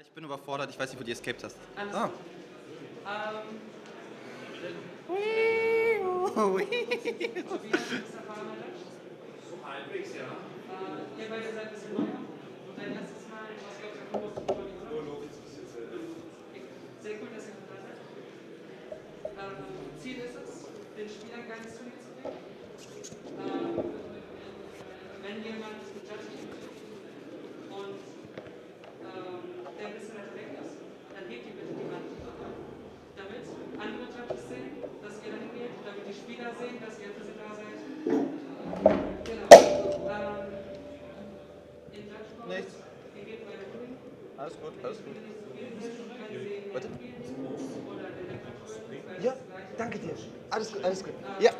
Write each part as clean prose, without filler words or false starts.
Ich bin überfordert, ich weiß nicht, wo die Escape-Taste ist. Alles Ah. gut. Ui. Wie hast du das erfahren, Alex? So halbwegs, ja. Ihr beide seid ein bisschen neuer. Dein erstes Mal, was ihr auf der großen Turnier, Nur oder? Luft bis jetzt. Sehr gut, dass ihr da seid. Ziel ist es, den Spielern ein geiles Turnier zu bringen. Wenn jemand gejudged wird und der ein bisschen weiter weg ist, dann hebt ihr bitte die Wand ab, damit andere Judges sehen, dass ihr dahin geht, damit die Spieler sehen, dass ihr für sie da seid. Genau. In Judge Box, Nichts. ihr geht bei der Running. Alles gut, alles gut. Warte. Warte. Ja, danke dir. Alles gut, alles gut. Ja.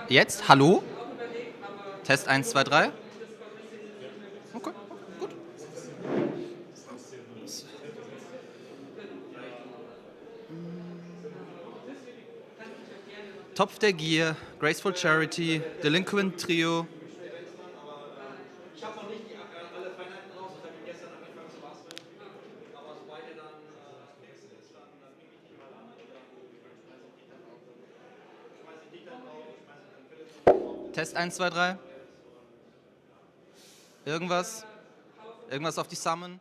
Jetzt? Hallo? Test 1, 2, 3. Okay, gut. Topf der Gier, Graceful Charity, Delinquent Trio. Ich habe noch nicht alle Feinheiten raus, ich habe gestern angefangen zu basteln. Aber sobald er dann gewechselt ist, dann nehme ich dich mal an. Oder schmeiße ich dich dann drauf, schmeiße dann Philipp drauf. Test 1, 2, 3. Irgendwas? Irgendwas auf die Summon?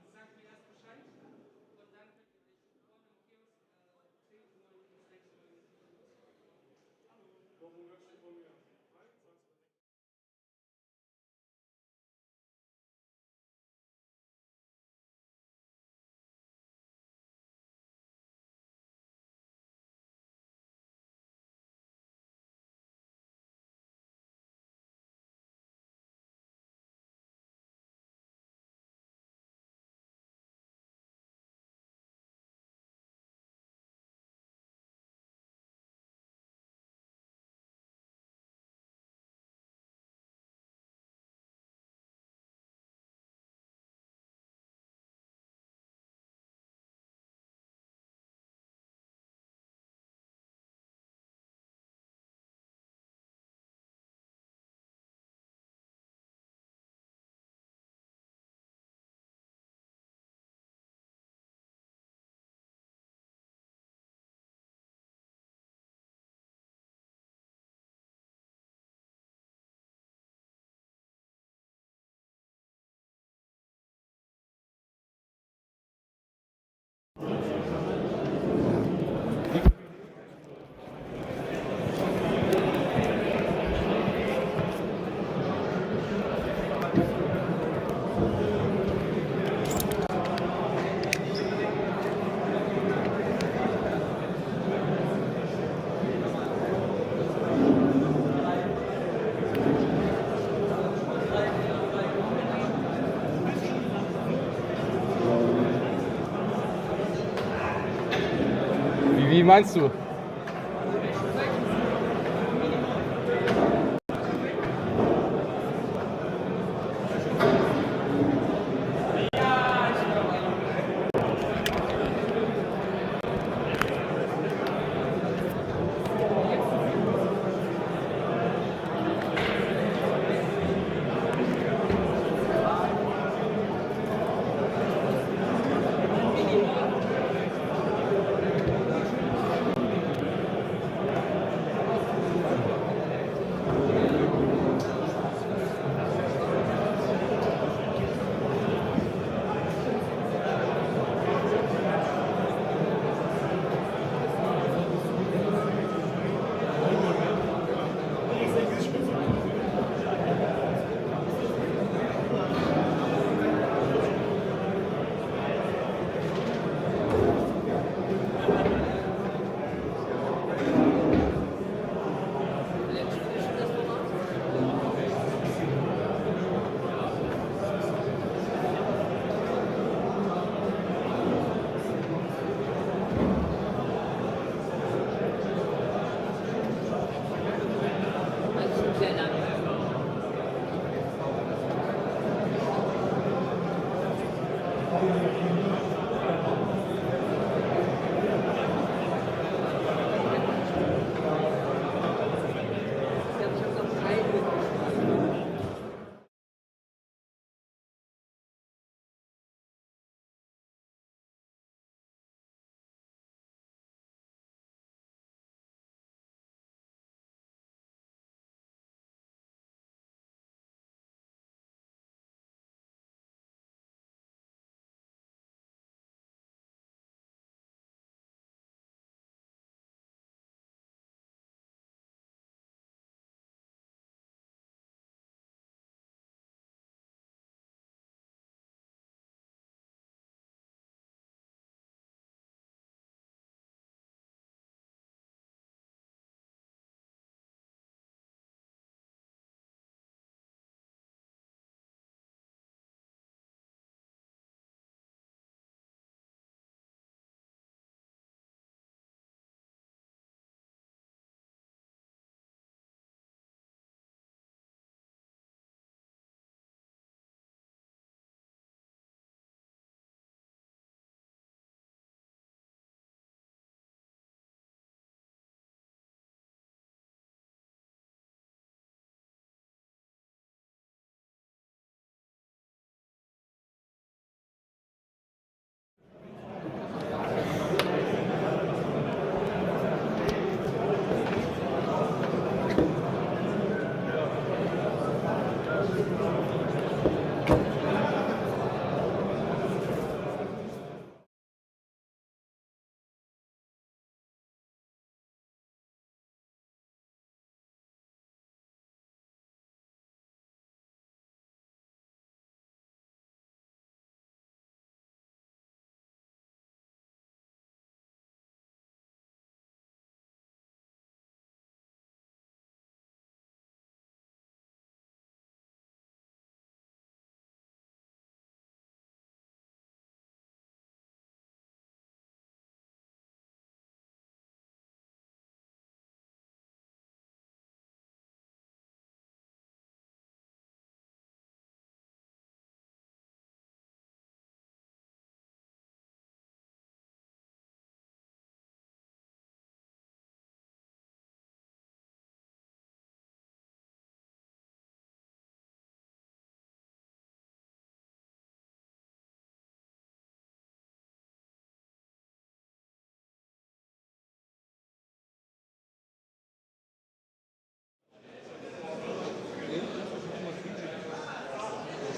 Wie meinst du?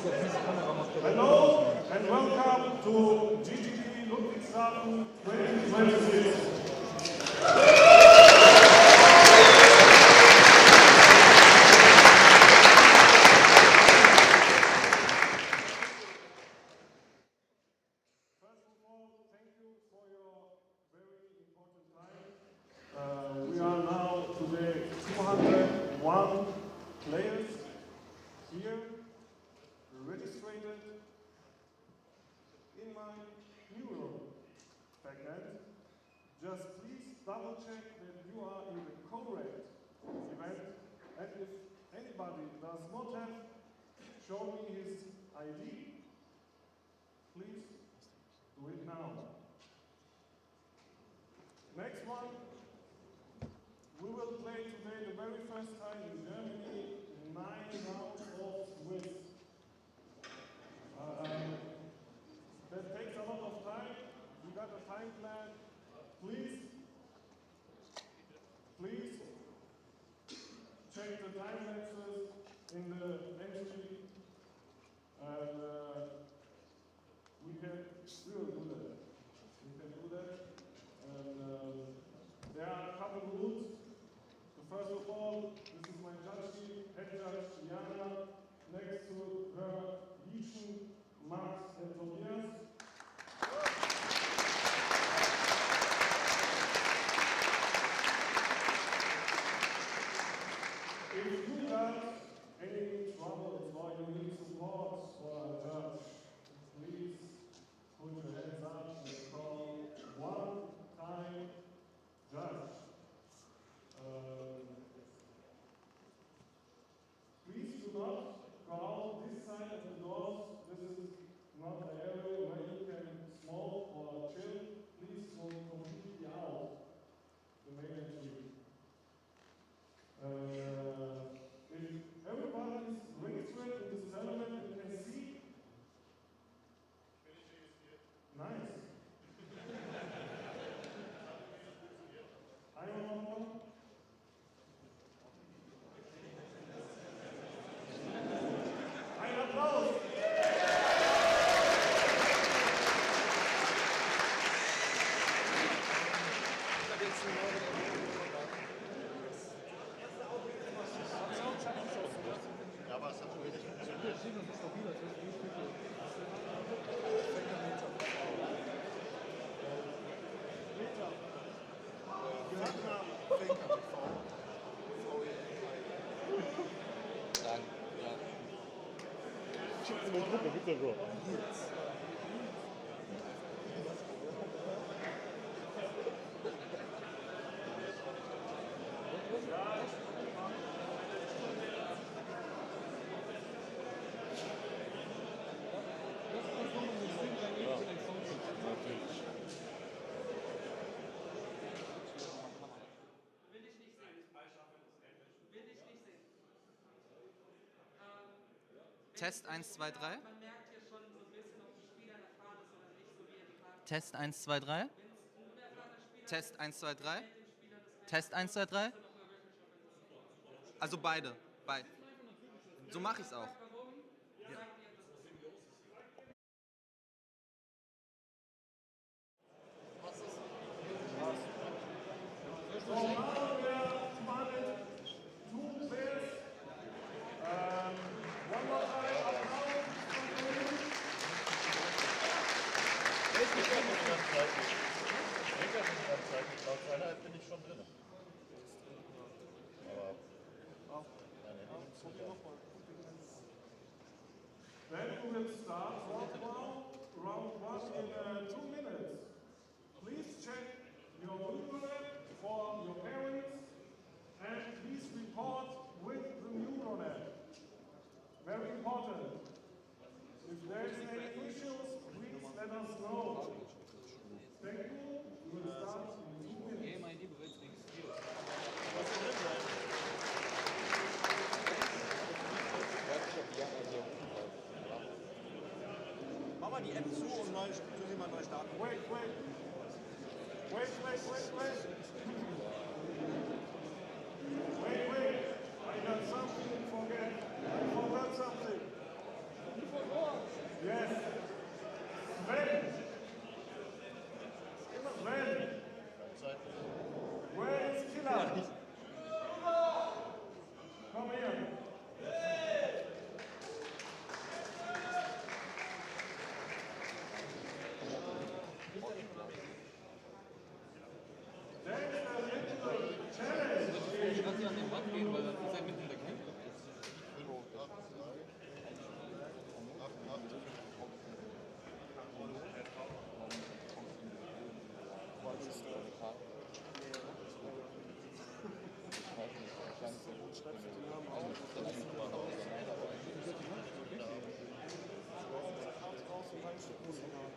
Hello and welcome to GGP Ludwigshafen 2026. First of all, thank you for your very important time. We are now today 201 players here, registered in my Euro backend. Just please double check that you are in the correct event, and if anybody does not have shown me his ID, please do it now. Next one, we will play today the very first time in Germany 9 rounds of Swiss. That takes a lot of time. We got a time plan. Please check the time lapses in the entry, and we will do that. We can do that. And there are a couple of rules. So first of all, this is my judge, head judge Jana, next to her Lieschen, Max and Tobias. If you got any troubles or you need support for a judge, please put your hands up and call one-time judge. Please do not go out this side of the doors. This is not the area where you can smoke or chill. Please go completely out the main entry. If everybody is registered in this element, you can see. Nice. I don't know. Ein Applaus. Ja, aber es hat schon richtig funktioniert. Schicken Sie mir Gruppe, bitte, Bro. Test 1, 2, 3. Man merkt hier schon so ein bisschen, ob ein Spieler erfahren ist oder nicht, so wie er die Karten. Test 1, 2, 3. Wenn es ein unerfahrener Spieler Test 1, 2, 3. ist, dem Spieler das Test 1, 2, 3. Also beide. So mache ich es auch. Warum? Ja. Sagt ihr das? So now we are started 2 players. One more time, Applaus. Ich bin ganz zeitig. Laut seiner bin ich schon drin. Aber. Then we will start round one in 2 minutes. Please check your Euronet for your parents and please report with the Euronet. Very important. If there is any issues, please let us know. Thank you. We will start in 2 minutes. Mein Lieber, wird registriert. Mach mal die App zu und tu sie mal neu starten. Wait. Wait. I got something to forget. I forgot something. schreibst du den Namen auf. Raus und reinstecken muss egal.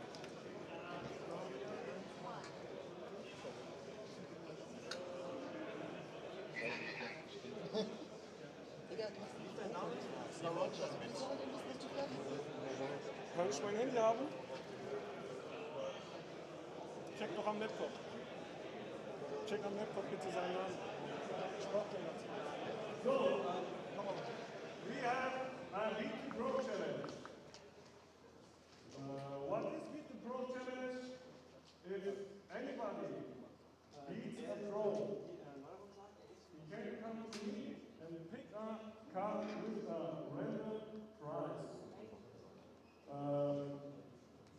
Kann ich mein Handy haben? Check doch am Laptop. Check am Laptop bitte seinen Namen. So, we have a Beat the Pro challenge. What is Beat the Pro challenge? If anybody beats a pro, he can come to me and pick a card with a random prize.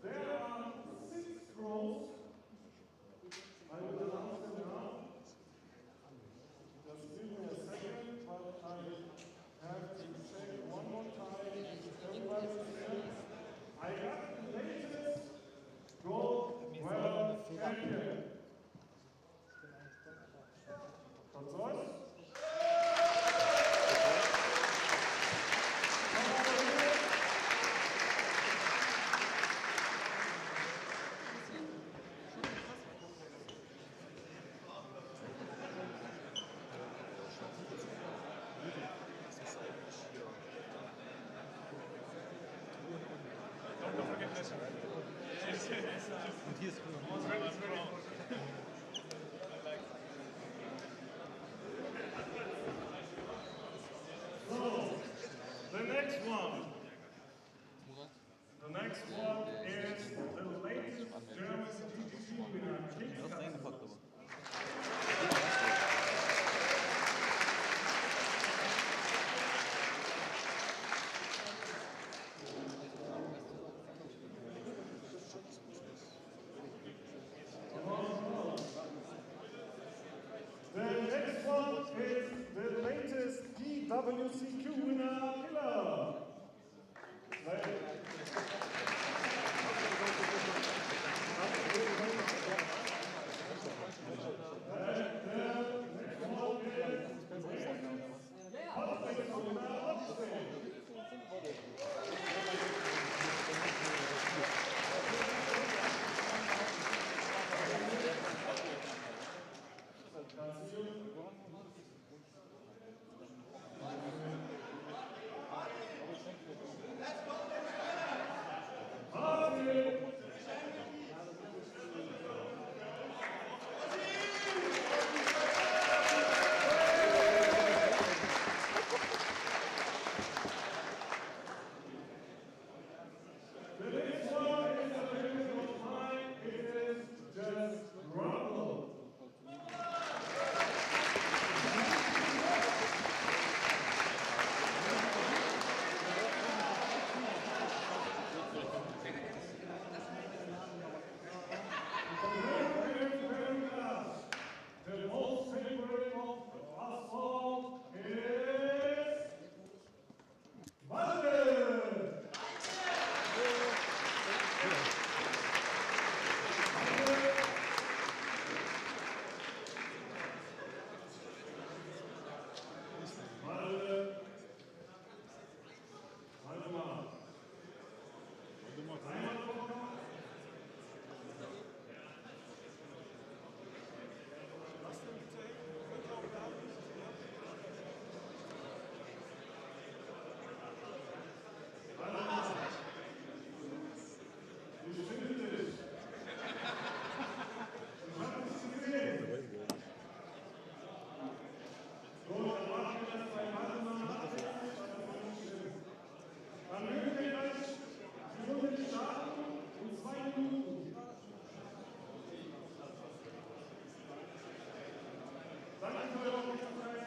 There are 6 pros. I will announce them now. Just give me a second, but I have to check one more time. Everybody see? I got the latest gold medal champion. Was soll's? Und hier ist The next one. The next one is the latest German GGP winner. The next one is the latest DWCQ winner, Killer. The most favorite of us all is Walde. Warte mal. Einmal vorkommen. Was denn bitte? Ich finde dich. Ich hab dich gesehen. Gut, dann machen wir das beim Mann. Dann mögen wir gleich die Runde starten in 2 Minuten. Danke für eure Aufmerksamkeit.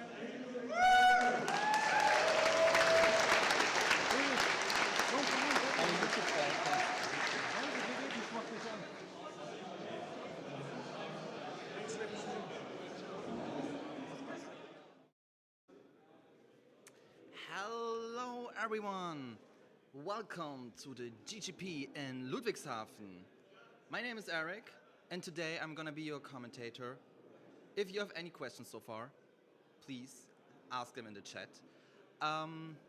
Hello everyone! Welcome to the GGP in Ludwigshafen. My name is Eric and today I'm gonna be your commentator. If you have any questions so far, please ask them in the chat.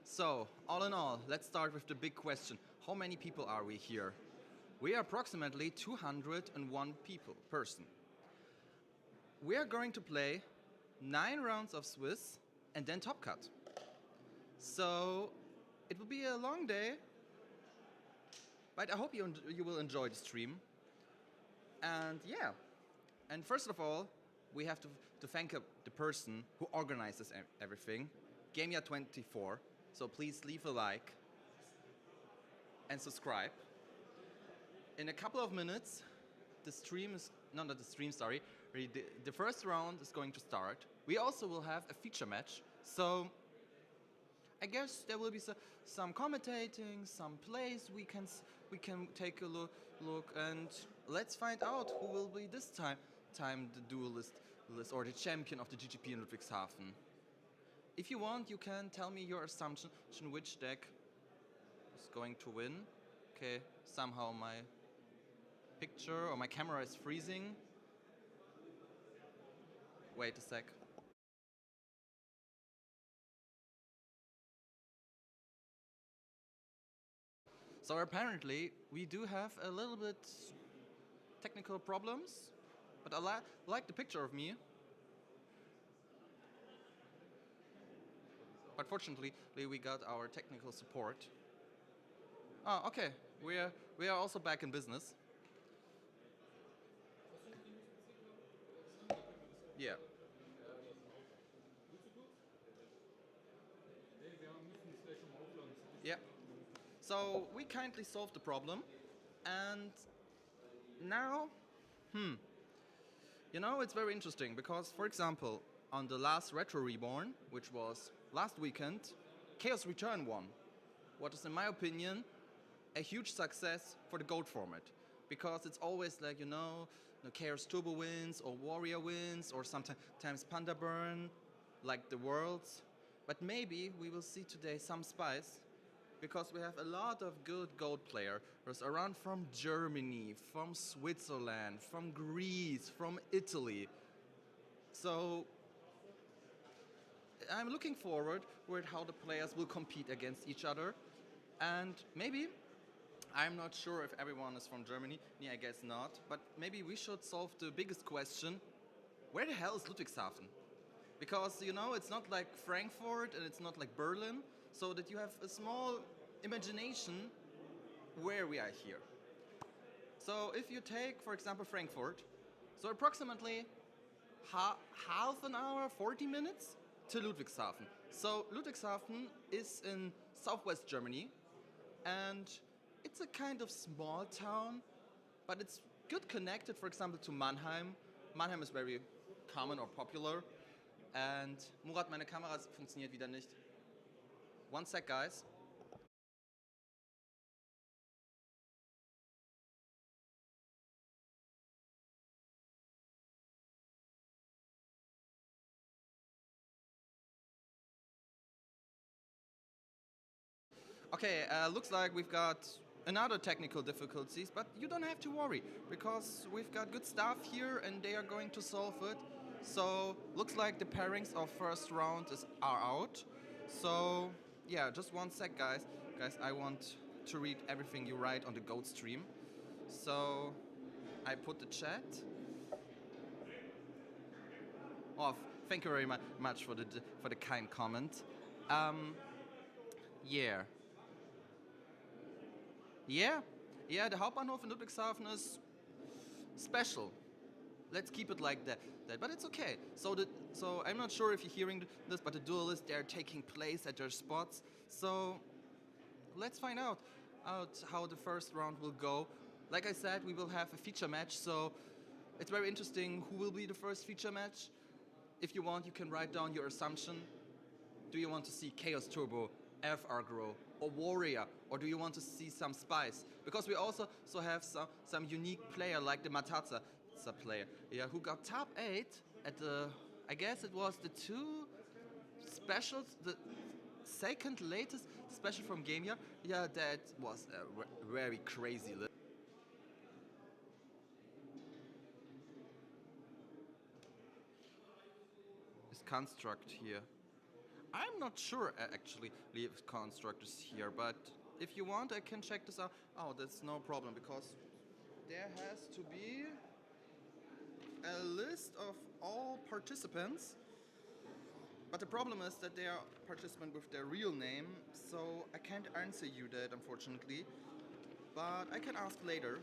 So, all in all, let's start with the big question. How many people are we here? We are approximately 201 person. We are going to play 9 rounds of Swiss and then Top Cut. So, it will be a long day, but I hope you will enjoy the stream. And yeah, and first of all, we have to thank the person who organizes everything, Gamia24. So please leave a like and subscribe. In a couple of minutes, the stream is, no, not the stream, sorry, the first round is going to start. We also will have a feature match, so I guess there will be some commentating, some plays we can take a look, and let's find out who will be this time the duelist or the champion of the GGP in Ludwigshafen. If you want, you can tell me your assumption which deck is going to win. Okay, somehow my picture or my camera is freezing. Wait a sec. So apparently we do have a little bit technical problems, but I like the picture of me. But fortunately we got our technical support. Oh, okay, we are also back in business. Yeah. Yeah. So we kindly solved the problem, and now, you know, it's very interesting because, for example, on the last Retro Reborn, which was last weekend, Chaos Return won. What is, in my opinion, a huge success for the Gold format, because it's always like, you know, Chaos Turbo wins or Warrior wins or sometimes Panda Burn, like the Worlds. But maybe we will see today some spice, because we have a lot of good Gold players around from Germany, from Switzerland, from Greece, from Italy. So I'm looking forward with how the players will compete against each other. And maybe, I'm not sure if everyone is from Germany, I guess not, but maybe we should solve the biggest question: where the hell is Ludwigshafen? Because, you know, it's not like Frankfurt and it's not like Berlin, so that you have a small imagination where we are here. So if you take, for example, Frankfurt, so approximately half an hour, 40 minutes to Ludwigshafen. So Ludwigshafen is in southwest Germany, and it's a kind of small town, but it's good connected, for example, to Mannheim. Mannheim is very common or popular. And Murat, meine Kamera funktioniert wieder nicht. One sec, guys. Okay, looks like we've got another technical difficulties, but you don't have to worry, because we've got good staff here and they are going to solve it. So looks like the pairings of first round are out. So yeah, just one sec, guys. Guys, I want to read everything you write on the Goat stream. So I put the chat. Oh, thank you very much for the kind comment. Yeah. Yeah, the Hauptbahnhof in Ludwigshafen is special. Let's keep it like that. But it's okay. So I'm not sure if you're hearing this, but the duelists, they're taking place at their spots. So let's find out how the first round will go. Like I said, we will have a feature match, so it's very interesting who will be the first feature match. If you want, you can write down your assumption. Do you want to see Chaos Turbo, F Agro, or Warrior, or do you want to see some spice? Because we also have some unique player like the Matazza player, yeah, who got top 8 at the, I guess it was the 2 specials, the second latest special from Gamia. Yeah, that was a very crazy list. This construct here. I'm not sure actually leave constructors here, but if you want, I can check this out. Oh, that's no problem because there has to be a list of all participants. But the problem is that they are participants with their real name, so I can't answer you that, unfortunately. But I can ask later,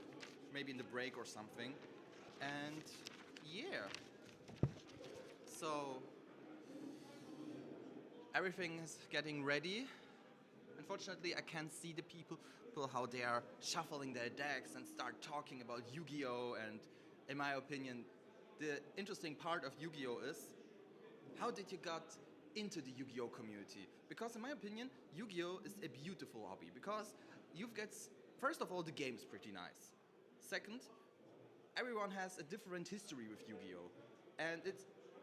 maybe in the break or something. And yeah. So everything is getting ready. Unfortunately, I can't see the people how they are shuffling their decks and start talking about Yu-Gi-Oh! And in my opinion, the interesting part of Yu-Gi-Oh! Is how did you got into the Yu-Gi-Oh! Community? Because in my opinion, Yu-Gi-Oh! Is a beautiful hobby because you've got, first of all, the game is pretty nice. Second, everyone has a different history with Yu-Gi-Oh! And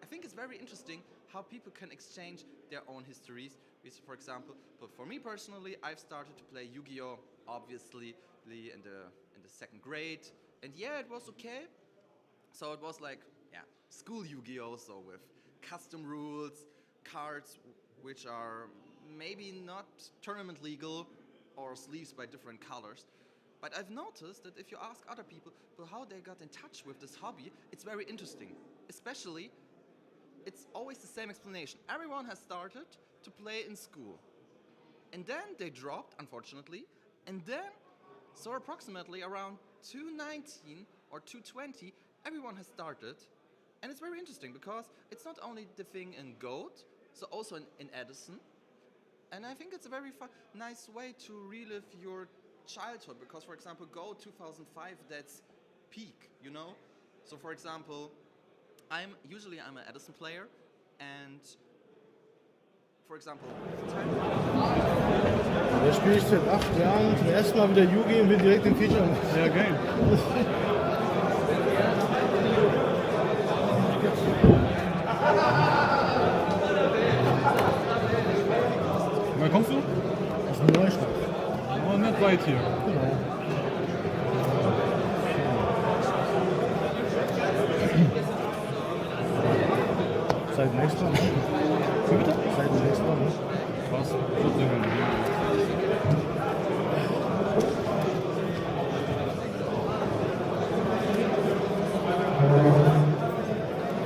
I think it's very interesting how people can exchange their own histories. For example, but for me personally, I've started to play Yu-Gi-Oh! Obviously in the second grade, and yeah, it was okay. So it was like, yeah, school Yu-Gi-Oh! So with custom rules, cards which are maybe not tournament legal, or sleeves by different colors. But I've noticed that if you ask other people how they got in touch with this hobby, it's very interesting. Especially, it's always the same explanation. Everyone has started to play in school. And then they dropped, unfortunately. And then, so approximately around 2019 or 2020, everyone has started. And it's very interesting because it's not only the thing in Goat, so also in Edison. And I think it's a very nice way to relive your childhood because, for example, Go 2005, that's peak, you know? So, for example, I'm an Edison player, and for example, Da spiele ich seit 8 Jahren zum ersten Mal wieder Yu-Gi und will direkt den Feature machen. Ja, geil. Woher kommst du? Aus dem Neustadt. Oh, nicht weit hier. Genau. Seit nächstem Mal. Wie bitte? Seit dem nächsten Mal. Krass. Sehr gut.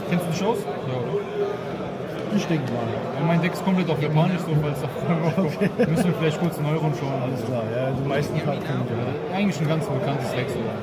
Kennst du die Shows? Ja, oder? Ich denke mal. Ja, mein Deck ist komplett auf Japanisch, so falls da Fragen aufkommen. Müssen wir vielleicht kurz neu rumschauen. Alles klar, ja, die meisten Karten kennen wir. Ja. Eigentlich ein ganz bekanntes Deck sogar.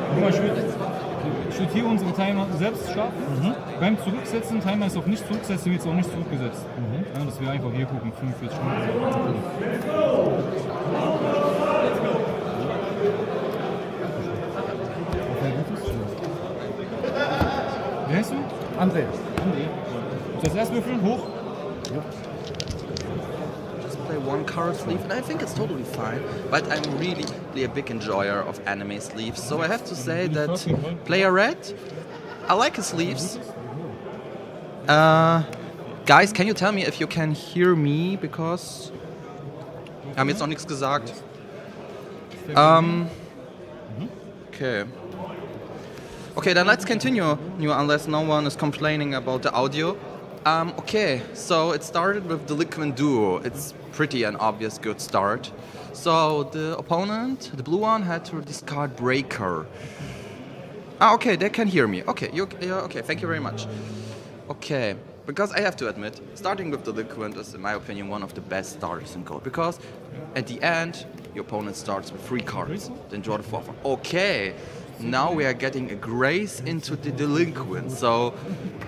Guck mal, ich würde hier unsere Timer selbst starten. Beim Zurücksetzen, Timer ist auf nicht zurücksetzen, wird es auch nicht zurückgesetzt. Ja, dass wir einfach hier gucken, 45 Stunden. Wie heißt du? André. Das erste Würfeln hoch. just play one card sleeve, and I think it's totally fine. But I'm really a big enjoyer of anime sleeves, so I have to say that Player Red, I like his sleeves. Guys, can you tell me if you can hear me? Because wir haben jetzt noch nichts gesagt. Okay. Okay, then let's continue, unless no one is complaining about the audio. Okay, so it started with the Liquid Duo. It's pretty an obvious good start. So the opponent, the blue one, had to discard Breaker. Okay, they can hear me. Okay, okay, thank you very much. Okay, because I have to admit, starting with the Liquid is, in my opinion, one of the best starters in Gold. Because at the end, your opponent starts with 3 cards, then draw the 4th one. Okay, now we are getting a grace into the delinquent. So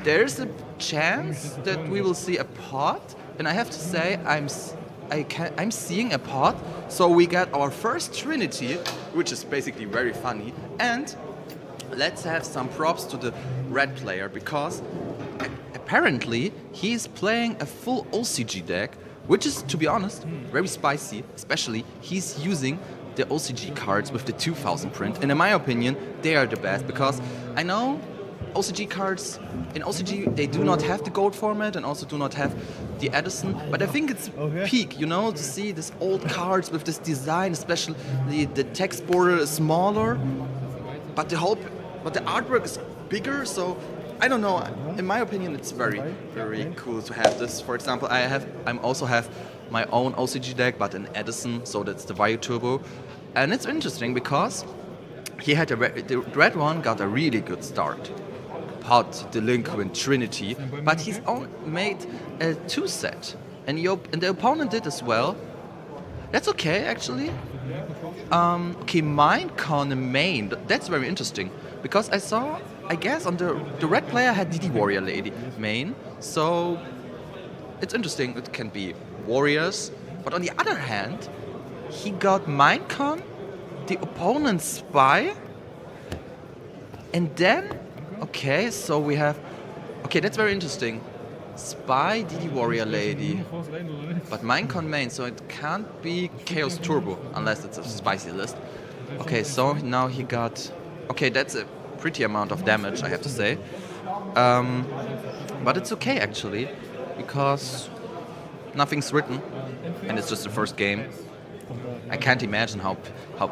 there's a chance that we will see a pot, and I have to say I'm seeing a pot. So we got our first Trinity, which is basically very funny, and let's have some props to the red player because apparently he's playing a full OCG deck, which is, to be honest, very spicy. Especially he's using the OCG cards with the 2000 print, and in my opinion they are the best because I know OCG cards in OCG they do not have the gold format and also do not have the Edison, but I think it's peak, you know, to see these old cards with this design, especially the text border is smaller, but the artwork is bigger. So I don't know. In my opinion, it's very cool to have this. For example, I also have my own OCG deck, but an Edison, so that's the Vayu Turbo, and it's interesting because he had the red one got a really good start. Pot, Delinquent, Trinity, but he's made a 2-set, and the opponent did as well. That's okay, actually. Okay, Minecon main. That's very interesting because I guess on the red player had DD Warrior Lady main, so it's interesting. It can be warriors, but on the other hand, he got Minecon, the opponent's spy, and then okay, so we have that's very interesting. Spy, DD Warrior Lady, but Minecon main, so it can't be Chaos Turbo unless it's a spicy list. Okay, so now he got that's a pretty amount of damage, I have to say, but it's okay actually because nothing's written and it's just the first game. I can't imagine how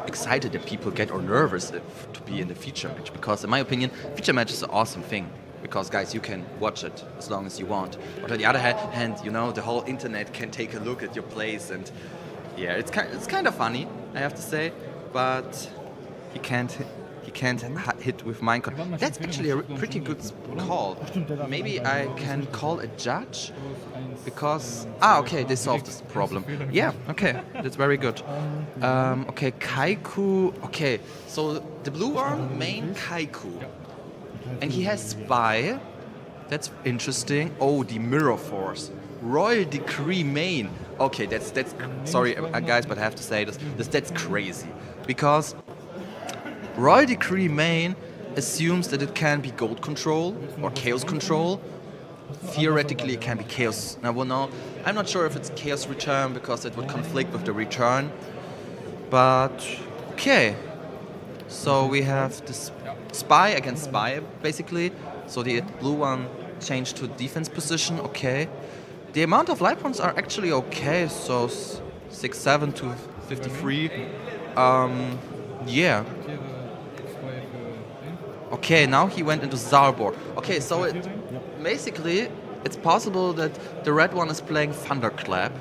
excited the people get or nervous to be in the feature match, because in my opinion feature match is an awesome thing because guys, you can watch it as long as you want, but on the other hand, you know, the whole internet can take a look at your plays, and yeah, it's kind of funny, I have to say, but he can't hit with Minecon. That's actually a pretty good call. Maybe I can call a judge because okay, they solved this problem. Yeah, okay, that's very good. Okay, Kaiku. Okay, so the blue one main Kaiku, and he has Spy. That's interesting. Oh, the Mirror Force, Royal Decree main. Okay, that's sorry guys, but I have to say that's crazy because Royal Decree main assumes that it can be gold control or chaos control. Theoretically, it can be chaos. Now, well, no, I'm not sure if it's chaos return because it would conflict with the return. But okay, so we have this spy against spy basically. So the blue one changed to defense position. Okay, the amount of life points are actually okay. So 6-7 to 53. Yeah. Okay, now he went into Zarbor. Okay, so basically it's possible that the red one is playing Thunderclap.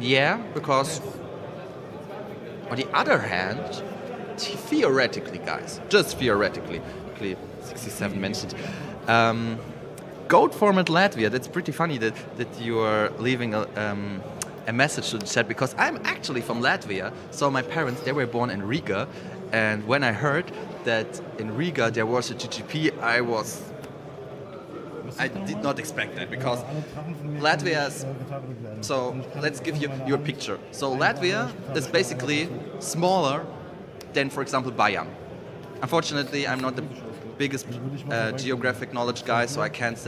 Yeah, because on the other hand, theoretically, guys, just theoretically, 67 mentioned, gold format Latvia. That's pretty funny that you are leaving a message to the chat because I'm actually from Latvia. So my parents, they were born in Riga, and when I heard that in Riga there was a GGP, I did not expect that because Latvia's, so let's give you a picture. So Latvia is basically smaller than, for example, Bayern. Unfortunately, I'm not the biggest geographic knowledge guy, so I can't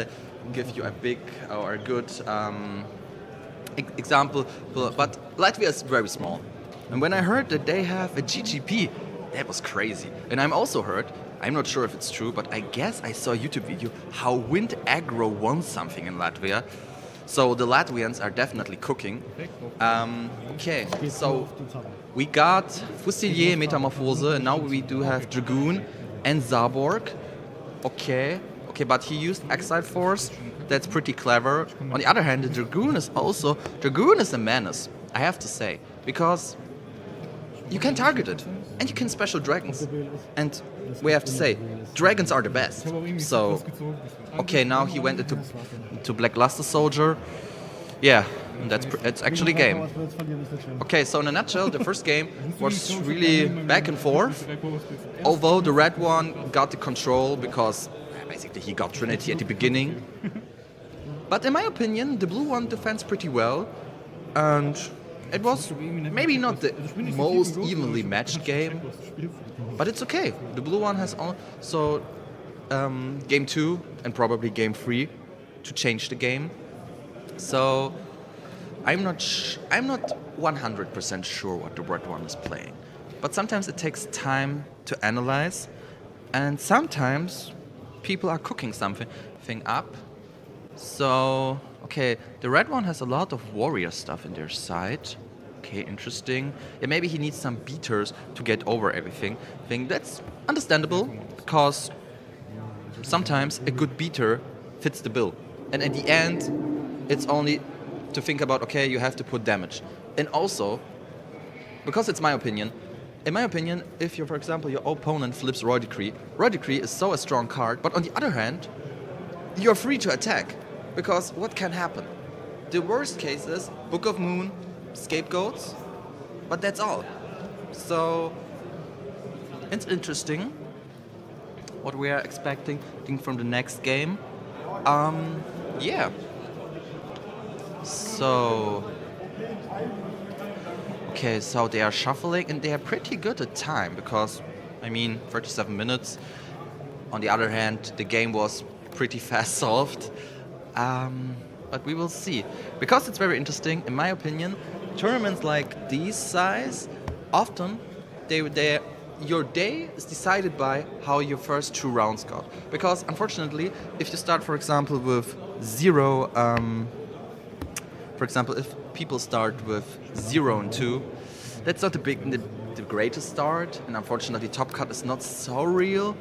give you a big or a good example, but Latvia is very small. And when I heard that they have a GGP, that was crazy. And I'm also heard, I'm not sure if it's true, but I guess I saw a YouTube video how Wind Aggro won something in Latvia. So the Latvians are definitely cooking. Okay, so we got Fusilier, Metamorphose, and now we do have Dragoon and Zaborg. Okay, but he used Exile Force. That's pretty clever. On the other hand, the Dragoon is a menace, I have to say, because you can target it, and you can special dragons. And we have to say, dragons are the best. So, okay, now he went into Black Luster Soldier. Yeah, it's actually game. Okay, so in a nutshell, the first game was really back and forth. Although the red one got the control because basically he got Trinity at the beginning. But in my opinion, the blue one defends pretty well, and it was maybe not the most evenly matched game, but it's okay. The blue one has also game 2 and probably game 3 to change the game. So I'm not 100% sure what the red one is playing, but sometimes it takes time to analyze, and sometimes people are cooking something up. So okay, the red one has a lot of warrior stuff in their side. Okay, interesting. Yeah, maybe he needs some beaters to get over everything. I think that's understandable because sometimes a good beater fits the bill, and at the end, it's only to think about, okay, you have to put damage. And also, because it's my opinion, in my opinion, if you, for example, your opponent flips Royal Decree is so a strong card, but on the other hand, you're free to attack, because what can happen? The worst case is Book of Moon, Scapegoats, but that's all. So, it's interesting what we are expecting from the next game. Yeah. So, okay, so they are shuffling and they are pretty good at time because, I mean, 37 minutes. On the other hand, the game was pretty fast solved. But we will see. Because it's very interesting, in my opinion, tournaments like these size, often your day is decided by how your first 2 rounds got. Because unfortunately, if you start, for example, with 0, for example, if people start with 0 and 2, that's not the greatest start, and unfortunately, top cut is not so real.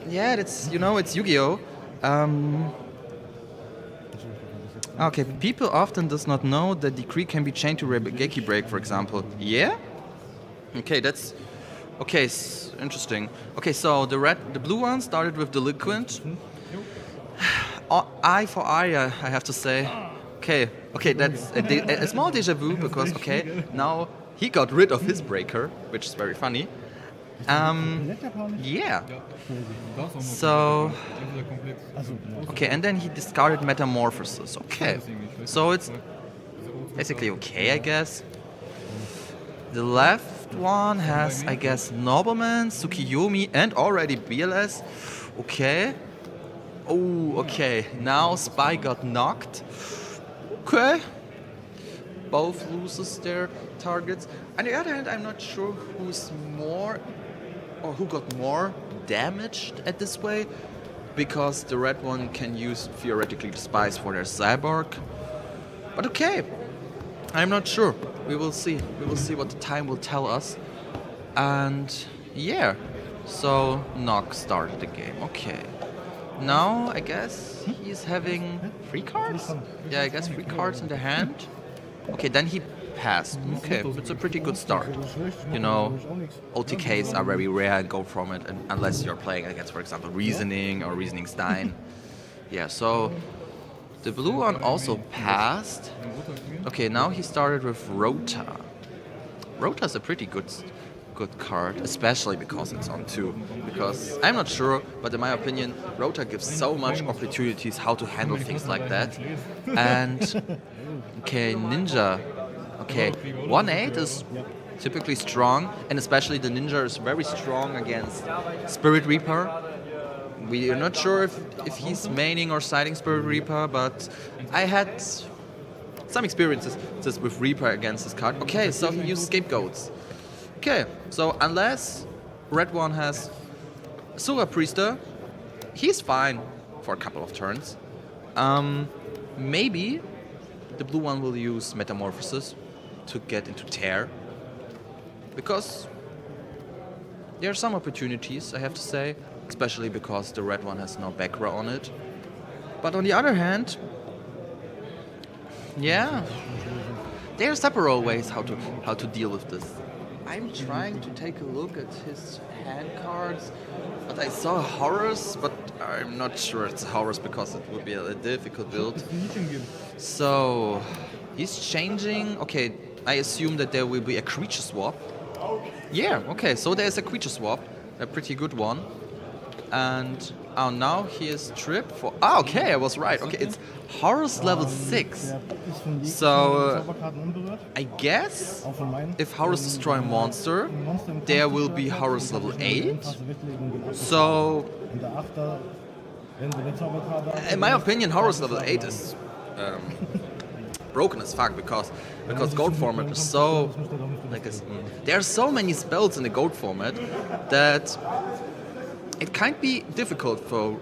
Yeah, that's, it's Yu-Gi-Oh! Okay, people often does not know that Decree can be chained to Rebeki Break, for example. Yeah? Okay, that's okay. Interesting. Okay, so the blue one started with Delinquent. Eye for eye, I have to say. Okay, that's a small déjà vu because now he got rid of his breaker, which is very funny. Yeah. So and then he discarded Metamorphosis. Okay, so it's basically okay, I guess. The left one has, I guess, Nobleman, Tsukiyomi, and already BLS. Okay. Oh, okay. Now Spy got knocked. Okay. Both loses their targets. On the other hand, I'm not sure who got more damaged at this way, because the red one can use theoretically the spies for their cyborg. But okay, I'm not sure. We will see. We will see what the time will tell us. And yeah, so Nock started the game. Okay. Now I guess he's having 3 cards? Yeah, I guess 3 cards in the hand. Okay, then he passed. Okay, it's a pretty good start. OTKs are very rare and go from it, unless you're playing against, for example, Reasoning or Reasoning Stein. Yeah, so the blue one also passed. Okay, now he started with Rota. Rota's a pretty good card, especially because it's on 2. Because I'm not sure, but in my opinion, Rota gives so much opportunities how to handle things like that. And okay, Ninja. Okay, 1/8 is typically strong, and especially the Ninja is very strong against Spirit Reaper. We are not sure if he's maining or siding Spirit Reaper, but I had some experiences with Reaper against this card. Okay, so he used Scapegoats. Okay, so unless red one has Sura Priester, he's fine for a couple of turns. Maybe the blue one will use Metamorphosis to get into Tear, because there are some opportunities, I have to say, especially because the red one has no back row on it. But on the other hand, yeah, there are several ways how to deal with this. I'm trying to take a look at his hand cards, but I saw a Horus, but I'm not sure it's a Horus because it would be a difficult build. So he's changing. Okay, I assume that there will be a creature swap. Yeah, okay, so there's a creature swap, a pretty good one. And now he is trip for. Ah, okay, I was right. Okay, it's Horus level 6. So I guess if Horus destroy a monster, there will be Horus level 8. So in my opinion, Horus level 8 is broken as fuck because gold format is so like there are so many spells in the gold format that it can't be difficult for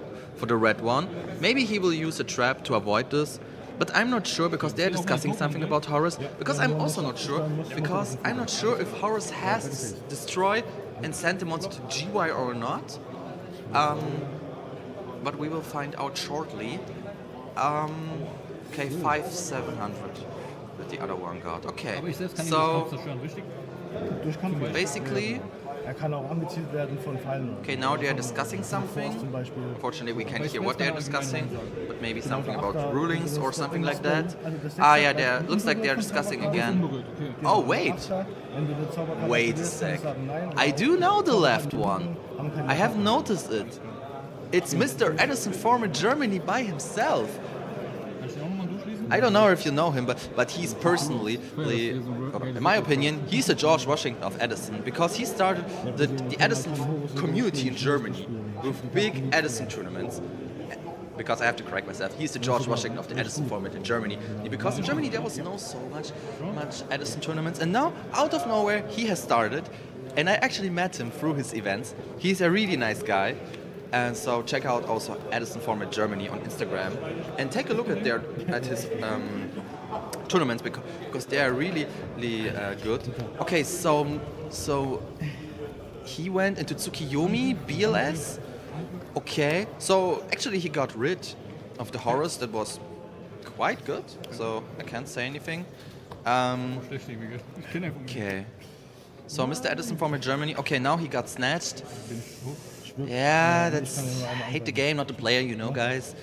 the red one. Maybe he will use a trap to avoid this, but I'm not sure because they're discussing something about Horus. Because I'm also not sure because I'm not sure if Horus has destroy and send the monster to GY or not. But we will find out shortly. Okay, 5,700 that the other one got. Okay, so basically. Okay, now they are discussing something. Unfortunately, we can't hear what they are discussing, but maybe something about rulings or something like that. Ah, yeah, looks like they are discussing again. Oh, wait. Wait a sec. I do know the left one. I have noticed it. It's Mr. Edison Former Germany by himself. I don't know if you know him, but he's personally, in my opinion, he's the George Washington of Edison because he started the Edison community in Germany with big Edison tournaments. Because I have to correct myself, he's the George Washington of the Edison format in Germany. Because in Germany there was no so much Edison tournaments, and now out of nowhere he has started, and I actually met him through his events. He's a really nice guy. And so check out also Edison Format Germany on Instagram and take a look at his tournaments because they are really good. Okay, so he went into Tsukiyomi BLS. Okay, so actually he got rid of the Horus. That was quite good. So I can't say anything. Okay, so Mr. Edison Format Germany. Okay, now he got snatched. Yeah, I hate the game, not the player, you know, guys.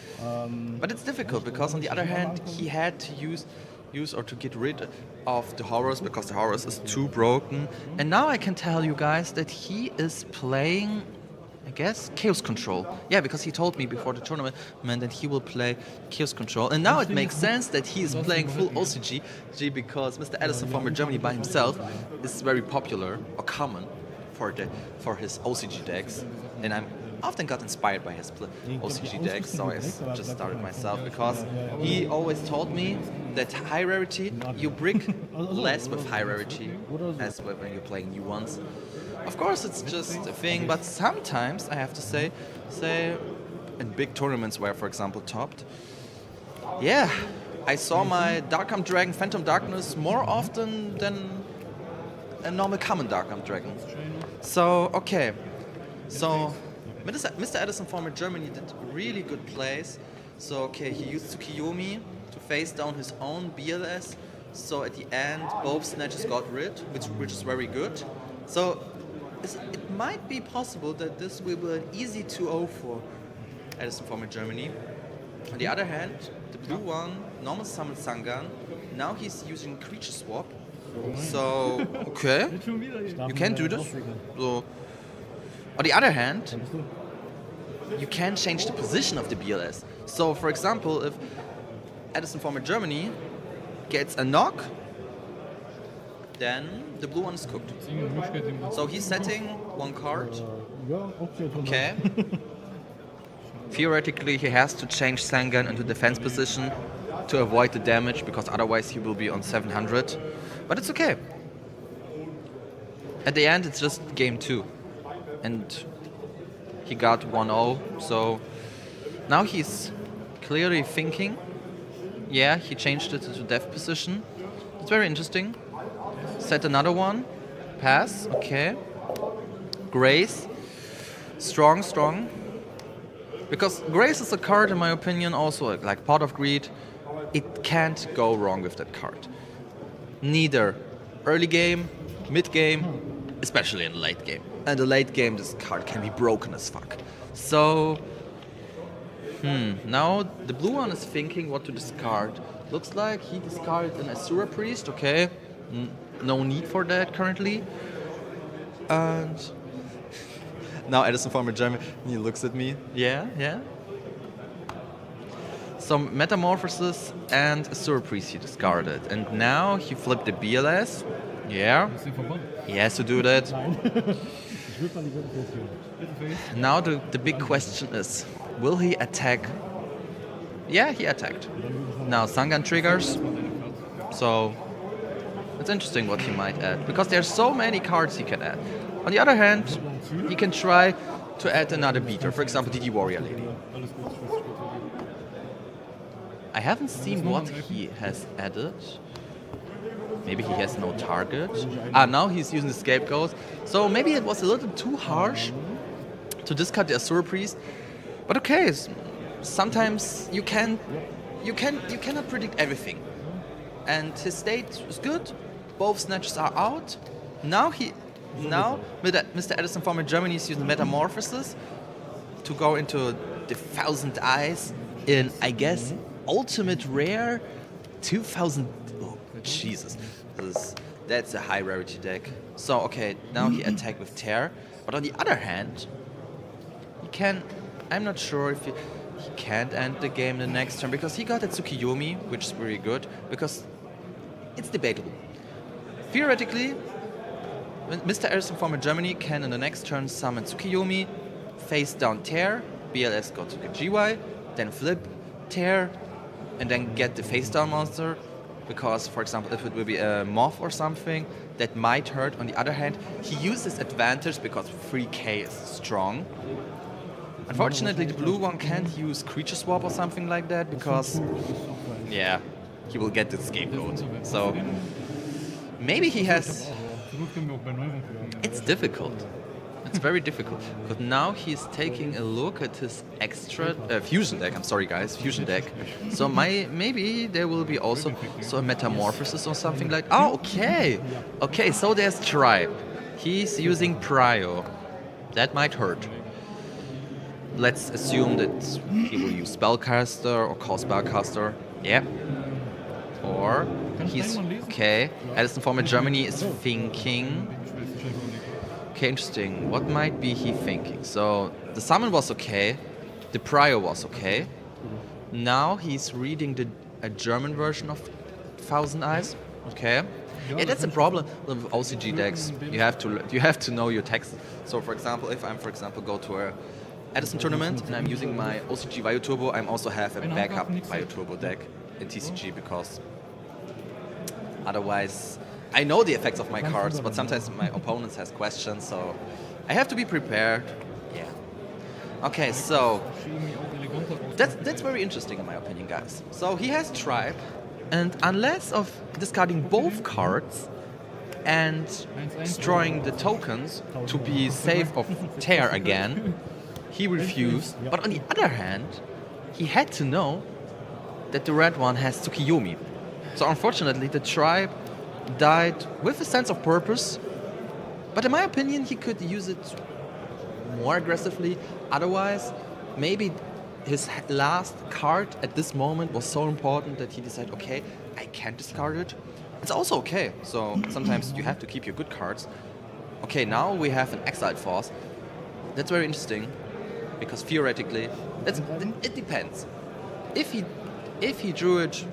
But it's difficult because on the other hand, he had to use or to get rid of the Horus because the Horus is too broken. And now I can tell you guys that he is playing, I guess, Chaos Control. Yeah, because he told me before the tournament that he will play Chaos Control. And now it makes sense that he is playing full OCG because Mr. Edison from Germany by himself is very popular or common for his OCG decks. And I often got inspired by his OCG decks, so I just started myself because he always told me that high rarity, you brick less with high rarity as when you're playing new ones. Of course, it's just a thing, but sometimes I have to say in big tournaments where, for example, topped, yeah, I saw my Dark-Armed Dragon Phantom Darkness more often than a normal common Dark-Armed Dragon. So, okay. So, Mr. Edison Former Germany did really good plays. So, okay, he used Tsukiyomi to face down his own BLS. So, at the end, both snatches got rid, which is very good. So, it might be possible that this will be an easy 2-0 for Edison Former Germany. On the other hand, the blue one, normal summon Sangan. Now he's using creature swap. So, okay, you can do this. So, on the other hand, you can change the position of the BLS. So, for example, if Edison Former Germany gets a knock, then the blue one is cooked. So he's setting one card. Okay. Theoretically, he has to change Sangan into defense position to avoid the damage, because otherwise he will be on 700. But it's okay. At the end, it's just game 2. And he got 1-0, so now he's clearly thinking. Yeah, he changed it to def position. It's very interesting. Set another one. Pass, okay. Grace. Strong. Because Grace is a card, in my opinion, also like Pot of Greed. It can't go wrong with that card. Neither early game, mid game, especially in the late game. And the late game, this card can be broken as fuck. So, now the blue one is thinking what to discard. Looks like he discarded an Asura Priest, okay. No need for that currently. And now Edison Farmer German, he looks at me. Yeah. Some Metamorphosis and Asura Priest he discarded. And now he flipped the BLS. Yeah. He has to do that. Now the big question is, will he attack? Yeah, he attacked. Now Sangan triggers. So it's interesting what he might add. Because there's so many cards he can add. On the other hand, he can try to add another beater. For example, DD Warrior Lady. I haven't seen what he has added. Maybe he has no target. Now he's using the Scapegoat. So maybe it was a little too harsh to discard the Asura Priest. But okay, sometimes you cannot predict everything. And his state is good. Both snatches are out. Now Mr. Edison Farmer Germany is using Metamorphosis to go into the 1000 Eyes in, I guess, ultimate rare 2000. Oh, Jesus. That's a high rarity deck. So, okay, now he attacked with Tear. But on the other hand, he can. I'm not sure if he can't end the game the next turn because he got a Tsukiyomi, which is very good because it's debatable. Theoretically, Mr. Edison Farmer Germany can in the next turn summon Tsukiyomi, face down Tear, BLS go to the GY, then flip Tear, and then get the face down monster. Because, for example, if it will be a Moth or something, that might hurt. On the other hand, he uses advantage because 3k is strong. Unfortunately, the blue one can't use Creature Swap or something like that because, yeah, he will get the Scapegoat. So, maybe he has... It's difficult. It's very difficult. But now he's taking a look at his extra fusion deck. I'm sorry, guys, fusion deck. So maybe there will be also a Metamorphosis or something like. Oh, okay. Okay, so there's Tribe. He's using Prio. That might hurt. Let's assume that he will use Spellcaster or call Spellcaster. Yeah. Or he's okay. Edison Farmer Germany is thinking. Okay, interesting. What might be he thinking? So the summon was okay, the Prio was okay. Now he's reading a German version of 1000 Eyes. Okay. Yeah, that's a problem with OCG decks. You have to know your text. So for example, if I'm go to a Edison tournament and I'm using my OCG Vayu Turbo, I also have a backup Vayu Turbo deck in TCG because otherwise I know the effects of my cards, but sometimes my opponents has questions, so I have to be prepared. Yeah. Okay, so that's very interesting in my opinion, guys. So he has Tribe, and unless of discarding both cards and destroying the tokens to be safe of Tear again, he refused. But on the other hand, he had to know that the red one has Tsukiyomi. So unfortunately, the Tribe died with a sense of purpose, but in my opinion he could use it more aggressively. Otherwise, maybe his last card at this moment was so important that he decided, okay, I can't discard it. It's also okay, so sometimes you have to keep your good cards. Okay, now we have an Exiled Force. That's very interesting, because theoretically, it depends. If he drew it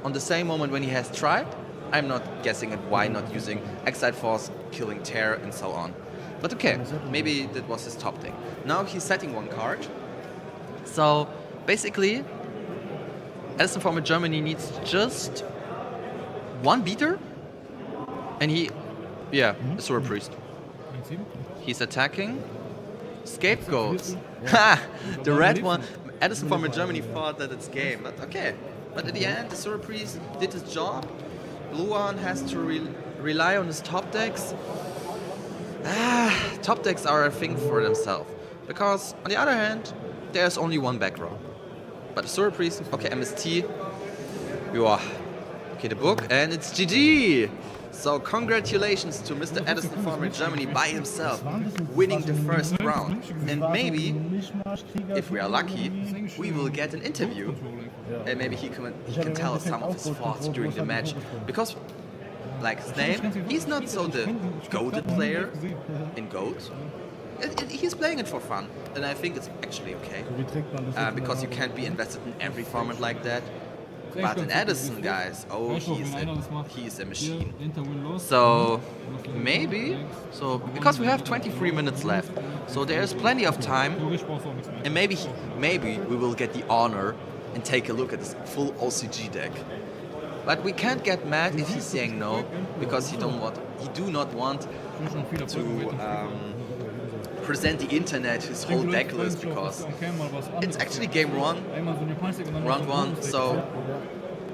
on the same moment when he has Tribe, I'm not guessing at why not using Exiled Force, killing Tear, and so on. But okay, maybe that was his top deck. Now he's setting one card. So basically, Edison Farmer Germany needs just one beater, and Asura Priest. He's attacking. Scapegoats. Ha! The red one. Edison Farmer Germany thought that it's game, but okay. But at the end, the Asura Priest did his job. Blue one has to rely on his top decks. Top decks are a thing for themselves. Because, on the other hand, there's only one back row. But Asura Priest, okay, MST. Okay, the book, and it's GG! So congratulations to Mr. Edison from Germany by himself, winning the first round. And maybe, if we are lucky, we will get an interview. And maybe he can tell us some of his thoughts during the match. Because, like his name, he's not so the goated player in GOAT. He's playing it for fun, and I think it's actually okay. Because you can't be invested in every format like that. But in Edison, guys, oh, he's a machine. So maybe, because we have 23 minutes left, so there's plenty of time, and maybe we will get the honor and take a look at this full OCG deck. But we can't get mad if he's saying no, because he do not want to present the internet his whole deck list, because it's actually game one, round one, so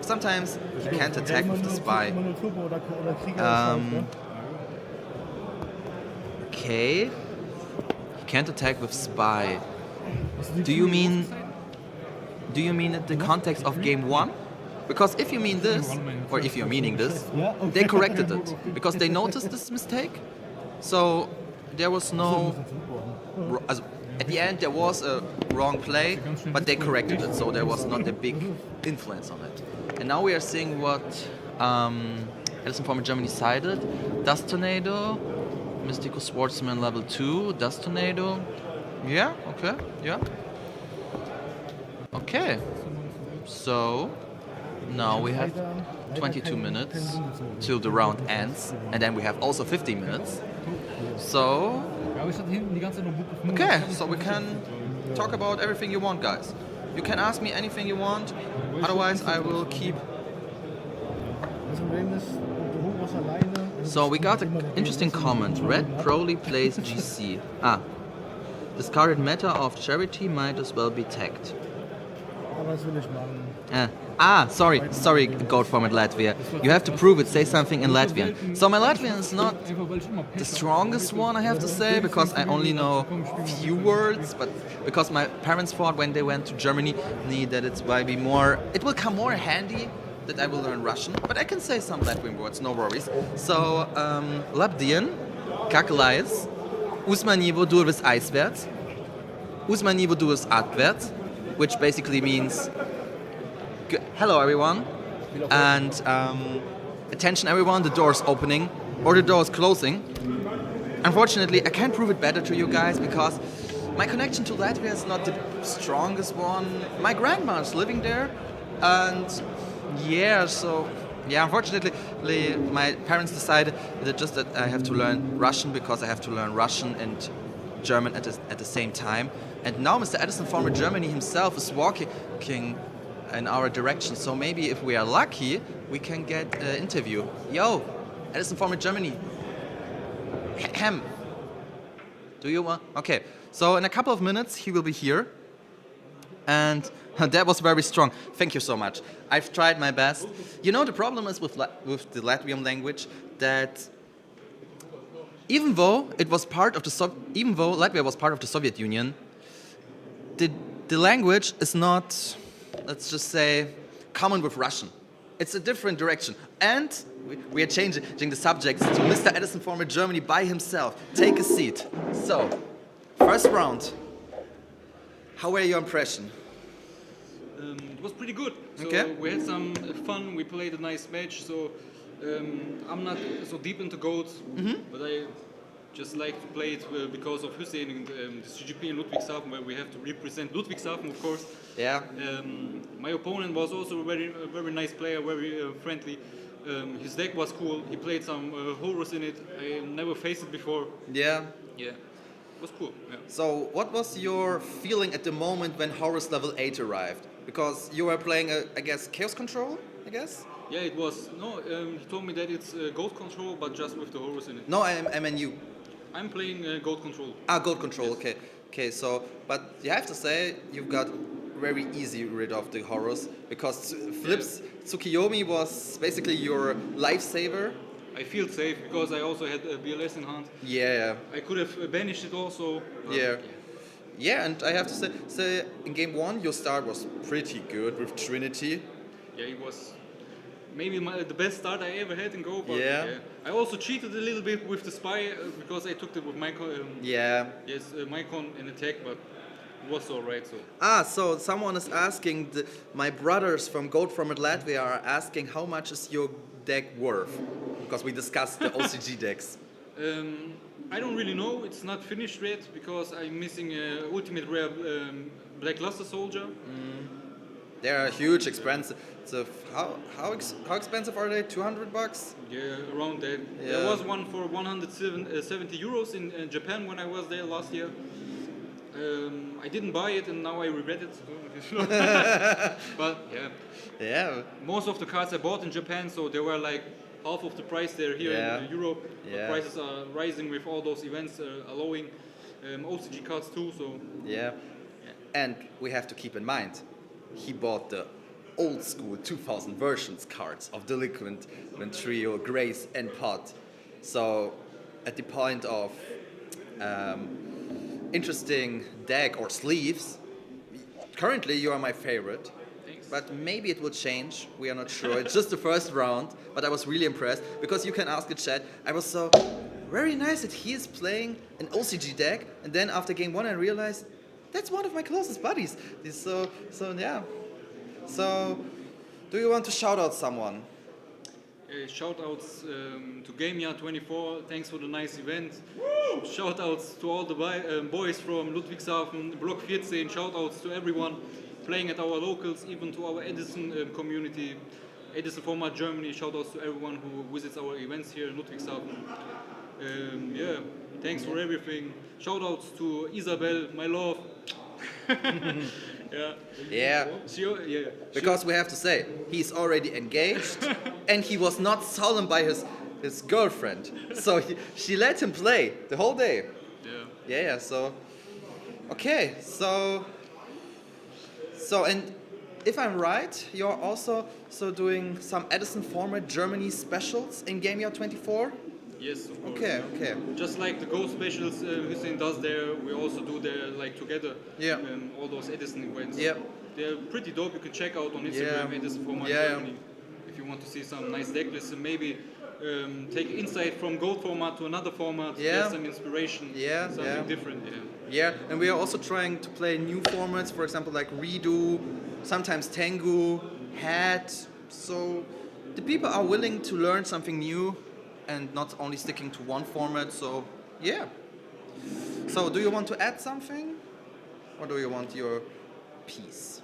sometimes he can't attack with the spy. Okay, he can't attack with spy. Do you mean in the context of game one? Because if you mean this, or if you're meaning this, they corrected it because they noticed this mistake. So there was no. At the end, there was a wrong play, but they corrected it, so there was not a big influence on it. And now we are seeing what Edison from Germany decided. Dust Tornado, Mystical Swordsman level 2, Dust Tornado. Yeah, okay, yeah. Okay, so now we have 22 minutes till the round ends, and then we have also 15 minutes. So, okay, so we can talk about everything you want, guys. You can ask me anything you want, otherwise I will keep. So we got an interesting comment. Red Broly plays GC. Discarded meta of charity might as well be tagged. Sorry, Goat format Latvia. You have to prove it, say something in Latvian. So my Latvian is not the strongest one, I have to say, because I only know few words, but because my parents thought when they went to Germany that it will come more handy that I will learn Russian, but I can say some Latvian words, no worries. So, Labdien, Kakelais, Uzmanību durvis aizvērts, Uzmanību durvis atvērts, which basically means hello everyone, and attention everyone, the door's opening or the door's closing. Unfortunately, I can't prove it better to you guys because my connection to Latvia is not the strongest one. My grandma's living there, and unfortunately my parents decided that I have to learn Russian because I have to learn Russian and German at the same time. And now Mr. Edison from Germany himself is walking in our direction. So maybe if we are lucky, we can get an interview. Yo, Edison from Germany. Hem. Do you want? Okay. So in a couple of minutes, he will be here. And that was very strong. Thank you so much. I've tried my best. You know, the problem is with the Latvian language that even though Latvia was part of the Soviet Union, the language is not, let's just say, common with Russian. It's a different direction. And we are changing the subjects to Mr. Edison from Germany by himself. Take a seat. So, first round. How were your impression? It was pretty good. So okay. We had some fun. We played a nice match. So I'm not so deep into GOAT, but I just like to play it because of Hussein and the GGP in Ludwigshafen, where we have to represent Ludwigshafen, of course. Yeah. My opponent was also a very nice player, very friendly. His deck was cool. He played some horrors in it. I never faced it before. Yeah. Yeah. It was cool. Yeah. So, what was your feeling at the moment when Horus level 8 arrived? Because you were playing, I guess, Chaos Control, I guess? Yeah, it was. No, he told me that it's GOAT Control, but just with the Horus in it. No, I mean you. I'm playing GOAT Control. GOAT Control, yes. Okay, so, but you have to say, you've got very easy rid of the Horus, because Flips Tsukiyomi was basically your lifesaver. I feel safe because I also had BLS in hand. Yeah. I could have banished it also. Yeah, and I have to say in game one your start was pretty good with Trinity. Yeah, it was maybe the best start I ever had in Go. But Yeah. I also cheated a little bit with the spy because I took it with Mycon. Yeah. Yes, Mycon in attack, but it was alright. So So someone is asking, my brothers from Gold from Latvia are asking how much is your deck worth? Because we discussed the OCG decks. I don't really know. It's not finished yet because I'm missing ultimate rare Black Luster Soldier. They are huge, expensive. So how expensive are they? $200? Yeah, around that. Yeah. There was one for 170 euros in Japan when I was there last year. I didn't buy it and now I regret it. But yeah, Yeah. most of the cards I bought in Japan, so they were like half of the price there here Yeah. in Europe. Yeah. The prices are rising with all those events allowing OCG cards too. So Yeah. And we have to keep in mind, he bought the old school 2000 versions cards of Delinquent, Trio, Grace, and Pot. So at the point of interesting deck or sleeves, currently you are my favorite. thanks. But maybe it will change. We are not sure. It's just the first round, but I was really impressed because you can ask the chat. I was so very nice that he is playing an OCG deck, and then after game one, I realized that's one of my closest buddies. So yeah. So, do you want to shout out someone? Shout outs to GameYard24, thanks for the nice event. Shout outs to all the boys from Ludwigshafen, Block 14. Shout outs to everyone playing at our locals, even to our Edison community, Edison format Germany. Shout outs to everyone who visits our events here in Ludwigshafen. Yeah, thanks for everything. Shout outs to Isabel, my love. Yeah. Yeah. Yeah. Because we have to say, he's already engaged, and he was not sullen by his girlfriend. So she let him play the whole day. Yeah, so... Okay, so and if I'm right, you're also doing some Edison format Germany specials in GameYard24? Yes, of course. Okay. Just like the Go specials Hussein does there, we also do there like together. Yeah. All those Edison events. Yep. They're pretty dope. You can check out on Instagram Edison format Germany if you want to see some nice deck lists and maybe take insight from Gold format to another format. Get some inspiration. Something different. Yeah, and we are also trying to play new formats, for example, like Redo, sometimes Tengu, Hat. So the people are willing to learn something new and not only sticking to one format. So yeah. So do you want to add something, or do you want your piece?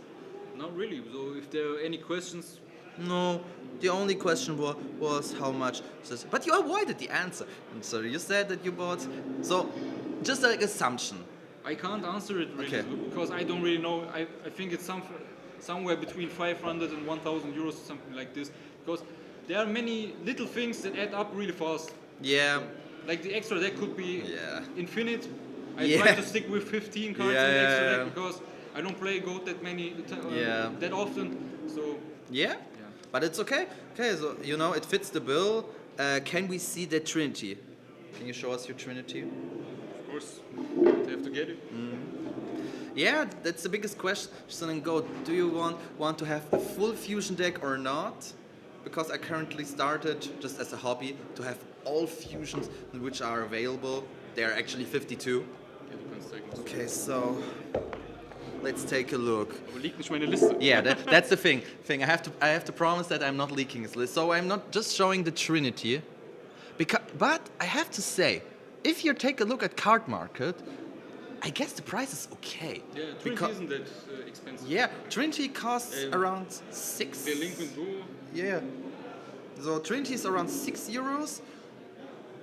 Not really. So if there are any questions. No, the only question was how much. But you avoided the answer. And so you said that you bought. So just like assumption. I can't answer it really because I don't really know. I think it's somewhere between 500 and 1,000 euros or something like this. Because there are many little things that add up really fast. Yeah. Like the extra deck could be infinite. I Yeah. try to stick with 15 cards in the extra Yeah. deck because I don't play Goat that that often. So Yeah? But it's okay. Okay, so it fits the bill. Can we see the Trinity? Can you show us your Trinity? of course, I have to get it. Yeah, that's the biggest question. Do you want to have a full fusion deck or not? Because I currently started, just as a hobby, to have all fusions which are available. There are actually 52. Okay, so let's take a look. Liegt nicht meine Liste. Yeah, that's the thing. I have to promise that I'm not leaking this list. So I'm not just showing the Trinity. But I have to say, if you take a look at Card Market, I guess the price is okay. Yeah, Trinity isn't that expensive. Yeah, Trinity costs around 6. Delinquent Duo. Yeah. So Trinity is around 6 euros,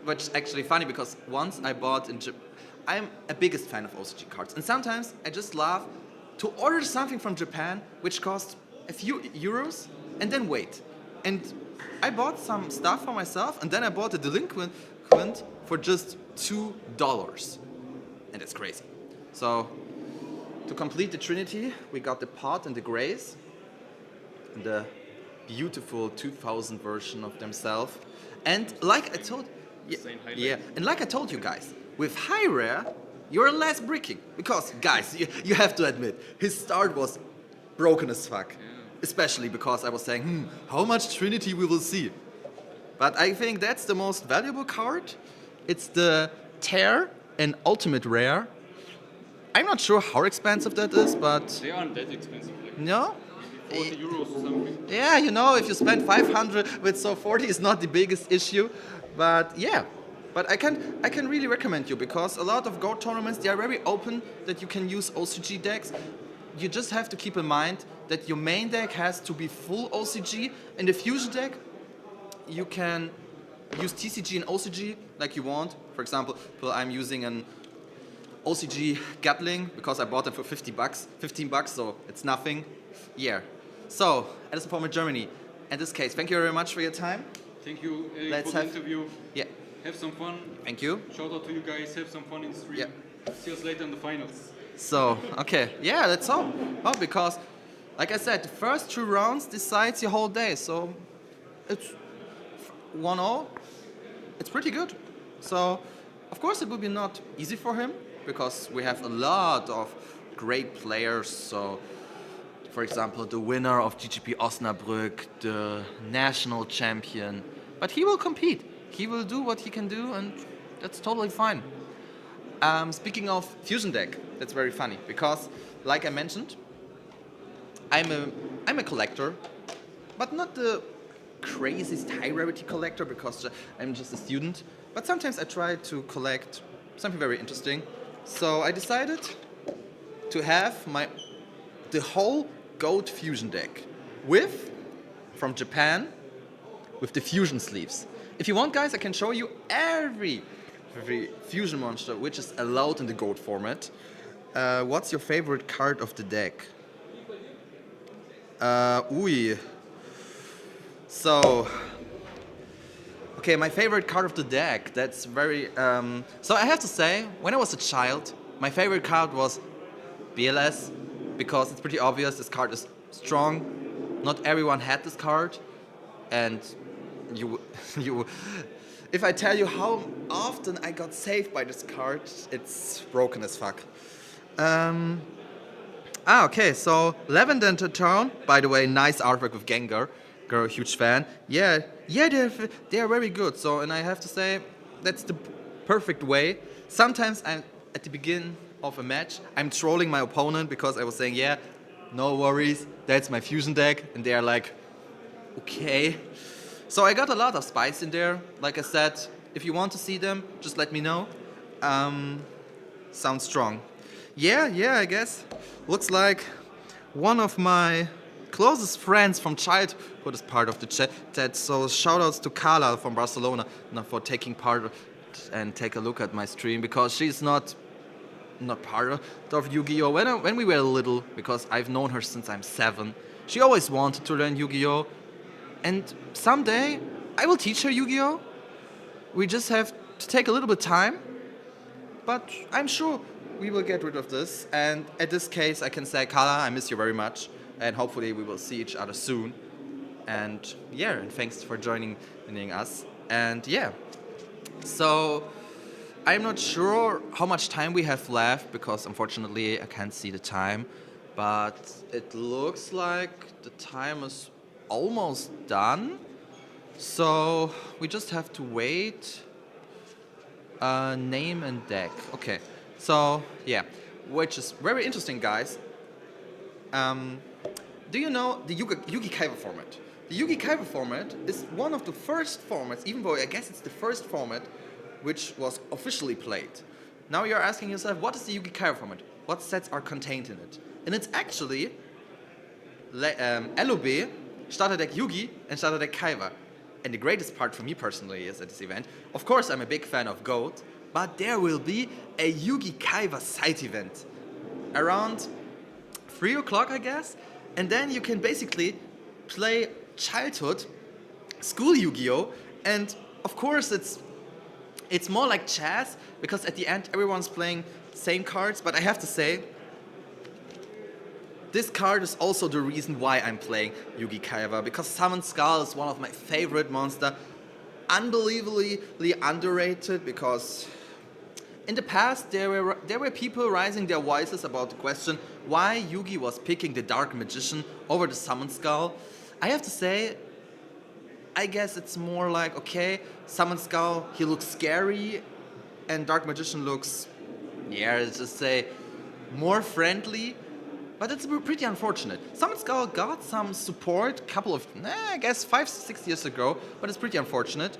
which is actually funny because once I bought I'm a biggest fan of OCG cards, and sometimes I just love to order something from Japan which costs a few euros and then wait. And I bought some stuff for myself, and then I bought a Delinquent for just $2. And it's crazy. So to complete the Trinity, we got the Pot and the Grace, and the beautiful 2000 version of themselves. And like I told and like I told you guys, with high rare, you're less bricking. Because guys, you have to admit, his start was broken as fuck. especially because I was saying, how much Trinity we will see. But I think that's the most valuable card. It's the Tear, an ultimate rare. I'm not sure how expensive that is, but They aren't that expensive. Like no. maybe 40 euros or something. Yeah, you know, if you spend 500 with so 40 is not the biggest issue, but yeah. But I can really recommend you because a lot of Go tournaments, they are very open that you can use OCG decks. You just have to keep in mind that your main deck has to be full OCG. In the Fusion deck, you can use TCG and OCG like you want. For example, I'm using an OCG Gatling because I bought it for 15 bucks, so it's nothing. Yeah. So, Edison Format Germany. In this case, thank you very much for your time. Thank you Let's for the have- interview. Yeah. Have some fun. Thank you. Shout out to you guys. Have some fun in the stream. Yeah. See us later in the finals. So, okay. Yeah, that's all. Oh, because, like I said, the first 2 rounds decides your whole day. So, it's 1-0. It's pretty good. So, of course, it will be not easy for him because we have a lot of great players. So, for example, the winner of GGP Osnabrück, the national champion. But he will compete. He will do what he can do, and that's totally fine. Speaking of Fusion deck, that's very funny because, like I mentioned, I'm a collector, but not the craziest high rarity collector because I'm just a student. But sometimes I try to collect something very interesting. So I decided to have the whole Goat Fusion deck from Japan with the fusion sleeves. If you want, guys, I can show you every fusion monster which is allowed in the Goat format. What's your favorite card of the deck? So, okay, my favorite card of the deck, that's very... So I have to say, when I was a child, my favorite card was BLS, because it's pretty obvious this card is strong. Not everyone had this card, and if I tell you how often I got saved by this card, it's broken as fuck. Okay, so Lavender Town, by the way, nice artwork with Gengar. Girl, huge fan. Yeah, they're very good. So, and I have to say, that's the perfect way. Sometimes at the beginning of a match, I'm trolling my opponent because I was saying, yeah, no worries, that's my fusion deck, and they're like, okay. So I got a lot of spice in there. Like I said, if you want to see them, just let me know. Sounds strong. Yeah, I guess. Looks like one of my closest friends from childhood is part of the chat. So shoutouts to Carla from Barcelona for taking part and take a look at my stream because she's not part of Yu-Gi-Oh! When we were little, because I've known her since I'm 7, she always wanted to learn Yu-Gi-Oh! And someday I will teach her Yu-Gi-Oh! We just have to take a little bit time, but I'm sure we will get rid of this. And at this case, I can say, Carla, I miss you very much, and hopefully we will see each other soon. And yeah, and thanks for joining us. And yeah, so I'm not sure how much time we have left because unfortunately I can't see the time, but it looks like the time is almost done. So we just have to wait. Name and deck. Okay, so yeah, which is very interesting, guys. Do you know the Yugi Kaiba format? The Yugi Kaiba format is one of the first formats, even though I guess it's the first format which was officially played. Now you're asking yourself, what is the Yugi Kaiba format? What sets are contained in it? And it's actually LOB, Starter Deck Yugi, and Starter Deck Kaiba. And the greatest part for me personally is at this event, of course I'm a big fan of GOAT, but there will be a Yugi Kaiba side event around 3 o'clock, I guess. And then you can basically play childhood, school Yu-Gi-Oh! And of course it's more like chess, because at the end everyone's playing same cards, but I have to say, this card is also the reason why I'm playing Yugi Kaiba, because Summon Skull is one of my favorite monsters, unbelievably underrated, because in the past there were people raising their voices about the question, why Yugi was picking the Dark Magician over the Summon Skull. I have to say, I guess it's more like, okay, Summon Skull, he looks scary, and Dark Magician looks, yeah, let's just say, more friendly. But it's pretty unfortunate. Summon Skull got some support a couple of, I guess 5-6 years ago, but it's pretty unfortunate.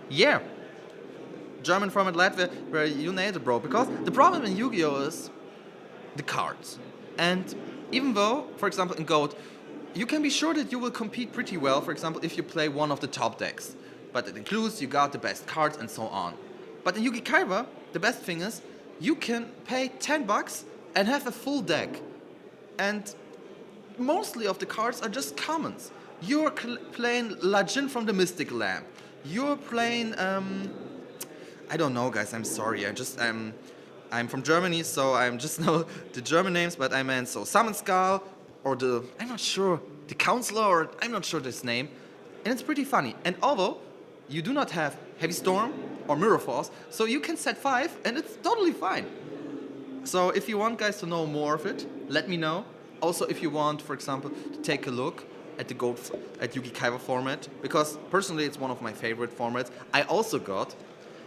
Yeah, German format Latvia, where you nailed it, bro. Because the problem in Yu-Gi-Oh! Is the cards. And even though, for example, in Goat, you can be sure that you will compete pretty well, for example, if you play one of the top decks. But it includes you got the best cards and so on. But in Yu-Gi Kaiba, the best thing is, you can pay $10 and have a full deck. And mostly of the cards are just commons. You're playing Lajin from the Mystic Lamp. You're playing, I don't know, guys, I'm sorry. I'm from Germany, so I'm just know the German names, but I meant so Summon Skull, or I'm not sure, the Counselor, or I'm not sure this name. And it's pretty funny. And although you do not have Heavy Storm or Mirror Force, so you can set 5, and it's totally fine. So if you want, guys, to know more of it, let me know. Also, if you want, for example, to take a look at the Yu-Gi Kaiba format, because personally it's one of my favorite formats. I also got,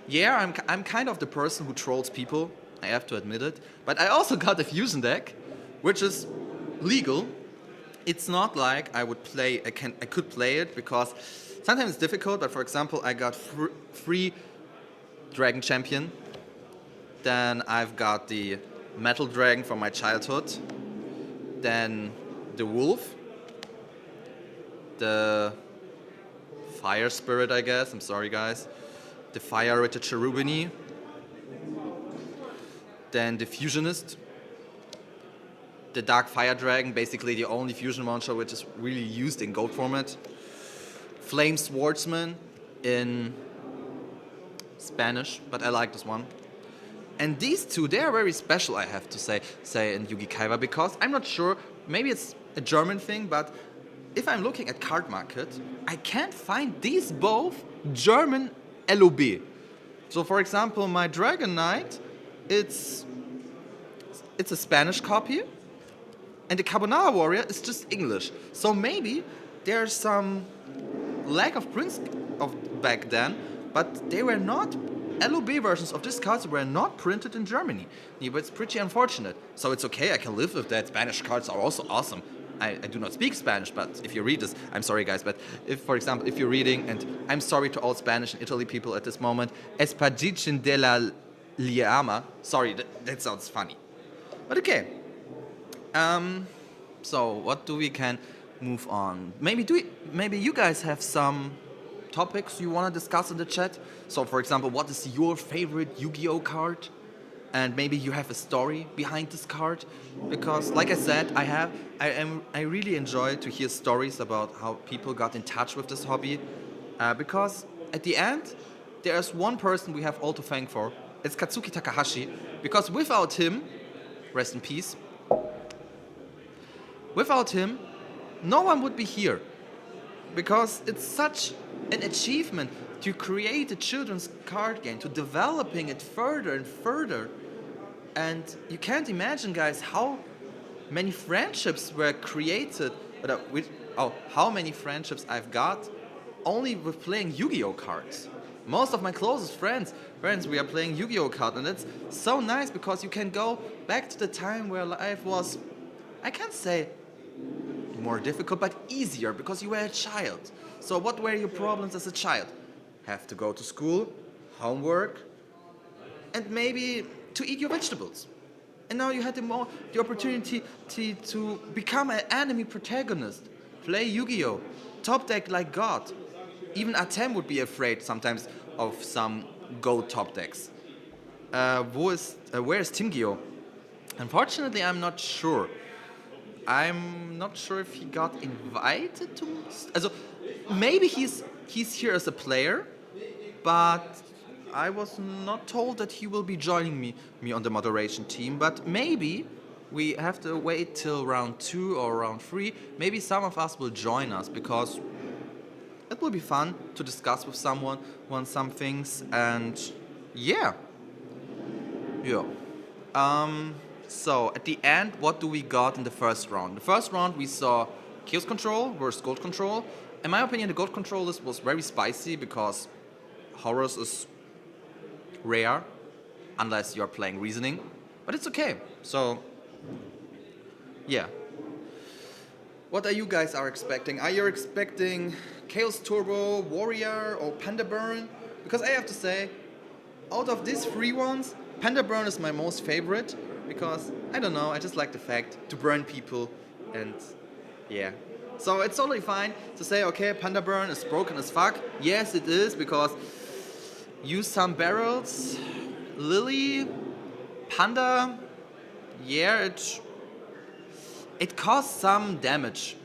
yeah, I'm kind of the person who trolls people, I have to admit it, but I also got a fusion deck, which is legal. It's not like I could play it, because sometimes it's difficult, but for example, I got free Dragon Champion, then I've got the Metal Dragon from my childhood, then the Wolf, the Fire Spirit, I guess, I'm sorry guys, the Fire Ritter Cherubini, then the Fusionist, the Dark Fire Dragon, basically the only fusion monster which is really used in Gold format, Flame Swordsman in Spanish, but I like this one. And these two, they are very special, I have to say in Yu-Gi Kaiba, because I'm not sure, maybe it's a German thing, but if I'm looking at Card Market, I can't find these both German LOB. So for example, my Dragon Knight, it's a Spanish copy, and the Carbonara Warrior is just English. So maybe there's some lack of prints of back then, but they were not LOB versions of these cards were not printed in Germany. Yeah, but it's pretty unfortunate. So it's okay, I can live with that. Spanish cards are also awesome. I do not speak Spanish, but if you read this, I'm sorry guys, but if, for example, if you're reading, and I'm sorry to all Spanish and Italy people at this moment, Espadichin de la Liama, sorry, that sounds funny. But okay. So what do we can move on? Maybe you guys have some topics you want to discuss in the chat. So for example, what is your favorite Yu-Gi-Oh card? And maybe you have a story behind this card, because like I said, I really enjoy to hear stories about how people got in touch with this hobby, because at the end there's one person we have all to thank for. It's Katsuki Takahashi, because without him, rest in peace, without him no one would be here, because it's such an achievement to create a children's card game, to developing it further and further. And you can't imagine, guys, how many friendships were created, how many friendships I've got only with playing Yu-Gi-Oh cards. Most of my closest friends, we are playing Yu-Gi-Oh cards, and it's so nice because you can go back to the time where life was, I can't say more difficult, but easier, because you were a child. So what were your problems as a child? Have to go to school, homework, and maybe to eat your vegetables. And now you had the opportunity to become an anime protagonist, play Yu-Gi-Oh, top deck like God. Even Atem would be afraid sometimes of some Go top decks. Where is Tim-Gyo? Unfortunately, I'm not sure. I'm not sure if he got invited to. Also, maybe he's here as a player, but I was not told that he will be joining me on the moderation team. But maybe we have to wait till round 2 or round 3. Maybe some of us will join us, because it will be fun to discuss with someone on some things. And yeah. So at the end, what do we got in the first round? The first round we saw Chaos Control versus Gold Control. In my opinion, the Gold Control list was very spicy because Horus is rare unless you're playing Reasoning, but it's okay. So yeah. What are you guys expecting? Are you expecting Chaos Turbo, Warrior or Panda Burn? Because I have to say, out of these three ones, Panda Burn is my most favorite because, I don't know, I just like the fact to burn people and yeah. So it's totally fine to say, okay, Panda Burn is broken as fuck. Yes, it is, because use some barrels, Lily, Panda, yeah, it costs some damage.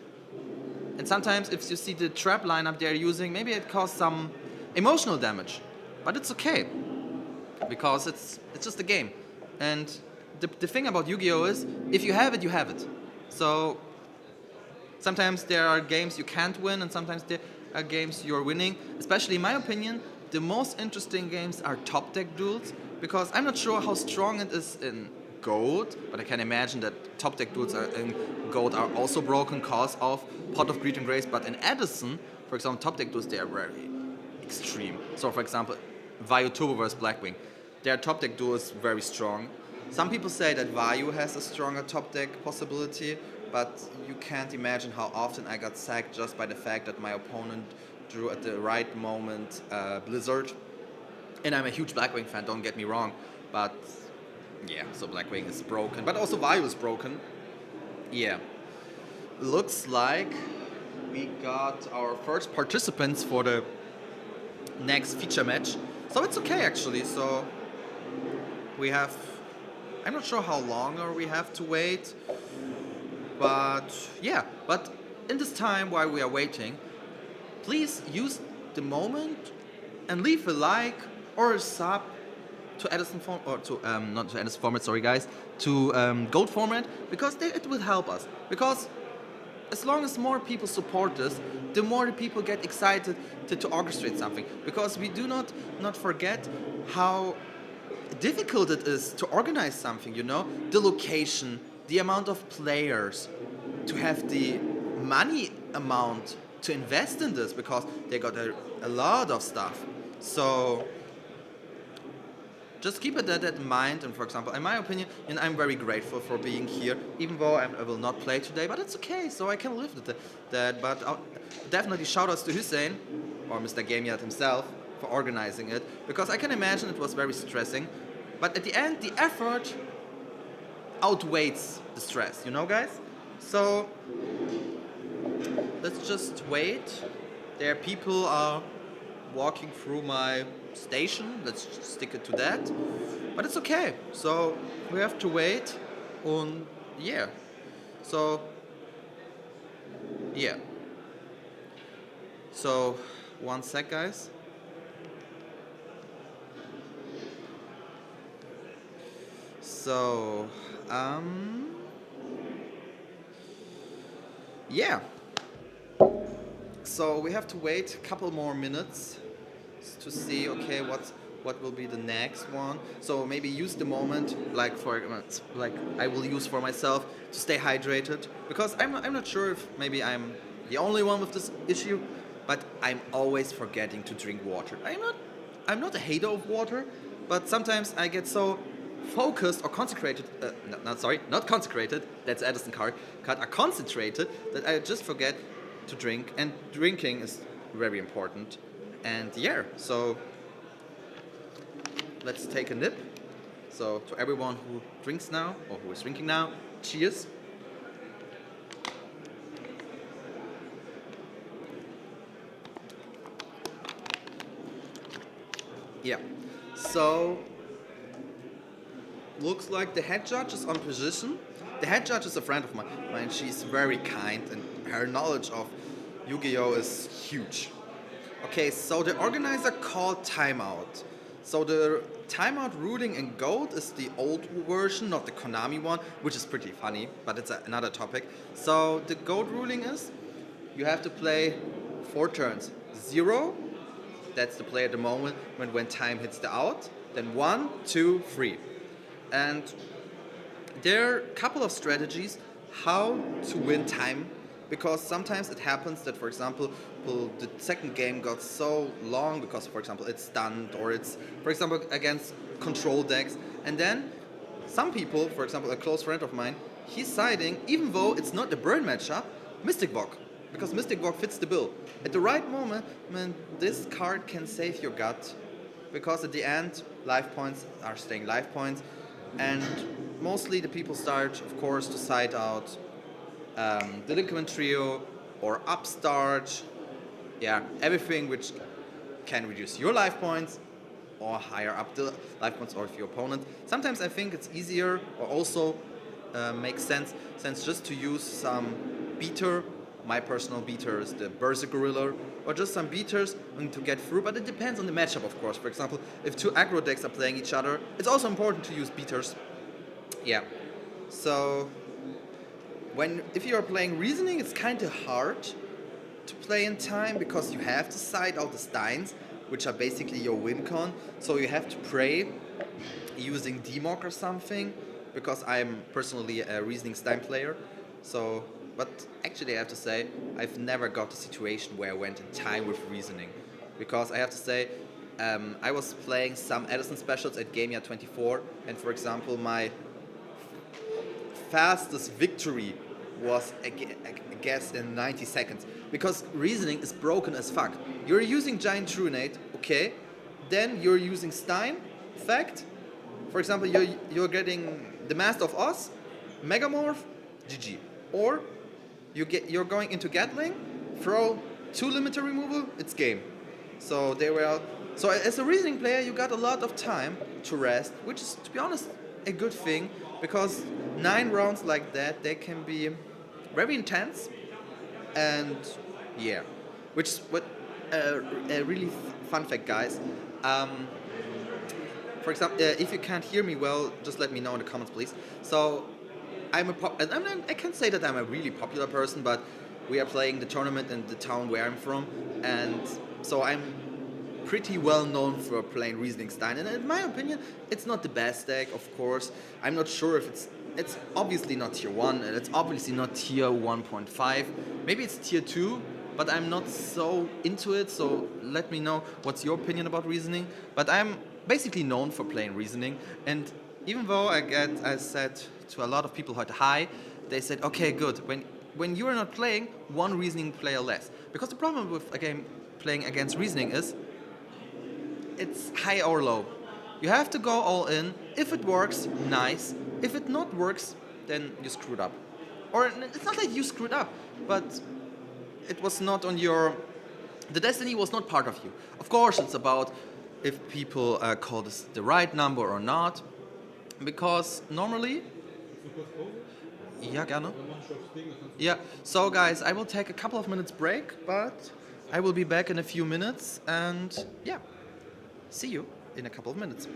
And sometimes if you see the trap lineup they're using, maybe it costs some emotional damage. But it's okay, because it's just a game. And the thing about Yu-Gi-Oh! Is, if you have it, you have it. So sometimes there are games you can't win, and sometimes there are games you're winning. Especially in my opinion, the most interesting games are top deck duels, because I'm not sure how strong it is in Gold, but I can imagine that top deck duels in Gold are also broken cause of Pot of Greed and Grace. But in Edison, for example, top deck duels, they are very extreme. So for example, Vayu Turbo vs Blackwing, their top deck duel is very strong. Some people say that Vayu has a stronger top deck possibility, but you can't imagine how often I got sacked just by the fact that my opponent drew at the right moment Blizzard. And I'm a huge Blackwing fan, don't get me wrong, but yeah, so Blackwing is broken, but also Vayu is broken. Yeah. Looks like we got our first participants for the next feature match. So it's okay actually, so we have, I'm not sure how longer we have to wait, but yeah, but in this time while we are waiting, please use the moment and leave a like or a sub to Edison form, or to not to Edison format, sorry guys, to Gold format, because it will help us. Because as long as more people support this, the more the people get excited to orchestrate something. Because we do not forget how difficult it is to organize something, you know? The location, the amount of players, to have the money amount to invest in this, because they got a lot of stuff. So just keep it that in mind. And for example, in my opinion, and I'm very grateful for being here, even though I will not play today, but it's okay, so I can live with that. But definitely shout-outs to Hussein, or Mr. Gameyard himself, for organizing it, because I can imagine it was very stressing. But at the end, the effort outweighs the stress, you know, guys? So let's just wait. There are people walking through my station, let's just stick it to that. But it's okay, so we have to wait on, yeah. So, yeah. So, one sec, guys. So, yeah. So we have to wait a couple more minutes to see, okay, what will be the next one. So maybe use the moment, like I will use for myself, to stay hydrated, because I'm not sure if maybe I'm the only one with this issue, but I'm always forgetting to drink water. I'm not a hater of water, but sometimes I get so focused or concentrated, not consecrated, that's Edison card, are concentrated, that I just forget to drink, and drinking is very important. And yeah, so let's take a nip. So to everyone who drinks now, or who is drinking now, cheers. Yeah, so looks like the head judge is on position. The head judge is a friend of mine. She's very kind, and her knowledge of Yu-Gi-Oh! Is huge. Okay, so the organizer called timeout. So the timeout ruling in Gold is the old version, not the Konami one, which is pretty funny, but it's another topic. So the Gold ruling is, you have to play 4 turns. 0, that's the play at the moment when time hits the out. Then 1, 2, 3. And there are a couple of strategies how to win time, because sometimes it happens that, for example, the second game got so long because, for example, it's stunned or it's, for example, against control decks, and then some people, for example, a close friend of mine, he's siding, even though it's not a burn matchup, Mystic Bog, because Mystic Bog fits the bill. At the right moment, man, this card can save your gut, because at the end, life points are staying life points, and mostly the people start, of course, to side out Delinquent Trio or Upstart, yeah, everything which can reduce your life points or higher up the life points of your opponent. Sometimes I think it's easier or also makes sense just to use some beater. My personal beater is the Berserk Gorilla, or just some beaters to get through, but it depends on the matchup, of course. For example, if two aggro decks are playing each other, it's also important to use beaters. Yeah. So if you are playing Reasoning, it's kind of hard to play in time, because you have to side out the Steins, which are basically your win con. So you have to pray using Demok or something, because I'm personally a Reasoning Stein player. So, but actually I have to say, I've never got a situation where I went in time with Reasoning. Because I have to say, I was playing some Edison specials at Gamia 24, and for example, my fastest victory was, I guess, in 90 seconds. Because Reasoning is broken as fuck. You're using Giant Trunate, okay, then you're using Stein, fact. For example, you're getting the Master of Oz, Megamorph, GG. Or you're going into Gatling, throw 2 limiter removal, it's game. So as a Reasoning player, you got a lot of time to rest, which is, to be honest, a good thing, because 9 rounds like that, they can be very intense, and yeah, which is what a really fun fact, guys. For example, if you can't hear me well, just let me know in the comments, please. So I can't say that I'm a really popular person, but we are playing the tournament in the town where I'm from, and so I'm pretty well known for playing Reasoning Stein. And in my opinion, it's not the best deck, of course. I'm not sure if it's obviously not tier 1, and it's obviously not tier 1.5. Maybe it's tier 2, but I'm not so into it, so let me know what's your opinion about Reasoning. But I'm basically known for playing Reasoning, and even though I said to a lot of people hi, they said, okay, good, when you are not playing, one Reasoning player less. Because the problem with a game playing against Reasoning is, it's high or low. You have to go all in. If it works, nice. If it not works, then you screwed up. Or it's not like you screwed up, but it was not on the destiny was not part of you. Of course, it's about if people call this the right number or not, because normally... Ja, gerne. Yeah, so guys, I will take a couple of minutes break, but I will be back in a few minutes, and yeah. See you in a couple of minutes.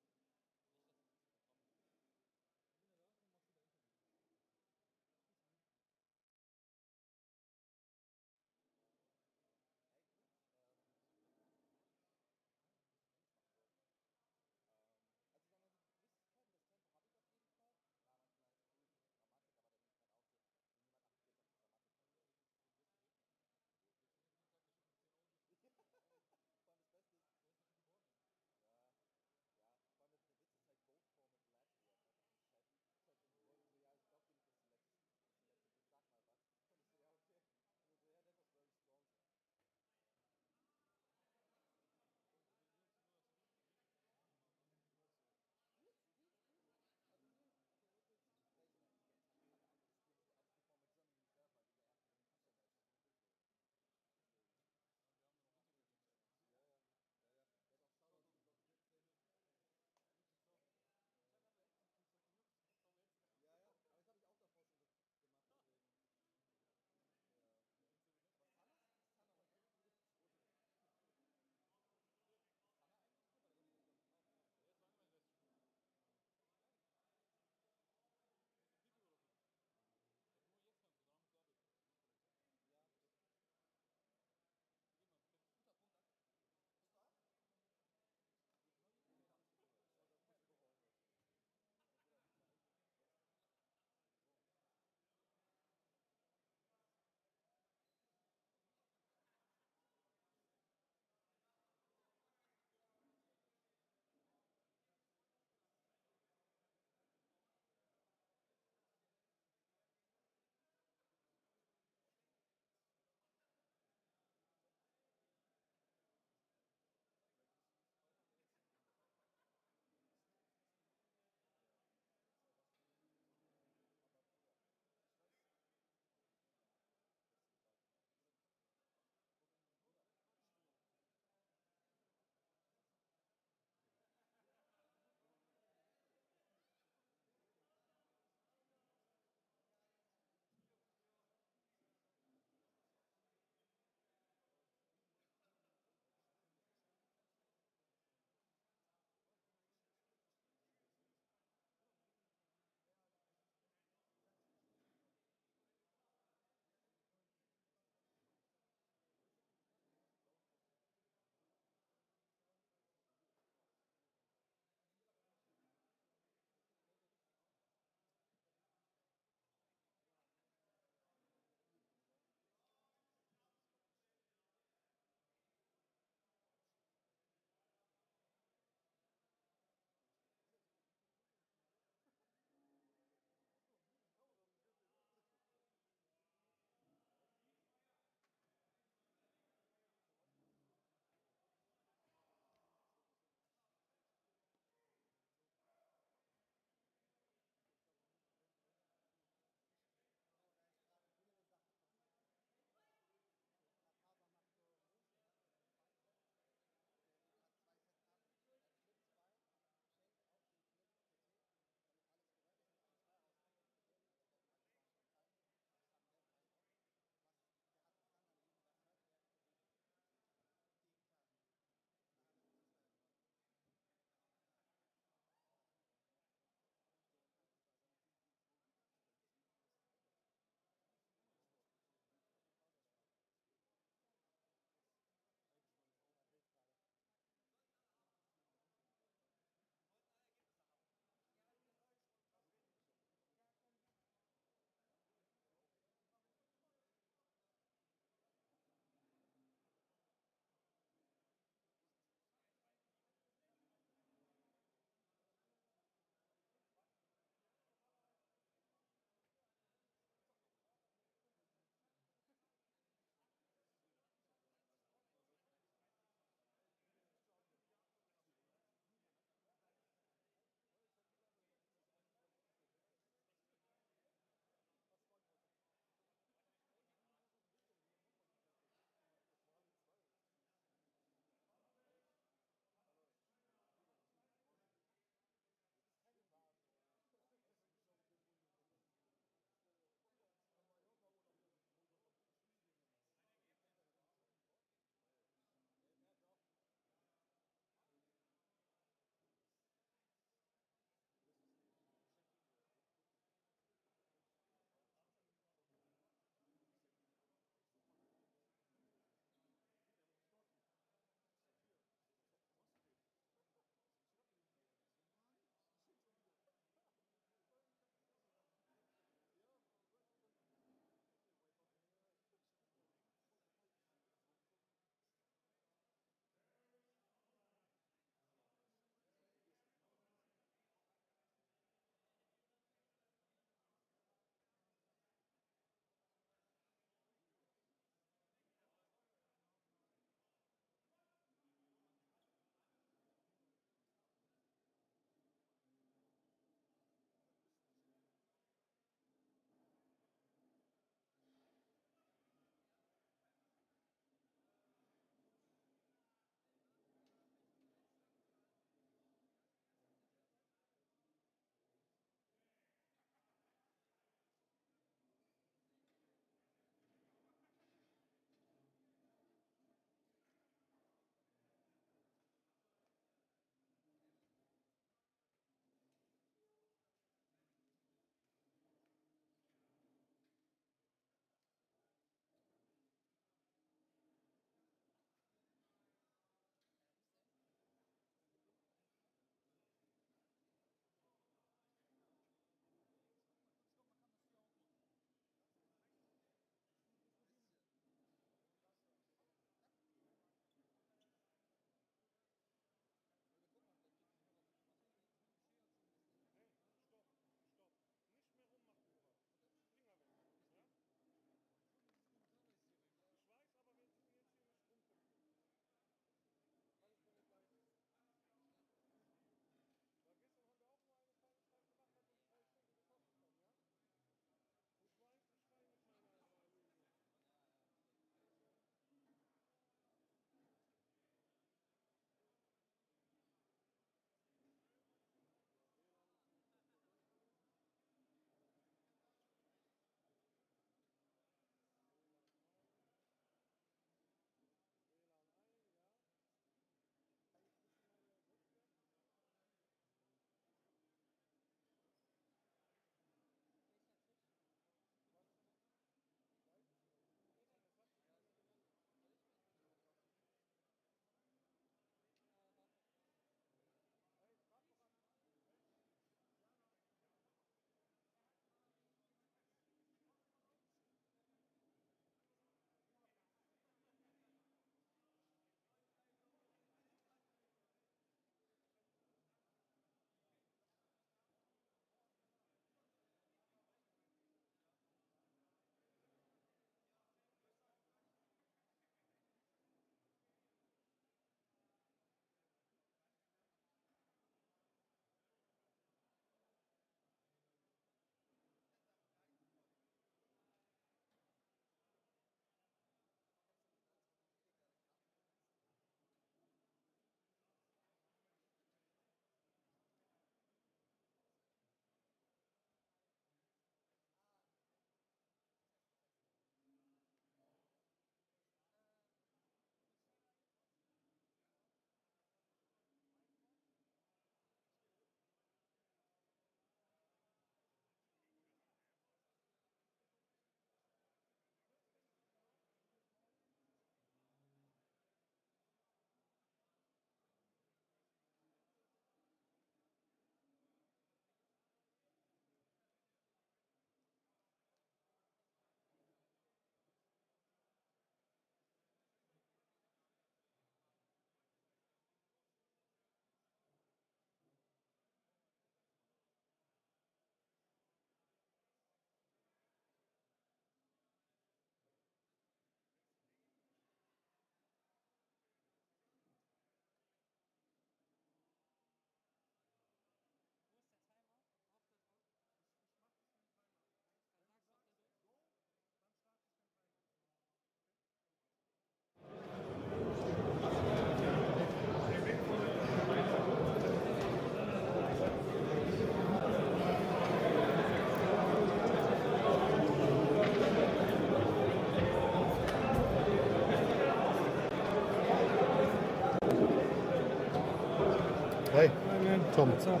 Tom. So,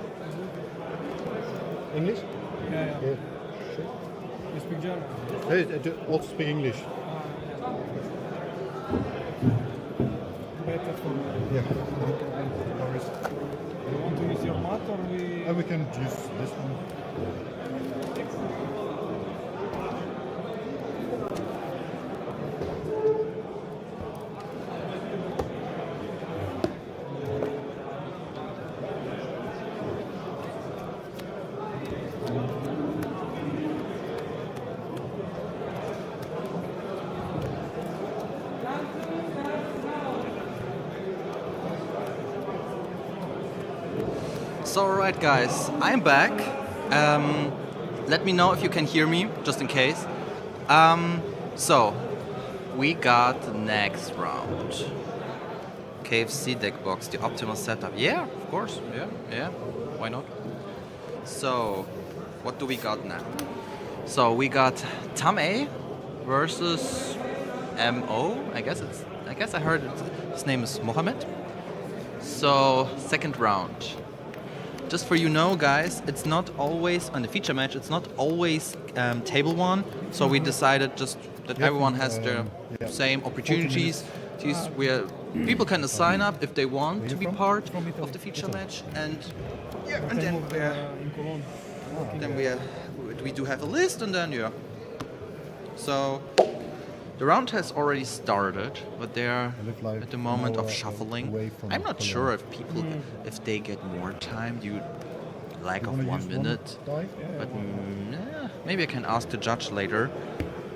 English? yeah. Yeah. You speak German? Hey, I do also speak English. Better for me. Yeah. No worries. You want to use your mat or we... We can use this one. So, alright guys, I'm back. Let me know if you can hear me, just in case. So, we got the next round. KFC deck box, the optimal setup. Yeah, of course, yeah, why not? So, what do we got now? So, we got Tam A versus MO. I guess I heard his name is Mohammed. So, second round. Just for you know, guys, it's not always on the feature match. It's not always table one. So we decided just that everyone has their same opportunities. Where people can sign up if they want to be part of the feature match, and then we do have a list, and then So the round has already started, but they're at the moment of shuffling. I'm not sure if people, if they get more time due lack of 1 minute. But maybe I can ask the judge later.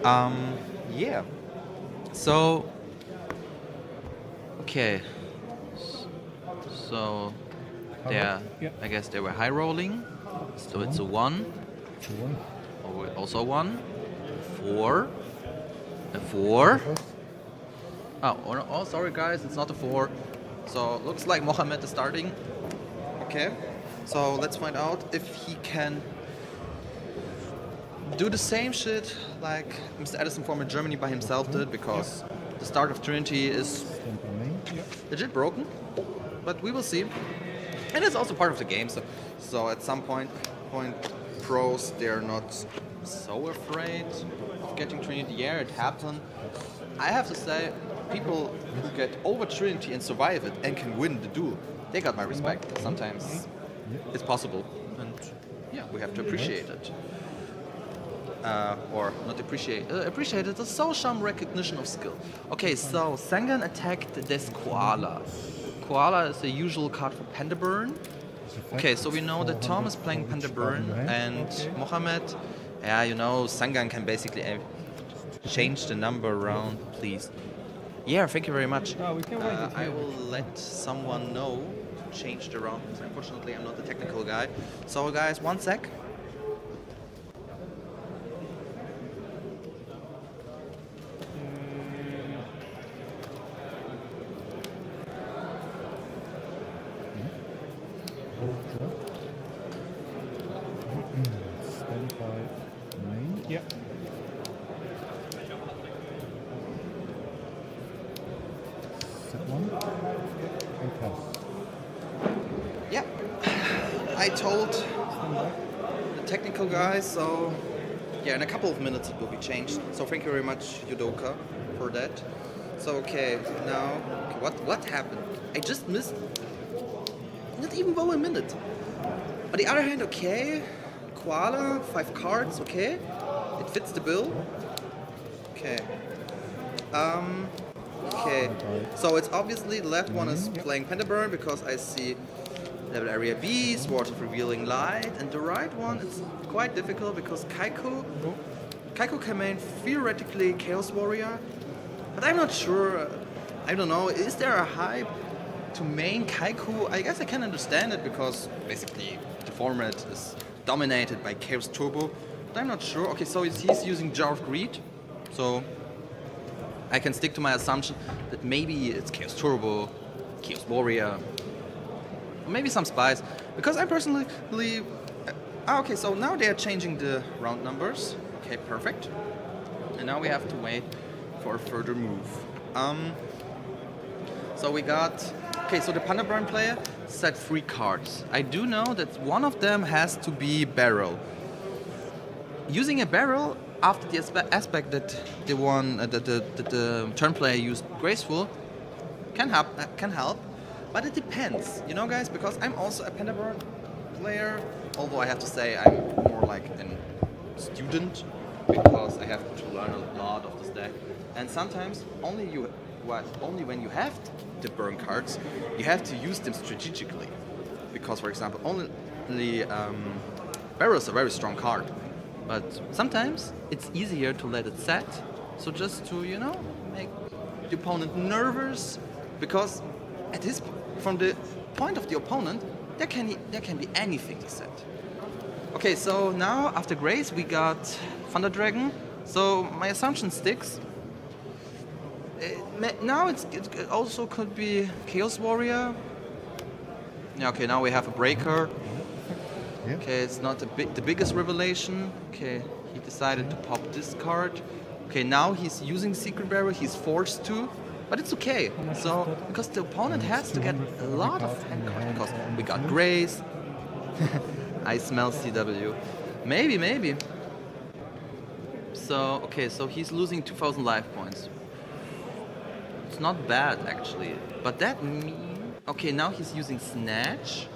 Yeah. So, okay. So, I guess they were high rolling. So it's a 1. Also 1. 4. A 4. Oh, sorry guys, it's not a 4. So looks like Mohammed is starting. Okay. So let's find out if he can do the same shit like Mr. Edison from Germany by himself did, because the start of Trinity is legit broken. But we will see. And it's also part of the game, so at some point pros, they're not so afraid of getting Trinity. Yeah, it happened. I have to say, people who get over Trinity and survive it and can win the duel, they got my respect. Sometimes it's possible, and yeah, we have to appreciate it. Or not appreciate it. It's so some recognition of skill. Okay, so Sangan attacked this Koala. Koala is the usual card for Panda Burn. Okay, so we know that Tom is playing Panda Burn, and Mohammed, yeah, you know, Sangan can basically change the number around, please. Yeah, thank you very much. I will let someone know to change the round, because unfortunately I'm not the technical guy. So guys, 1 sec. Yeah. Set 1 and pass. Yeah, I told the technical guy, so yeah, in a couple of minutes it will be changed. So thank you very much, Yudoka, for that. So okay, now, what happened? I just missed, not even though a minute. On the other hand, okay, Koala, 5 cards, okay, it fits the bill. Okay. Okay, so it's obviously the left one is playing Panda Burn, because I see Level Area B, Swords of Revealing Light, and the right one is quite difficult because Kaiko can main theoretically Chaos Warrior, but I'm not sure. I don't know, is there a hype to main Kaiko? I guess I can understand it, because basically the format is dominated by Chaos Turbo, but I'm not sure. Okay, so he's using Jar of Greed, so I can stick to my assumption that maybe it's Chaos Turbo, Chaos Warrior, or maybe some spies, because I personally believe... okay, so now they are changing the round numbers. Okay, perfect. And now we have to wait for a further move. So we got Okay, so the Panda Burn player set 3 cards. I do know that one of them has to be barrel. Using a barrel after the aspect that the turn player used graceful can help, but it depends, you know, guys, because I'm also a Panda Burn player, although I have to say I'm more like a student because I have to learn a lot of this deck, and sometimes only when you have the burn cards, you have to use them strategically, because, for example, only barrel is a very strong card, but sometimes it's easier to let it set, so just to, you know, make the opponent nervous, because from the point of the opponent, there can be anything to set. Okay, so now after Grace we got Thunder Dragon, so my assumption sticks. Now it also could be Chaos Warrior. Yeah, okay, now we have a Breaker. Yeah. Okay, it's not the biggest revelation. Okay, he decided to pop this card. Okay, now he's using Secret Barrel, he's forced to, but it's okay. So, because the opponent has to get a lot of hand cards, because we got Grace. I smell CW. Maybe. So, okay, so he's losing 2,000 life points. It's not bad, actually. But that means... Okay, now he's using Snatch.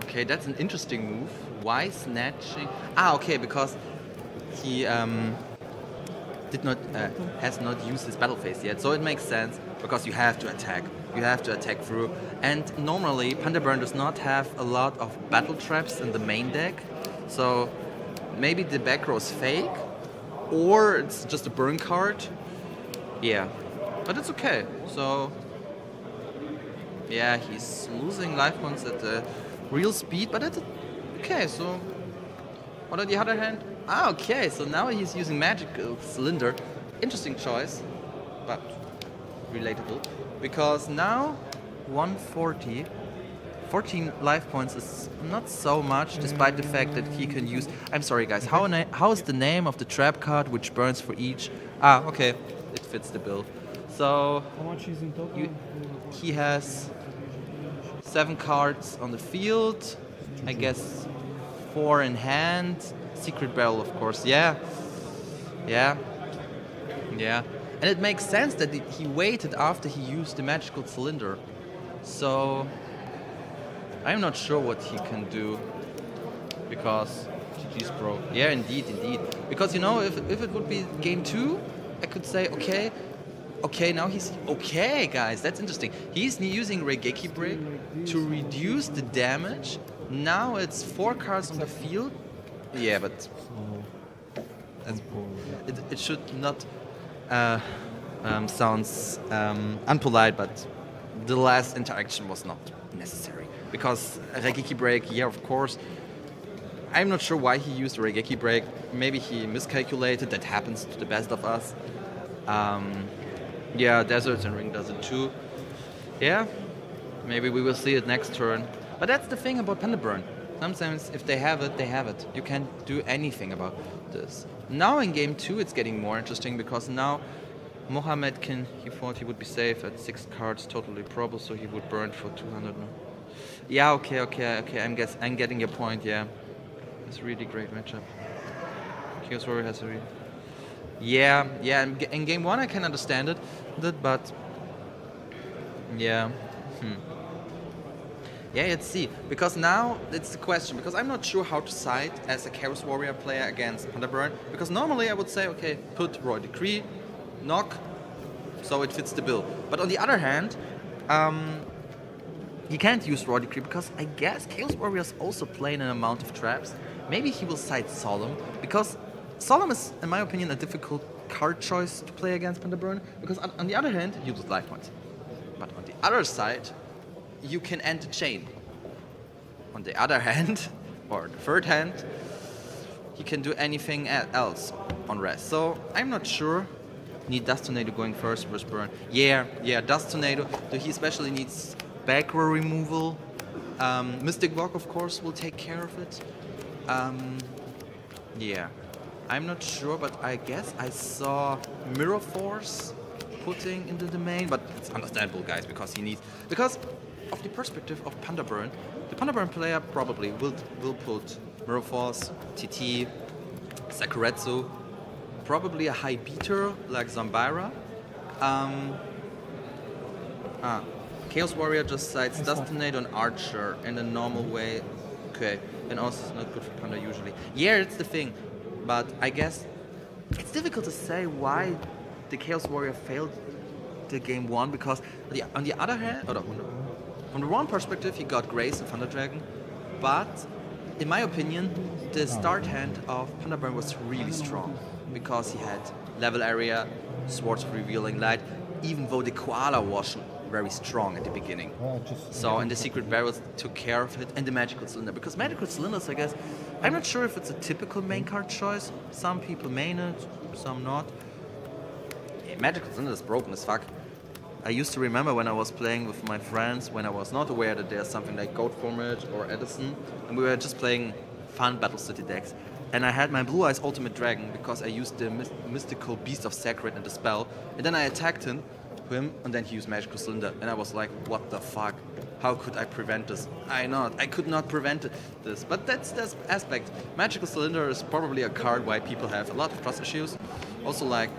Okay, that's an interesting move. Why Snatching? Ah, okay, because he has not used his battle phase yet. So it makes sense, because you have to attack. You have to attack through. And normally, Panda Burn does not have a lot of battle traps in the main deck. So maybe the back row is fake, or it's just a burn card. Yeah, but it's okay. So yeah, he's losing life points at the real speed, but it's okay. So on the other hand, okay, so now he's using Magical Cylinder. Interesting choice, but relatable, because now 140, 14 life points is not so much, despite the fact that he can use... I'm sorry, guys. How is the name of the trap card which burns for each? Ah, okay, it fits the bill. So How much is in total? he has 7 cards on the field. I guess 4 in hand. Secret Barrel, of course. Yeah. And it makes sense that he waited after he used the Magical Cylinder. So I'm not sure what he can do, because GG's pro. Yeah, indeed. Because, you know, if it would be game 2, I could say, okay, now he's... Okay, guys, that's interesting. He's using Regeki Break to reduce the damage. Now it's 4 cards on the field. Yeah, but it should not sounds unpolite, but the last interaction was not necessary. Because Regeki Break, yeah, of course. I'm not sure why he used Regeki Break. Maybe he miscalculated. That happens to the best of us. Yeah, Deserts and Ring does it too. Yeah, maybe we will see it next turn. But that's the thing about Panda Burn. Sometimes if they have it, they have it. You can't do anything about this. Now in game 2 it's getting more interesting, because now Mohamed he thought he would be safe at 6 cards, totally probable, so he would burn for 200. Yeah, okay. I'm getting your point. Yeah, it's a really great matchup. Chaos Warrior has a really... Yeah. In game 1 I can understand it, but yeah. Yeah, let's see. Because now it's the question. Because I'm not sure how to side as a Chaos Warrior player against Panda Burn. Because normally I would say, okay, put Royal Decree, knock, so it fits the bill. But on the other hand, he can't use Royal Decree, because I guess Chaos Warriors also play an amount of traps. Maybe he will side Solemn, because Solemn is, in my opinion, a difficult card choice to play against Panda Burn, because on the other hand, you lose life points. But on the other side, you can end the chain. On the other hand, or the third hand, he can do anything else on rest. So I'm not sure. Need Dust Tornado going first versus Burn. Yeah, Dust Tornado. He especially needs back row removal. Mystic Walk, of course, will take care of it. Yeah, I'm not sure, but I guess I saw Mirror Force putting in the domain, but it's understandable, guys, because he needs... Because of the perspective of Panda Burn, the Panda Burn player probably will put Mirror Force, TT, Sakuretsu, probably a high beater like Zambira. Chaos Warrior just sides Dustinate on Archer in a normal way. Okay, and also it's not good for Panda usually. Yeah, it's the thing, but I guess it's difficult to say why the Chaos Warrior failed the game 1 because on the other hand, from the one perspective, he got Grace and Thunder Dragon, but in my opinion, the start hand of Panda Burn was really strong because he had level area, Swords of Revealing Light, even though the Koala was very strong at the beginning. And the Secret Barrels took care of it, and the Magical Cylinder. Because Magical Cylinders, I guess, I'm not sure if it's a typical main card choice. Some people main it, some not. Yeah, Magical Cylinder is broken as fuck. I used to remember when I was playing with my friends, when I was not aware that there's something like Goat Format or Edison, and we were just playing fun Battle City decks. And I had my Blue Eyes Ultimate Dragon because I used the mystical Beast of Sacred and the spell, and then I attacked him, and then he used Magical Cylinder, and I was like, what the fuck? How could I prevent this? I could not prevent this. But that's the aspect. Magical Cylinder is probably a card why people have a lot of trust issues. Also like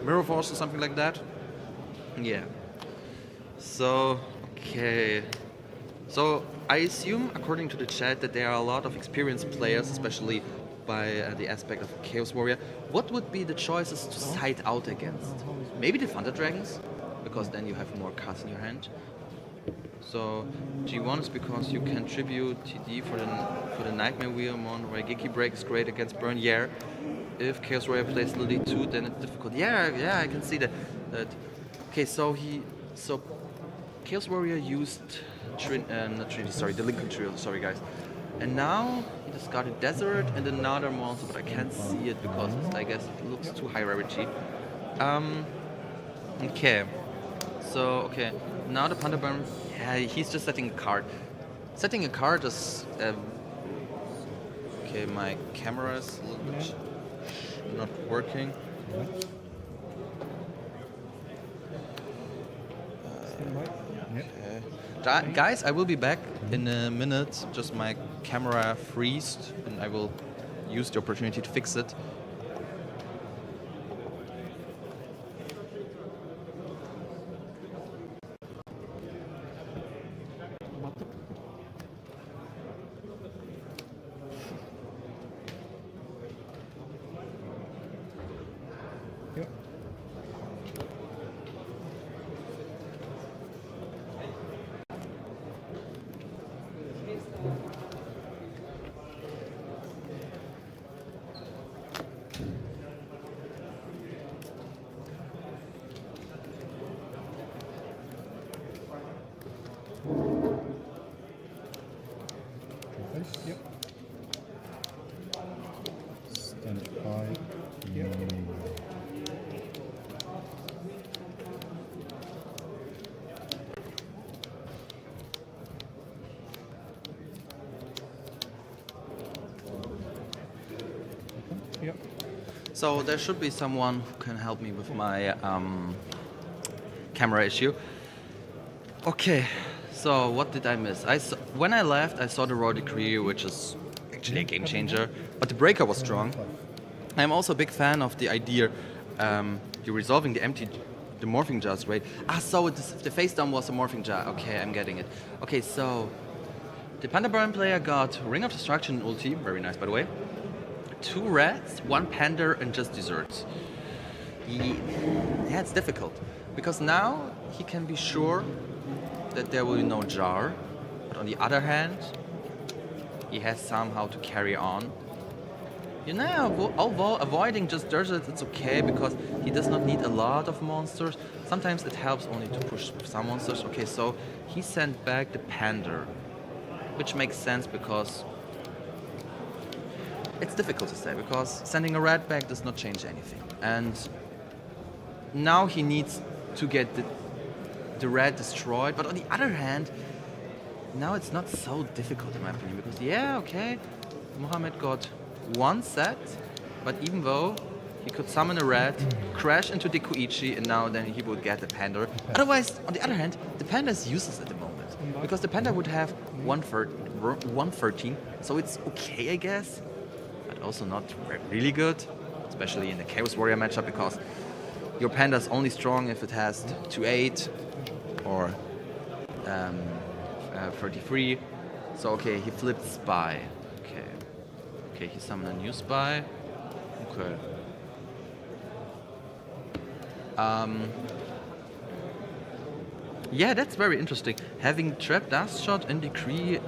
Mirror Force or something like that. Yeah. So, okay. So I assume, according to the chat, that there are a lot of experienced players, especially by the aspect of Chaos Warrior. What would be the choices to side out against? Maybe the Thunder Dragons, because then you have more cards in your hand. So G1 is because you can tribute TD for the Nightmare Wheel mon, where Geki Break is great against Burn. Yeah. If Chaos Warrior plays Lily 2, then it's difficult. Yeah, I can see that. Okay, so Chaos Warrior used the Lincoln Trio. Sorry guys. And now he discarded Desert and another monster, but I can't see it because I guess it looks too high rarity. Okay. So, okay. Now the Panda Burn, yeah, he's just setting a card. Setting a card is... okay, my camera is a little bit not working. Okay. Guys, I will be back in a minute. Just my camera freezed and I will use the opportunity to fix it. Yep. Stand by. Yep. Yep. So there should be someone who can help me with my camera issue. Okay, so what did I miss? When I left, I saw the Royal Decree, which is actually a game changer, but the Breaker was strong. I'm also a big fan of the idea you're resolving the Morphing Jars, right? So the face down was a Morphing Jar. Okay, I'm getting it. Okay, so the Panda Burn player got Ring of Destruction ulti, very nice by the way. 2 reds, 1 panda, and just desserts. Yeah, it's difficult because now he can be sure that there will be no jar, but on the other hand, he has somehow to carry on. You know, although avoiding just deserts, it's okay because he does not need a lot of monsters. Sometimes it helps only to push some monsters. Okay, so he sent back the panda, which makes sense because it's difficult to say because sending a red back does not change anything. And now he needs to get the red destroyed. But on the other hand, now it's not so difficult in my opinion because yeah, okay, Mohammed got 1 set, but even though he could summon a red, crash into the Koichi, and now then he would get the panda. Otherwise, on the other hand, the panda is useless at the moment. because the Panda would have 113, so it's okay, I guess, but also not really good, especially in the Chaos Warrior matchup, because your Panda's only strong if it has 2-8 or 33. So okay, he flipped Spy. Okay, he summoned a new Spy. Okay. Yeah, that's very interesting. Having Trap Dust Shot and Decree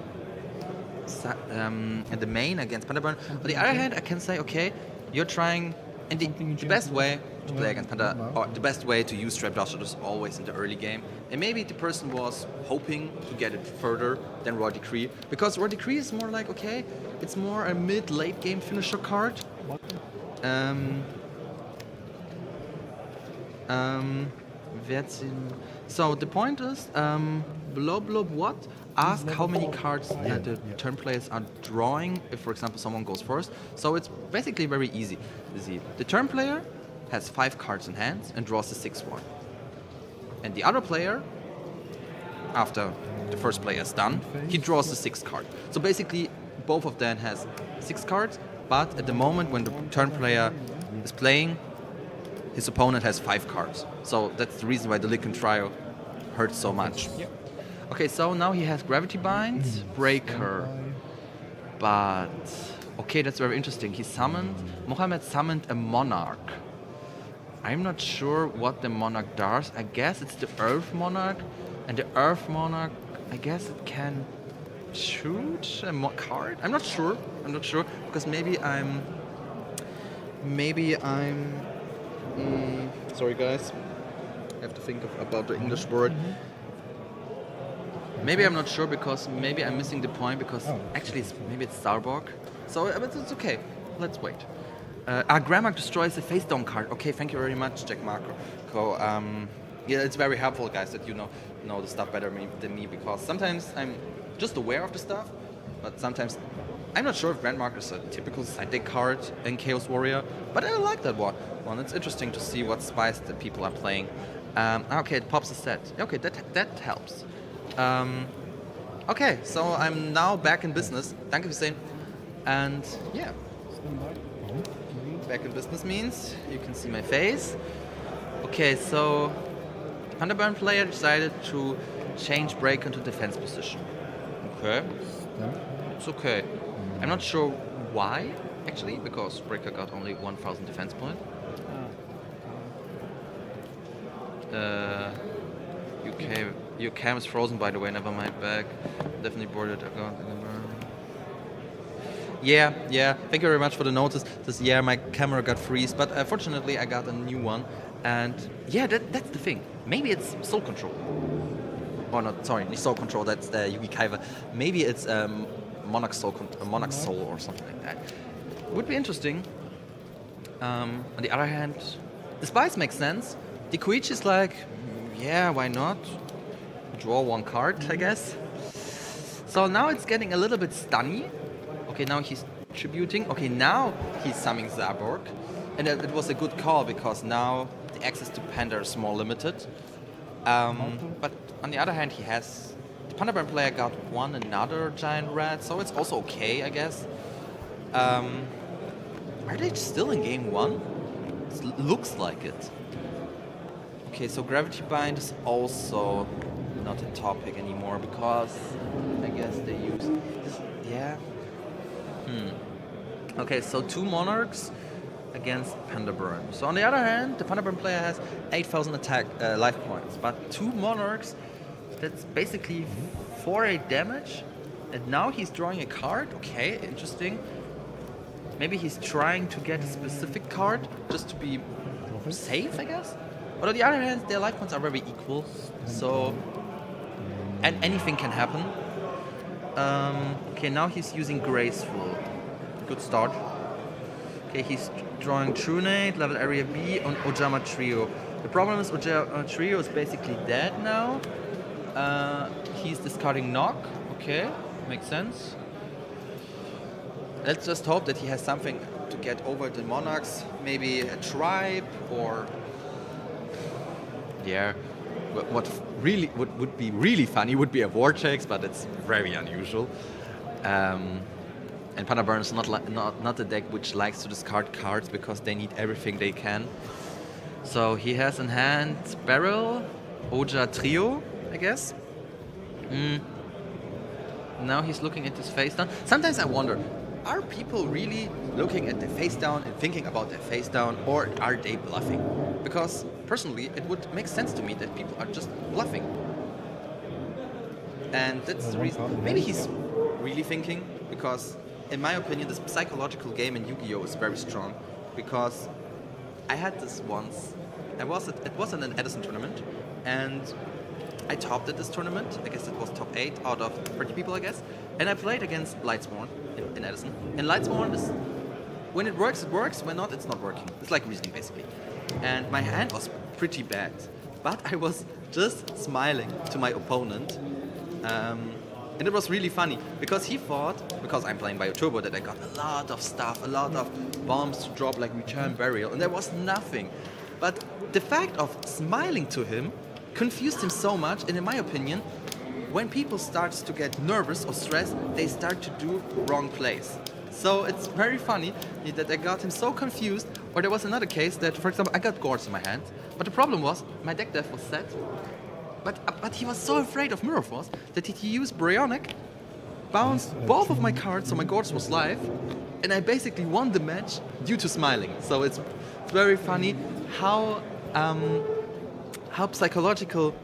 in the main against Panda Burn. On the other hand, I can say, okay, you're trying, and the best way to play against Panda, or the best way to use Trap Dust Shot is always in the early game. And maybe the person was hoping to get it further than Raw Decree, because Raw Decree is more like, okay, it's more a mid-late game finisher card. So the point is, Blob what? Ask how many cards the turn players are drawing if, for example, someone goes first. So it's basically very easy. The turn player has 5 cards in hand and draws the 6th one. And the other player, after the first player is done, he draws the 6th card. So basically, both of them has 6 cards, but at the moment when the turn player is playing, his opponent has 5 cards. So that's the reason why the Lycan Trio hurts so much. Okay, so now he has Gravity Bind, Breaker, but okay, that's very interesting. Mohammed summoned a Monarch. I'm not sure what the Monarch does. I guess it's the Earth Monarch, and the Earth Monarch, I guess it can shoot a card. I'm not sure, because maybe I'm sorry guys, I have to think about the English word. Maybe I'm not sure, because maybe I'm missing the point, because actually maybe it's Starborg. So but it's okay. Let's wait. Grammark destroys the face down card. Okay, thank you very much, Jack Marco. Yeah, it's very helpful, guys, that you know the stuff better than me, because sometimes I'm just aware of the stuff, but sometimes I'm not sure if Grandmark is a typical side deck card in Chaos Warrior, but I like that one. It's interesting to see what spice that people are playing. Okay, it pops a set. Okay, that helps. Okay, so I'm now back in business. Danke Hussein. And yeah. Back in business means you can see my face. Okay, so Thunderburn player decided to change Breaker into defense position. Okay. It's okay. I'm not sure why, actually, because Breaker got only 1,000 defense point. Your cam is frozen, by the way, never mind back. Definitely boarded. Yeah, thank you very much for the notice. My camera got freeze, but fortunately I got a new one. And yeah, that's the thing. Maybe it's Soul Control. Or not, sorry, not Soul Control, that's Yugi Kaiba. Maybe it's Monarch Soul or something like that. Would be interesting. On the other hand, the spice makes sense. The Koichi is like, yeah, why not? Draw 1 card, I guess. So now it's getting a little bit stunny. Okay, now he's tributing. Okay, now he's summoning Zaborg. And it was a good call, because now the access to Panda is more limited. But on the other hand, the Pandaburn player got another giant rat, so it's also okay, I guess. Are they still in game 1? It looks like it. Okay, so Gravity Bind is also not a topic anymore, because I guess they use this. Yeah. Okay, so 2 Monarchs against Pandaburn. So on the other hand, the Pandaburn player has 8,000 attack life points, but 2 Monarchs, that's basically 4-8 damage. And now he's drawing a card. Okay, interesting. Maybe he's trying to get a specific card just to be safe, I guess. But on the other hand, their life points are very equal, so and anything can happen. Okay, now he's using Graceful. Good start. Okay, he's drawing Trunade, Level Area B, and Ojama Trio. The problem is Ojama Trio is basically dead now. He's discarding Knock. Okay, makes sense. Let's just hope that he has something to get over the Monarchs. Maybe a Tribe or... Yeah. what really would be really funny would be a Vortex, but it's very unusual. And Panda Burn is not a deck which likes to discard cards because they need everything they can. So he has in hand Barrel, Oja Trio, I guess. Now he's looking at his face down. Sometimes I wonder, are people really looking at their face down and thinking about their face down, or are they bluffing? Because personally, it would make sense to me that people are just bluffing. And that's the reason. Maybe he's really thinking, because in my opinion, this psychological game in Yu-Gi-Oh! Is very strong. Because I had this once. It was in an Edison tournament, and I topped at this tournament. I guess it was top 8 out of 30 people, I guess. And I played against Lightsworn in Edison. And Lightsworn is, when it works, when not, it's not working. It's like reasoning, basically. And my hand was pretty bad. But I was just smiling to my opponent. And it was really funny, because he thought, because I'm playing Bio Turbo, that I got a lot of stuff, a lot of bombs to drop, like Return Burial, and there was nothing. But the fact of smiling to him confused him so much, and in my opinion, when people start to get nervous or stressed, they start to do wrong plays. So it's very funny that I got him so confused. Or there was another case that, for example, I got Gords in my hand, but the problem was my deck depth was set, but he was so afraid of Mirror Force that he used Bryonic, bounced both of my cards, so my Gords was live, and I basically won the match due to smiling. So it's very funny how psychological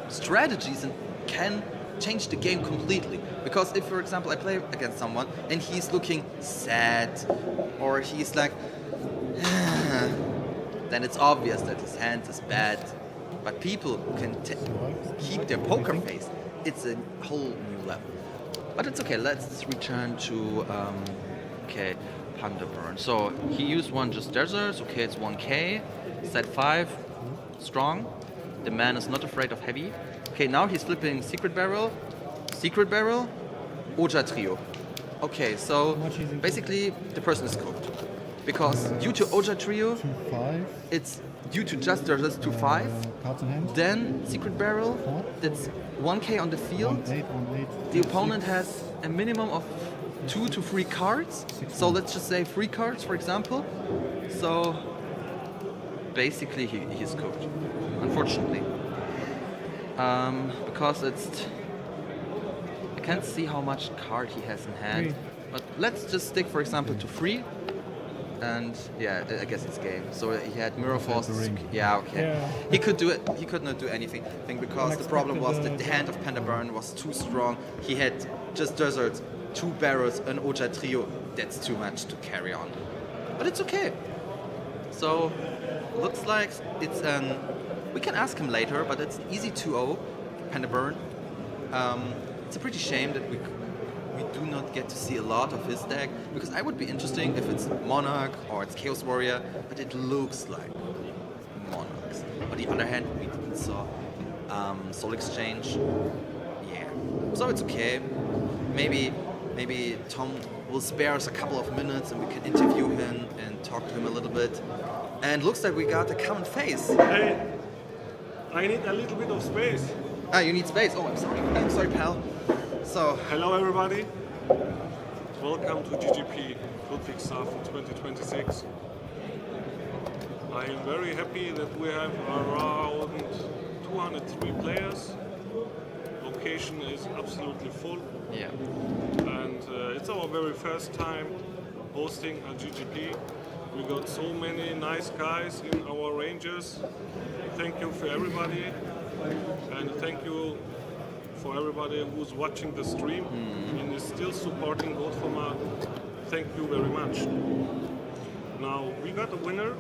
strategies can change the game completely. Because if, for example, I play against someone and he's looking sad, or he's like, then it's obvious that his hand is bad. But people who can keep their poker face, it's a whole new level. But it's okay, let's return to, Panda Burn. So he used one just deserts, okay, it's 1k, set 5, strong. The man is not afraid of heavy. Okay, now he's flipping Secret Barrel, Oja Trio. Okay, so basically the person is cooked. Because due to Oja Trio, 2-5. it's due to just deserts 2-5. Cards in hand. Then Secret Barrel, that's 1k on the field. 1-8, 1-8. The opponent has a minimum of 2 to 3 cards. So let's just say 3 cards, for example. So basically he's cooked, unfortunately. Because I can't see how much card he has in hand. But let's just stick, for example, to 3. And yeah, I guess it's game. So he had Mirror Force. Yeah, okay. Yeah. He could do it. He could not do anything because the problem was that the hand of Panda Burn was too strong. He had just deserts, 2 barrels, an Oja Trio. That's too much to carry on. But it's okay. So looks like it's an. We can ask him later, but it's an easy 2-0, Panda Burn. It's a pretty shame that we do not get to see a lot of his deck, because I would be interesting if it's Monarch or it's Chaos Warrior, but it looks like Monarchs. On the other hand, we didn't saw Soul Exchange. Yeah, so it's okay. Maybe Tom will spare us a couple of minutes and we can interview him and talk to him a little bit. And looks like we got a common face. Hey, I need a little bit of space. Ah, you need space. Oh, I'm sorry, pal. So, Hello, everybody. Welcome to GGP Ludwigshafen 2026. I am very happy that we have around 203 players. Location is absolutely full. yeah. And it's our very first time hosting a GGP. We got so many nice guys in our ranges. Thank you for everybody, and thank you for everybody who's watching the stream and is still supporting Gold Format. Thank you very much. Now we got a winner,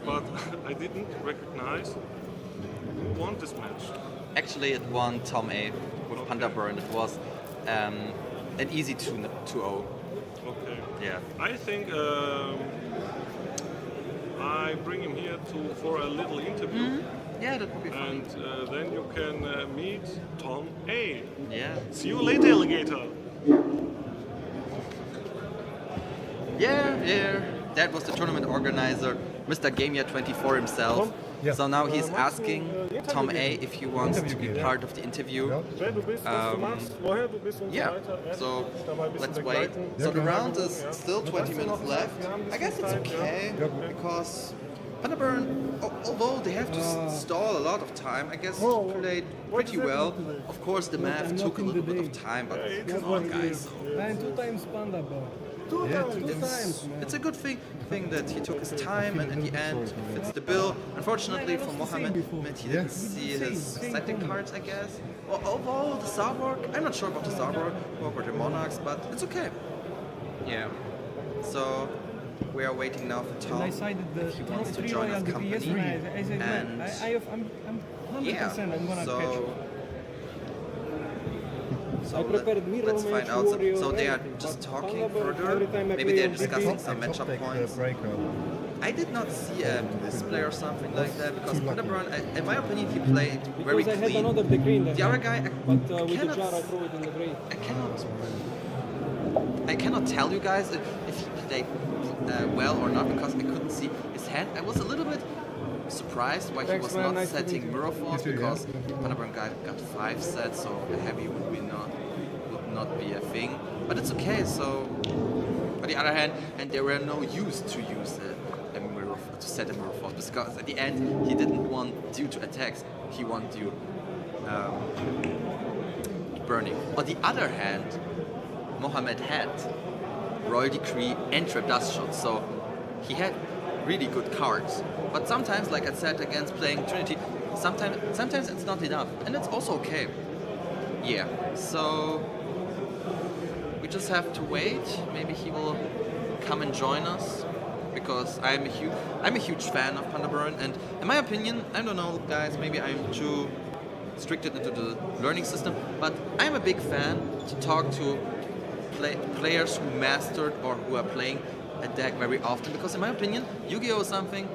but I didn't recognize who won this match. Actually, it won Tom A with Panda Burn. It was an easy 2-0. Okay. Yeah. I think I bring him here for a little interview. Yeah, that would be fun. And then you can meet Tom A. Yeah. See you later, alligator. Yeah. That was the tournament organizer, Mr. Gamia24 himself. Yeah. So now he's magst du, asking Interview Tom A geben? if he wants to Interview be geben, part of the interview. Ja. Wer du bist, was du machst, woher du bist und Yeah, so weiter. Er so wird dich dabei ein bisschen let's wait. begleiten. So the Yeah, round is ja. still 20 minutes left. I guess it's okay because Paderborn, although they have to stall a lot of time, I guess played pretty well. Of course, the math took a little bit of time, but come on, guys. Nein, 2 times Paderborn. Two times. It's a good thing that he took his time and in the end it fits the bill. Unfortunately for Mohammed, he didn't see his setting cards, I guess. Although the Saarburg, I'm not sure about the Saarburg or the Monarchs, but it's okay. Yeah. So we are waiting now for Tom. I cited the if he wants to 3 join royal us decree company. yesterday. I said, And man, I'm 100% yeah, I'm gonna catch so let's find out. So they are just talking further. Maybe they're discussing some matchup points. breaker. I did not see a display or something like that because Paderborn, in my opinion, he played very Because I had clean. another decree in the The other guy, but with the cannot, jar I threw it in the drain. I cannot tell you guys if he played well or not because I couldn't see his hand. I was a little bit surprised why he Thanks, was man. not Nice to meet setting you. mirror force too, yeah. because Paderborn guy got 5 sets, so a heavy would not be a thing. But it's okay. So, on the other hand, and there were no use to use a mirror to set a mirror force because at the end he didn't want you to attacks. He wanted you burning. On the other hand, Mohammed had Royal Decree and Trap Dust Shot, so he had really good cards. But sometimes, like I said against playing Trinity, sometimes it's not enough, and it's also okay. Yeah, so we just have to wait. Maybe he will come and join us because I'm a huge fan of Paderborn, and in my opinion, I don't know, guys, maybe I'm too restricted into the learning system, but I'm a big fan to talk to players who mastered or who are playing a deck very often, because in my opinion, Yu-Gi-Oh! Is something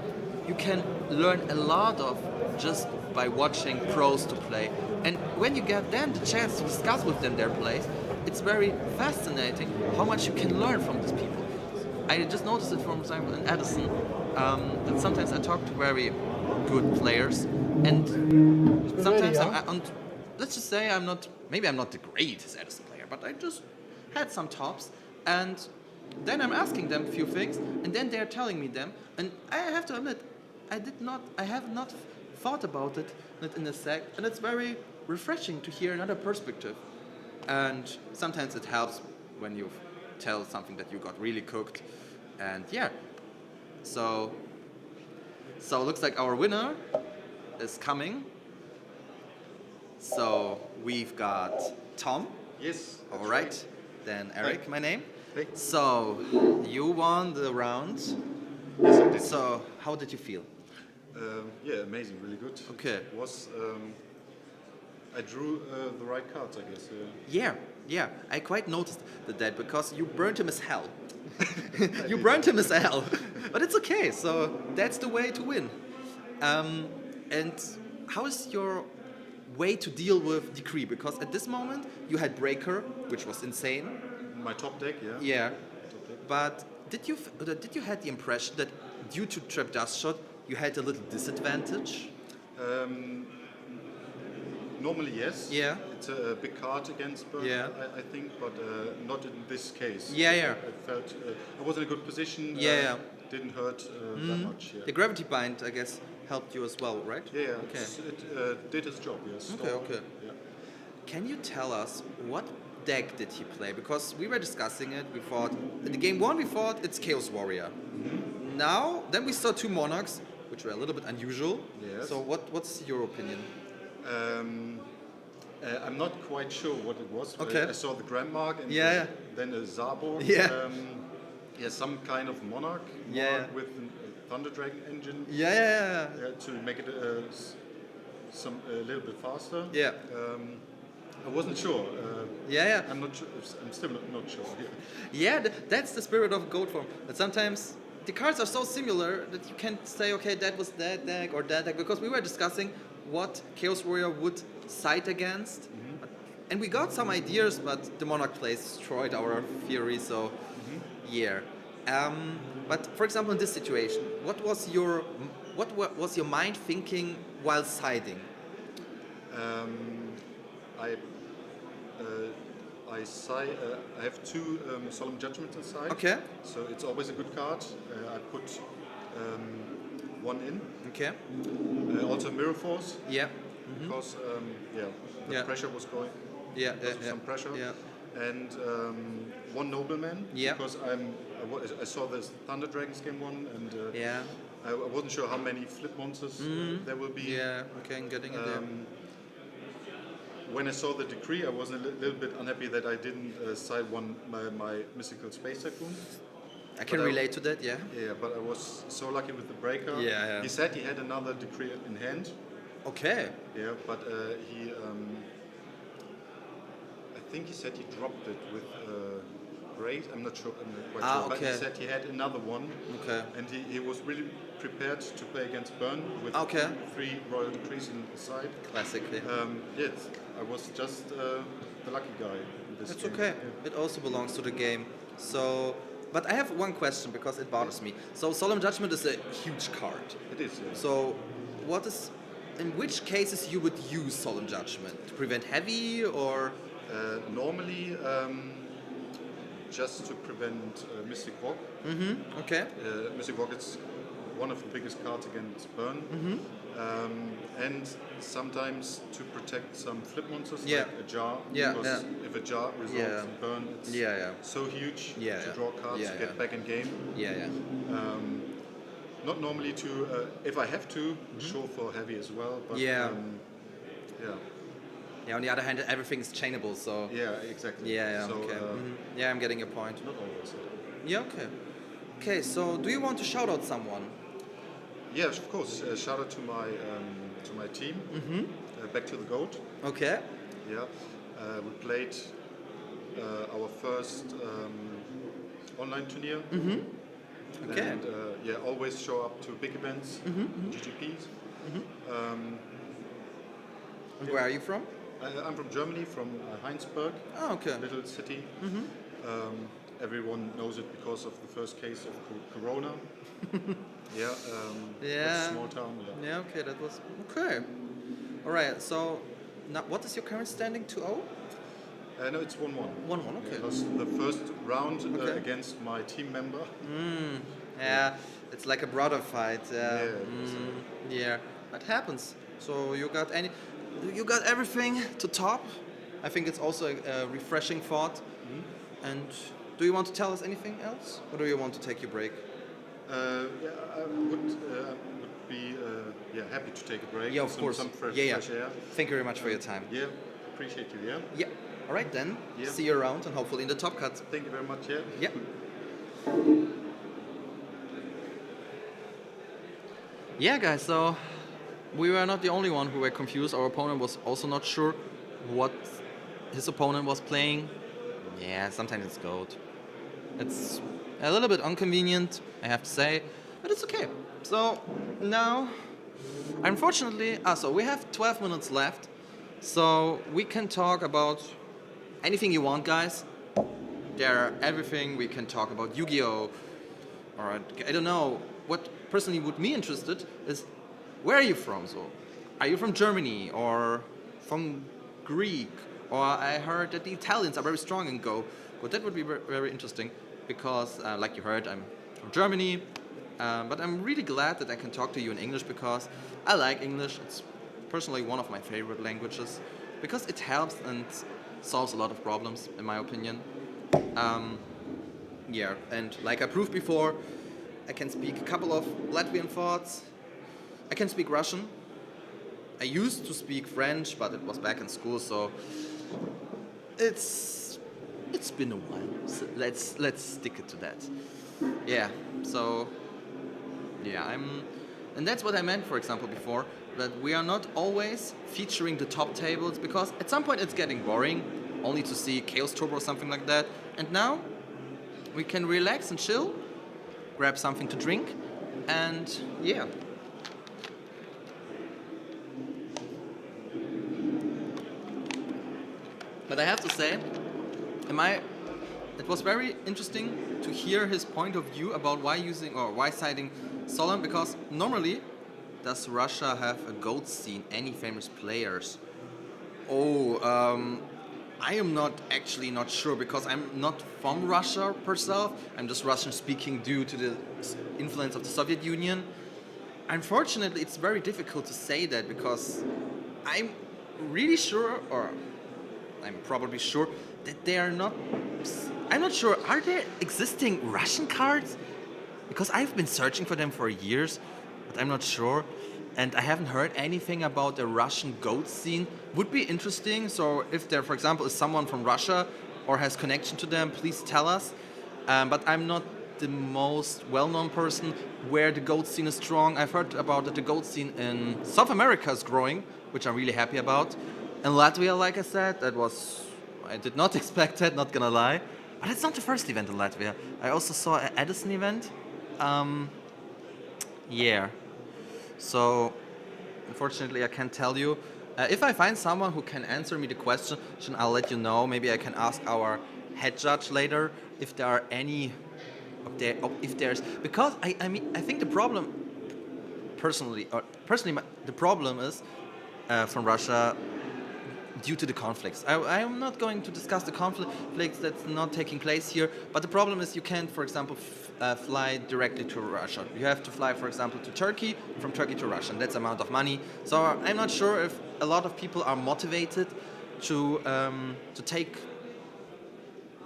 you can learn a lot of just by watching pros to play. And when you get then the chance to discuss with them their plays, it's very fascinating how much you can learn from these people. I just noticed it, for example, in Edison, that sometimes I talk to very good players, and sometimes let's just say maybe I'm not the greatest Edison player, but I just had some tops, and then I'm asking them a few things, and then they're telling me them, and I have to admit, I have not thought about it in a sec, and it's very refreshing to hear another perspective. And sometimes it helps when you tell something that you got really cooked, and yeah. So it looks like our winner is coming. So we've got Tom. Yes. All right. Then Eric, Hi. my name. Hey. So you won the round. Yes, I did. So how did you feel? Yeah, amazing, really good. Okay. It was, I drew the right cards, I guess. Yeah. I quite noticed that because you burned him as hell. You burned him as hell. But it's okay. So that's the way to win. And how is your way to deal with Decree? Because at this moment you had Breaker, which was insane. My top deck, yeah. Yeah. Top deck. But did you had the impression that due to Trap Dust Shot you had a little disadvantage? Normally, yes. Yeah. It's a big card against Burn, Yeah. I think, but not in this case. Yeah. I felt I was in a good position. Yeah. Didn't hurt that much. Yeah. The Gravity Bind, I guess, helped you as well, right? Yeah. Okay. It did its job. Yes. Okay. Yeah. Can you tell us what deck did he play? Because we were discussing it. We thought in the game 1 we thought it's Chaos Warrior. Now then we saw 2 Monarchs, which were a little bit unusual. Yes. So what's your opinion? I'm not quite sure what it was. Okay. I saw the Grandmark and Yeah. then a Zabo. Yeah. Some kind of Monarch. Yeah. Monarch with a Thunder Dragon engine. Yeah. To make it a little bit faster. Yeah. I wasn't sure. Yeah. I'm not sure. I'm still not sure. Yeah, that's the spirit of Gold Form. That sometimes the cards are so similar that you can't say, okay, that was that deck or that deck, because we were discussing what Chaos Warrior would side against, and we got some ideas, but the Monarch plays destroyed our theory. So, yeah. But for example, in this situation, what was your was your mind thinking while siding? I I have two solemn judgments inside. Okay. So it's always a good card. I put one in. Okay. Also mirror force. Yeah. Because the Yeah. pressure was going. Yeah. Some pressure. Yeah. And one nobleman. Yeah. Because I saw this Thunder Dragons game one, and Yeah. I wasn't sure how many flip monsters there will be. Yeah. Okay, I'm getting it there. When I saw the decree, I was a little bit unhappy that I didn't side my mystical space tycoon. I can relate to that. Yeah. Yeah, but I was so lucky with the breaker. Yeah. He said he had another decree in hand. Okay. Yeah, but he, I think he said he dropped it with great. I'm not sure. I'm not quite sure. But okay. he said he had another one. Okay. And he was really prepared to play against Bern with 3 royal decrees in the side. Classically. Yes, I was just the lucky guy. In this It's game. okay. Yeah. It also belongs to the game. So, but I have one question because it bothers me. So, Solemn Judgment is a huge card. It is. Yeah. So, in which cases you would use Solemn Judgment? To prevent heavy or? Normally, just to prevent Mystic Walk. Mm-hmm. Okay. Mystic Walk is one of the biggest cards against Burn. Mm-hmm. And sometimes to protect some flip monsters, Yeah. like a jar. Yeah, Because if a jar results in Burn, it's so huge to draw cards, get back in game. Yeah. Not normally to, if I have to, sure for heavy as well. But, Yeah. Yeah, on the other hand, everything is chainable, so. Yeah, exactly. Yeah, So, okay. Yeah, I'm getting your point. Not always. Yeah, okay. Okay, so do you want to shout out someone? Yes, of course. Shout out to my team. Back to the Goat. Okay. Yeah, we played our first online tourney. Okay. And always show up to big events, GGPs. And where are you from? I'm from Germany, from Heinsberg, Oh, okay. little city. Everyone knows it because of the first case of Corona. Yeah. Yeah. Small town. Yeah. Yeah, okay, that was okay. All right, so now what is your current standing? 2-0? No, it's 1-1. 1-1, okay. It was the first round Okay. against my team member. Yeah, it's like a brother fight. Yeah, Yeah, that happens. So you got everything to top. I think it's also a refreshing thought. And do you want to tell us anything else, or do you want to take your break? I would be happy to take a break. Yeah, of course. Some fresh air. Thank you very much for your time. Yeah, appreciate you. Yeah. Yeah. All right then. Yeah. See you around and hopefully in the top cut. Thank you very much. Yeah. Yeah. Yeah, guys. So we were not the only one who were confused. Our opponent was also not sure what his opponent was playing. Yeah, sometimes it's gold. It's a little bit inconvenient, I have to say, but it's okay. So now, unfortunately, so we have 12 minutes left, so we can talk about anything you want, guys. Everything we can talk about Yu-Gi-Oh! Or I don't know. What personally would me interested is, where are you from? So, are you from Germany or from Greek? Or I heard that the Italians are very strong in Go. But that would be very interesting because, like you heard, I'm from Germany. But I'm really glad that I can talk to you in English because I like English. It's personally one of my favorite languages because it helps and solves a lot of problems, in my opinion. Yeah, and like I proved before, I can speak a couple of Latvian thoughts. I can speak Russian. I used to speak French, but it was back in school, so it's been a while. So let's stick it to that. Yeah. So yeah, and that's what I meant, for example, before, that we are not always featuring the top tables because at some point it's getting boring, only to see Chaos Turbo or something like that. And now we can relax and chill, grab something to drink, and yeah. But I have to say, it was very interesting to hear his point of view about why siding Solemn, because normally does Russia have a GOAT scene? Any famous players? Oh, I am not sure because I'm not from Russia per se. I'm just Russian speaking due to the influence of the Soviet Union. Unfortunately, it's very difficult to say that because I'm really sure, or I'm probably sure, that they are not. I'm not sure. Are there existing Russian cards? Because I've been searching for them for years, but I'm not sure. And I haven't heard anything about the Russian GOAT scene. Would be interesting. So if there, for example, is someone from Russia or has connection to them, please tell us. But I'm not the most well-known person where the GOAT scene is strong. I've heard about that the GOAT scene in South America is growing, which I'm really happy about. And Latvia, like I said, I did not expect that, not gonna lie. But it's not the first event in Latvia. I also saw an Edison event. Yeah. So, unfortunately, I can't tell you. If I find someone who can answer me the question, I'll let you know. Maybe I can ask our head judge later if there are any. If there's, because I mean, I think the problem, personally, the problem is from Russia due to the conflicts. I am not going to discuss the conflicts that's not taking place here, but the problem is you can't, for example, fly directly to Russia. You have to fly, for example, to Turkey, from Turkey to Russia, and that's amount of money. So I'm not sure if a lot of people are motivated to take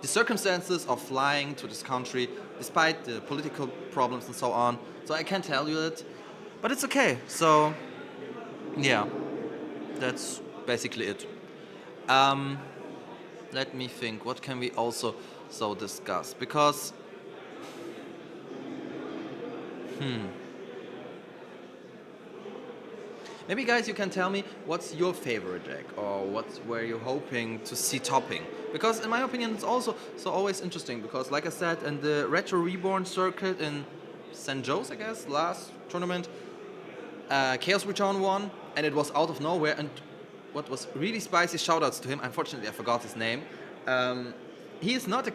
the circumstances of flying to this country, despite the political problems and so on. So I can't tell you that, but it's okay. So, yeah, that's basically it. Let me think. What can we also discuss? Because, maybe guys, you can tell me what's your favorite deck or where you're hoping to see topping. Because in my opinion, it's also always interesting because, like I said, in the Retro Reborn circuit in St. Joe's, I guess, last tournament, Chaos Return won, and it was out of nowhere. And what was really spicy, shoutouts to him. Unfortunately, I forgot his name. He is not a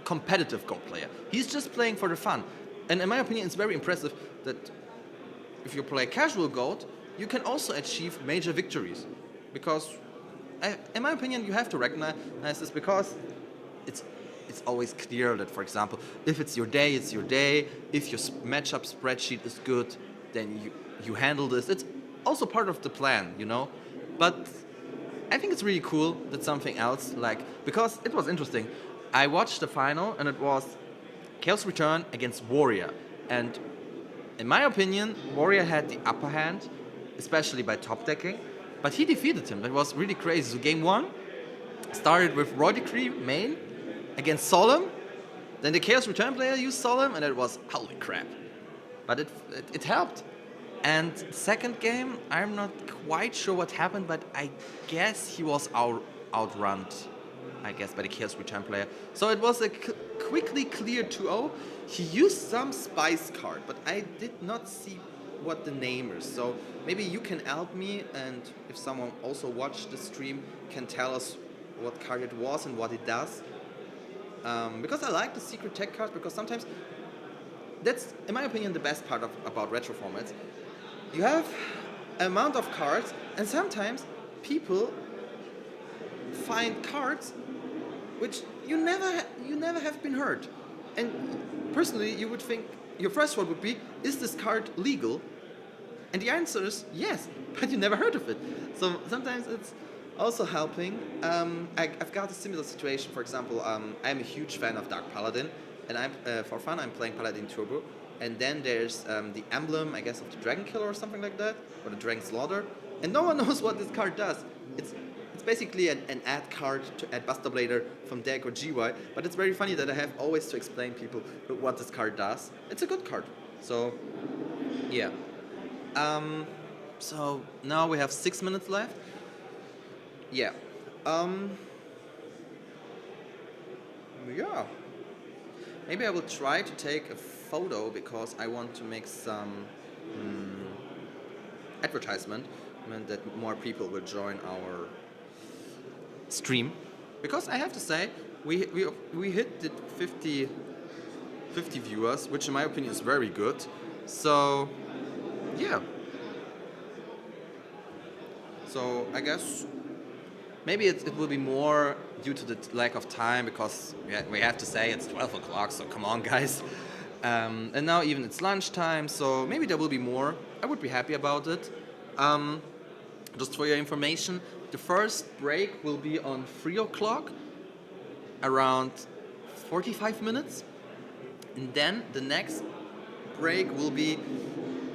competitive GOAT player. He's just playing for the fun. And in my opinion, it's very impressive that if you play casual GOAT, you can also achieve major victories. Because, in my opinion, you have to recognize this because it's always clear that, for example, if it's your day, it's your day. If your matchup spreadsheet is good, then you handle this. It's also part of the plan, you know? But I think it's really cool that something else, because it was interesting. I watched the final and it was Chaos Return against Warrior. And in my opinion, Warrior had the upper hand, especially by top decking, but he defeated him. That was really crazy. So game one started with Roy Decree main against Solemn. Then the Chaos Return player used Solemn and it was holy crap. But it helped. And second game, I'm not quite sure what happened, but I guess he was outrun, I guess, by the Chaos Return player. So it was a quickly clear 2-0. He used some spice card, but I did not see what the name is. So maybe you can help me, and if someone also watched the stream, can tell us what card it was and what it does. Because I like the secret tech cards, because sometimes that's, in my opinion, the best part about retro formats. You have an amount of cards, and sometimes people find cards which you never have been heard. And personally, you would think your first thought would be, is this card legal? And the answer is yes, but you never heard of it. So sometimes it's also helping. I've got a similar situation. For example, I'm a huge fan of Dark Paladin, and for fun I'm playing Paladin Turbo. And then there's the emblem, I guess, of the Dragon Killer or something like that, or the Dragon Slaughter. And no one knows what this card does. It's basically an add card to add Buster Blader from deck or GY, but it's very funny that I have always to explain people what this card does. It's a good card. So, yeah. So now we have 6 minutes left. Yeah. Yeah. Maybe I will try to take a photo because I want to make some advertisement that more people will join our stream. Because I have to say, we hit the 50 viewers, which in my opinion is very good. So, yeah. So I guess maybe it will be more due to the lack of time, because we have to say it's 12 o'clock, so come on, guys. And now even it's lunchtime, so maybe there will be more. I would be happy about it. Just for your information, the first break will be on 3 o'clock, around 45 minutes. And then the next break will be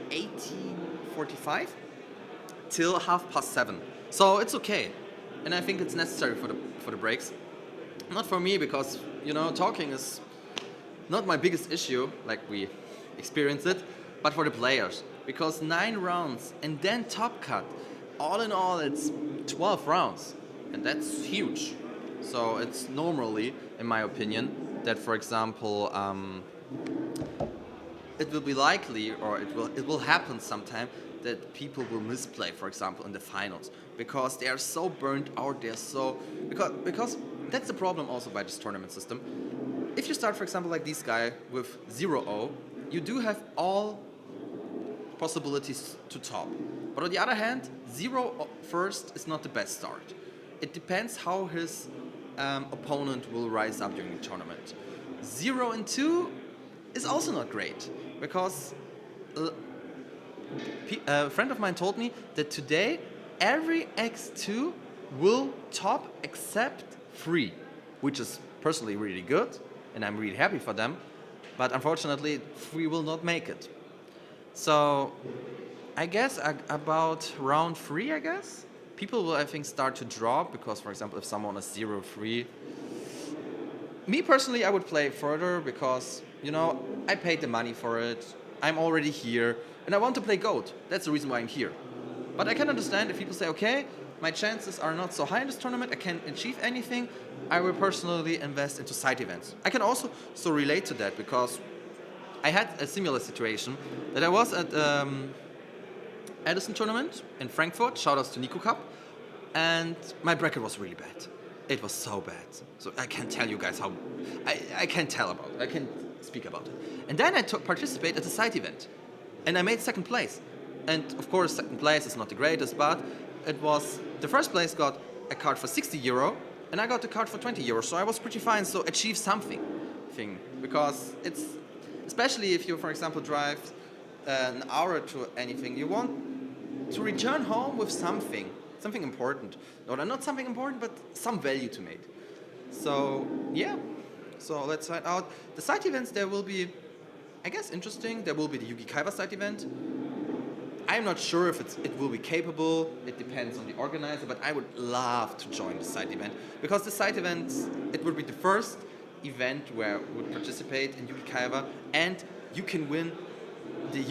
18:45 till 7:30. So it's okay. And I think it's necessary for the breaks. Not for me, because, you know, talking is not my biggest issue, like we experience it, but for the players. Because 9 rounds and then top cut, all in all it's 12 rounds. And that's huge. So it's normally, in my opinion, that, for example, it will be likely, or it will happen sometime, that people will misplay, for example, in the finals, because they are so burnt out. They're so because that's the problem also by this tournament system. If you start, for example, like this guy with 0-0, you do have all possibilities to top. But on the other hand, 0 first is not the best start. It depends how his opponent will rise up during the tournament. 0-2 is also not great, because a friend of mine told me that today every X2 will top except 3, which is personally really good, and I'm really happy for them, but unfortunately 3 will not make it. So I guess about round 3, I guess, people will, I think, start to drop, because, for example, if someone is 0-3, me personally, I would play further, because, you know, I paid the money for it, I'm already here, and I want to play GOAT. That's the reason why I'm here. But I can understand if people say, okay, my chances are not so high in this tournament, I can't achieve anything, I will personally invest into side events. I can also so relate to that, because I had a similar situation that I was at Edison tournament in Frankfurt, shoutouts to Nico Cup, and my bracket was really bad. It was so bad. So I can't tell you guys how, I can't tell about it, I can't speak about it. And then I participated at a side event, and I made second place. And of course, second place is not the greatest, but it was, the first place got a card for 60 euro, and I got the card for 20 euro, so I was pretty fine, so achieve something, because it's, especially if you, for example, drive an hour to anything, you want to return home with something important. No, not something important, but some value to make. So, yeah, so let's try it out. The side events, there will be, I guess, interesting. There will be the Yugi Kaiba side event. I'm not sure if it will be capable. It depends on the organizer, but I would love to join the side event, because the side event, it would be the first event where I would participate in Yugi Kaiba, and you can win the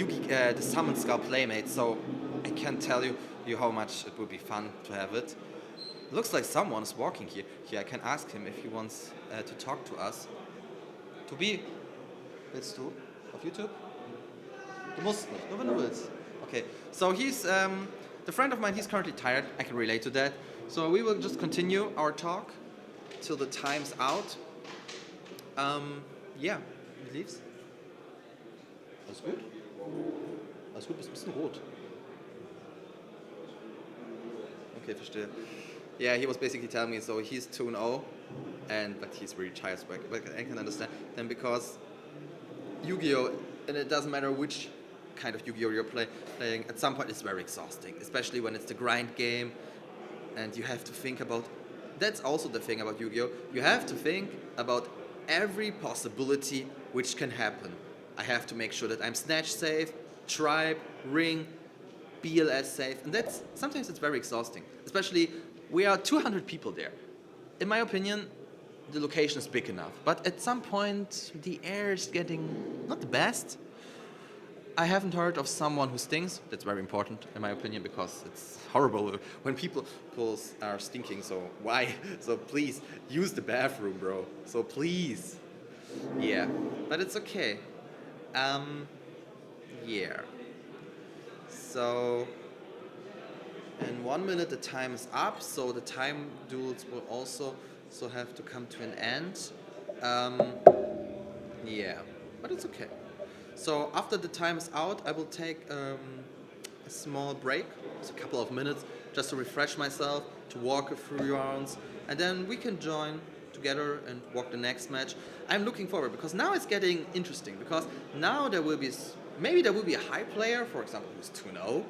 the Summon Skull Playmate. So I can't tell you how much it would be fun to have it. Looks like someone is walking here. Here, I can ask him if he wants to talk to us. Tobi, willst du auf YouTube? Du musst nicht, nur wenn du willst. Okay, so he's the friend of mine. He's currently tired. I can relate to that. So we will just continue our talk till the time's out. Yeah, wie lief's? Alles gut? Alles gut, bist ein bisschen rot. Okay, verstehe. Yeah, he was basically telling me, so he's 2-0, but he's really tired, but I can understand. Then because Yu-Gi-Oh!, and it doesn't matter which kind of Yu-Gi-Oh! You're playing, at some point it's very exhausting, especially when it's the grind game, and you have to think about, that's also the thing about Yu-Gi-Oh! You have to think about every possibility which can happen. I have to make sure that I'm Snatch safe, Tribe, Ring, BLS safe, and sometimes it's very exhausting. Especially, we are 200 people there. In my opinion, the location is big enough, but at some point the air is getting not the best. I haven't heard of someone who stinks. That's very important in my opinion, because it's horrible when people are stinking. So why? So please use the bathroom, bro. So please. Yeah, but it's okay. Yeah. So in 1 minute the time is up, so the time duels will also have to come to an end. Yeah, but it's okay. So after the time is out, I will take a small break, it's a couple of minutes, just to refresh myself, to walk a few rounds, and then we can join together and walk the next match. I'm looking forward because now it's getting interesting, because now there will be, maybe there will be a high player, for example, who's 2-0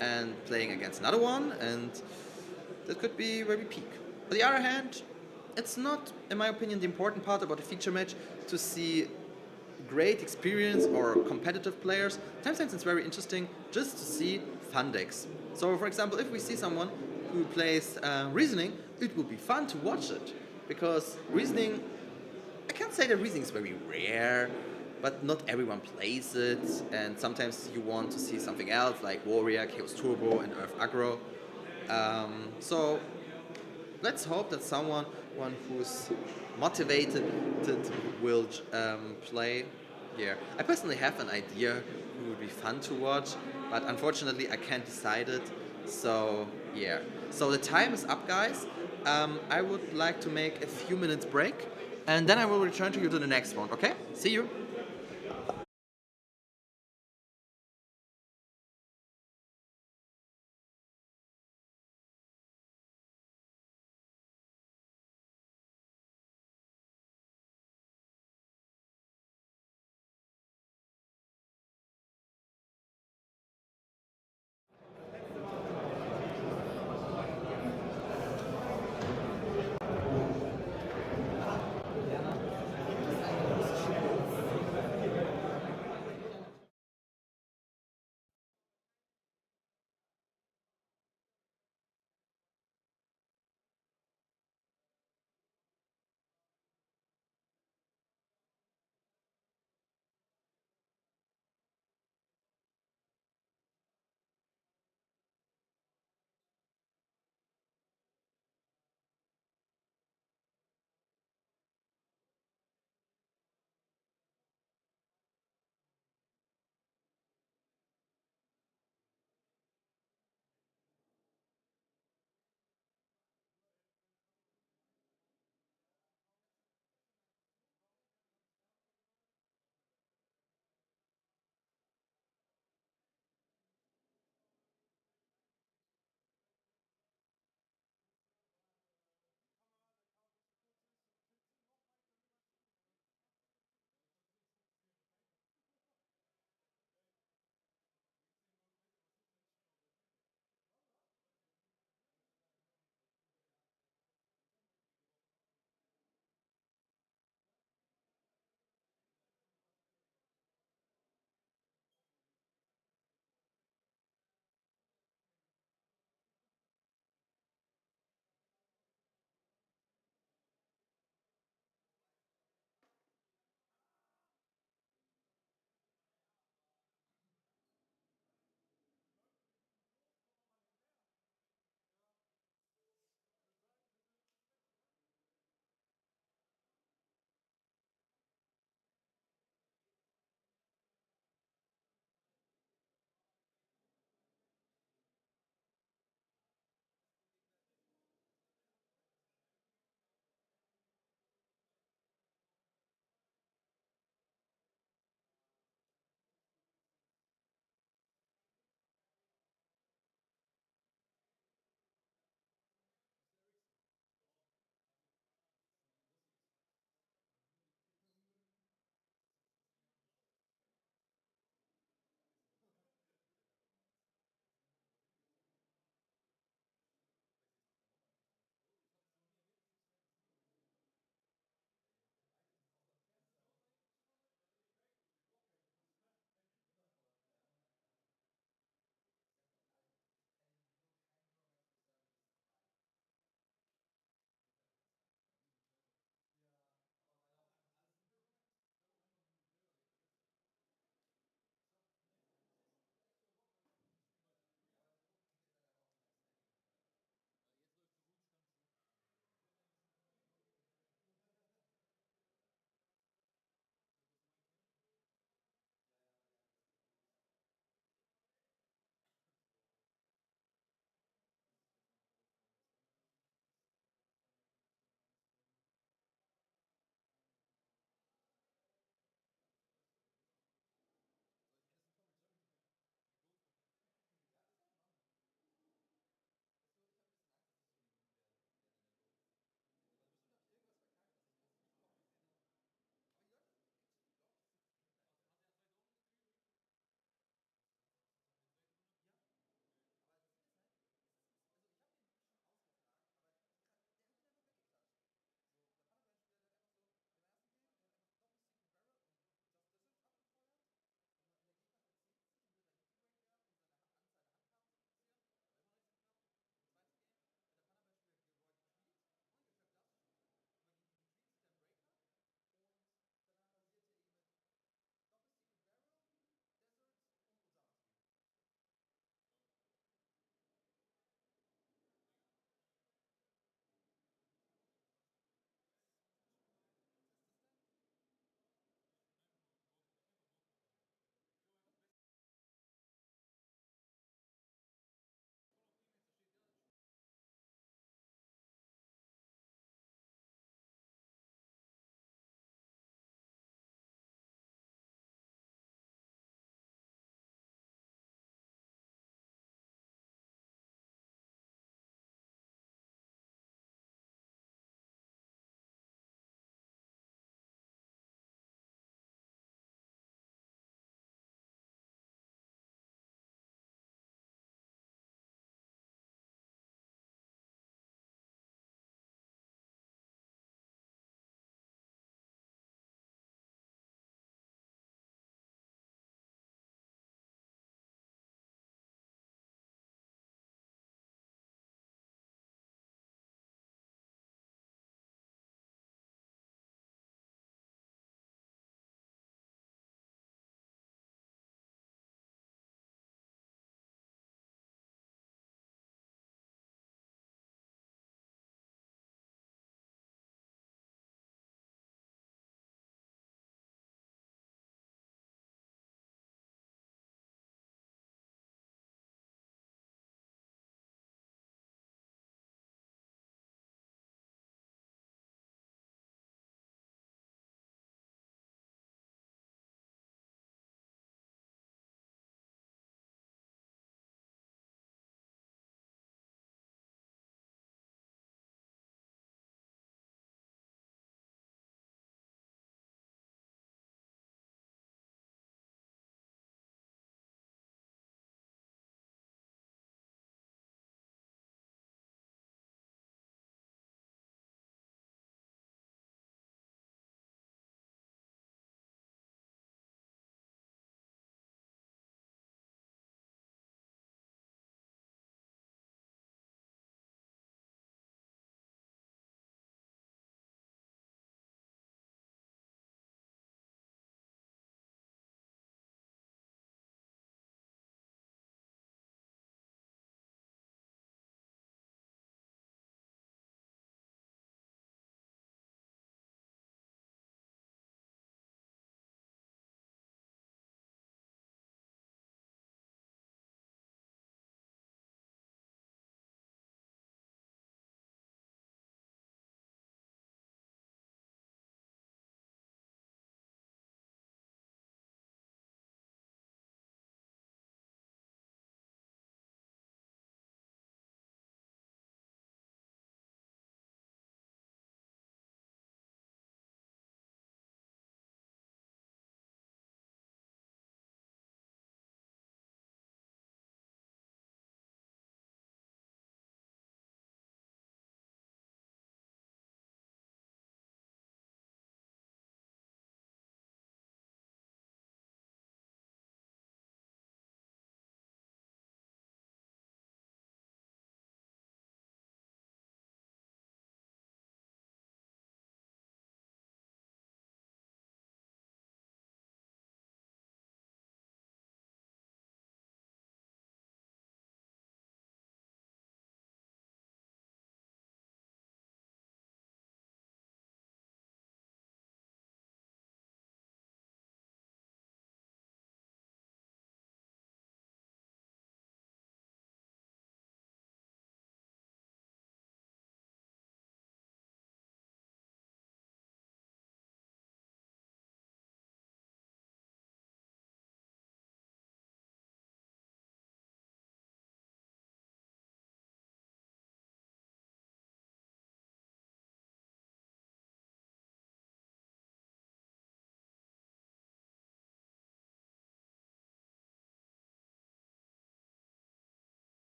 and playing against another one, and that could be where we peak. On the other hand, it's not, in my opinion, the important part about a feature match to see great experience or competitive players. Sometimes it's very interesting just to see fun decks. So, for example, if we see someone who plays Reasoning, it will be fun to watch it. Because Reasoning, I can't say that Reasoning is very rare, but not everyone plays it, and sometimes you want to see something else like Warrior, Chaos Turbo, and Earth Aggro. So let's hope that someone who's motivated will play here. I personally have an idea who would be fun to watch, but unfortunately I can't decide it. So yeah. So the time is up, guys. I would like to make a few minutes break, and then I will return to you to the next one, okay? See you!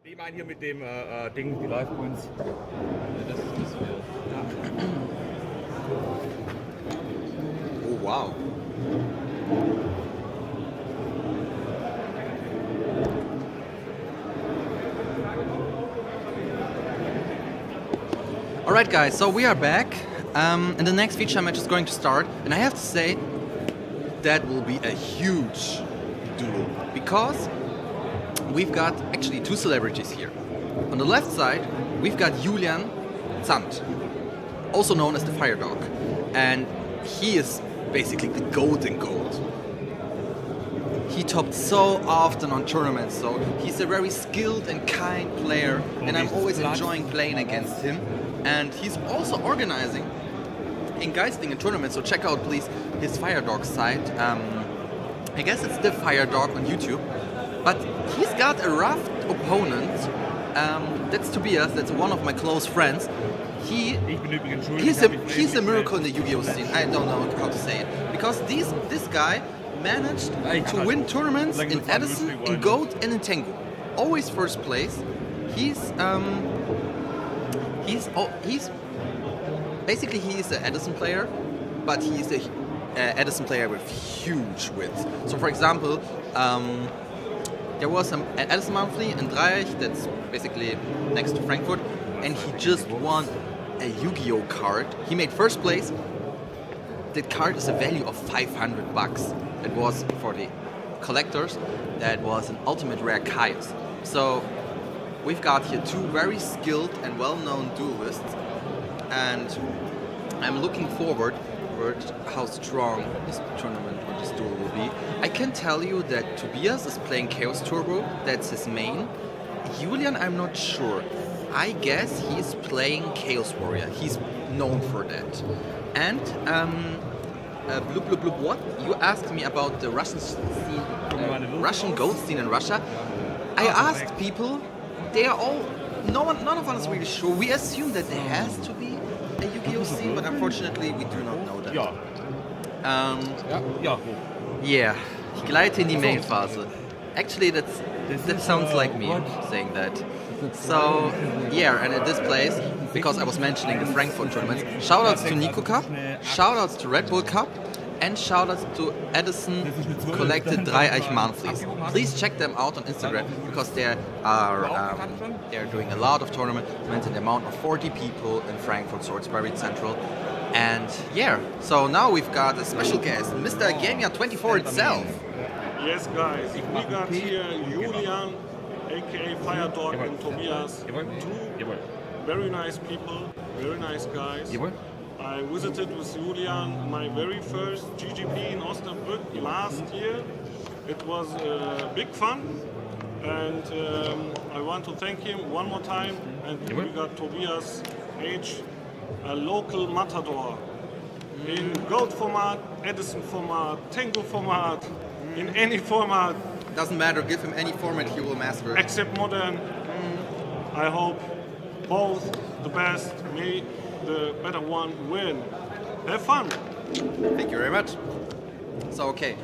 Ich meine hier mit dem Ding, die Live Points. Oh wow. Alright guys, so we are back and the next feature match is going to start, and I have to say that will be a huge duel because we've got actually two celebrities here. On the left side we've got Julian Zandt, also known as the Fire Dog, and he is basically the GOAT in gold. He topped so often on tournaments, so he's a very skilled and kind player, and I'm always enjoying playing against him. And he's also organizing in Geistingen tournaments, so check out please his Fire Dog site. I guess it's the Fire Dog on YouTube. But he's got a rough opponent. That's Tobias, that's one of my close friends. He's a miracle in the Yu-Gi-Oh scene. I don't know how to say it. Because this guy managed to win tournaments in Edison, in Goat and in Tengu. Always first place. He's basically he's an Edison player, but he's a Edison player with huge wins. So for example, there was an Edison Monthly in Dreieich, that's basically next to Frankfurt, and he just won a Yu-Gi-Oh card. He made first place. The card is a value of 500 bucks. It was for the collectors. That was an ultimate rare Caius. So we've got here two very skilled and well-known duelists, and I'm looking forward to how strong this tournament or this duel will be. I can tell you that Tobias is playing Chaos Turbo, that's his main. Julian, I'm not sure. I guess he's playing Chaos Warrior, he's known for that. And Blub Blub Blub, what? You asked me about the Russian scene, Russian gold scene in Russia. I asked people. They are all, none of us is really sure. We assume that there has to be a Yu-Gi-Oh scene, but unfortunately we do not know that. Yeah, ich gleite in die Main-Phase. Actually, that sounds like me saying that. So, yeah, and at this place, because I was mentioning the Frankfurt tournaments, shoutouts to Nico Cup, shoutouts to Red Bull Cup, and shoutouts to Edison Collected Dreieich Monthlies. Please check them out on Instagram because they're doing a lot of tournaments in the amount of 40 people in Frankfurt, so it's very central. And yeah, so now we've got a special guest, Mr. Gamia24 itself. Yes, guys, we got here Julian, aka Fire Dog, and Tobias. Two very nice people, very nice guys. I visited with Julian my very first GGP in Osnabrück last year. It was big fun, and I want to thank him one more time. And we got Tobias H, a local matador in Gold format, Edison format, Tengu format, in any format. Doesn't matter, give him any format, he will master. Except modern. I hope both the best, may the better one win. Have fun. Thank you very much. So okay,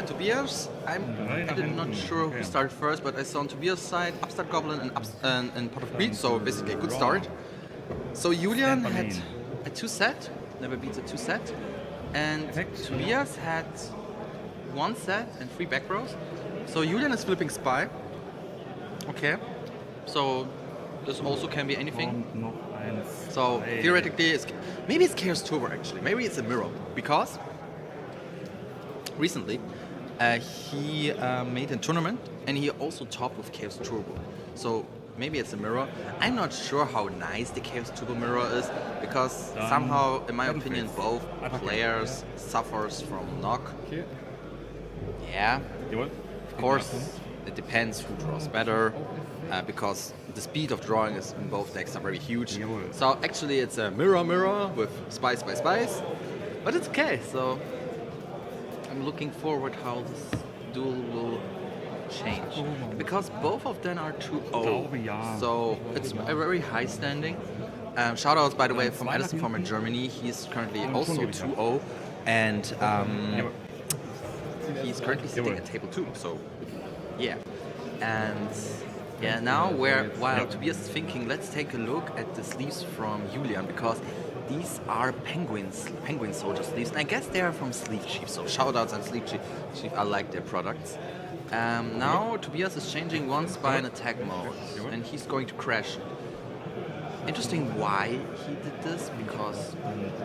Tobias, I'm not sure who started first, but I saw on Tobias' side Upstart Goblin and Pot of Greed, so basically a good start. So Julian had a 2-set, never beats a 2-set, and Tobias had 1 set and 3 back rows. So Julian is flipping Spy. Okay, so this also can be anything. So theoretically, maybe it's Chaos Turbo actually. Maybe it's a mirror because recently he made a tournament and he also topped with Chaos Turbo. So maybe it's a mirror. I'm not sure how nice the Chaos Turbo mirror is because somehow, in my opinion, both players suffers from knock. Yeah, of course, it depends who draws better because the speed of drawing is in both decks are very huge. So actually it's a mirror with spice, but it's okay. So I'm looking forward how this duel will change because both of them are 2-0. So it's a very high standing. Shoutouts, by the way, from Edison from Germany. He's currently also 2-0 and he's currently sitting at table 2. So yeah, and Yeah, now while Tobias is thinking, let's take a look at the sleeves from Julian, because these are penguin soldier sleeves, and I guess they are from Sleeve Chief, so shoutouts on Sleeve Chief, I like their products. Now Tobias is changing one spy in attack mode, and he's going to crash. Interesting why he did this, because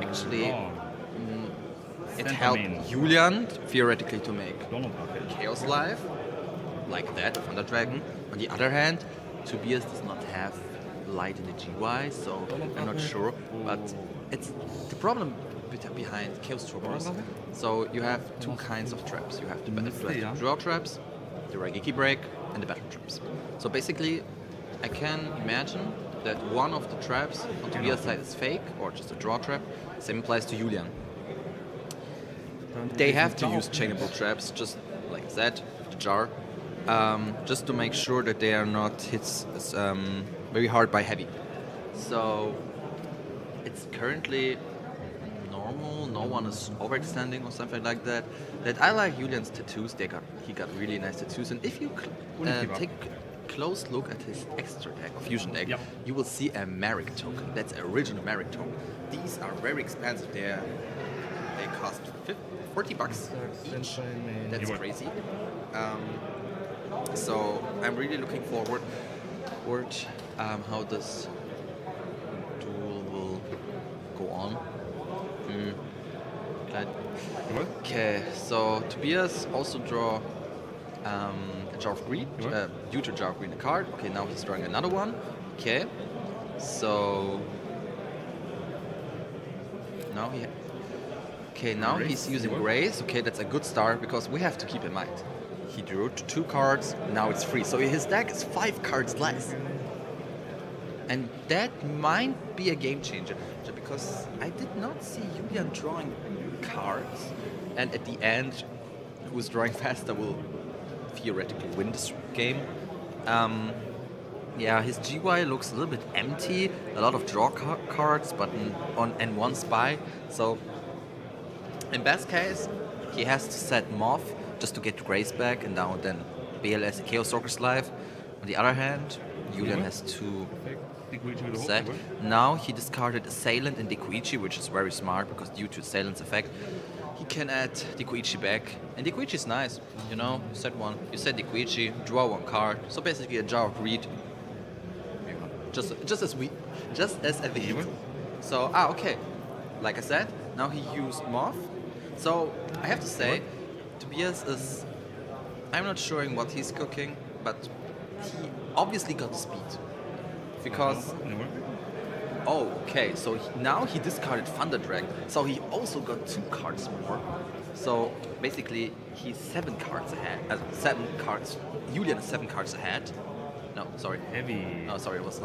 actually it helped Julian theoretically to make Chaos Life, like that, Thunder Dragon. On the other hand, Tobias does not have light in the GY, so I'm not sure. But it's the problem behind Chaos Turbos. So you have two kinds of traps. You have the battle draw traps, the Raigeki break, and the battle traps. So basically, I can imagine that one of the traps on Tobias' side is fake, or just a draw trap. Same applies to Julian. They have to use chainable traps, just like that, the jar, just to make sure that they are not hit very hard by heavy. So it's currently normal, no one is overextending or something like that. That I like Julian's tattoos, he got really nice tattoos, and if you take a close look at his extra deck, or fusion deck, you will see a Merrick token. That's an original Merrick token. These are very expensive. They cost $40 each. That's crazy. So I'm really looking forward how this duel will go on. Okay, so Tobias also draw a Jar of Greed, due to Jar of Greed a card. Okay, now he's drawing another one. Okay, so now he's using Grace. Okay, that's a good start, because we have to keep in mind he drew 2 cards, now it's 3. So his deck is 5 cards less. And that might be a game changer, because I did not see Julian drawing cards. And at the end, who's drawing faster will theoretically win this game. Yeah, his GY looks a little bit empty. A lot of draw cards, but and one spy. So in best case, he has to set Moth just to get Grace back, and now then BLS Chaos Stalker's Life. On the other hand, Julian has to set. Now he discarded Assailant and Dekuichi, which is very smart, because due to Assailant's effect, he can add Dekuichi back. And Dekuichi is nice, you know, set one. You set Dekuichi, draw 1 card. So basically a Jar of Greed. Just as a vehicle. So, okay. Like I said, now he used Moth. So I have to say, Tobias is, I'm not sure what he's cooking, but he obviously got the speed. Because, oh, okay, so now he discarded Thunder Dragon, so he also got 2 cards more. So basically, he's 7 cards ahead. 7 cards. Julian is 7 cards ahead. No, sorry. Heavy. No, sorry, it was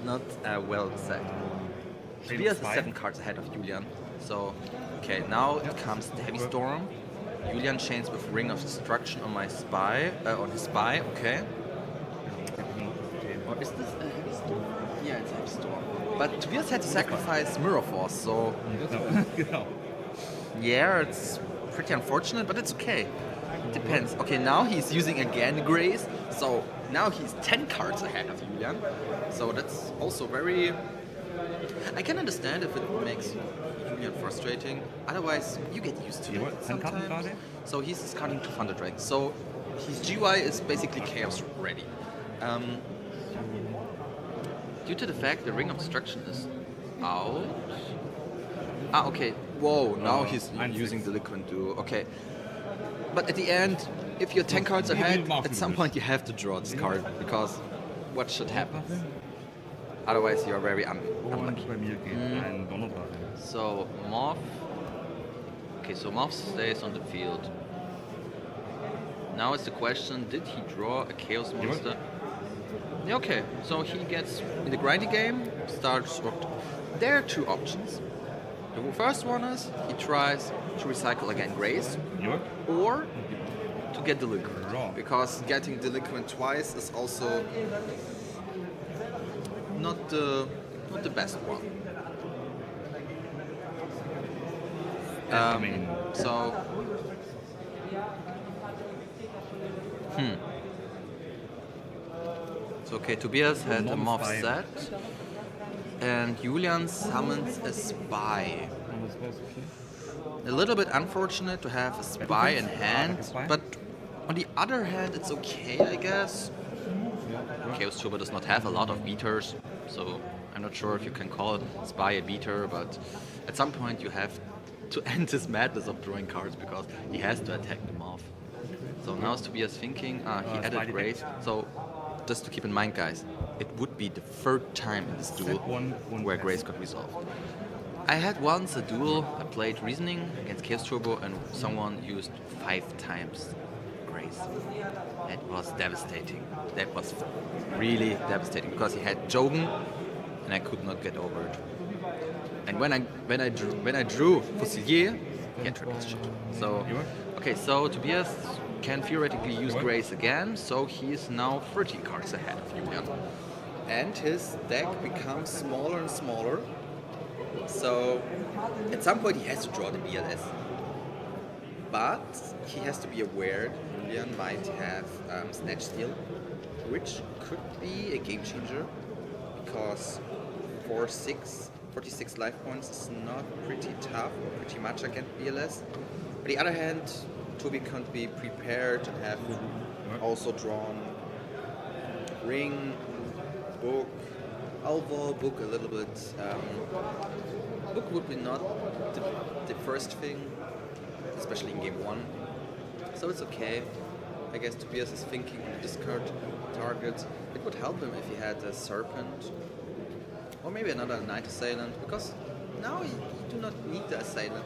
not well said. Tobias is 7 cards ahead of Julian. So, okay, now it comes the Heavy Storm. Julian chains with Ring of Destruction on my spy, on his spy. Okay. Or is this a Heavy Storm? Yeah, it's a Heavy Storm. But Tobias had to sacrifice Mirror Force, so yeah, it's pretty unfortunate, but it's okay. It depends. Okay, now he's using again Grace, so now he's 10 cards ahead of Julian. So that's also very. I can understand if it makes Julian frustrating. Otherwise, you get used to it sometimes. So he's discarding 2 Thunder Dragons. So his GY is basically Chaos ready. Due to the fact the Ring of Destruction is out. Ah, okay. Whoa, now he's using the Liquid Duo. Okay. But at the end, if you're 10 cards ahead, at some point you have to draw this card, because what should happen? Otherwise, you're very unlucky. So, Moth. Okay, so Moth stays on the field. Now it's the question, did he draw a Chaos Monster? Yeah, okay, so he gets, in the grindy game, starts, there are 2 options. The first one is, he tries to recycle again Grace, or to get the Liquid. Because getting the Liquid twice is also not the best one. So. So okay, Tobias had a mob Spy. set, and Julian summons a spy. A little bit unfortunate to have a spy in hand, but on the other hand, it's okay, I guess. Chaos Turbo does not have a lot of beaters, so I'm not sure if you can call spy a beater, but at some point you have to end this madness of drawing cards because he has to attack them off. So now Tobias thinking, he added Grace. So just to keep in mind, guys, it would be the third time in this duel where Grace got resolved. I had once a duel, I played Reasoning against Chaos Turbo and someone used 5 times Grace. That was devastating. That was really devastating because he had Jogan and I could not get over it. And when I drew Fusilier, he had triple shit. So okay, so Tobias can theoretically use Grace again, so he is now 13 cards ahead of Julian. And his deck becomes smaller and smaller. So at some point he has to draw the BLS. But he has to be aware that Julian might have Snatch Steal, which could be a game changer because 46 life points is not pretty tough or pretty much against BLS. On the other hand, Toby can't be prepared and have also drawn Ring, Book, Alvo, Book a little bit. Book would be not the first thing, especially in game 1. So it's okay. I guess Tobias is thinking on the discard target. It would help him if he had a Serpent or maybe another Night Assailant, because now you do not need the Assailant.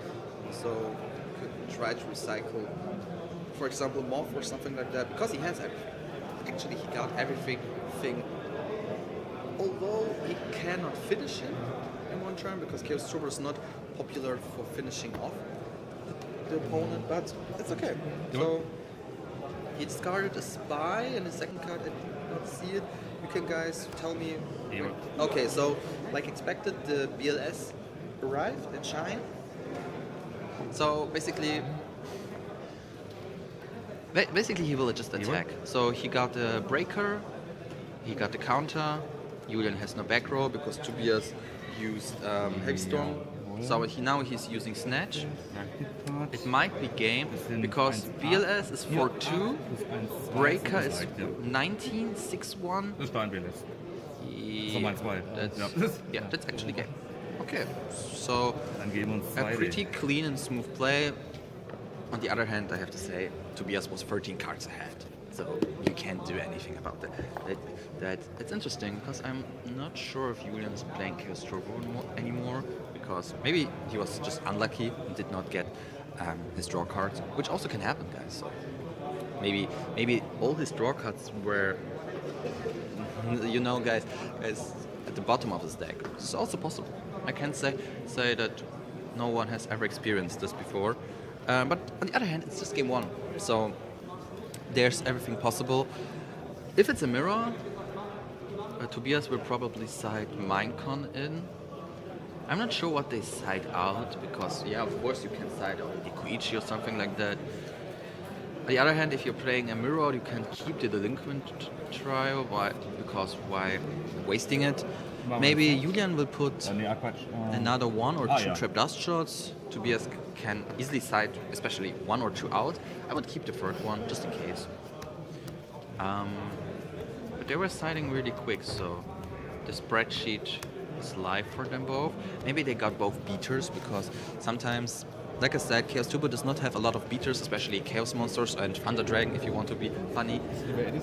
So you could try to recycle, for example, Morph or something like that, because he has everything. Actually, he got everything. Although he cannot finish him in one turn, because Chaos Turbo is not popular for finishing off the opponent, but it's okay. So he discarded a Spy, and the second card, I did not see it. You can guys tell me. Okay, so like expected, the BLS arrived at Shine. So basically he will just attack. So he got the breaker, he got the counter. Julian has no back row because Tobias used Heavy Storm. So he's using Snatch. It might be game because BLS is 4-2, Breaker is 19, 6-1. Das war ein BLS. That's actually game. Okay, so a pretty clean and smooth play. On the other hand, I have to say, Tobias was 13 cards ahead, so you can't do anything about that. It's interesting because I'm not sure if Julian is playing Chaos Turbo anymore, because maybe he was just unlucky and did not get his draw cards, which also can happen, guys. So maybe all his draw cards were, guys, is at the bottom of his deck. It's also possible. I can't say that no one has ever experienced this before. But on the other hand, it's just game 1, so there's everything possible. If it's a mirror, Tobias will probably side Minecon in. I'm not sure what they side out, because of course you can side out Ikuichi or something like that. On the other hand, if you're playing a mirror, you can keep the Delinquent Trio, because why wasting it? Maybe Julian will put another 1 or 2 Trap Dust Shots. Tobias can easily side, especially 1 or 2 out. I would keep the third one, just in case. But they were siding really quick, so the spreadsheet is live for them both. Maybe they got both beaters, because sometimes, like I said, Chaos Turbo does not have a lot of beaters, especially Chaos Monsters and Thunder Dragon, if you want to be funny.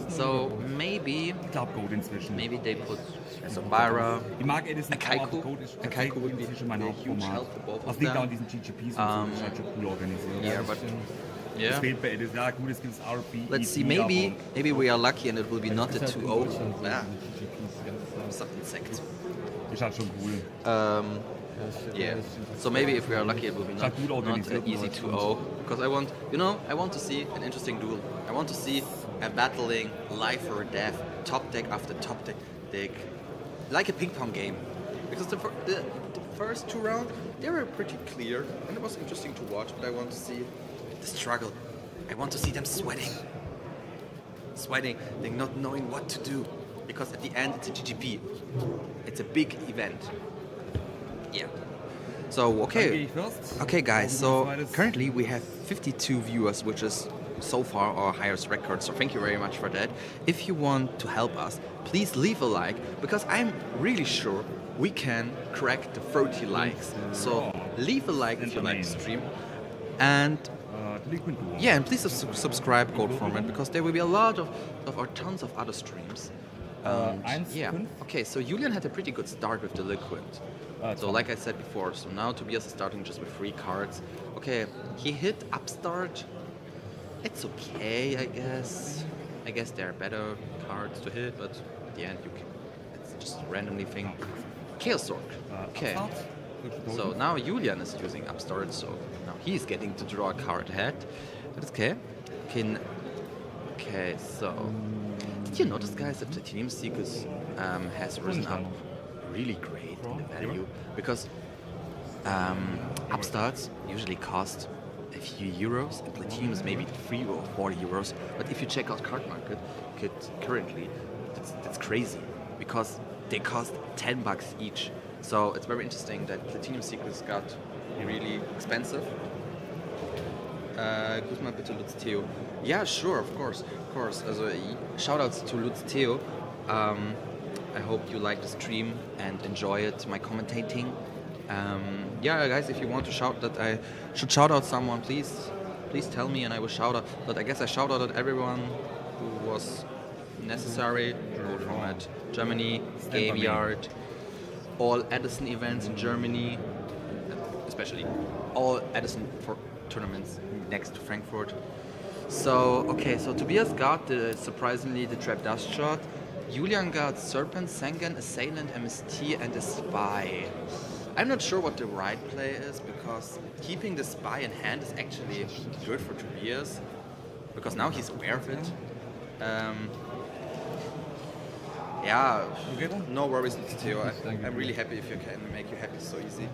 So maybe they put Zombara, a Kaiku. A Kaiku would be a huge help for both of them. liegt auch an diesen GGPs, und das ist halt schon cool organisiert. Yeah. Let's see, maybe we are lucky and it will be not a 2-0. Some insect. Ist halt schon cool. Yeah. So maybe if we are lucky, it will be not an easy 2-0. Because I want to see an interesting duel. I want to see a battling life or death, top deck after top deck, like a ping pong game. Because the first 2 rounds, they were pretty clear and it was interesting to watch. But I want to see the struggle. I want to see them sweating, they're not knowing what to do. because at the end it's a GGP. It's a big event. Yeah. So okay, guys. So currently we have 52 viewers, which is so far our highest record. So thank you very much for that. If you want to help us, please leave a like, because I'm really sure we can crack the 30 likes. So leave a like if you like the stream, and yeah, and please subscribe Gold Format, because there will be a lot of or tons of other streams. Yeah. Okay, so Julian had a pretty good start with the Liquid. So like I said before, so now Tobias is starting just with 3 cards. Okay, he hit Upstart. It's okay, I guess. I guess there are better cards to hit, but at the end it's just randomly thing. Chaos Sword. Okay. So now Julian is using Upstart, so now he's getting to draw a card ahead. That's okay. Okay, so did you notice, guys, that Platinum Seekers has risen up really great in the value? Because Upstarts usually cost a few euros, and Platinum is maybe 3 or 4 euros. But if you check out Card Market currently, that's crazy, because they cost 10 bucks each. So it's very interesting that Platinum Seekers got really expensive. Grüß mal bitte Lutz Theo. Yeah, sure, of course. Also, shoutouts to Lutz Theo. I hope you like the stream and enjoy it, my commentating. Yeah, guys, if you want to shout that I should shout out someone, please tell me and I will shout out. But I guess I shout out at everyone who was necessary. Gold Format Germany, Game Yard, all Edison events in Germany, especially all Edison for tournaments next to Frankfurt. So okay, so Tobias got surprisingly the Trap Dust Shot. Julian got Serpent, Sengen, Assailant, MST, and a Spy. I'm not sure what the right play is, because keeping the Spy in hand is actually good for Tobias, because now he's aware of it. Yeah, no worries, Theo. I'm really happy if you can make you happy so easy.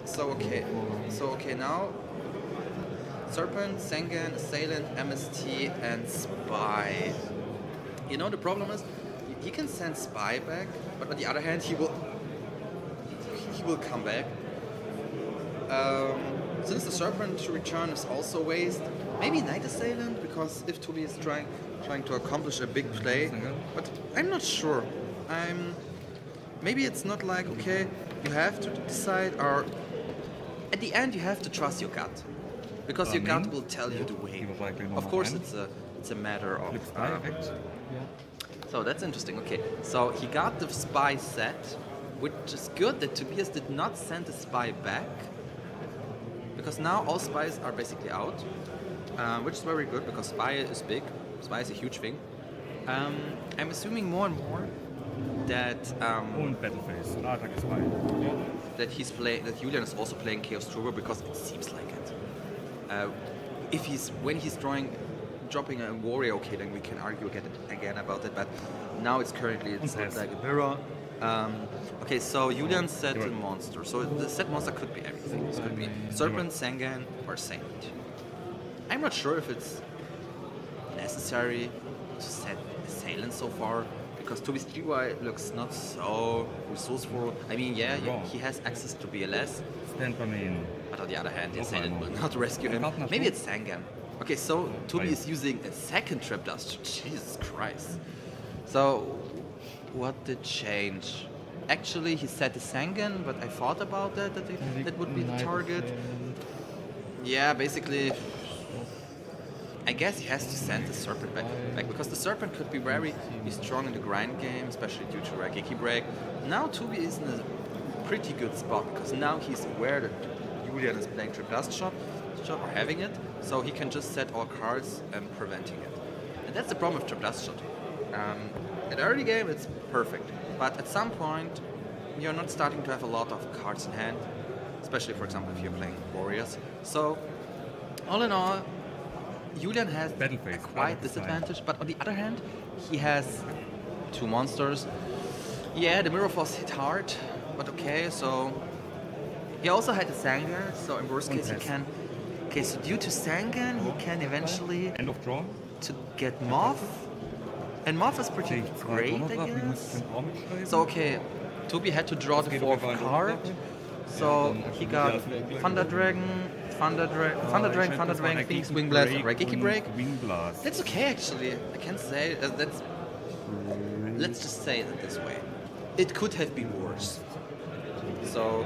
So okay, now Serpent, Sengen, Assailant, MST, and Spy. You know, the problem is he can send Spy back, but on the other hand, he will come back. Since the Serpent to return is also waste, maybe Night Assailant, because if Tobi is trying to accomplish a big play, but I'm not sure. Maybe it's not like, okay, you have to decide, or at the end you have to trust your gut, because your gut will tell you the way. Of course, it's a matter of. So that's interesting. Okay, so he got the Spy set, which is good that Tobias did not send the Spy back, because now all Spies are basically out, which is very good, because Spy is big. Spy is a huge thing. I'm assuming more and more that that Julian is also playing Chaos Turbo, because it seems like it. When he's dropping a warrior, okay, then we can argue again about it. But now it's like a mirror. Okay, so Julian set a monster. So the set monster could be everything. It could be Serpent, Sengen, or Saint. I'm not sure if it's necessary to set Assailant so far, because Tobi's GY looks not so resourceful. I mean, yeah, he has access to BLS. But on the other hand, the Assailant will not rescue him. Maybe it's Sengen. Okay, so Tobi is using a second Trap Dust. Jesus Christ. So, what did change? Actually, he set the Sengen, but I thought about that would be the target. Yeah, basically, I guess he has to send the Serpent back, because the Serpent could be very strong in the grind game, especially due to Rageki Break. Now Tobi is in a pretty good spot, because now he's aware that Julian is playing Trap Dust Shot or having it, so he can just set all cards and preventing it. And that's the problem with Trap Dust Shot. At early game it's perfect, but at some point you're not starting to have a lot of cards in hand, especially for example if you're playing Warriors. So all in all, Julian has a quite disadvantage, but on the other hand, he has 2 monsters. Yeah, the Mirror Force hit hard, but okay, so he also had the Sengen, so in worst case he can. Okay, so due to Sengen, he can eventually End of draw. to get Moth And Morph is pretty Sehe ich zwei great, Donner I drauf, wie muss guess. ich den Raum mitschreiben? So, okay, Toby had to draw the geht fourth auf jeden Fall card. runter. So dann he ja, got das wäre gleich Thunder gut. Dragon, Thunder Dragon, Phoenix Wing Blast, and Raigeki Break. Wing Blast. That's okay, actually. I can't say that's. Let's just say it this way. It could have been worse. So,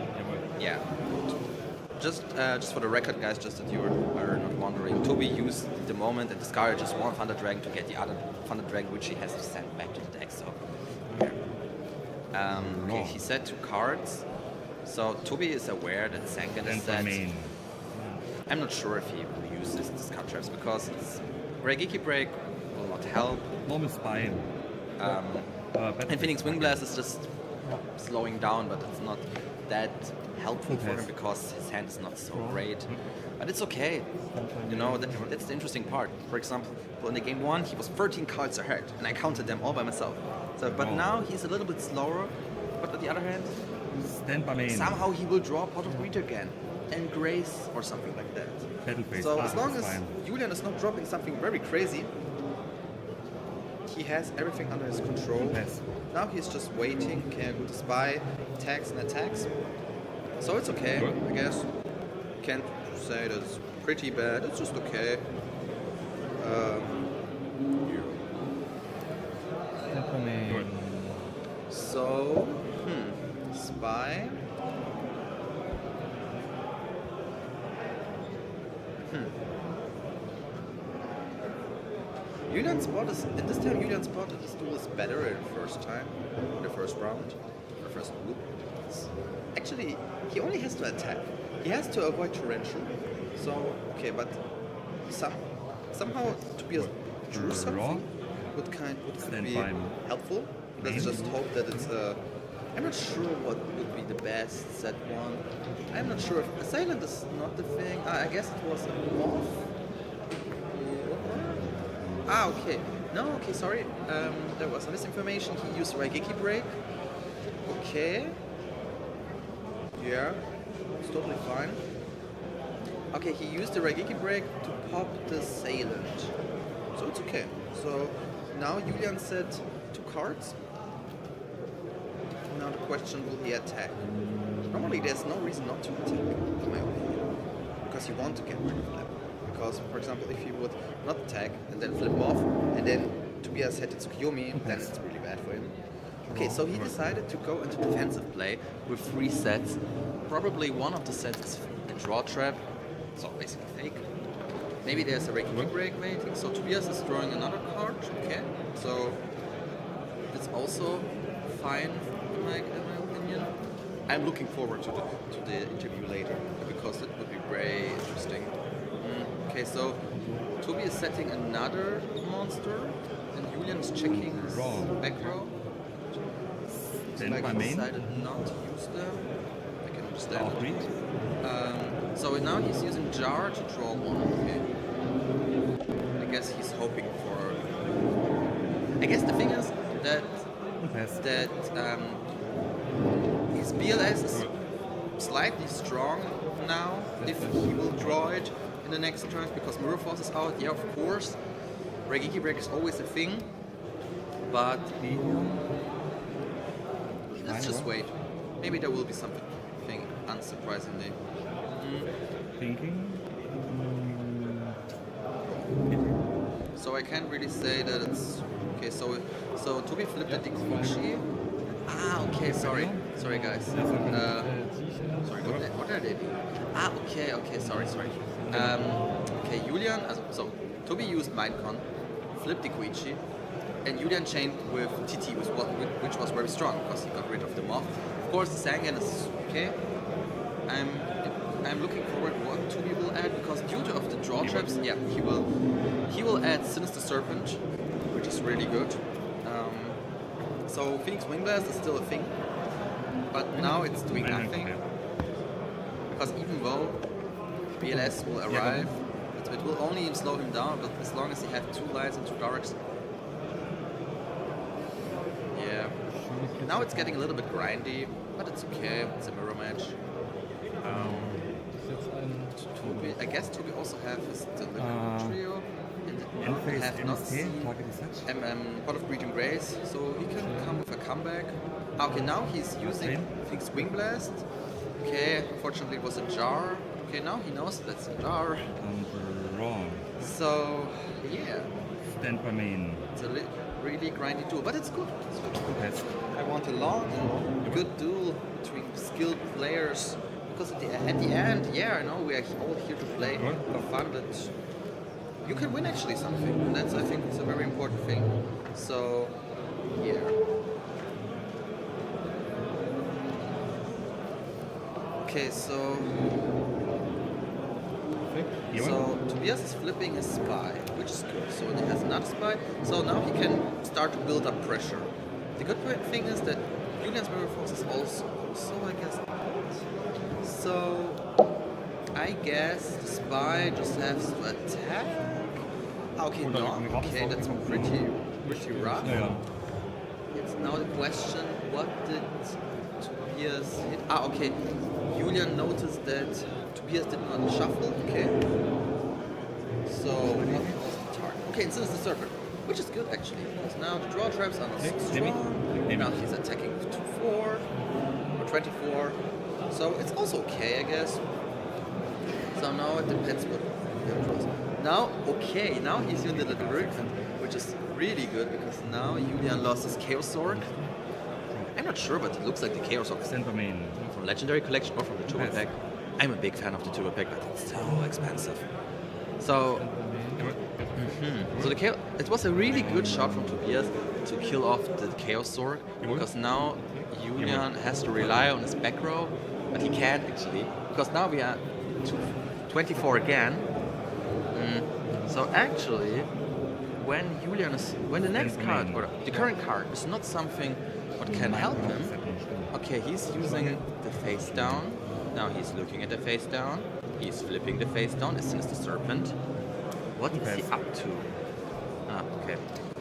yeah. Just for the record, guys, just that you are not wondering, Toby used the moment and discarded just one Thunder Dragon to get the other Thunder Dragon, which he has to send back to the deck. So, yeah. Okay, he said 2 cards. So Toby is aware that Sangan is set. I'm not sure if he will use this discard traps because Raigeki Break will not help. Normal Spine. And Phoenix Wing Blast is just slowing down, but it's not that helpful for him because his hand is not so great. But it's okay. You know, that's the interesting part. For example, in the game 1, he was 13 cards ahead, and I counted them all by myself. So, but now he's a little bit slower. But on the other hand, Stand by main. somehow he will draw Pot of Greed again, and Grace or something like that. Battle phase. So as long that's as fine. Julian is not dropping something very crazy, he has everything under his control. Yes. Now he's just waiting, can go to spy, attacks and attacks. So it's okay, I guess. Can't say that it's pretty bad, it's just okay. So, spy. Julian spotted in this time. Julian spotted this duel is better in the first time, in the first round, the first duel. Actually, he only has to attack. He has to avoid torrential. So okay, but somehow Tobias drew something would could be helpful. Let's just hope that it's I'm not sure what would be the best set one. I'm not sure if Assailant is not the thing. I guess it was a morph. Okay. No, okay, sorry. There was misinformation. He used Raigeki Break. Okay. Yeah, it's totally fine. Okay, he used the Raigeki Break to pop the Assailant. So it's okay. So now Julian said 2 cards. Now the question, will he attack? Normally there's no reason not to attack, in my opinion. Because you want to get rid of them. Because, for example, if he would not attack and then flip off, and then Tobias had Tsukiyomi, then it's really bad for him. Okay, so he decided to go into defensive play with 3 sets. Probably one of the sets is a draw trap, so basically fake. Maybe there's a Raigeki Break waiting, so Tobias is drawing another card, okay. So it's also fine in my opinion. I'm looking forward to the interview later, because it would be very interesting. Okay, so Toby is setting another monster, and Julian is checking his back row. Then Like by he main. decided not to use them. I can understand. So now he's using Jar to draw 1. Okay. I guess he's hoping for. I guess the thing is that his BLS is slightly strong now. If he will draw it in the next turns because Mirror Force is out, yeah, of course. Raigeki Break is always a thing, but let's just wait. Maybe there will be something unsurprisingly. Thinking. So I can't really say that it's okay. So Toby flipped the Dikuchi. Okay. Sorry, guys. Sorry, what are they doing? Okay. Sorry. Okay, Julian. So Toby used Mindcon, flipped Dikuchi, and Julian chained with TT, which was very strong because he got rid of the moth. Of course, the Sangan is okay. I'm looking forward what Toby will add because due to the draw traps, yeah, he will add Sinister Serpent, which is really good. So Phoenix Wing Blast is still a thing, but now it's doing nothing because even though BLS will arrive, it will only slow him down. But as long as he has 2 lights and 2 darks, yeah. Now it's getting a little bit grindy, but it's okay. It's a mirror match. Toby, I guess Toby also has his delivery trio, and Endphase have not MST, seen target is such. Pot of Breeding Grace, so he can come with a comeback. Okay, now he's using, I think, Swing Blast. Okay, fortunately it was a jar. Okay, now he knows that's a jar. And wrong. So, yeah, Stand by main. it's a really grindy duel, but it's good. It's good. Pass. I want a long, good duel between skilled players. Because at the end, yeah, I know we are all here to play for fun, but you can win actually something. And that's, I think, it's a very important thing. So, yeah. Okay, so Tobias is flipping his spy, which is good. So he has another spy. So now he can start to build up pressure. The good thing is that Julian's Mirror Force is also, I guess, out. So I guess the spy just has to attack. Okay, no. Okay, that's pretty rough. It's now the question: what did Tobias hit? Okay. Julian noticed that Tobias did not shuffle. Okay. So what was the target? Okay, and so it's the serpent, which is good actually, because now the draw traps are not so strong. Now he's attacking with 2-4 or 24. So it's also okay, I guess. So now it depends what he draws. Now, okay, now he's using the little Hurricane, which is really good because now Julian lost his Chaos Sword. I'm not sure, but it looks like the Chaos Sword from Legendary Collection or from the Turbo Pack. I'm a big fan of the Turbo Pack, but it's so expensive. So, so the Chaos, it was a really good shot from Tobias to kill off the Chaos Sword, because now Julian has to rely on his back row, but he can't actually, because now we are 24 again. So actually, when the next card, or the current card, is not something what can help him. Okay, he's using the face down. Now he's looking at the face down. He's flipping the face down as soon as the serpent. What is he up to? Okay.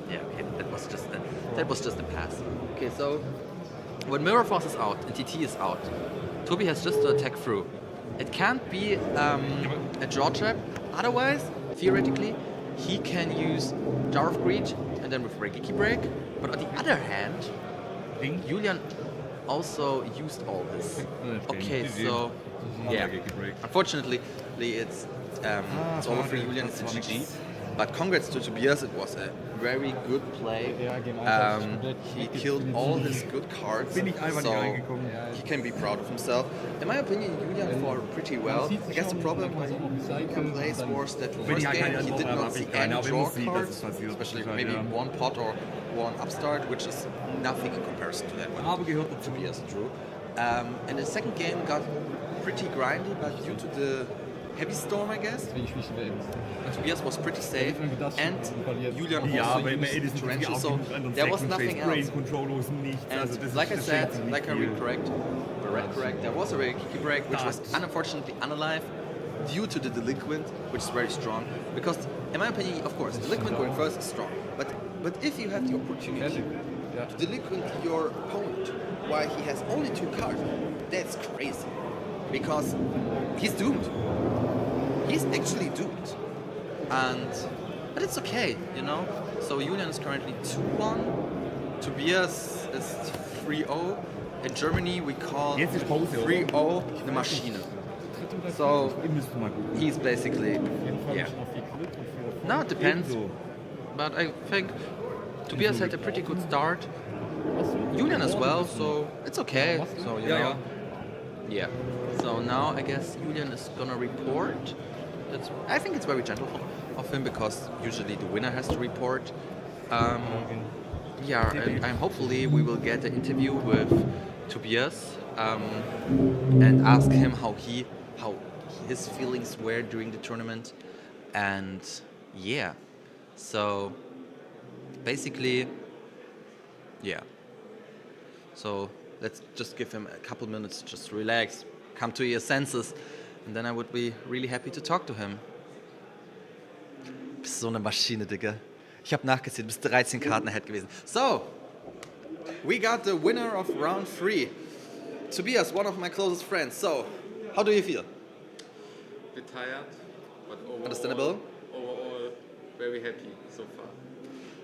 Yeah, okay. That was just a pass. Okay, so when Mirror Force is out and TT is out, Toby has just to attack through. It can't be a draw trap. Otherwise, theoretically, he can use Jar of Greed and then with Regiki Break. But on the other hand, Julian also used all this. Okay, so yeah. Unfortunately, it's over for Julian. It's a GG. But congrats to Tobias. It was a very good play. He killed all his good cards, so he can be proud of himself. In my opinion, Julian fought pretty well. I guess the problem with Julian plays was that first game he did not see any draw cards, especially maybe one pot or one upstart, which is nothing in comparison to that what Tobias drew. And the second game got pretty grindy, but due to the heavy storm, I guess, Tobias was pretty safe, and Julian also used Torrential, so there was nothing else. And like I said, like I read correct, there was a Regiki Break, which was unfortunately unalive due to the Delinquent, which is very strong. Because, in my opinion, of course, Delinquent going first is strong. But if you have the opportunity to Delinquent your opponent while he has only 2 cards, that's crazy. Because he's doomed. He's actually doomed. But it's okay, you know? So Julian is currently 2-1. Tobias is 3-0. In Germany we call 3-0 the Maschine. So he's basically, yeah. Now it depends. But I think Tobias had a pretty good start. Julian as well, so it's okay. So you know. Yeah. So now I guess Julian is gonna report. I think it's very gentle of him because usually the winner has to report. Yeah, and hopefully we will get an interview with Tobias and ask him how his feelings were during the tournament, and yeah. So basically, yeah. So let's just give him a couple minutes, just relax, come to your senses, and then I would be really happy to talk to him. Bist so eine Maschine, Digga. Ich habe nachgezählt, bis 13 Karten ahead gewesen. So, we got the winner of round 3. Tobias, one of my closest friends. So, how do you feel? A bit tired, but overall, Understandable. Overall, very happy so far.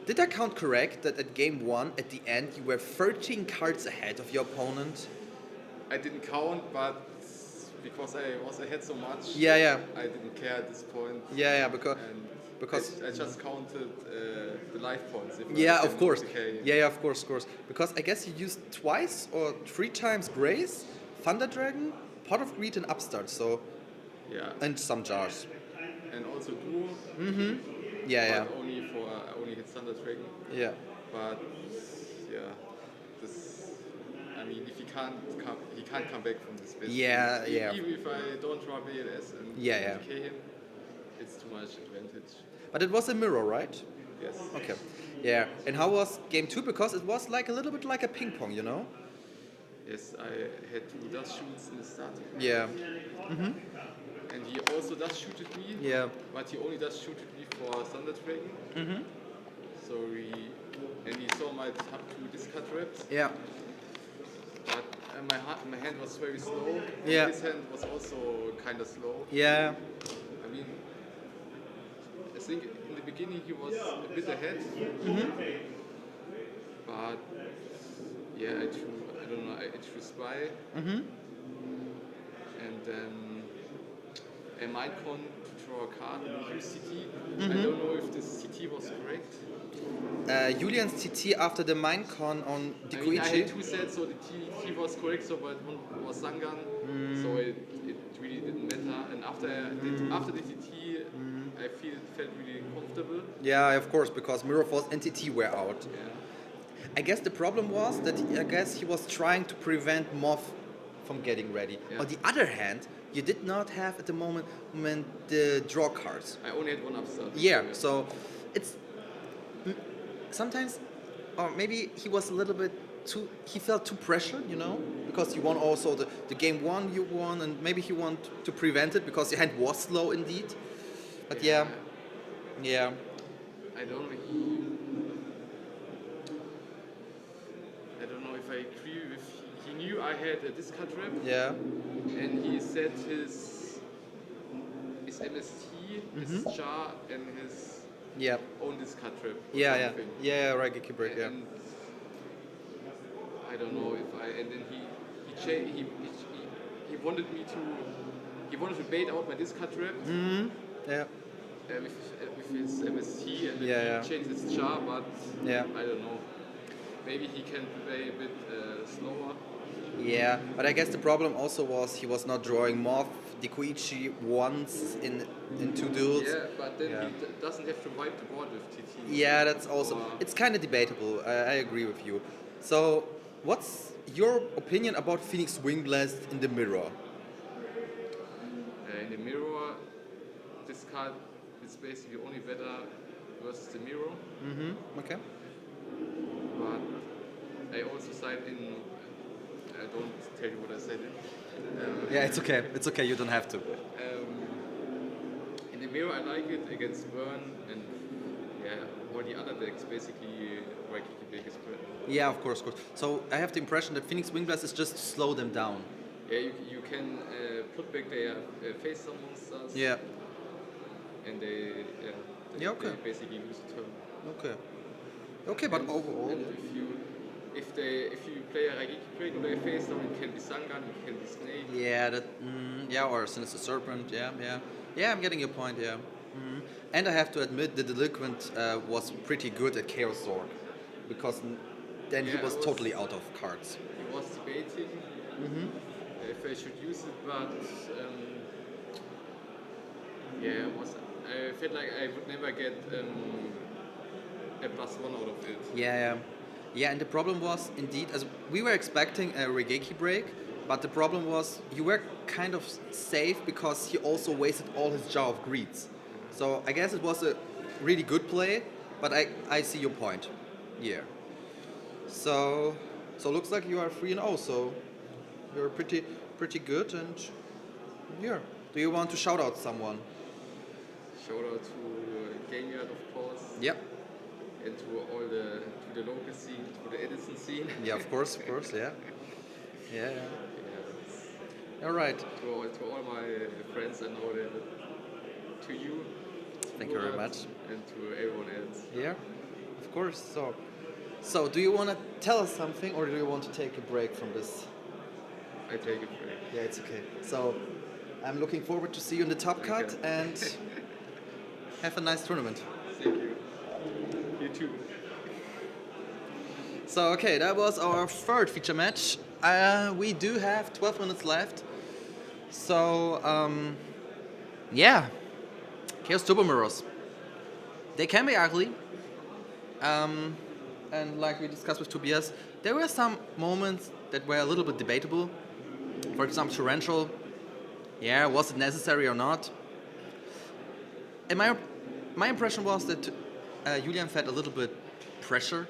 Did I count correct that at game 1, at the end, you were 13 cards ahead of your opponent? I didn't count, but because I was ahead so much, Yeah. I didn't care at this point. Yeah, And I just counted the life points. If Yeah, I of course. decay. Yeah, of course. Because I guess you used twice or 3 times Grace, Thunder Dragon, Pot of Greed, and Upstart. So, Yeah. and some jars. And also duo. Yeah. But I only hit Thunder Dragon. Yeah. But yeah, this. I mean, if he can't come back from this. Basically. Yeah. Even if I don't draw BLS and decay him, it's too much advantage. But it was a mirror, right? Yes. Okay. Yeah. And how was game 2? Because it was like a little bit like a ping pong, you know? Yes, I had 2 dust shoots in the start. Yeah. And he also dust shooted me. Yeah. But he only dust shooted me for Thunder Dragon. So he saw my top 2 discard reps. Yeah. But my hand was very slow. Yeah. His hand was also kind of slow. Yeah. I mean, I think in the beginning he was a bit ahead. But yeah, I don't know, I drew Spy. And then a Mindcon to draw a card and use CT. I don't know if this CT was correct. Julian's TT after the Minecon on I mean, I Dikuichi. had 2 sets, so the TT was correct, so but one was Sangan, so it really didn't matter. And after the TT, I felt really comfortable. Yeah, of course, because Mirror Force and TT were out. Yeah. I guess the problem was that he was trying to prevent Moth from getting ready. Yeah. On the other hand, you did not have at the moment the draw cards. I only had 1 upstart. Yeah, so it's sometimes, or maybe he was a little bit he felt too pressured, you know, because you won also the game 1 you won, and maybe he wanted to prevent it because your hand was slow indeed. But yeah. I don't know if I agree with. He knew I had a discard rep. Yeah. And he set his MST, his char, and his own discard trap. Yeah, right, GGP break, yeah. And I don't know if and then he wanted me to bait out my discard trap. Yeah. With his MST and then he changed his char, but I don't know. Maybe he can play a bit slower. Yeah, but I guess the problem also was he was not drawing Moth, Dikuichi once in 2 duels. Yeah, but then he doesn't have to wipe the board with TT. Yeah, that's also, it's kind of debatable. I agree with you. So, what's your opinion about Phoenix Wingblast in the mirror? In the mirror, this card is basically only better versus the mirror. Okay. But I also side in. I don't tell you what I said. Yeah, it's okay. It's okay. You don't have to. In the mirror, I like it against Burn and all the other decks basically where GGP is good. Yeah, of course. So I have the impression that Phoenix Wingblast is just to slow them down. Yeah, you can put back their face summon monsters. Yeah. And they basically lose the turn. Okay, but overall. And if you play a Raigeki break or they face them, it can be Sangan, it can be Snake. Yeah, or Sinister Serpent. Yeah, I'm getting your point. Yeah. And I have to admit, the Delinquent was pretty good at Chaos Sword, because then he was totally out of cards. He was debating if I should use it, but I felt like I would never get a +1 out of it. Yeah, and the problem was indeed, as we were expecting a Raigeki break, but the problem was you were kind of safe because he also wasted all his Jar of Greeds. So I guess it was a really good play, but I see your point. Yeah. So looks like you are 3-0, so you're pretty good, and yeah. Do you want to shout out someone? Shout out to Game Yard, of course. Yep. And to all the local scene, to the Edison scene. Yeah, of course, yeah. Yeah. All right. To all my friends, I know that. To you. Thank you very much. And to everyone else. Yeah, of course. So do you want to tell us something, or do you want to take a break from this? I take a break. Yeah, it's okay. So I'm looking forward to see you in the top cut and have a nice tournament. Thank you. You too. So okay, that was our third feature match. We do have 12 minutes left. So yeah, Chaos Turbo Mirrors. They can be ugly. And like we discussed with Tobias, there were some moments that were a little bit debatable. For example, Torrential. Yeah, was it necessary or not? And my impression was that Julian felt a little bit pressured,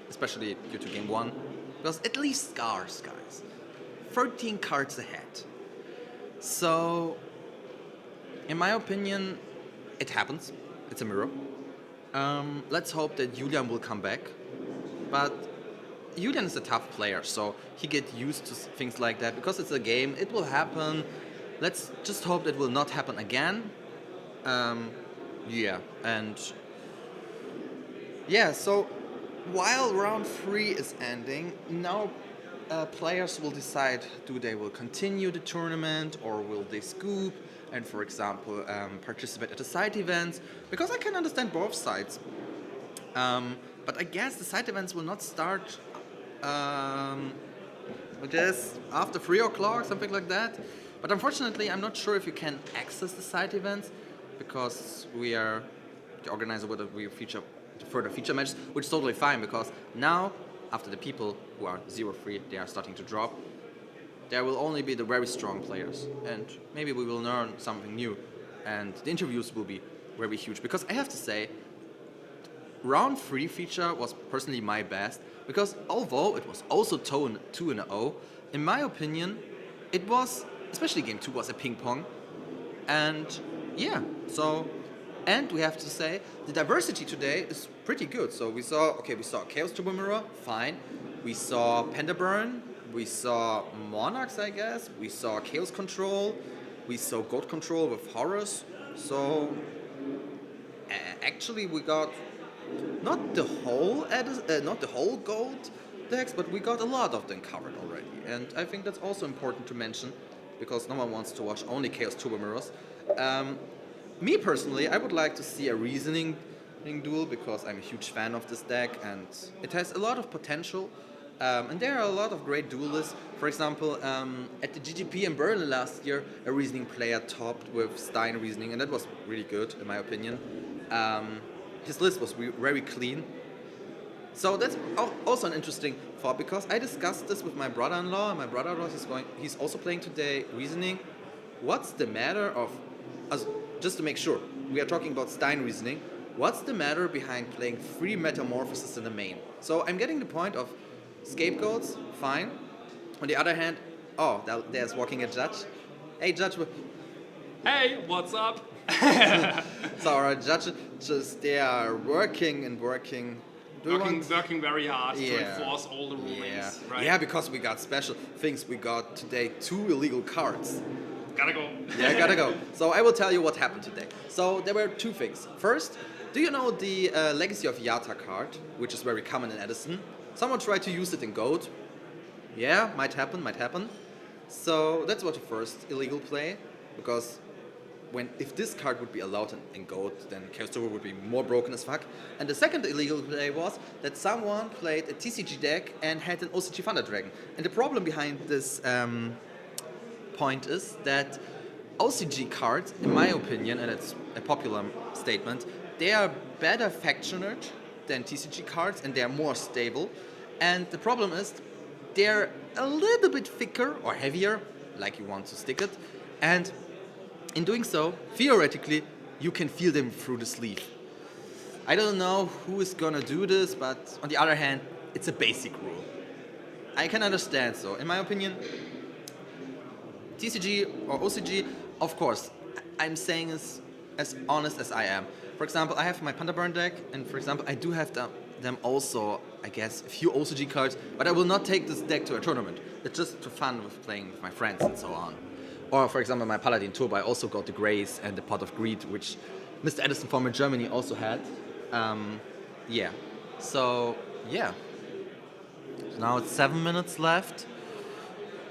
especially due to game 1. Because at least Scars, guys. 13 cards ahead. So, in my opinion, it happens. It's a mirror. Let's hope that Julian will come back. But Julian is a tough player, so he gets used to things like that. Because it's a game, it will happen. Let's just hope that will not happen again. Yeah, and yeah, so while round 3 is ending, now players will decide, do they will continue the tournament or will they scoop and, for example, participate at the side events, because I can understand both sides. But I guess the side events will not start, I guess, after 3 o'clock, something like that. But unfortunately, I'm not sure if you can access the side events, because we are the organizer with we feature further feature matches, which is totally fine, because now, after the people who are 0-3, they are starting to drop, there will only be the very strong players, and maybe we will learn something new, and the interviews will be very huge, because I have to say, round 3 feature was personally my best, because although it was also 2-0, in my opinion, it was, especially game 2 was a ping pong, and yeah, so, and we have to say, the diversity today is pretty good. So we saw Chaos Turbo Mirror, fine. We saw Pendaburn, we saw Monarchs, I guess. We saw Chaos Control, we saw Goat Control with Horus. So, actually we got not the whole Goat decks, but we got a lot of them covered already. And I think that's also important to mention, because no one wants to watch only Chaos Turbo Mirrors. Me personally, I would like to see a reasoning duel, because I'm a huge fan of this deck and it has a lot of potential. And there are a lot of great duelists. For example, at the GGP in Berlin last year, a reasoning player topped with Stein reasoning, and that was really good in my opinion. His list was very clean. So that's also an interesting thought, because I discussed this with my brother-in-law, and my brother-in-law he's also playing today reasoning. What's the matter of, just to make sure, we are talking about Stein reasoning, what's the matter behind playing 3 Metamorphoses in the main? So I'm getting the point of scapegoats, fine. On the other hand, there's walking a judge. Hey judge. Hey, what's up? So our judges, they are working very hard to enforce all the rulings, right? Yeah, because we got special things. We got today 2 illegal cards. Gotta go. Yeah, gotta go. So I will tell you what happened today. So there were 2 things. First, do you know the Legacy of Yata card, which is very common in Edison? Someone tried to use it in Goat. Yeah, might happen. So that's what the first illegal play, because if this card would be allowed in Goat, then Chaos Turbo would be more broken as fuck. And the second illegal play was that someone played a TCG deck and had an OCG Thunder Dragon. And the problem behind this point is that OCG cards, in my opinion, and it's a popular statement, they are better factioned than TCG cards, and they are more stable. And the problem is they're a little bit thicker or heavier, like you want to stick it, and in doing so, theoretically, you can feel them through the sleeve. I don't know who is gonna do this, but on the other hand, it's a basic rule. I can understand, so in my opinion, TCG or OCG, of course, I'm saying this as honest as I am. For example, I have my Pandaburn deck, and for example, I do have them also, I guess, a few OCG cards, but I will not take this deck to a tournament. It's just for fun with playing with my friends and so on. Or, for example, my Paladin Turbo, I also got the Grace and the Pot of Greed, which Mr. Edison former Germany also had. Yeah. So yeah. Now it's 7 minutes left.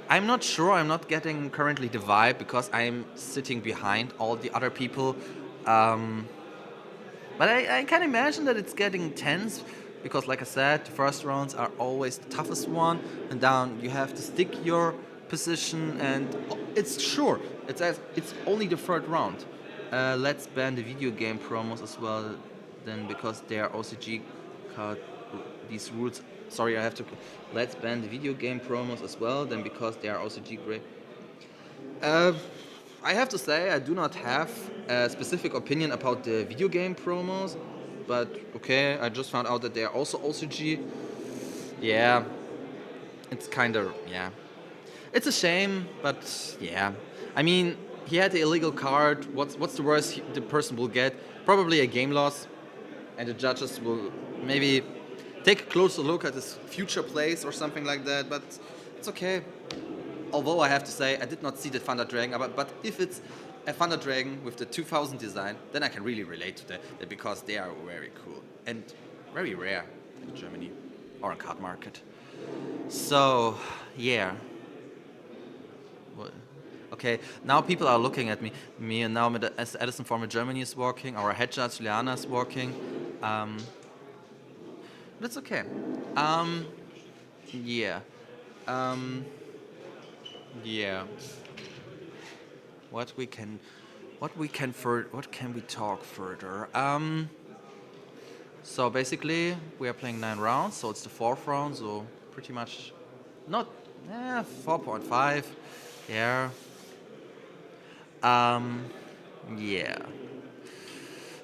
I'm not sure. I'm not getting currently the vibe because I'm sitting behind all the other people. But I can imagine that it's getting tense because, like I said, the first rounds are always the toughest one, and down you have to stick your position, and it's sure it's only the third round. Let's ban the video game promos as well, then because they are OCG card. These rules. Sorry, I have to. Let's ban the video game promos as well, then because they are OCG great. I have to say I do not have a specific opinion about the video game promos, but okay, I just found out that they are also OCG. Yeah, it's kind of, yeah. It's a shame, but yeah. I mean, he had the illegal card. What's the worst the person will get? Probably a game loss, and the judges will maybe take a closer look at his future plays or something like that, but it's okay. Although I have to say, I did not see the Thunder Dragon, but if it's a Thunder Dragon with the 2000 design, then I can really relate to that because they are very cool and very rare in Germany or in card market. So, yeah. Okay, now people are looking at me and now as Edison former Germany is walking, our head judge Liana is walking. That's okay. Yeah. Yeah. What can we talk further? So basically we are playing 9 rounds, so it's the 4th round, so pretty much not 4.5. Yeah. Yeah.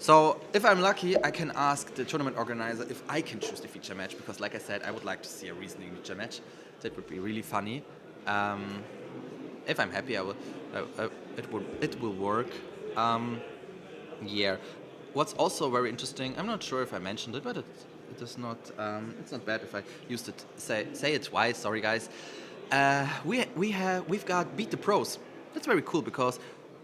So if I'm lucky, I can ask the tournament organizer if I can choose the feature match, because like I said, I would like to see a reasoning feature match. That would be really funny. If I'm happy, I will. It will work. Yeah. What's also very interesting, I'm not sure if I mentioned it, but it is not. It's not bad if I used it. Say it twice. Sorry, guys. We've got Beat the Pros. That's very cool because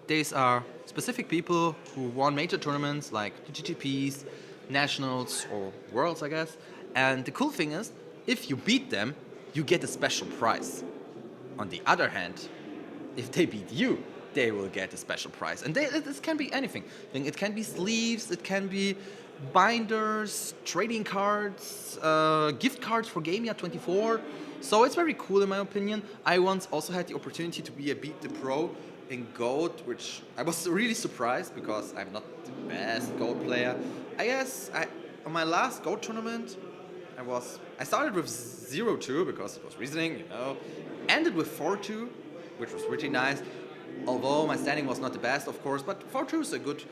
these are specific people who won major tournaments like the GGPs, nationals, or worlds, I guess. And the cool thing is, if you beat them, you get a special prize. On the other hand, if they beat you, they will get a special prize. And this can be anything. It can be sleeves, it can be binders, trading cards, gift cards for Gamia 24. So it's very cool in my opinion. I once also had the opportunity to be a Beat the Pro in Goat, which I was really surprised because I'm not the best Goat player. I guess on my last Goat tournament, I started with 0-2 because it was reasoning, you know. Ended with 4-2, which was pretty nice. Although my standing was not the best, of course, but 4-2 is a good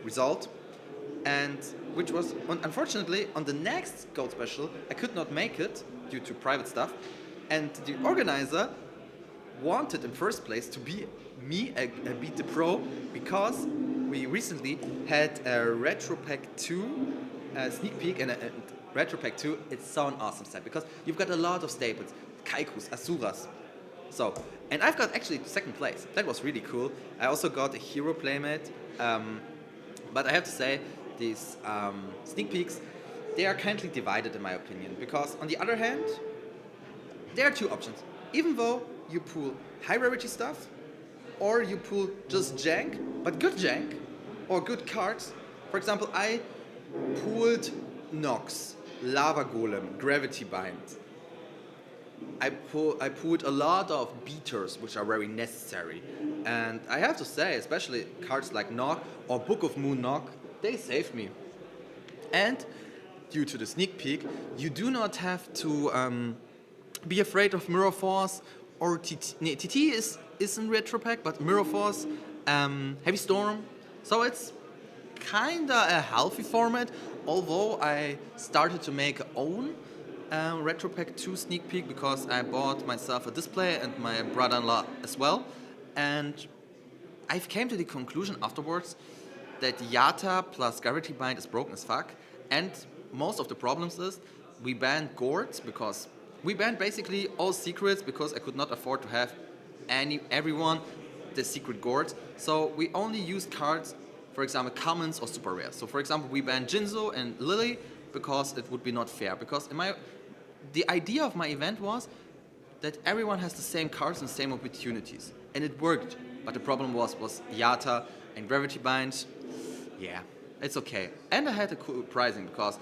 result. And which was, unfortunately, on the next Gold Special, I could not make it due to private stuff. And the organizer wanted in first place to be me a Beat the Pro because we recently had a Retro Pack 2 sneak peek, and Retro Pack 2, it's so an awesome set because you've got a lot of staples, Kaikus, Asuras. So, and I've got actually second place. That was really cool. I also got a Hero Playmate, but I have to say, these sneak peeks, they are kindly divided in my opinion because on the other hand, there are two options. Even though you pull high rarity stuff, or you pull just jank, but good jank, or good cards. For example, I pulled Nox, Lava Golem, Gravity Bind. I pulled a lot of beaters, which are very necessary. And I have to say, especially cards like Nock or Book of Moon Nock, they saved me. And due to the sneak peek, you do not have to be afraid of Mirror Force or TT. TT is in Retro Pack, but Mirror Force, Heavy Storm. So it's kinda a healthy format, although I started to make own Retro Pack 2 sneak peek because I bought myself a display and my brother-in-law as well. And I came to the conclusion afterwards that Yata plus Gravity Bind is broken as fuck. And most of the problems is we banned Gourds because we banned basically all secrets because I could not afford to have everyone the secret Gourds. So we only used cards for example, commons or super rares. So for example, we banned Jinzo and Lily because it would be not fair. Because the idea of my event was that everyone has the same cards and same opportunities. And it worked. But the problem was Yata and Gravity Bind. Yeah, it's okay. And I had a cool pricing because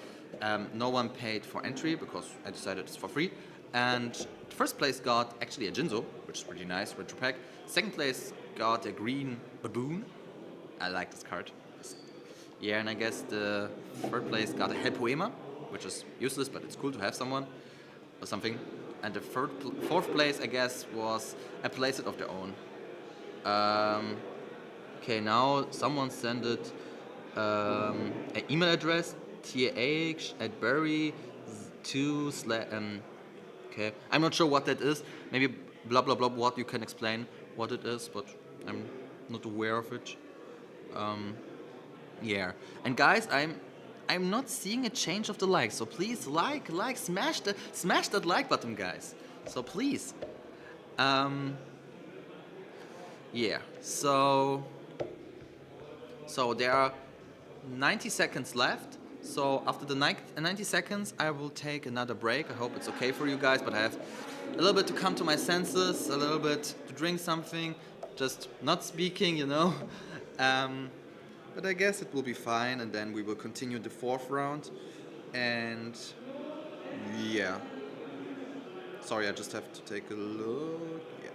no one paid for entry because I decided it's for free. And first place got actually a Jinzo, which is pretty nice, retro pack. Second place got a green baboon. I like this card. Yeah, and I guess the third place got a Hell Poema, which is useless, but it's cool to have someone or something. And the fourth place, I guess, was a playset of their own. Okay, now someone sent it an email address, tah@berry2 okay, I'm not sure what that is. Maybe blah blah blah. What you can explain what it is, but I'm not aware of it. Yeah, and guys, I'm not seeing a change of the likes, so please smash that like button, guys. So please, yeah. So there are 90 seconds left. So after the 90 seconds, I will take another break. I hope it's okay for you guys, but I have a little bit to come to my senses, a little bit to drink something, just not speaking, you know. But I guess it will be fine, and then we will continue the fourth round. And yeah. Sorry, I just have to take a look. Yeah.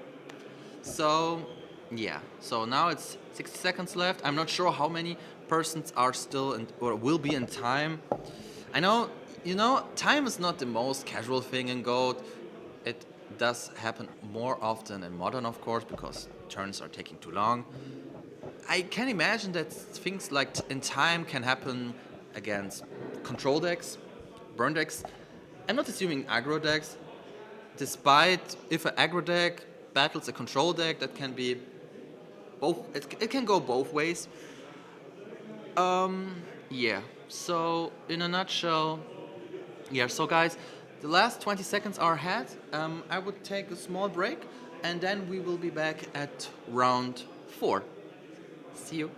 So, yeah. So now it's 60 seconds left. I'm not sure how many persons are still or will be in time. I know, time is not the most casual thing in Goat. It does happen more often in Modern, of course, because turns are taking too long. I can imagine that things like in time can happen against control decks, burn decks. I'm not assuming aggro decks. Despite if an aggro deck battles a control deck, that can be both. It can go both ways. Yeah. So in a nutshell, yeah. So guys, the last 20 seconds are ahead. I would take a small break, and then we will be back at round 4. See you.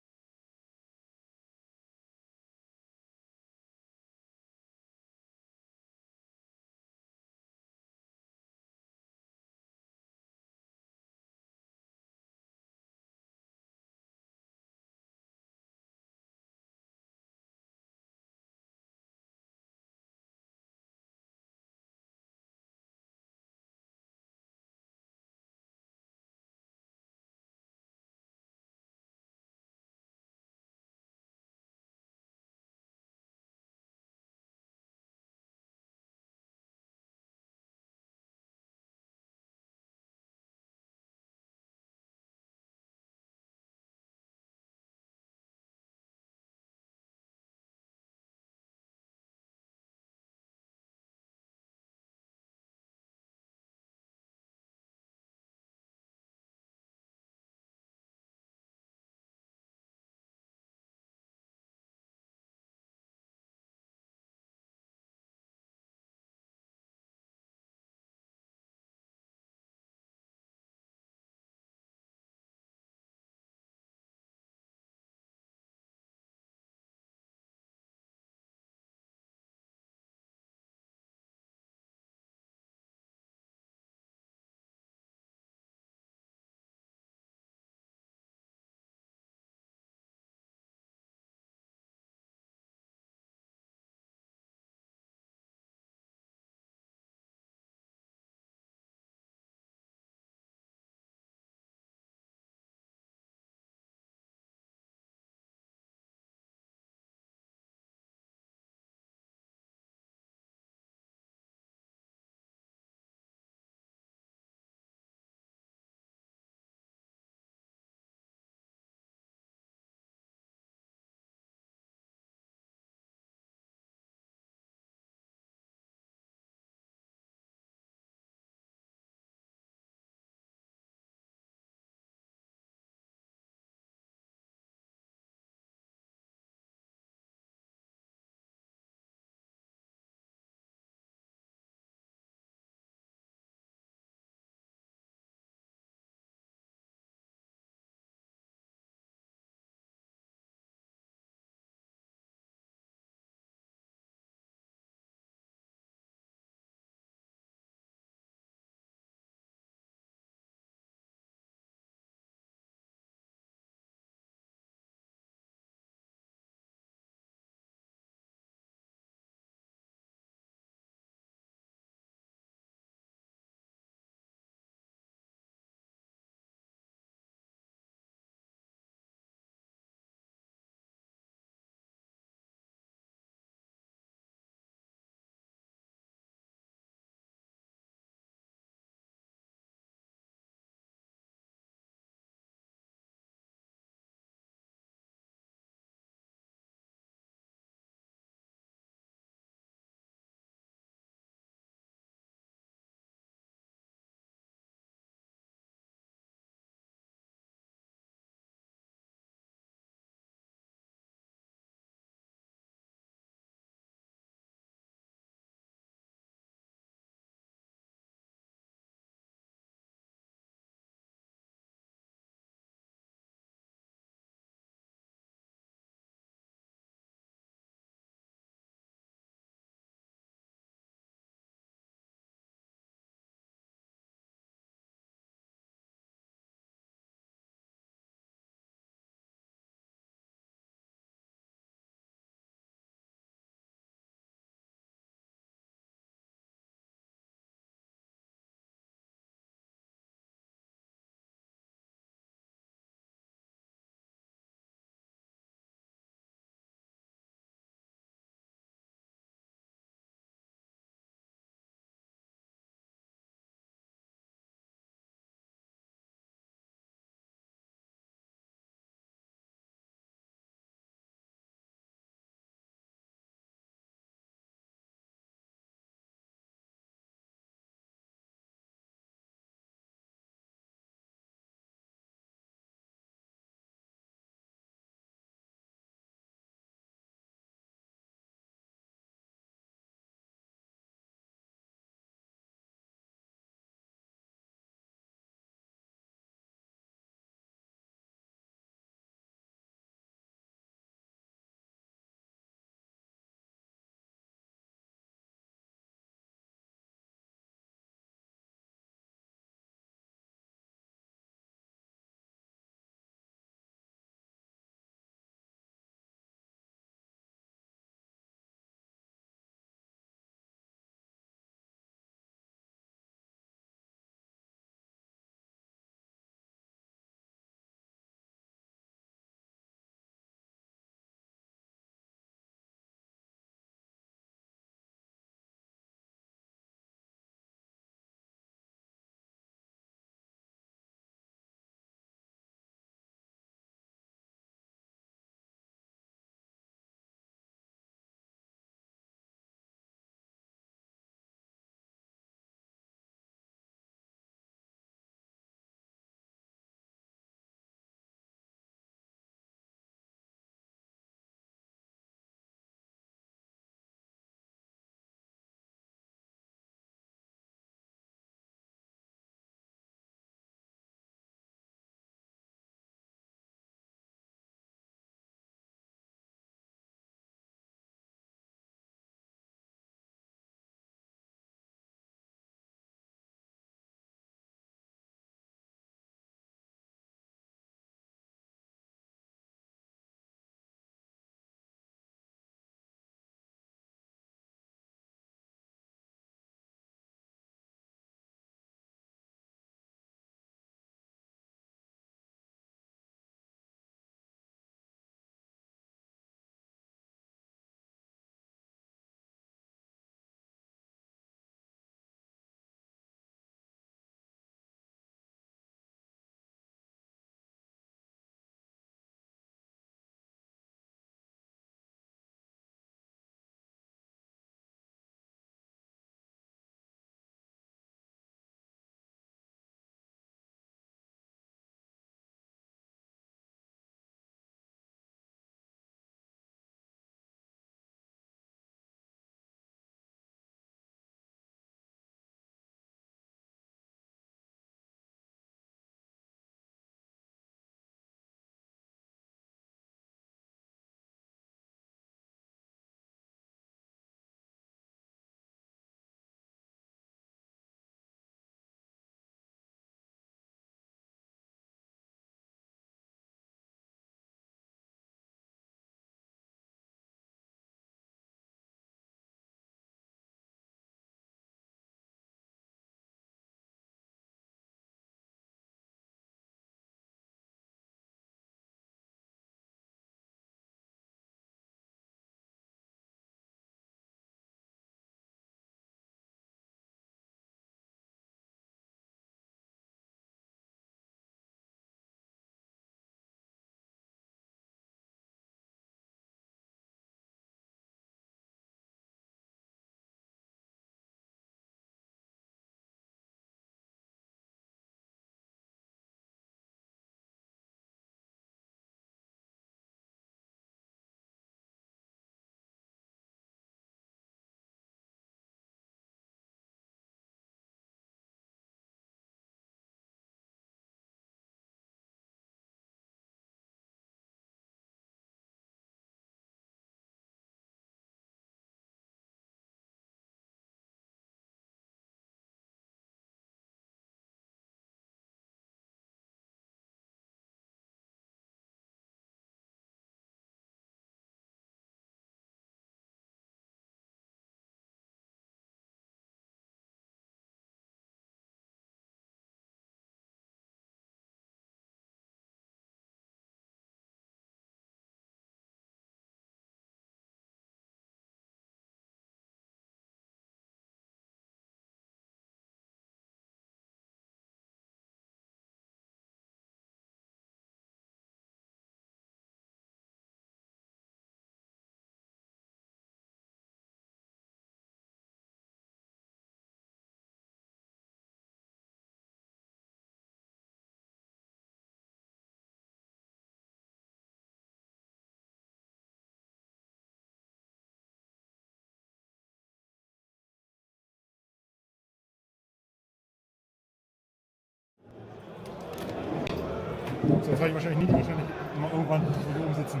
Das habe ich wahrscheinlich nie, wahrscheinlich mal irgendwann so umsetzen.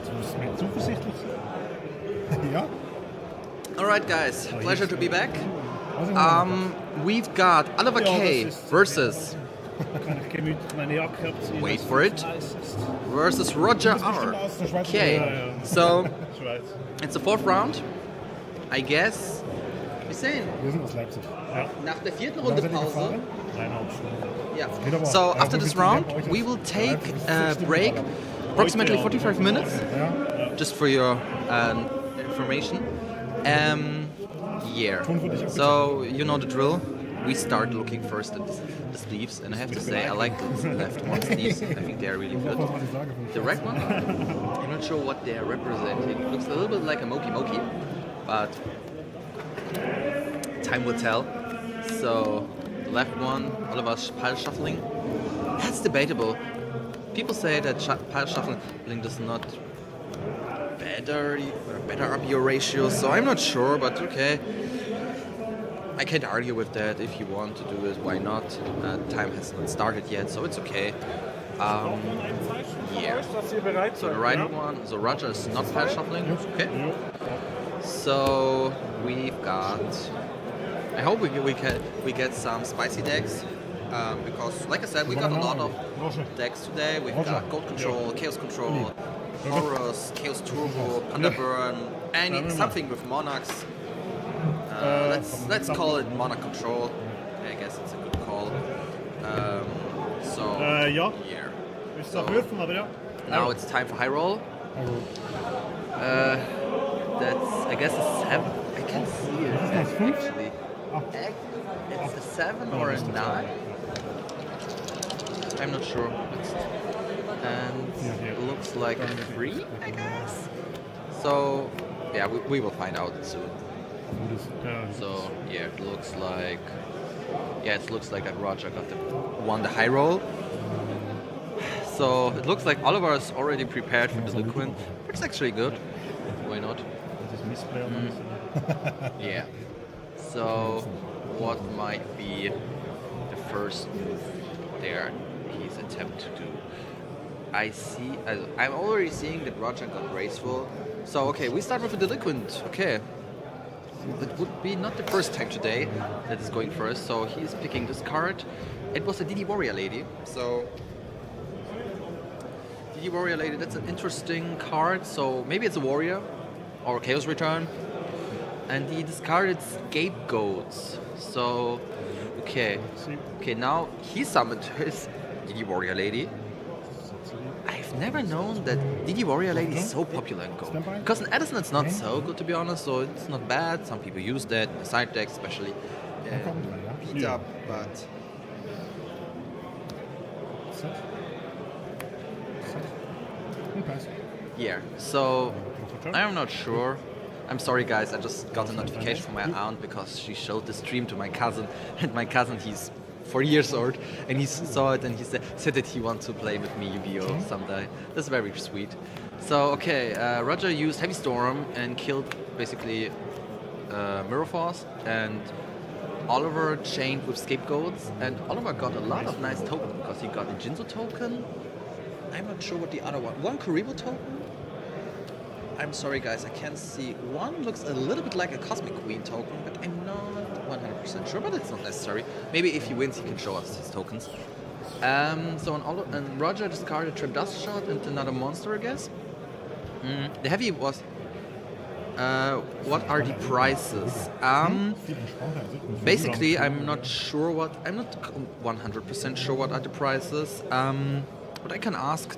Zumindest mir zuversichtlich. Ja. Alright guys, pleasure to be back. We've got Oliver K versus wait for it versus Roger R. Okay, so it's the 4th round. I guess. Wir sehen. Wir sind aus Leipzig. Ja. Nach der 4. Runde Pause. 3,5 Stunden. Yeah. So after this round, we will take a break, approximately 45 minutes, just for your information. Yeah. So you know the drill. We start looking first at the sleeves, and I have to say I like the left one sleeves. I think they are really good. The right one, I'm not sure what they are representing. Looks a little bit like a Moki Moki, but time will tell. So the left one, Oliver's pile shuffling. That's debatable. People say that pile shuffling does not better up your ratios, so I'm not sure, but okay. I can't argue with that. If you want to do it, why not? Time has not started yet, so it's okay. Yeah. So the right one, so Roger is not pile shuffling. Okay. So we've got. I hope we get some spicy decks. Because, like I said, we got a lot of decks today. We've got Gold Control, Chaos Control, Horus, Chaos Turbo, Underburn, and something with Monarchs. Let's call it Monarch Control. I guess it's a good call. Ja. So, now it's time for high roll. That's, I guess, a 7. I can't see it actually. It's a 7 or a 9. I'm not sure. And it looks like a 3, I guess. So, yeah, we will find out soon. So, yeah, it looks like that Roger won the high roll. So, it looks like Oliver is already prepared for the liquid. It's actually good. Why not? Yeah. So, what might be the first move there he's attempt to do? I'm already seeing that Roger got graceful. So, okay, we start with a delinquent. Okay. It would be not the first time today that is going first, so he's picking this card. It was a DD Warrior Lady, so DD Warrior Lady, that's an interesting card, so maybe it's a warrior or Chaos Return. And he discarded Scapegoats, so okay, now he summoned his DD Warrior Lady. I've never known that DD Warrior Lady is so popular in Go. Because in Edison it's not so good, to be honest, so it's not bad. Some people use that in side decks, especially beat up, but... Yeah, so I'm not sure. I'm sorry guys, I just got a notification from my aunt because she showed the stream to my cousin, and my cousin, he's 4 years old, and he saw it and he said that he wants to play with me Yu-Gi-Oh! Someday. That's very sweet. So, okay, Roger used Heavy Storm and killed basically Mirror Force, and Oliver chained with Scapegoats, and Oliver got a lot of nice tokens because he got a Jinzo token. I'm not sure what the other one Kuribo token? I'm sorry guys, I can't see. One looks a little bit like a Cosmic Queen token, but I'm not 100% sure, but it's not necessary. Maybe if he wins, he can show us his tokens. So and Roger discarded Trip Dust Shot and another monster, I guess. The heavy was... what are the prices? Basically, I'm not 100% sure what are the prices. But I can ask...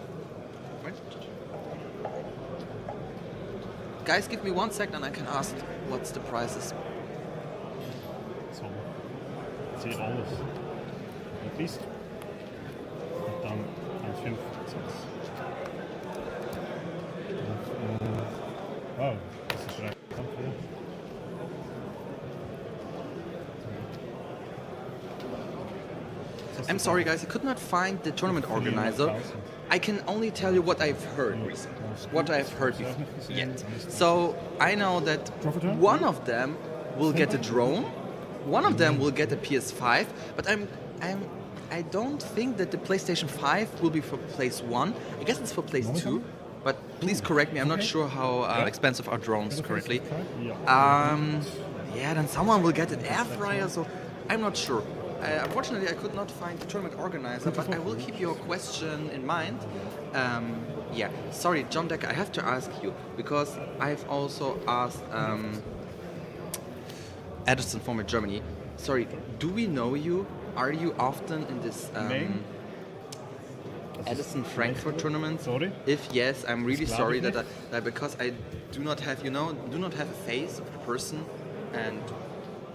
Guys, give me 1 second and I can ask what's the prices. So, zählt alles. Möglichst. Und dann 1,5. Wow, das ist schon viel. I'm sorry guys, I could not find the tournament organizer. I can only tell you what I've heard recently, what I've heard before yet. So I know that one of them will get a drone, one of them will get a PS5, but I don't think that the PlayStation 5 will be for place 1. I guess it's for place 2. But please correct me. I'm not sure how expensive are drones currently. Yeah, then someone will get an air fryer. So I'm not sure. Unfortunately, I could not find the tournament organizer, but I will keep your question in mind. Yeah, sorry, John Decker, I have to ask you, because I've also asked Edison from Germany. Sorry, do we know you? Are you often in this Edison Frankfurt tournament? Sorry? If yes, I'm really sorry that because I do not have, do not have a face of the person, and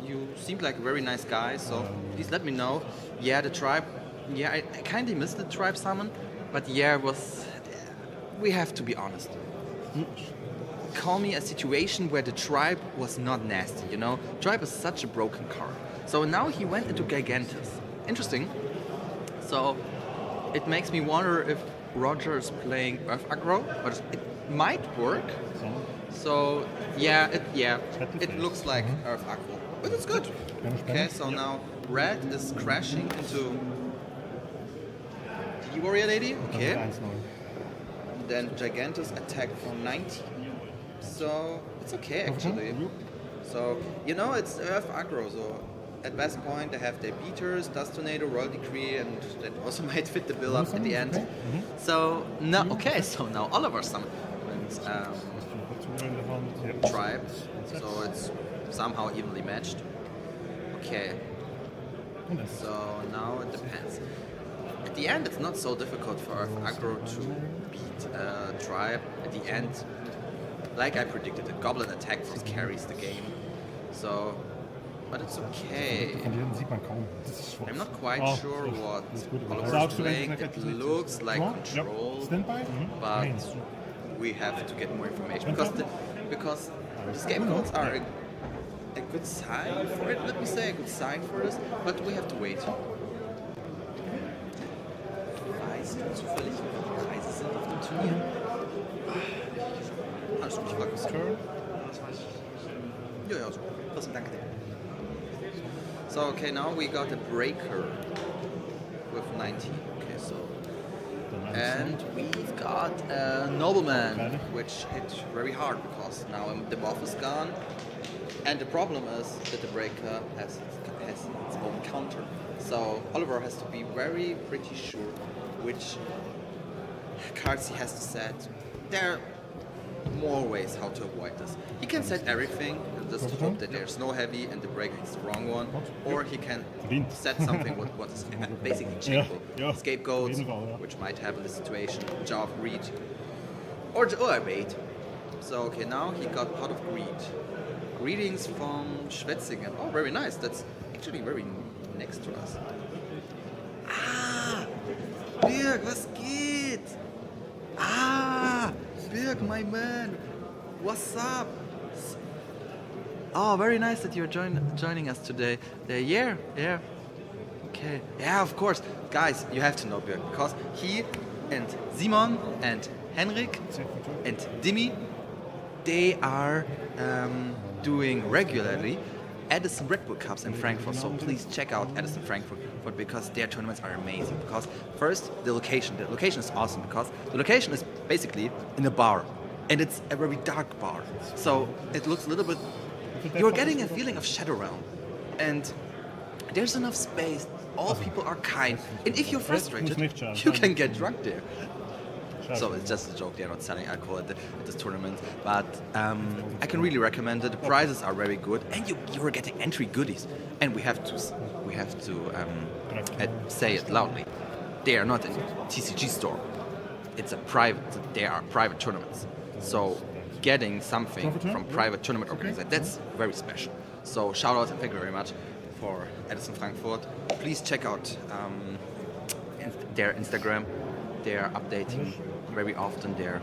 you seemed like a very nice guy, so please let me know. Yeah, the tribe, yeah, I kind of missed the tribe summon, but yeah, it was, we have to be honest. Call me a situation where the tribe was not nasty, Tribe is such a broken card. So now he went into Gigantus. Interesting. So it makes me wonder if Roger is playing Earth Aggro, but it might work. So yeah, it looks like Earth Aggro, but it's good. Okay, so now Red is crashing into the Warrior Lady. Okay. Then Gigantus attack for 90. So it's okay actually. So it's Earth Aggro. So at West Point they have their beaters, Dust Tornado, Royal Decree, and that also might fit the build up at the end. So now so now Oliver summons Tribe. So it's somehow evenly matched. Okay. So now it depends. At the end it's not so difficult for Earth Aggro to beat Tribe. At the end, like I predicted, the Goblin Attack Force carries the game. So, but it's okay. I'm not quite sure what Oliver's playing. It looks like control, but we have to get more information because the scapegoats are a good sign for it. Let me say a good sign for this, but we have to wait. Weißt du zufällig, wie die Preise sind auf dem Turnier? Alles gut, ich frage was. Ja, so. Trotzdem danke dir. So, okay, now we got a breaker with 90. Okay, so. And we've got a nobleman, which hit very hard because now the buff is gone. And the problem is that the breaker has its own counter. So Oliver has to be pretty sure which cards he has to set. There are more ways how to avoid this. He can set everything and just hope that there's no heavy and the breaker is the wrong one, or he can set something what is basically checkable. Scapegoats, which might happen in this situation, Jar of Greed, or bait. So okay, now he got Pot of Greed. Greetings from Schwetzingen. Oh, very nice. That's actually very next to us. Ah, Birg, was geht? Ah, Birg, my man. What's up? Oh, very nice that you're joining us today. Yeah. Okay. Yeah, of course. Guys, you have to know Birg, because he and Simon and Henrik and Dimi, they are doing regularly Edison Red Bull Cups in Frankfurt, so please check out Edison Frankfurt because their tournaments are amazing. Because first, the location is awesome because the location is basically in a bar, and it's a very dark bar, so it looks a little bit, you're getting a feeling of Shadow Realm, and there's enough space, all people are kind, and if you're frustrated, you can get drunk there. So it's just a joke, they're not selling alcohol at this tournament, but I can really recommend it. The prizes are very good, and you're getting entry goodies. And we have to say it loudly. They are not a TCG store. They are private tournaments. So getting something from private tournament organizers, that's very special. So shout out and thank you very much for Edison Frankfurt. Please check out their Instagram. They are updating very often their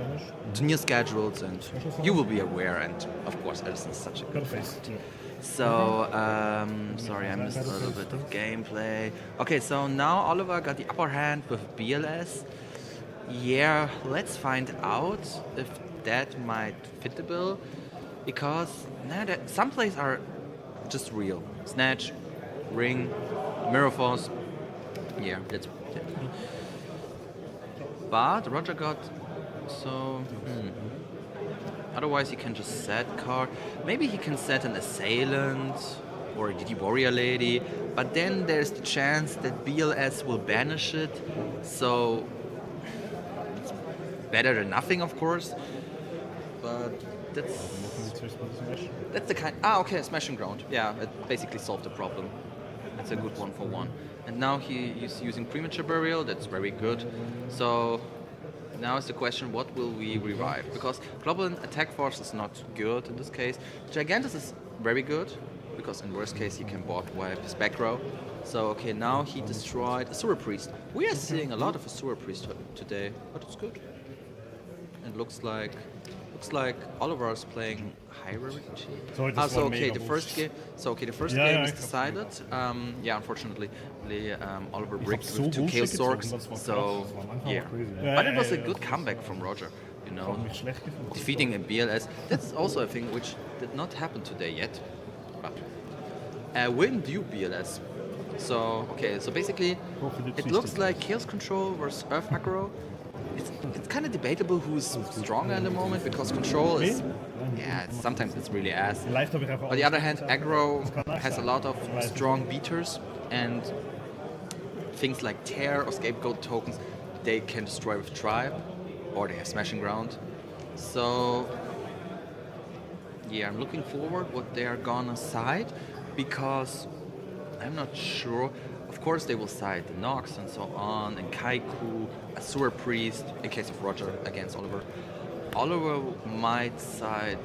turnier schedules, and you will be aware. And of course, Edison is such a good fan. So, sorry, I missed a little bit of gameplay. Okay, so now Oliver got the upper hand with BLS. Yeah, let's find out if that might fit the bill, because some plays are just real. Snatch, Ring, Mirror Force. Yeah, that's. But Roger got so. Otherwise, he can just set card. Maybe he can set an assailant or a DD warrior lady. But then there's the chance that BLS will banish it. So it's better than nothing, of course. But that's the kind. Okay, smashing ground. Yeah, it basically solved the problem. It's a good 1-for-1. And now he's using premature burial. That's very good. So now is the question: what will we revive? Because global attack force is not good in this case. Gigantus is very good because in worst case he can bot wipe his back row. So okay, now he destroyed Asura Priest. We are seeing a lot of Asura Priest today, but it's good. It looks like Oliver is playing hierarchy. So okay, the first game. So okay, the first game is decided. Yeah, unfortunately, Oliver bricked with 2 Chaos Zorks. So yeah, but it was a good comeback from Roger. You know, defeating a BLS. That's also a thing which did not happen today yet. But win due BLS. So okay, so basically, it looks like Chaos Control versus Earth Aggro. It's kind of debatable who's stronger in the moment because Control is, sometimes it's really ass. On the other hand, Aggro has a lot of strong beaters and things like Tear or Scapegoat tokens, they can destroy with Tribe or they have Smashing Ground. So yeah, I'm looking forward what they are gonna side because I'm not sure. Of course, they will side the Nox and so on, and Kaiku, Asura Priest, in case of Roger against Oliver. Oliver might side,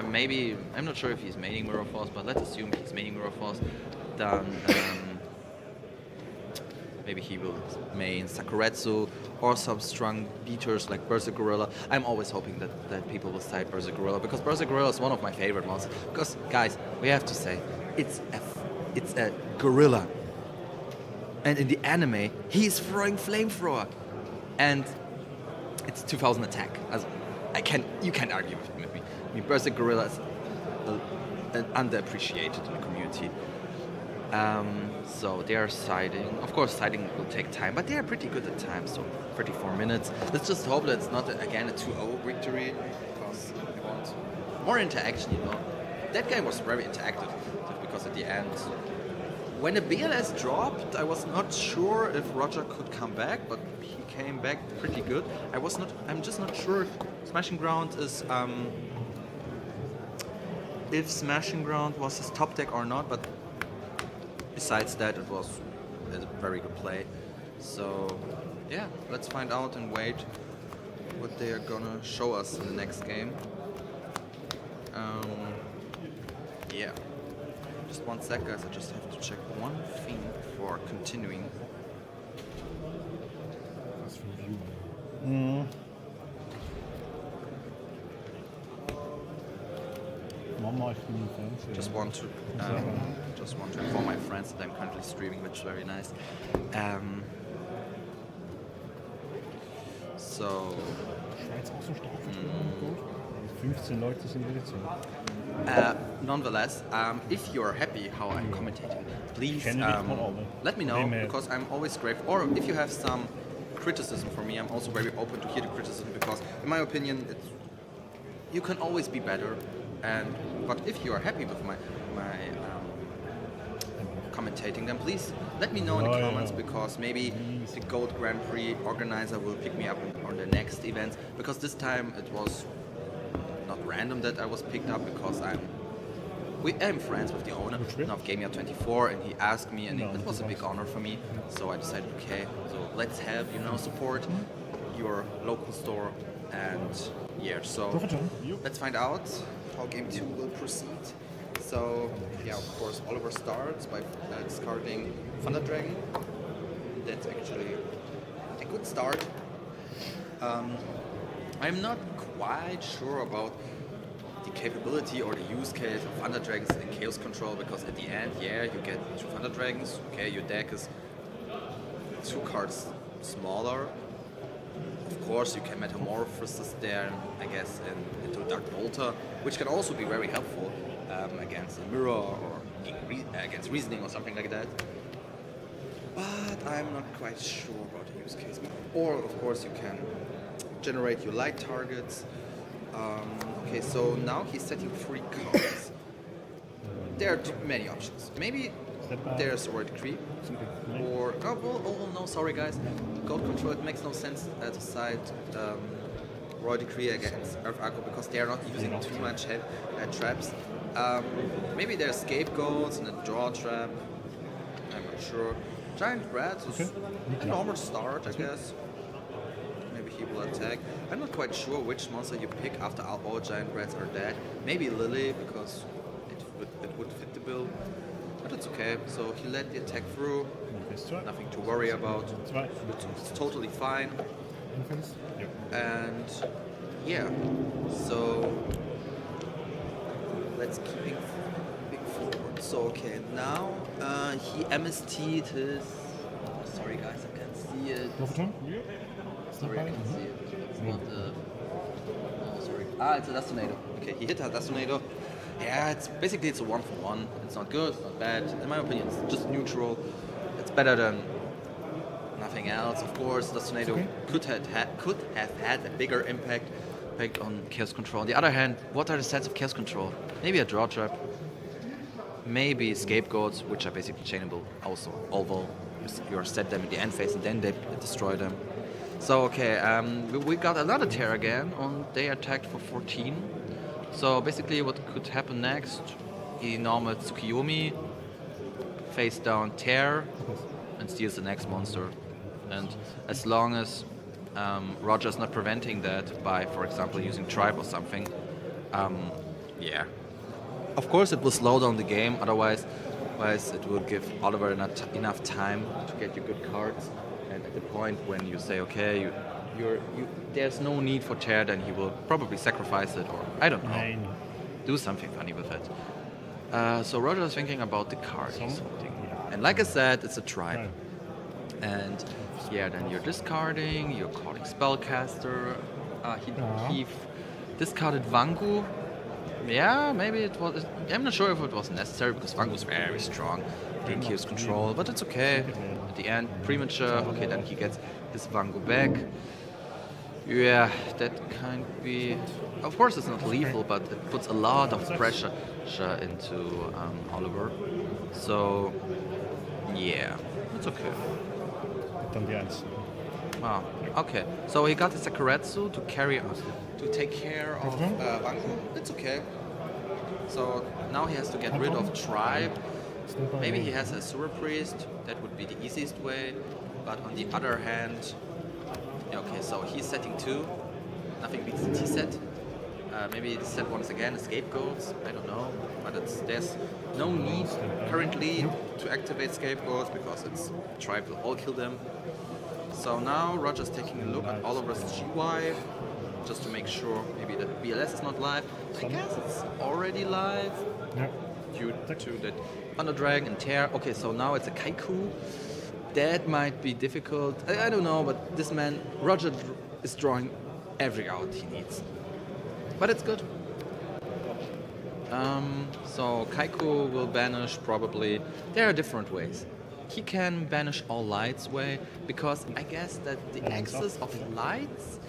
maybe, I'm not sure if he's maining Mirror Force, but let's assume he's maining Mirror Force. Then maybe he will main Sakuretsu or some strong beaters like Berserk Gorilla. I'm always hoping that people will side Berserk Gorilla because Berserk Gorilla is one of my favorite ones. Because, guys, we have to say, it's a gorilla, and in the anime he's throwing flamethrower, and it's 2000 attack. You can't argue with me. I mean, Berserk Gorilla is underappreciated in the community. So they are siding. Of course, siding will take time, but they are pretty good at times. So 34 minutes. Let's just hope that it's not again a 2-0 victory because we want more interaction. You know, that game was very interactive. Because at the end, when the BLS dropped, I was not sure if Roger could come back, but he came back pretty good. I'm just not sure if Smashing Ground is if Smashing Ground was his top deck or not. But besides that, it was a very good play. So yeah, let's find out and wait what they are gonna show us in the next game. Yeah. Just 1 sec, guys. I just have to check one thing before continuing. Just want to inform my friends that I'm currently streaming, which is very nice. So. 15 Leute sind nonetheless, if you're happy how I'm commentating, please let me know because I'm always grateful. Or if you have some criticism for me, I'm also very open to hear the criticism because, in my opinion, you can always be better. But if you are happy with my commentating, then please let me know in the comments because maybe the Gold Grand Prix organizer will pick me up on the next event because this time it was not random that I was picked up because I'm friends with the owner of Gamia24 and he asked me and it was a big honor for me, so I decided okay, so let's have support your local store and yeah, so let's find out how game 2 will proceed. So yeah, of course Oliver starts by discarding Thunder Dragon. That's actually a good start. I'm not quite sure about the capability or the use case of Thunder Dragons in Chaos Control because at the end, yeah, you get 2 Thunder Dragons, okay, your deck is 2 cards smaller. Of course, you can Metamorphosis there, I guess, into Dark Bolter, which can also be very helpful against a Mirror or against Reasoning or something like that. but I'm not quite sure about the use case. Or, of course, you can generate your light targets. Okay, so now he's setting 3 cards. There are many options. Maybe there's a Royal Decree, or no, sorry guys, Gold Control. It makes no sense to side Royal Decree against Earth Arco because they are not using too much traps. Maybe there's scapegoats and a draw trap. I'm not sure. Giant Rat is a normal start, I guess. Maybe he will attack. I'm not quite sure which monster you pick after all Giant Rats are dead. Maybe Lily because it would fit the bill. But it's okay. So he let the attack through. Nothing to worry about. It's totally fine. And yeah, so let's keep moving forward. So okay, now he MST'd his. Sorry guys, I can't see it. Sorry, I can't see it. It's not the. Oh, sorry. It's a Destinator. Okay, he hit a Destinator. Yeah, it's a 1-for-1. It's not good, it's not bad. In my opinion, it's just neutral. It's better than nothing else. Of course, Destinator could have had a bigger impact on Chaos Control. On the other hand, what are the sets of Chaos Control? Maybe a draw trap. Maybe scapegoats, which are basically chainable also, although you set them in the end phase and then they destroy them. So okay, we got another tear again, and they attacked for 14. So basically what could happen next, he normal Tsukiyomi, face down tear, and steals the next monster. And as long as Roger's not preventing that by, for example, using Tribe or something, yeah. Of course it will slow down the game, otherwise it will give Oliver enough time to get you good cards. And at the point when you say, okay, there's no need for tear, then he will probably sacrifice it, or I don't know, do something funny with it. So Roger is thinking about the card he's holding. And like I said, it's a Tribe. And yeah, then you're discarding, you're calling Spellcaster. He discarded Vangu. Yeah, maybe it was. I'm not sure if it was necessary because Vangu's very strong. Didn't Chaos Control, but it's okay. At the end, premature. Okay, then he gets his Vangu back. Yeah, that can be. Of course, it's not lethal, but it puts a lot of pressure into Oliver. So, yeah, it's okay. Wow. Okay. So he got the Sakuretsu to take care of Vangu. It's okay. So now he has to get rid of Tribe. Maybe he has a Sewer Priest. That would be the easiest way. But on the other hand, okay. So he's setting 2. Nothing beats the T set. Maybe the set once again Scapegoats. I don't know. But there's no need currently to activate Scapegoats because it's Tribe will all kill them. So now Roger's taking a look at Oliver's GY just to make sure maybe that BLS is not live. I guess it's already live due to that Thunder Dragon and Tear. Okay, so now it's a Kaiku. That might be difficult. I don't know, but this man, Roger, is drawing every out he needs. But it's good. So Kaiku will banish probably. There are different ways. He can banish all lights way because I guess that the excess of lights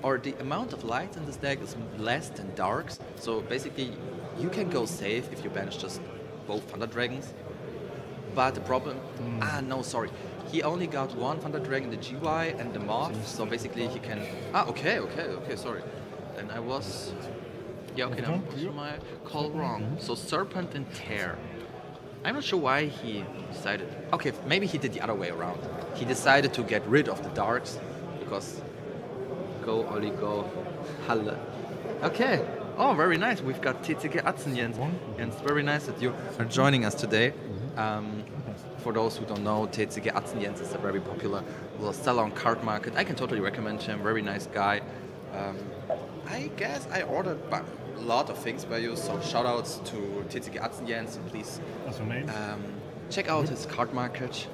or the amount of lights in this deck is less than darks. So basically you can go safe if you banish just both Thunder Dragons. But the problem, he only got one Thunder Dragon, the GY and the Moth. So basically he can, okay, sorry. And I was, now was my call wrong. So Serpent and Tear. I'm not sure why he decided. Okay, maybe he did the other way around. He decided to get rid of the darks because go Oli go Halle. Okay. Oh, very nice. We've got TCG Atzenjens, and it's very nice that you are joining us today. For those who don't know, TCG Atzenjens is a very popular seller on card market. I can totally recommend him. Very nice guy. I guess I ordered a lot of things by you, so shout outs to TCG Atzenjens. Please check out his card market.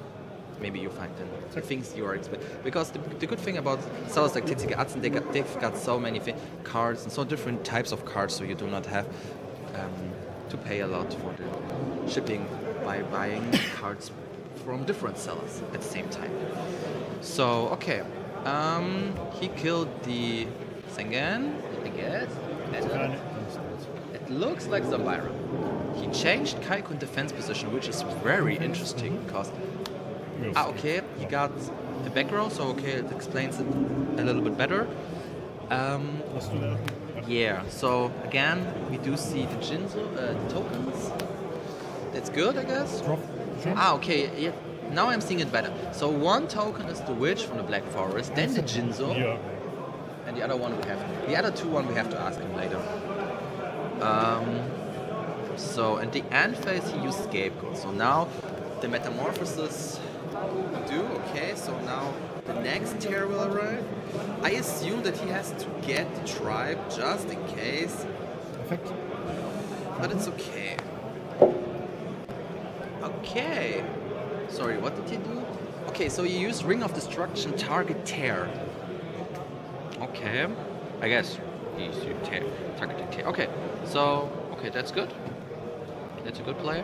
Maybe you find the things you are expecting. Because the good thing about sellers like TCG Atzen, they've got so many cards and so different types of cards, so you do not have to pay a lot for the shipping by buying cards from different sellers at the same time. So, okay. He killed the Sengen, I guess. And it looks like Zambira. He changed Kaikun defense position, which is very interesting because okay, he got a back row, so okay, it explains it a little bit better. Yeah, so again, we do see the Jinzo tokens. That's good, I guess. Okay, yeah. Now I'm seeing it better. So one token is the Witch from the Black Forest, then the Jinzo, and the other one we have. The other two we have to ask him later. So in the end phase he used Scapegoat. So now the Metamorphosis do. Okay, so now the next tier will arrive. I assume that he has to get the tribe just in case. Perfect. But it's okay. Okay. Sorry, what did he do? Okay, so he used Ring of Destruction, target tear. Okay. I guess he's targeting tear. Okay, so, okay, that's good. That's a good player.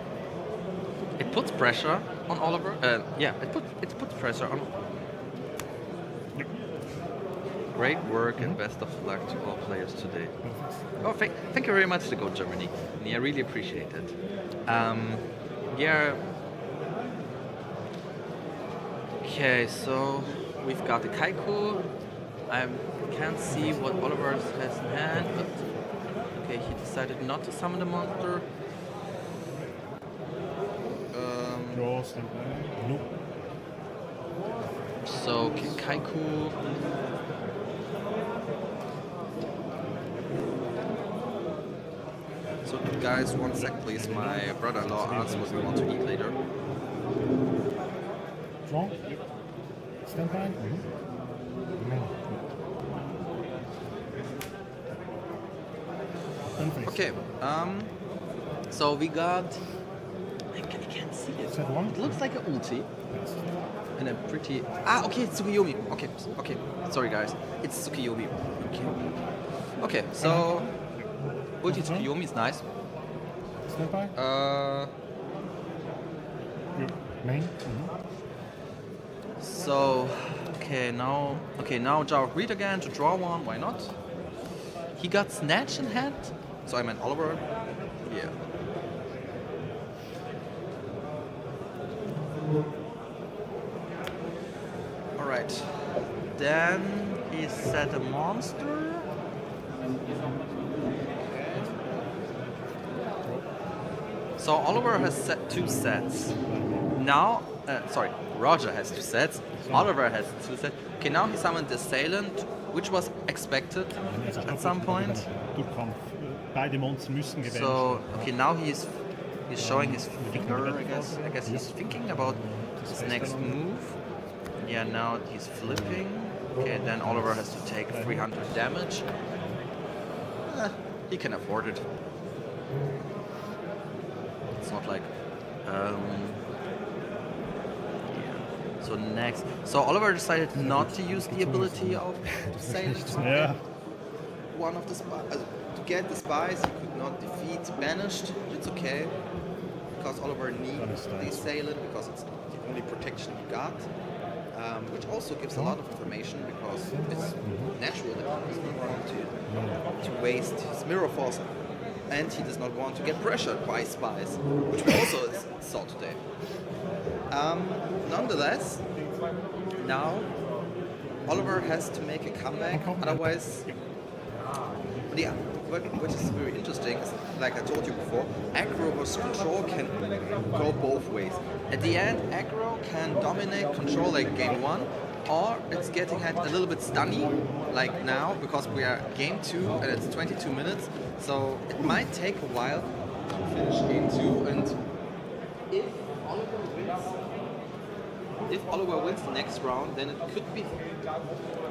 It puts pressure on Oliver. Yeah, it puts pressure on. Great work and best of luck to all players today. Oh, thank you very much to Go Germany. Yeah, I really appreciate it. Yeah. Okay, so we've got the Kaiku. I can't see what Oliver has in hand, but okay, he decided not to summon the monster. So, okay, Kaiku. So, guys, 1 sec, please. My brother-in-law asked what we want to eat later. Stand by. Okay, so we got. I can't see it. It looks like an ulti. And a pretty. Okay, it's Tsukuyomi. Okay. Sorry, guys. It's Tsukuyomi. Okay, so. Ulti Tsukuyomi is nice. Stand by. Main. So, now Jarok read again to draw one, why not? He got Snatch in hand, so I meant Oliver. Yeah. Alright. Then he set a monster. So Oliver has set 2 sets. Now, Roger has 2 sets. Oliver has 2 sets. Okay, now he summoned the Assailant, which was expected at some point. So, okay, now he's showing his finger, I guess. I guess he's thinking about his next move. Yeah, now he's flipping. Okay, then Oliver has to take 300 damage. He can afford it. It's not like... So next, Oliver decided not to use the ability of Assailant. Yeah. One of the spies, to get the spies, he could not defeat Banished. It's okay, because Oliver needs the Assailant because it's the only protection he got, which also gives a lot of information because it's natural that he does not want to waste his Mirror Force, and he does not want to get pressured by spies, which we also saw today. Nonetheless, now Oliver has to make a comeback, otherwise, yeah, what is very interesting is, like I told you before, aggro versus control can go both ways. At the end, aggro can dominate control like game 1, or it's getting a little bit stunny, like now, because we are game 2 and it's 22 minutes, so it might take a while to finish game 2, and if Oliver wins the next round, then it could be,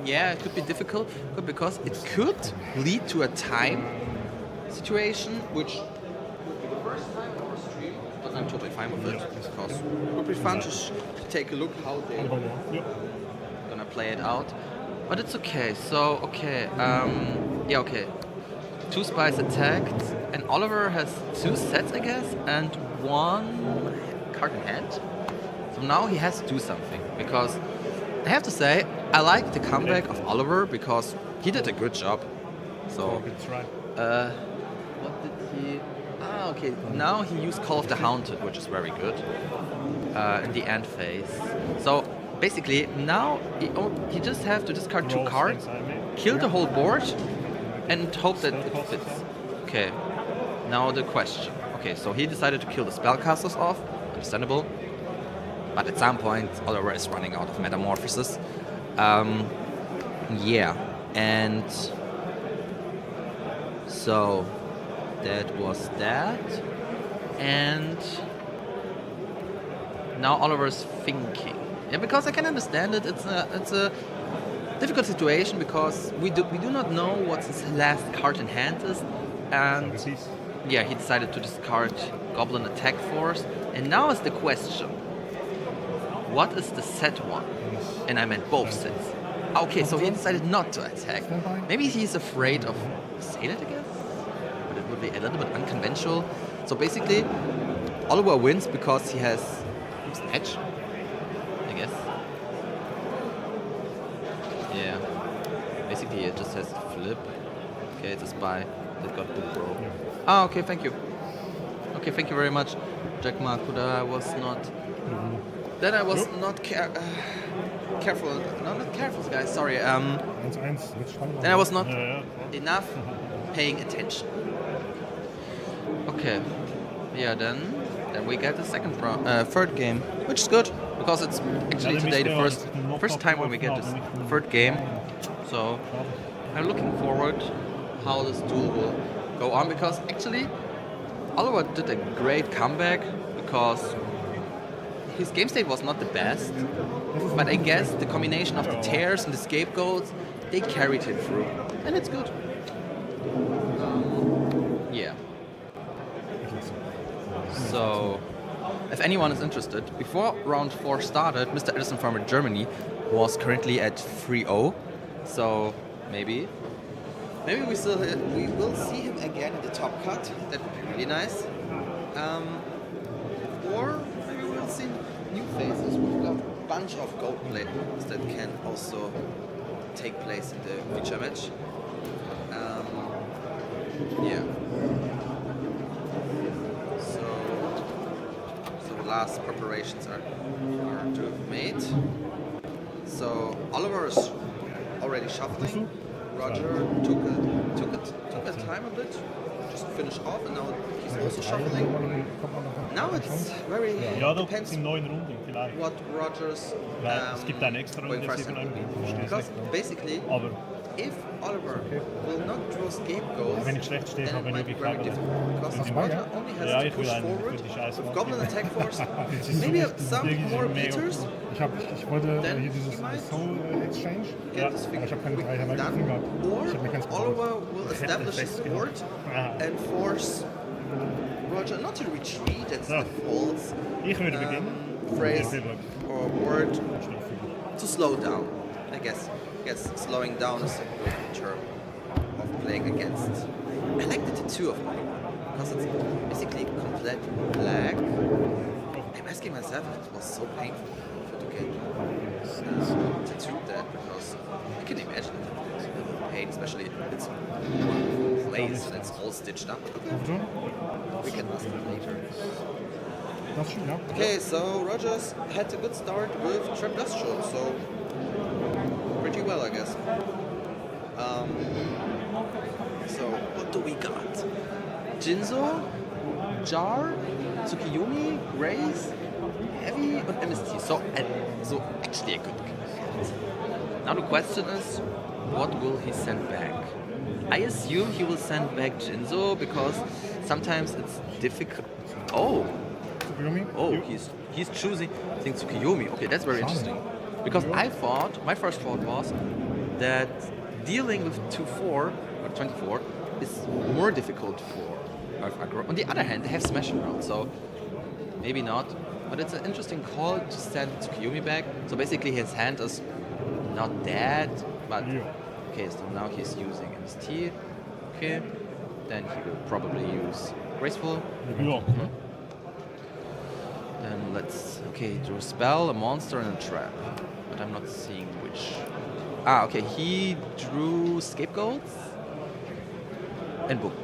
it could be difficult, but because it could lead to a time situation, which would be the first time on our stream, but I'm totally fine with it, because it would be fun to take a look how they're gonna play it out. But it's okay, so, okay, 2 spies attacked, and Oliver has 2 sets, I guess, and 1 card in hand. So now he has to do something, because I have to say, I like the comeback of Oliver because he did a good job. So, what did he... okay, now he used Call of the Haunted, which is very good, in the end phase. So, basically, now he just have to discard 2 cards, kill the whole board, and hope that it fits. Okay, now the question. Okay, so he decided to kill the spellcasters off, understandable. But at some point, Oliver is running out of metamorphosis. Yeah, and so that was that. And now Oliver's thinking. Yeah, because I can understand it. It's a difficult situation because we do not know what his last card in hand is, and yeah, he decided to discard Goblin Attack Force. And now is the question: what is the set one? And I meant both sets. Okay, so he decided not to attack. Maybe he's afraid of Sail It, I guess? But it would be a little bit unconventional. So basically, Oliver wins because he has Snatch, I guess. Yeah. Basically, it just has Flip. Okay, it's a Spy that got Book Roll. Ah, okay, thank you. Okay, thank you very much, Jack Mark. I was not... Then I was not careful. No, not careful, guys. Sorry. Then I was not enough paying attention. Okay. Yeah. Then we get the third game, which is good because it's actually today the first time when we get this third game. So I'm looking forward how this duel will go on, because actually Oliver did a great comeback because his game state was not the best, but I guess the combination of the tears and the scapegoats, they carried him through, and it's good. Yeah. So, if anyone is interested, before round 4 started, Mr. Edison Farmer Germany was currently at 3-0, so maybe we will see him again in the top cut. That would be really nice. Or maybe we'll see new phases. We've got a bunch of gold players that can also take place in the future match. Yeah. So last preparations are to have made. So Oliver is already shuffling. Roger took a time a bit, just finished off, and now he's also shuffling. Now it's very depends what Rogers going for second. Because basically, if Oliver will not draw scapegoats, then it might be very difficult. Because Roger only has to push forward with Goblin Attack Force, maybe some more beaters. Then he might get this thing quickly done. Or Oliver will establish his board and force Roger not to retreat, that's the false phrase or word, to slow down. I guess slowing down is a good term of playing against. I like the tattoo of Oliver because it's basically complete black. I'm asking myself if it was so painful to get tattooed that, because I can imagine the pain, especially it's one place and it's all stitched up. Okay. We can ask it later. Okay, so Rogers had a good start with Trapdustral, so pretty well, I guess. So what do we got? Jinzo, Jar, Tsukiyomi, Grace, Heavy, and MST. So actually a good game. Now the question is, what will he send back? I assume he will send back Jinzo because sometimes it's difficult. Oh, he's choosing, I think, Tsukiyomi. Okay, that's very interesting. Because I thought, my first thought was that dealing with 2-4 or 24 is more difficult for Earth Aggro. On the other hand, they have Smash around, so maybe not. But it's an interesting call to send Tsukiyomi back. So basically his hand is not dead, but okay, so now he's using MST. Okay, then he will probably use Graceful. Then let's, okay, draw a spell, a monster, and a trap. But I'm not seeing which. Ah, okay, he drew Scapegoats and Book.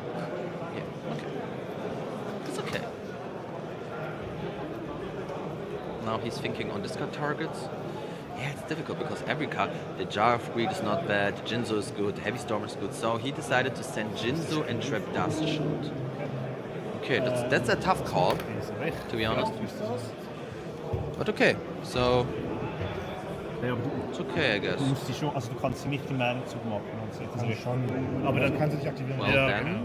Yeah, okay. It's okay. Now he's thinking on discard targets. Yeah, it's difficult because every card, the Jar of Greed is not bad, Jinzo is good, Heavy Storm is good, so he decided to send Jinzo and Trap Dust Shield. Okay, that's a tough call, to be honest. But okay, so it's okay, I guess. Du musst die schon, also du kannst sie nicht im Zug machen. Also schon. Aber dann kann sie sich aktivieren. Well, Ja, then. genau.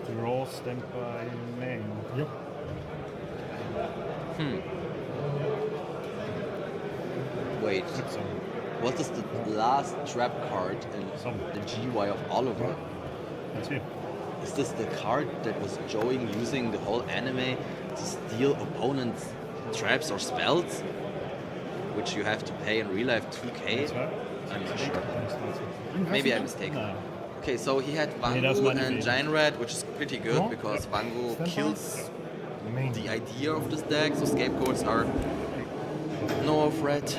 Draw Standby Main. Yep. Wait, what is the last trap card in the GY of Oliver? That's it. Is this the card that was Joey using the whole anime to steal opponents' traps or spells? Which you have to pay in real life 2k? I'm not sure. Maybe I'm mistaken. Okay, so he had Vangu and Giant Red, which is pretty good because Vangu kills the idea of this deck, so scapegoats are no threat.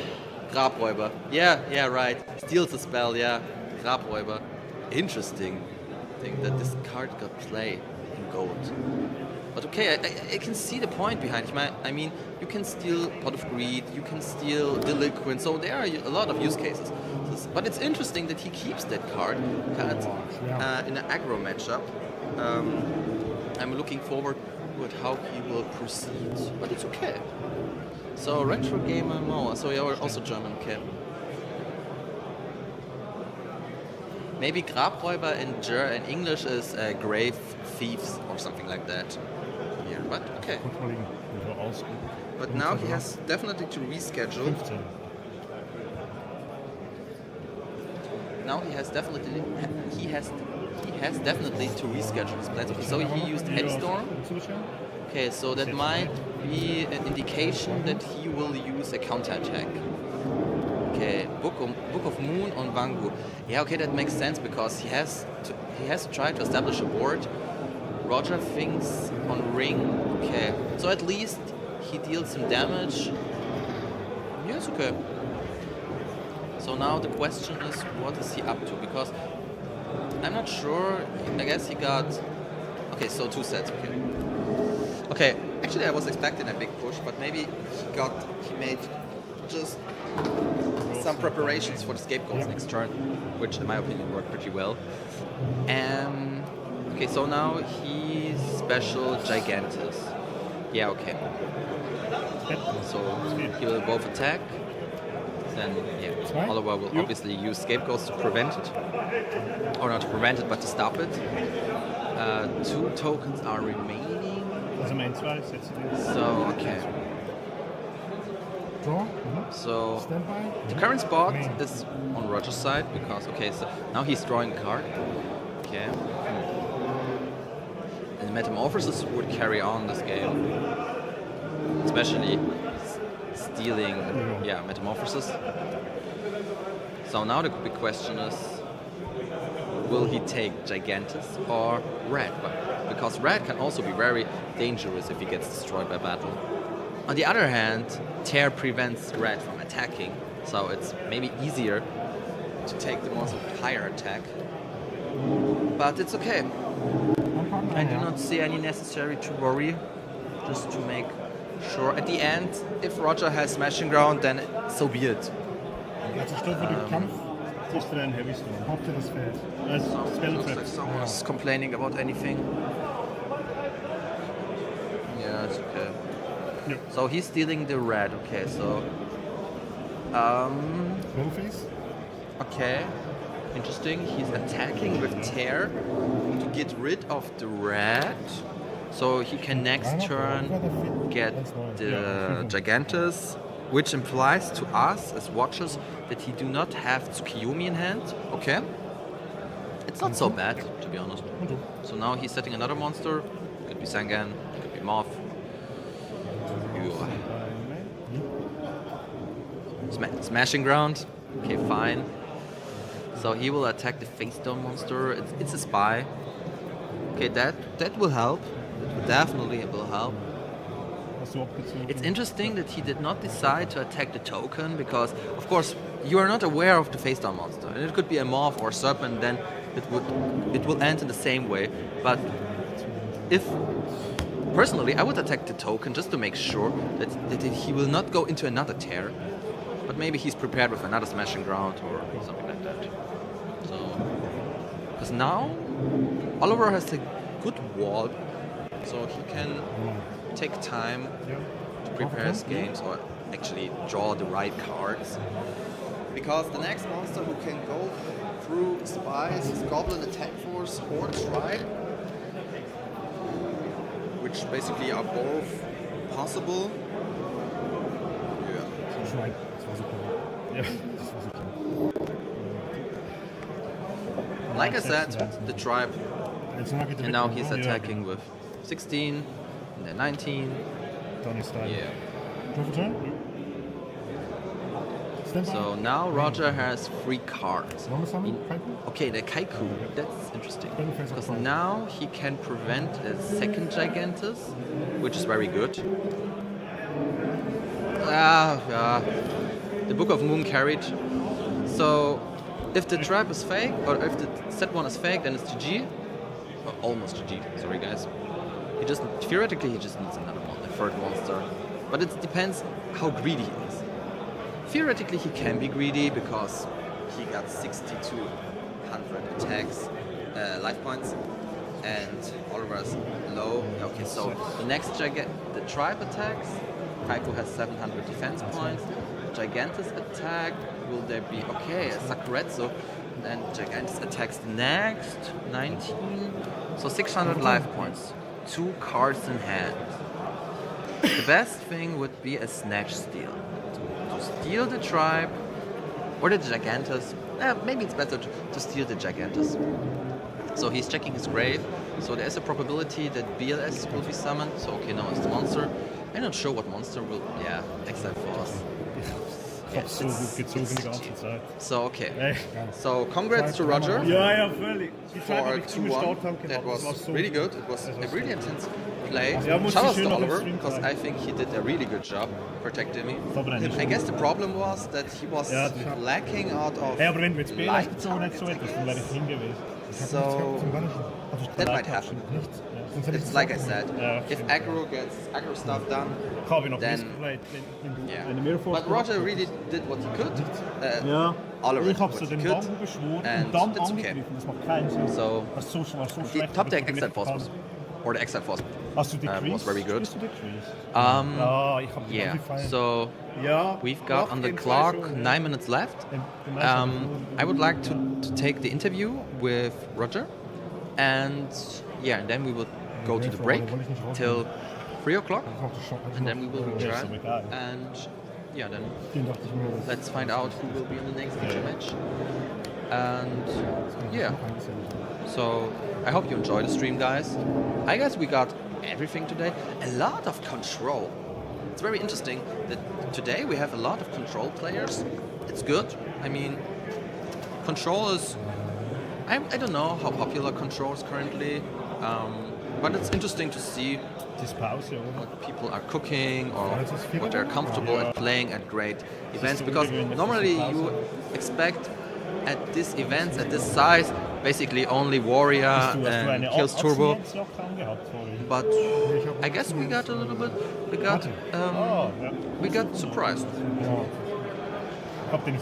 Grabräuber. Yeah, right. Steals the spell, yeah. Grabräuber. Interesting thing that this card got play in gold. But okay, I can see the point behind it. I mean, you can steal Pot of Greed, you can steal Delinquent, so there are a lot of use cases. But it's interesting that he keeps that card in an aggro matchup. I'm looking forward to how he will proceed, but it's okay. So Retro Gamer Mo, so you're also German, okay. Maybe Grabräuber in English is Grave Thieves or something like that. Yeah, but okay. But now he has definitely to reschedule. Now he has definitely to reschedule his plans. Okay, so he used Headstorm. Okay, so that might be an indication that he will use a counterattack. Okay, Book of Moon on Vangu. Yeah, okay, that makes sense because he has to try to establish a board. Roger thinks on Ring. Okay, so at least he deals some damage. Yes, okay. So now the question is, what is he up to? Because I'm not sure. I guess he got. Okay, so 2 sets. Okay. Okay. Actually, I was expecting a big push, but maybe he made just some preparations for the scapegoats next turn, which in my opinion worked pretty well. Okay, so now he's special Gigantus. Yeah, okay. So he will both attack. Then, yeah, Oliver will obviously use scapegoats to prevent it. Or not to prevent it, but to stop it. 2 tokens are remaining. So, okay. So, the current spot is on Roger's side because, okay, so now he's drawing a card. Okay. And Metamorphosis would carry on this game. Especially stealing, Metamorphosis. So now the big question is, will he take Gigantus or Red? Because Red can also be very dangerous if he gets destroyed by battle. On the other hand, Tear prevents Red from attacking, so it's maybe easier to take the monster with higher attack. But it's okay. I do not see any necessary to worry, just to make sure. At the end, if Roger has Smashing Ground, then so be it. Looks like someone's complaining about anything. Yeah, it's okay. Yep. So he's stealing the red. Okay, so okay, interesting. He's attacking with Tear to get rid of the red, so he can next turn get the Gigantus, which implies to us as watchers that he do not have Tsukiyomi in hand. Okay, it's not so bad, to be honest. So now he's setting another monster. Could be Sangan, could be Moth. Smashing Ground. Okay, fine. So he will attack the face down monster. It's a spy. Okay, that will help. It definitely will help. It's interesting that he did not decide to attack the token because, of course, you are not aware of the face down monster, and it could be a morph or serpent. Then it will end in the same way. But if personally, I would attack the token just to make sure that he will not go into another tear. But maybe he's prepared with another smashing ground or something like that. So, because now Oliver has a good wall, so he can take time to prepare his games or actually draw the right cards. Because the next monster who can go through spies is Goblin Attack Force or Tribe, which basically are both possible. Like I said, the Tribe, and now he's attacking with 16 and then 19. Yeah. So now Roger has 3 cards. Okay, the Kaiku, that's interesting. Because now he can prevent a second Gigantus, which is very good. Yeah. The Book of Moon carried. So if the trap is fake, or if the set one is fake, then it's GG. Or almost GG, sorry guys. Theoretically he just needs another one, a third monster. But it depends how greedy he is. Theoretically he can be greedy because he got 6,200 attacks, life points, and Oliver's low. Okay, so the next the tribe attacks, Kaiku has 700 defense points. Gigantus attack, will there be, okay, a Sakuretsu, and Gigantus attacks next, 19, so 600 life points, 2 cards in hand. The best thing would be a Snatch Steal. To steal the tribe, or the Gigantus, maybe it's better to steal the Gigantus. So he's checking his grave, so there's a probability that BLS will be summoned, so okay, now it's the monster. I'm not sure what monster will, Exile Force. So okay. So congrats to Roger for 2-1. That was really good. It was a really intense play. Shout out to Oliver, because I think he did a really good job protecting me. I guess the problem was that he was lacking out of light. So that might happen. It's like I said, if aggro gets aggro stuff done, then But Roger really did what he could. Oliver did what he could, and that's okay. So the top deck Exile Force or the Exile Force was very good. So we've got on the clock 9 minutes left. I would like to take the interview with Roger, and then we will go to the break till 3 o'clock, and then we will return, and then let's find out who will be in the next match. And so I hope you enjoy the stream, guys. I guess we got everything today. A lot of control. It's very interesting that today we have a lot of control players. It's good. I mean, control is, I don't know how popular control is currently, but it's interesting to see what people are cooking or what they're comfortable at playing at great events, because normally you expect at these events, at this size, basically only Warrior and Kills Turbo. But I guess we got a little bit, we got surprised.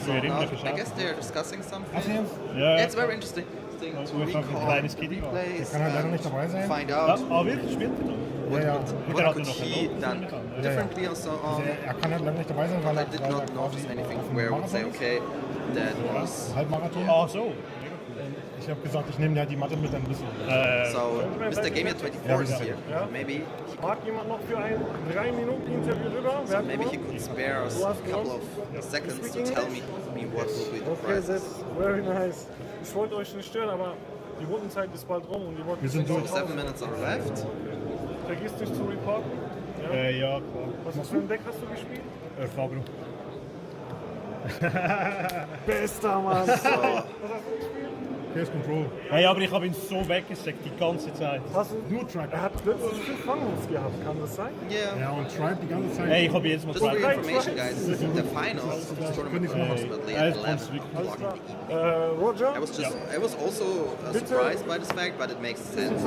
So now, I guess they're discussing something. It's very interesting to recall replays and find out what could he done differently and so on. But I did not notice anything where I would say, okay, that was... Ich habe gesagt, ich nehme ja die Matte mit ein bisschen. So, Mr. Gamia24 is here. Maybe jemand noch für ein 3-Minuten-Interview rüber? So maybe he could spare us a couple of seconds to tell me what will be the prize. Okay, that's very nice. Ich wollte euch nicht stören, aber die Rundenzeit ist bald rum und die wollten... Wir sind durch. 7 minutes are left. Vergiss nicht zu reporten. Ja, klar. Was für ein Deck hast du gespielt? Fabro. Bester Mann. So, Chaos Control. Hey, aber ich habe ihn so weggesteckt die ganze Zeit. Nur Tribe. Er hat plötzlich 5 Fangos gehabt, kann das sein? yeah. Ja, und Tribe die ganze Zeit. Hey, ich habe jetzt mal Just for your Tribe. information, guys, the finals of this tournament were approximately at 11 o'clock in the evening. Roger? I was also surprised by this fact, but it makes sense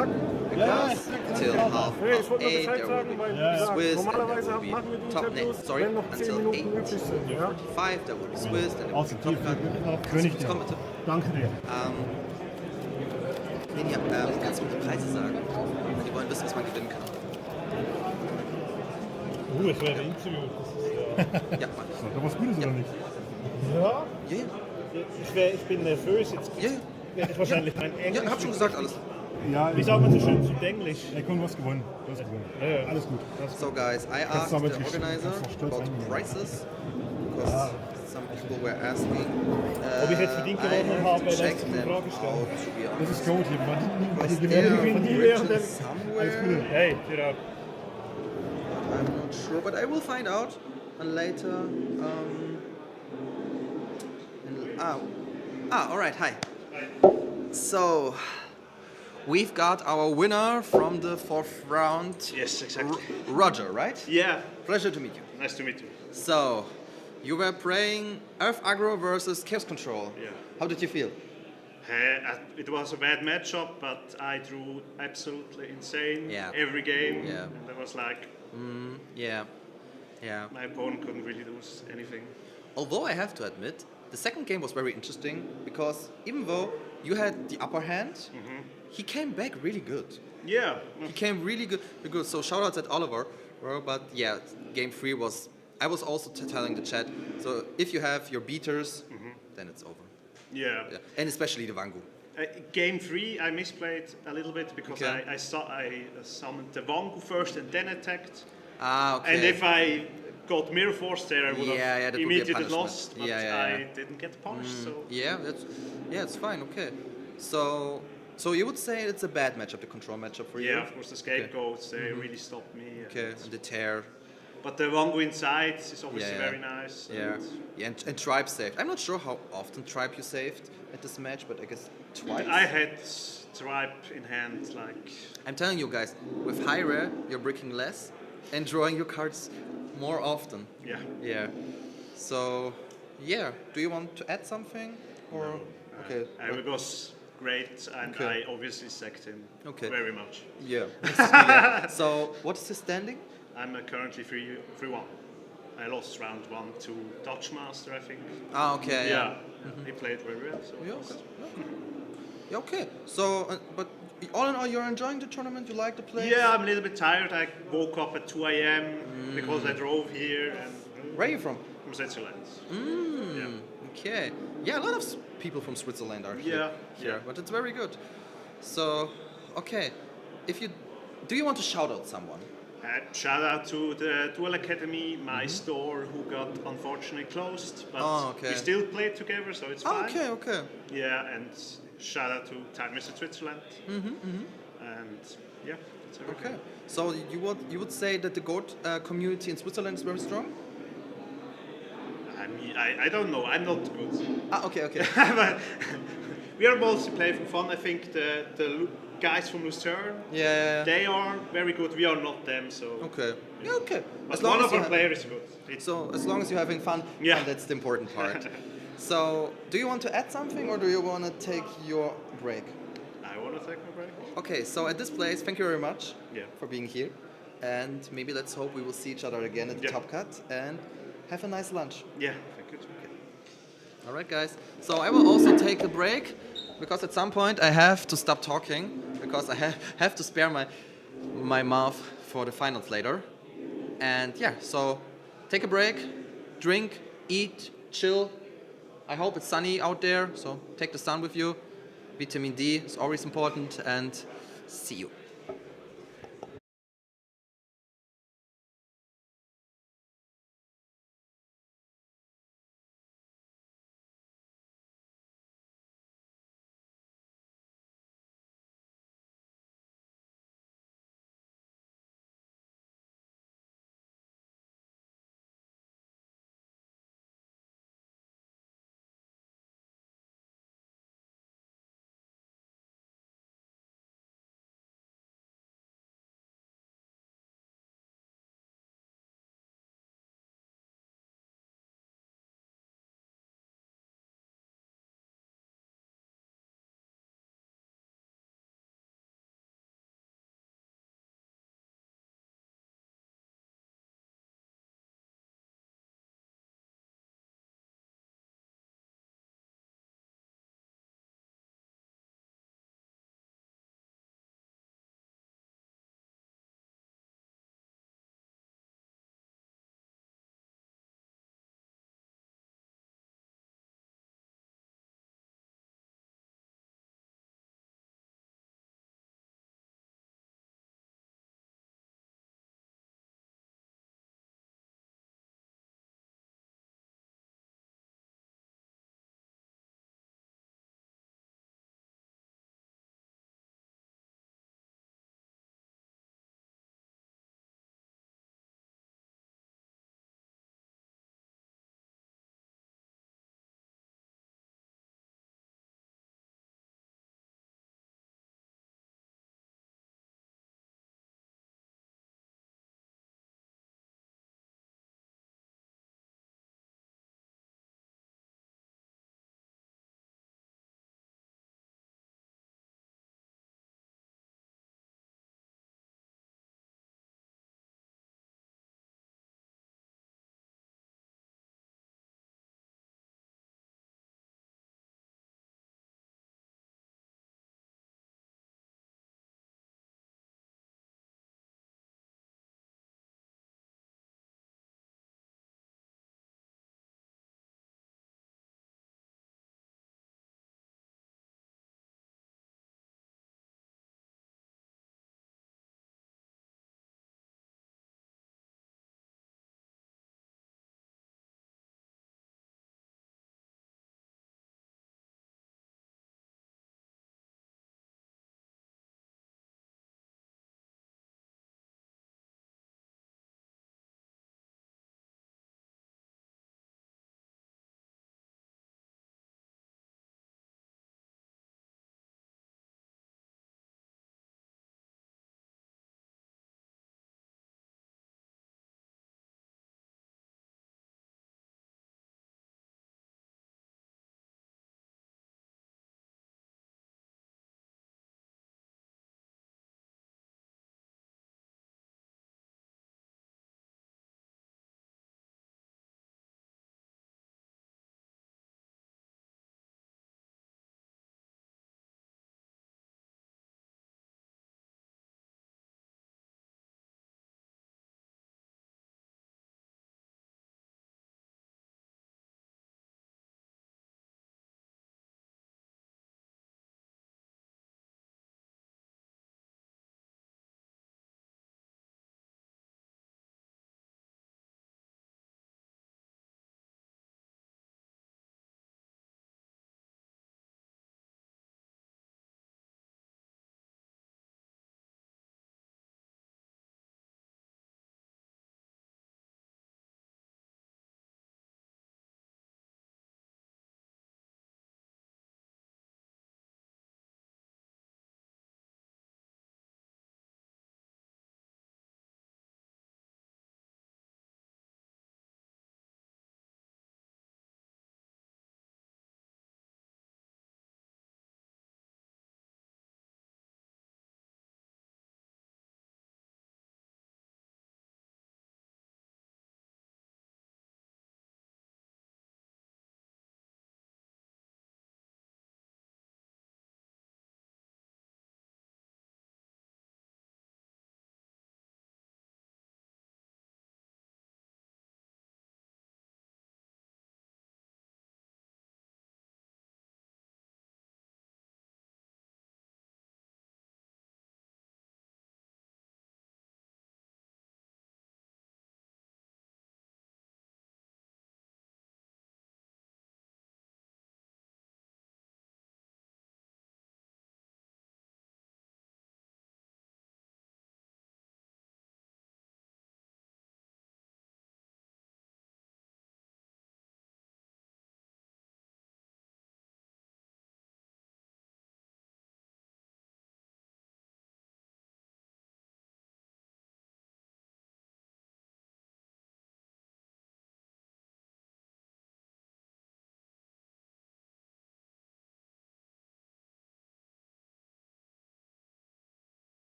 because till half Ich past wollte nur 8 Bescheid there will sagen, be weil Swiss, and normalerweise there will machen wir be die top Interviews, sorry, wenn noch 10 until Minuten übrig sind. Ja? 8:45 there will be Swiss, and there will Also, be top cut. König dir. Komm bitte. Danke dir. Kannst du mir die Preise sagen? Die wollen wissen, was man gewinnen kann. Ich werde interviewt. Ja, Mann. Da was Gutes oder nicht? Ja? Ja, Ich bin nervös jetzt. ja. Werde ich wahrscheinlich mein Englisch. Ich hab schon gesagt alles. Ja, wie sagt man so schön zu Englisch? Ey, komm, du hast gewonnen. Du hast gewonnen. Ja, alles gut. So guys, I asked the organizer about the prices because some people were asking. Ob ich jetzt verdient gewonnen habe, to check lässt sich die them Frage stellen. out, to be Das honest. ist Code hier. Was Die there gewinnen nie written mehr. somewhere? Alles Gute. Hey, dir auch. I'm not sure, but I will find out later. All right. Hi. So, we've got our winner from the 4th round. Yes, exactly. Roger, right? Yeah. Pleasure to meet you. Nice to meet you. So, you were playing Earth Aggro versus Chaos Control. Yeah. How did you feel? It was a bad matchup, but I drew absolutely insane every game. Yeah. And I was like, Yeah. my opponent couldn't really do anything. Although I have to admit, the second game was very interesting because even though you had the upper hand, he came back really good. Yeah. He came really good. So shout outs at Oliver. But yeah, game 3 was. I was also telling the chat. So if you have your beaters, then it's over. Yeah. And especially the Wangu. Game 3, I misplayed a little bit because I summoned the Wangu first and then attacked. Okay. And if I got Mirror Force there, I would have that immediately would be a lost. But I didn't get punished. So Yeah, it's fine. Okay. So you would say it's a bad matchup, the control matchup for you? yeah, of course the scapegoats they really stopped me. Okay. And the tear. But the Wangu inside is obviously Yeah. very nice. Yeah, and Tribe saved. I'm not sure how often Tribe you saved at this match, but I guess twice. I had Tribe in hand, like. I'm telling you guys, with high rare, you're breaking less and drawing your cards more often. Yeah. Yeah. So, yeah. Do you want to add something? Or okay. It was great, and Okay. I obviously sacked him very much. Yeah. So, what's his standing? I'm currently 3-1. I lost round 1 to Dutch Master, I think. Okay. Yeah. He played very well. So Yeah, okay. So, but all in all, you're enjoying the tournament. You like the play? yeah, I'm a little bit tired. I woke up at 2 a.m. because I drove here. And Where are you from? From Switzerland. Okay. Yeah, a lot of people from Switzerland are here. Yeah. But it's very good. So, okay. Do you want to shout out someone? Shout out to the Duel Academy, my store, who got unfortunately closed, but we still played together, so it's fine. Okay. Yeah, and shout out to Time Mr. Switzerland. And yeah, that's everything. Okay. So you would say that the GOAT community in Switzerland is very strong? I mean, I don't know. I'm not good. Okay. But we are mostly playing for fun. I think the guys from Lucerne, they are very good. We are not them, so. Okay. Yeah, okay. But one of our players is good. So as long as you're having fun, that's the important part. So, do you want to add something, or do you want to take your break? I want to take my break. Okay, so at this place, thank you very much for being here. And maybe let's hope we will see each other again at the Top Cut and have a nice lunch. Yeah, thank you. All right, guys. So I will also take a break because at some point I have to stop talking because I have to spare my mouth for the finals later. And yeah, so take a break, drink, eat, chill. I hope it's sunny out there, so take the sun with you. Vitamin D is always important, and see you.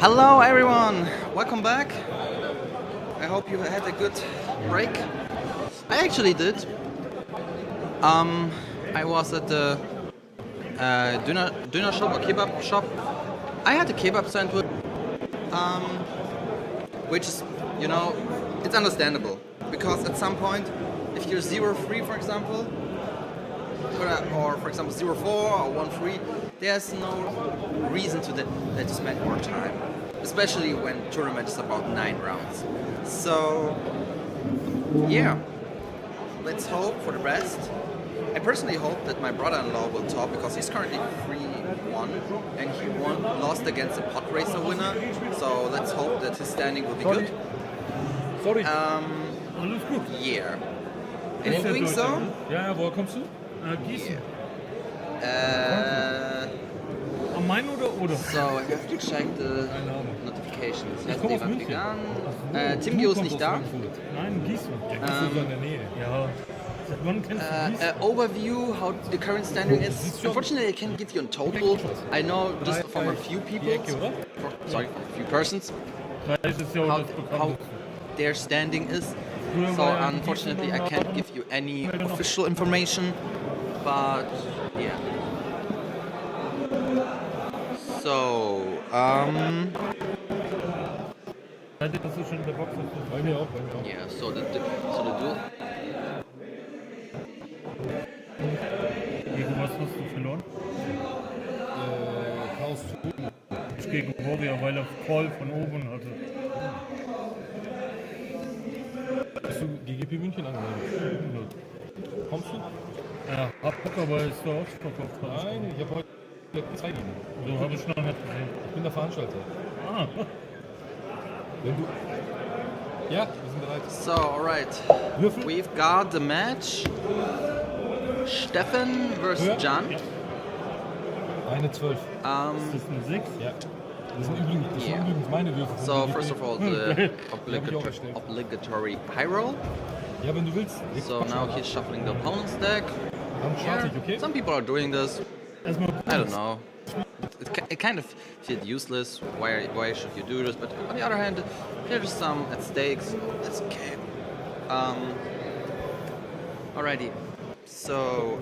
Hello everyone, welcome back. I hope you had a good break. I actually did. I was at the dinner shop or kebab shop. I had a kebab sandwich, which is, you know, it's understandable because at some point, if you're 0-3, for example, or for example 0-4 or 1-3, there's no reason to that you spend more time, especially when tournament is about 9 rounds. So yeah, let's hope for the best. I personally hope that my brother-in-law will top because he's currently 3-1 and he lost against a pod racer winner. So let's hope that his standing will be good. Sorry. Alles gut. Yeah. And in doing so, Ja, woher kommst du? Gießen. Am Main oder? So, I have to check the notifications. Ich komme aus München. Tim Gio ist nicht da. Nein, Gießen. Ja, Gießen ist in der Nähe. Ja. Seit wann kennst du Gießen? Overview, how the current standing is. Unfortunately, I can't give you a total. I know just from a few people, from a few persons, how their standing is. So unfortunately, I can't give you any official information. But yeah. So, yeah, so the duel. Gegen was hast du verloren? Chaos. Gegen Warrior, weil er Call von oben hatte. Hast du GGP München angemeldet? Kommst du? Ja, hab Bock, aber ist doch ausverkauft. Nein, ich habe heute 2 gegeben. So habe ich noch nicht gesehen. Ich bin der Veranstalter. Ah. Wenn du... Ja, wir sind bereit. So, alright. We've got the match. Stefan versus Jan. Ja. Eine 12. Ist das eine 6? Ja. Das sind übrigens meine Würfel. So, first of all, the obligatory high roll. Ja, wenn du willst. So now he's shuffling the opponent's deck. Okay. Some people are doing this. I don't know. It kind of feels useless. Why should you do this? But on the other hand, here's some at stakes. It's okay. Alrighty. So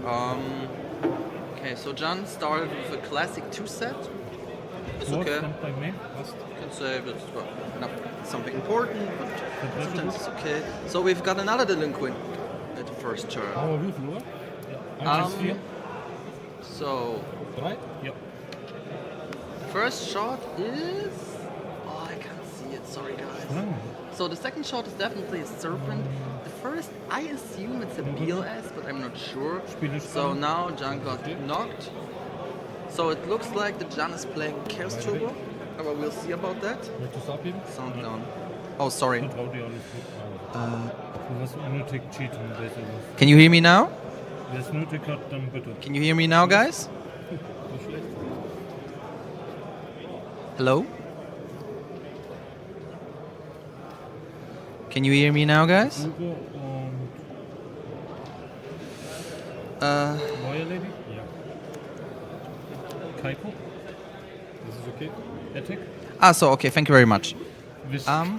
okay. So Jan started with a classic 2-set. It's okay. You can say it's not something important, but sometimes it's okay. So we've got another delinquent at the first turn. So first shot is... Oh, I can't see it, sorry guys. So the second shot is definitely a serpent. The first, I assume it's a BLS, but I'm not sure. So now Jan got knocked. So it looks like the Jan is playing Chaos Turbo. But we'll see about that. Sound down. Oh, sorry. Can you hear me now? Can you hear me now, guys? Hello? Can you hear me now, guys? Lady? Yeah. Kaiko? This is okay. Attack? So okay, thank you very much.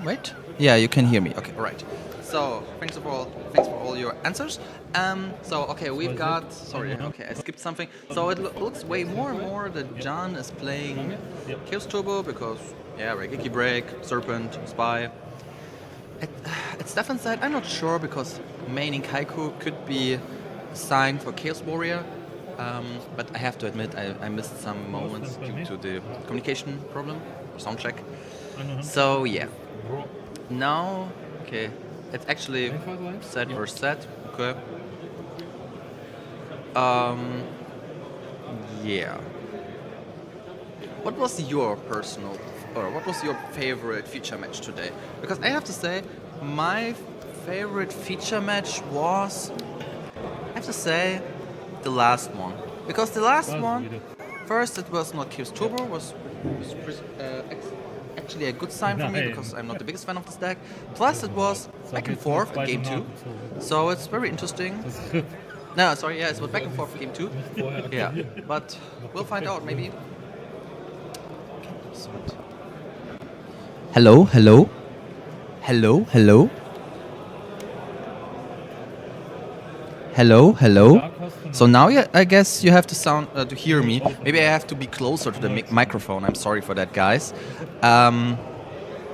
Wait. Yeah, you can hear me. Okay, all right. So thanks for all your answers. So okay, we've got. Sorry, okay, I skipped something. So it looks way more and more that Jan is playing Chaos Turbo because Regeki Break, Serpent, Spy. At Stefan's side, I'm not sure because maining Kaiko could be signed for Chaos Warrior. but I have to admit I missed some moments due to the communication problem or sound check. So yeah. Now, okay, it's actually set versus set. Okay. Yeah. What was your personal, or what was your favorite feature match today? Because I have to say, my favorite feature match was, I have to say, the last one. Because the last one, first it was not Chaos Turbo, was actually a good sign for me because I'm not the biggest fan of this deck. Plus it was back and forth in game 2, so it's very interesting. No, sorry, yeah, it was back and forth in game 2. Yeah, but we'll find out maybe. Hello, hello, hello, hello, hello, hello. So now I guess you have to sound to hear me. Maybe I have to be closer to the microphone. I'm sorry for that, guys.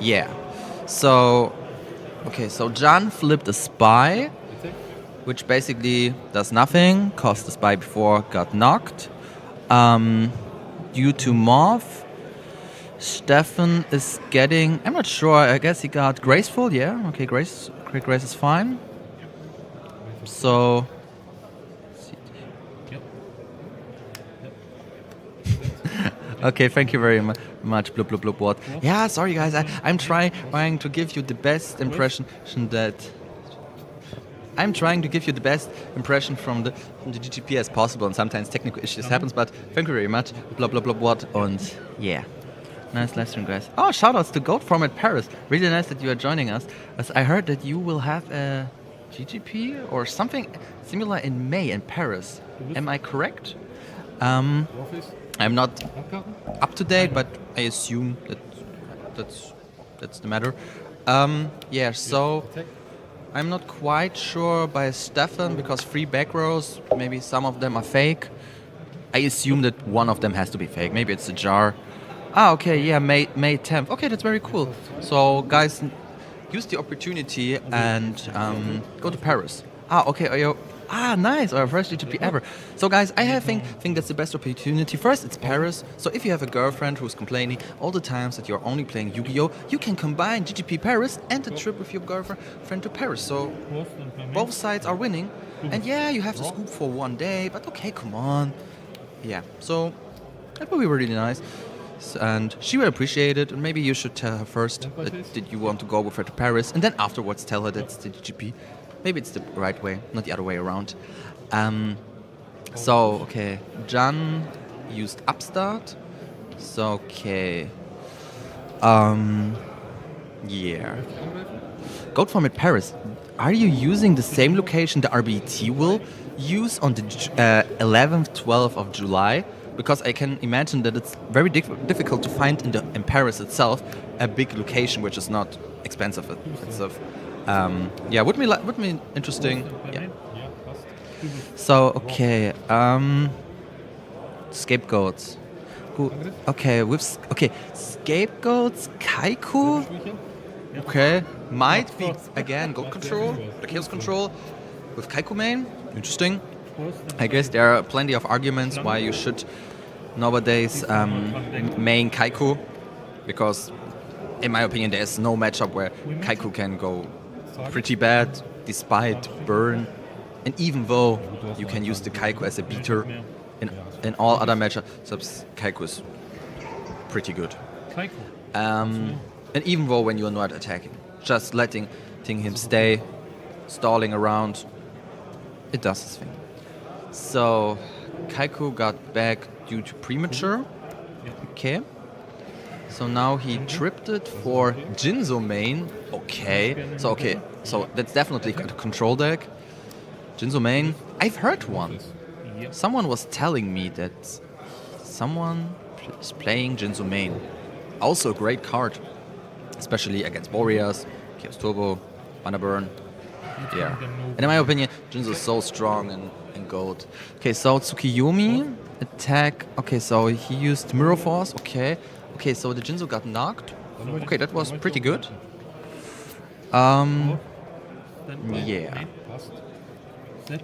Yeah. So, okay. So Jan flipped a spy, which basically does nothing. Cause the spy before got knocked. Due to Morph, Stefan is getting. I'm not sure. I guess he got Graceful. Yeah. Okay. Grace is fine. So. Okay, thank you very much. Blub blub blub. What? Yeah, sorry guys. I'm trying to give you the best impression that. I'm trying to give you the best impression from the GGP as possible, and sometimes technical issues happens. But thank you very much. Blub blub blub. What? And yeah, nice live stream, guys. Oh, shoutouts to Goat From at Paris. Really nice that you are joining us. As I heard that you will have a GGP or something similar in May in Paris. Am I correct? I'm not up to date, but I assume that's the matter. Yeah, so I'm not quite sure by Stefan because 3 back rows, maybe some of them are fake. I assume that one of them has to be fake. Maybe it's a jar. Ah, okay, yeah, May 10th. Okay, that's very cool. So guys, use the opportunity and go to Paris. Ah, okay. Nice, our first GGP ever. So guys, I think that's the best opportunity. First, it's Paris. So if you have a girlfriend who's complaining all the times that you're only playing Yu-Gi-Oh, you can combine GGP Paris and the trip with your girlfriend to Paris. So both sides are winning. And yeah, you have to scoop for 1 day, but okay, come on. Yeah, so that would be really nice. And she will appreciate it. And maybe you should tell her first that you want to go with her to Paris, and then afterwards tell her that's the GGP. Maybe it's the right way, not the other way around. So, okay, Jan used Upstart. So, okay. Yeah. Goat From at Paris. Are you using the same location the RBT will use on the 11th, 12th of July? Because I can imagine that it's very difficult to find in Paris itself a big location which is not expensive. Yeah, would be interesting. Yeah. So okay, scapegoats. Scapegoats. Kaiku. Okay, might be again goat control, the chaos control with Kaiku main. Interesting. I guess there are plenty of arguments why you should nowadays main Kaiku, because in my opinion there is no matchup where Kaiku can go pretty bad despite burn, and even though you can use the Kaiku as a beater in all other matchups, Kaiku is pretty good. And even though when you're not attacking, just letting him stay stalling around, it does its thing. So Kaiku got back due to premature. Okay. So now he tripped it for Jinzo main. Okay. So that's definitely a control deck. Jinzo main. I've heard one. Someone was telling me that someone is playing Jinzo main. Also a great card, especially against Warriors, Chaos Turbo, Burn. Yeah. And in my opinion, Jinzo is so strong and gold. Okay, so Tsukiyomi attack. Okay, so he used Mirror Force. Okay, so the Jinzo got knocked. Okay, that was pretty good. Yeah.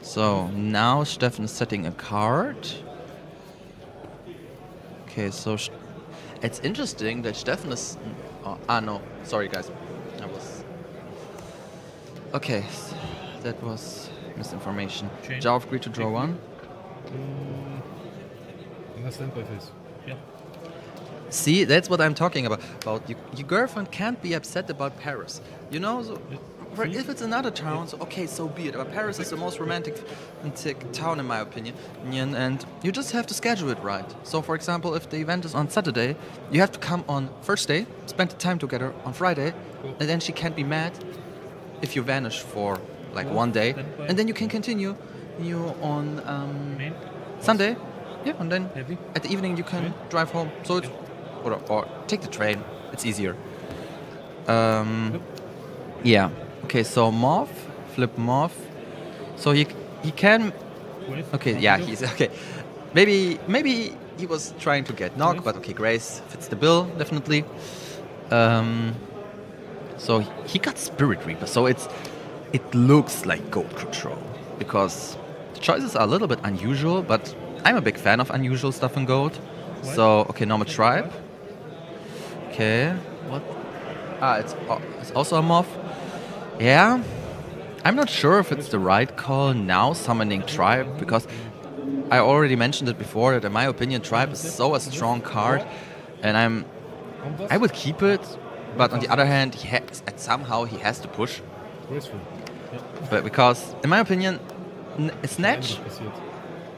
So now Steffen is setting a card. Okay, so it's interesting that Steffen is. No, sorry guys, I was. Okay, that was misinformation. Jaw free to draw one. Understand by face. Yeah. See, that's what I'm talking about. Your girlfriend can't be upset about Paris. You know, so, if it's another town, so okay, so be it. But Paris is the most romantic town in my opinion, and you just have to schedule it right. So, for example, if the event is on Saturday, you have to come on Thursday, spend the time together on Friday, and then she can't be mad if you vanish for like 1 day, and then you can continue on Sunday. Yeah, and then at the evening you can drive home. So it's or take the train. It's easier. Yeah. Okay. So Morph, flip Morph. So he can. Okay. Yeah. He's okay. Maybe he was trying to get knock, but okay. Grace fits the bill definitely. So he got Spirit Reaper. So it looks like gold control because the choices are a little bit unusual, but I'm a big fan of unusual stuff in gold. So, okay, normal tribe. Okay, what? It's also a Morph. Yeah, I'm not sure if it's the right call now summoning tribe because I already mentioned it before that in my opinion tribe is so a strong card, and I would keep it, but on the other hand, somehow he has to push. But because in my opinion, Snatch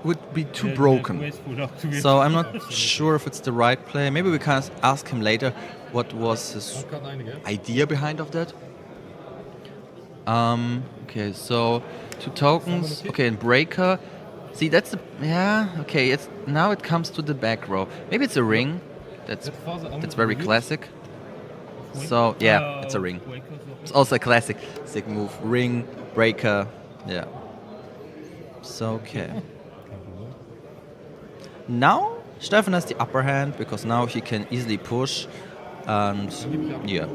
would be too broken. So I'm not sure if it's the right play. Maybe we can ask him later what was his idea behind of that. Okay, so 2 tokens. Okay, and Breaker. See, that's the okay. Now it comes to the back row. Maybe it's a ring. That's very classic. So yeah, it's a ring. It's also a classic move. Ring, Breaker. Yeah. So okay. Now Steffen has the upper hand because now he can easily push, and yeah,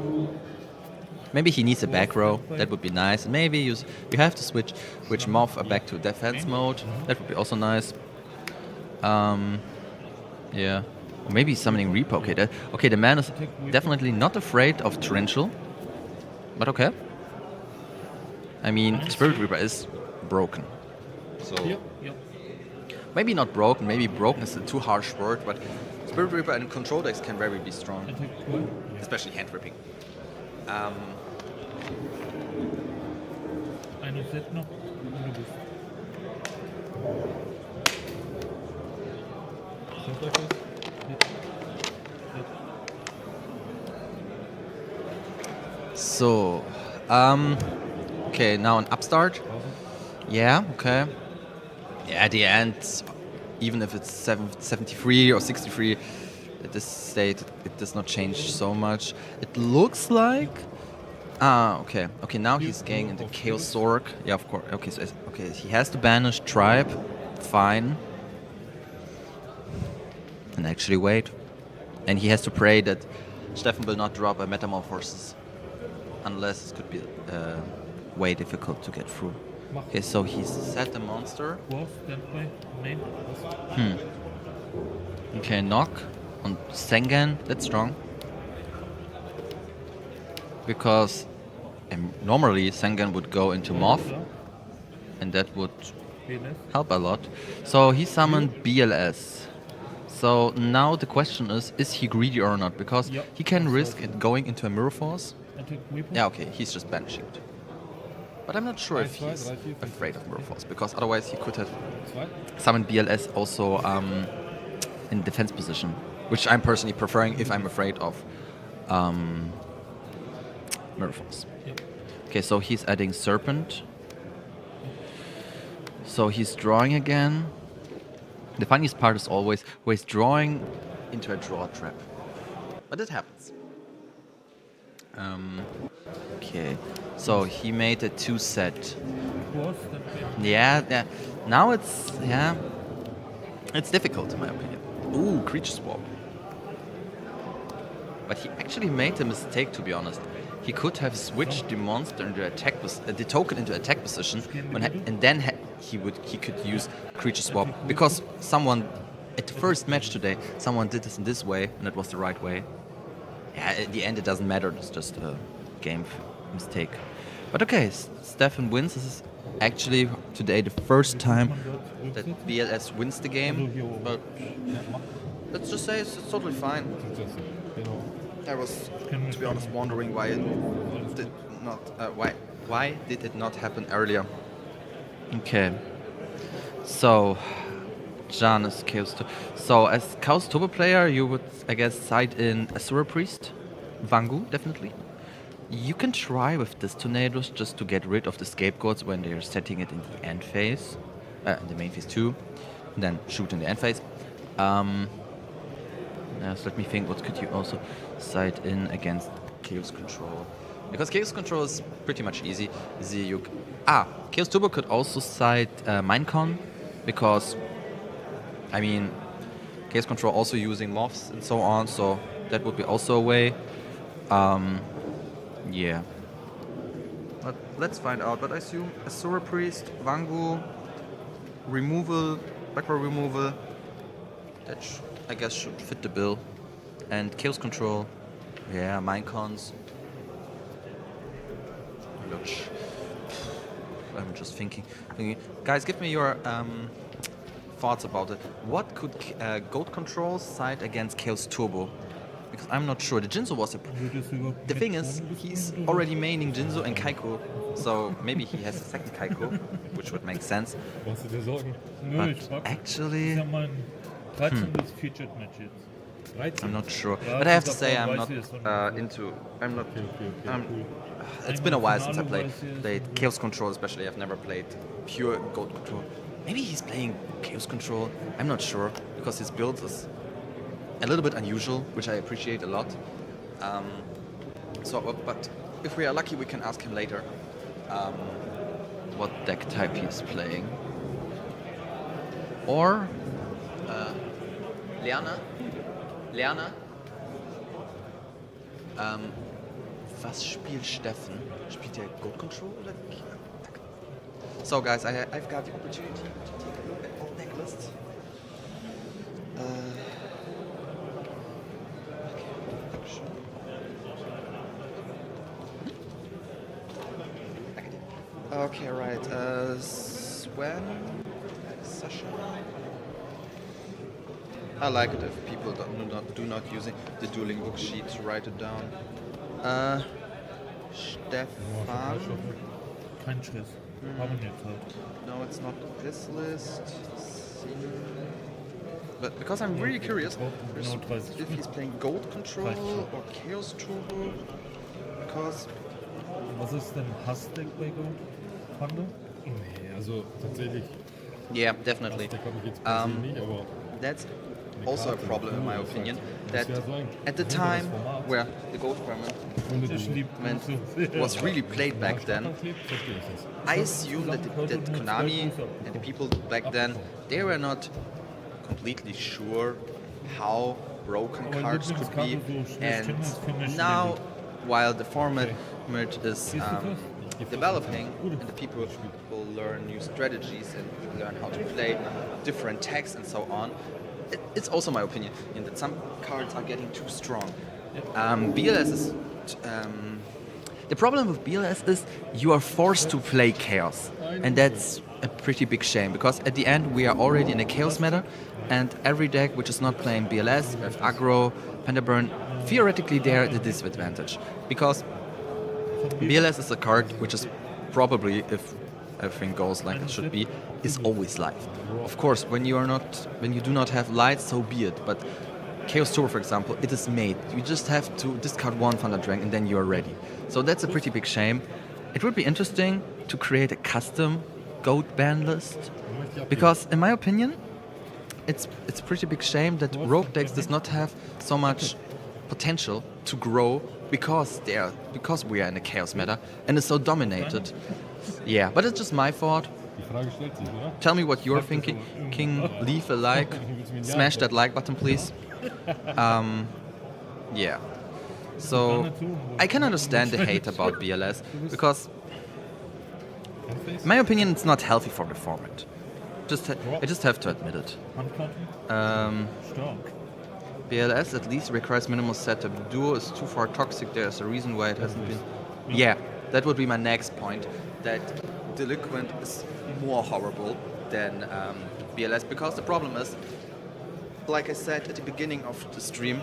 maybe he needs a back row. That would be nice. And maybe you have to switch Morph back to defense mode. That would be also nice. Yeah, or maybe summoning Reaper. Okay, the man is definitely not afraid of Torrential, but okay. I mean, Spirit Reaper is broken. So. Maybe not broken, maybe broken is a too harsh word, but Spirit Reaper and control decks can very be strong. Especially hand ripping. So, okay, now an upstart. Yeah, okay. Yeah, at the end, even if it's 73 or 63, at this state, it does not change so much. It looks like... okay. Okay, now he's getting into Chaos Zork. Yeah, of course. Okay, so he has to banish Tribe. Fine. And actually wait. And he has to pray that Steffen will not drop a Metamorphosis. Unless it could be way difficult to get through. Okay, so he's set the monster. Okay, knock on Sengan. That's strong. Because normally Sengan would go into Morph, and that would help a lot. So he summoned BLS. So now the question is he greedy or not? Because he can risk it going into a Mirror Force. Yeah, okay, he's just banishing it. But I'm not sure if he's afraid of Mirror Force, because otherwise he could have summoned BLS also in defense position, which I'm personally preferring if I'm afraid of Mirror Force. Okay, so he's adding Serpent. So he's drawing again. The funniest part is always where he's drawing into a draw trap. But it happens. Okay, so he made a 2-set. Yeah. Now it's it's difficult in my opinion. Ooh, creature swap. But he actually made a mistake, to be honest. He could have switched the monster into attack the token into attack position, and then he could use creature swap, because someone at the first match today, someone did this in this way, and it was the right way. Yeah, at the end it doesn't matter, it's just a game mistake. But okay, Stefan wins. This is actually today the first time that BLS wins the game, but let's just say it's totally fine. I was, to be honest, wondering why it did not why did it not happen earlier. Okay, so Jan is Chaos Turbo. So as Chaos Turbo player, you would, I guess, side in Asura Priest, Vangu, definitely. You can try with this Tornadoes just to get rid of the scapegoats when they're setting it in the end phase, in the main phase too, and then shoot in the end phase. So let me think, what could you also side in against Chaos Control? Because Chaos Control is pretty much easy. Chaos Turbo could also side Minecon, because, I mean, Chaos Control also using Moths and so on, so that would be also a way. Yeah. But let's find out. But I assume Asura Priest, Vangu, removal, backward removal, that I guess should fit the bill. And Chaos Control, yeah, Minecons. Look, I'm just thinking. Guys, give me your thoughts about it. What could Goat Control side against Chaos Turbo? Because I'm not sure. The Jinzo was the thing is, he's already maining Jinzo and Kaiko, so maybe he has a second Kaiko, which would make sense. But actually, I'm not sure. But I have to say, I'm not into. It's been a while since I played Chaos Control, especially. I've never played pure Goat Control. Maybe he's playing Chaos Control. I'm not sure, because his build is a little bit unusual, which I appreciate a lot. But if we are lucky, we can ask him later what deck type he is playing. Or Lerner. Was spielt Steffen? Spielt er Goat Control oder? So guys, I've got the opportunity to take a look at all deck lists. Okay, right. Sven, Sasha. I like it if people do not using the dueling book sheet to write it down. Stefan. Kein Stress. Haben wir Zeit. No, it's not this list. But because I'm really curious if he's playing Goat Control or Chaos Turbo. Because. Was ist denn Hassdeck bei Goat? Panda? Nee, also tatsächlich. Yeah, definitely. That's also a problem in my opinion. That at the time where the Goat Tournament was really played back then, I assume that Konami and the people back then, they were not completely sure how broken cards could be. And now, while the format is developing and the people will learn new strategies and learn how to play different decks and so on, it's also my opinion that some cards are getting too strong. BLS is the problem with BLS is you are forced to play Chaos, and that's a pretty big shame, because at the end we are already in a Chaos meta, and every deck which is not playing BLS, with aggro, Penderburn, theoretically they're at a disadvantage, because BLS is a card which is probably, if everything goes like it should be, is always live. Of course, when you do not have lights, so be it. But Chaos Turbo, for example, it is made. You just have to discard one Thunder Dragon and then you are ready. So that's a pretty big shame. It would be interesting to create a custom Goat ban list, because in my opinion, it's a pretty big shame that Rogue decks does not have so much potential to grow because we are in a Chaos meta and is so dominated. Yeah, but it's just my thought. Tell me what you're thinking. Leave a like, smash that like button, please. Yeah. So I can understand the hate about BLS, because In my opinion, it's not healthy for the format. I just have to admit it. BLS at least requires minimal setup. Duo is too far toxic. There's a reason why it hasn't been. Yeah, that would be my next point. That Delinquent is more horrible than BLS, because the problem is, like I said at the beginning of the stream,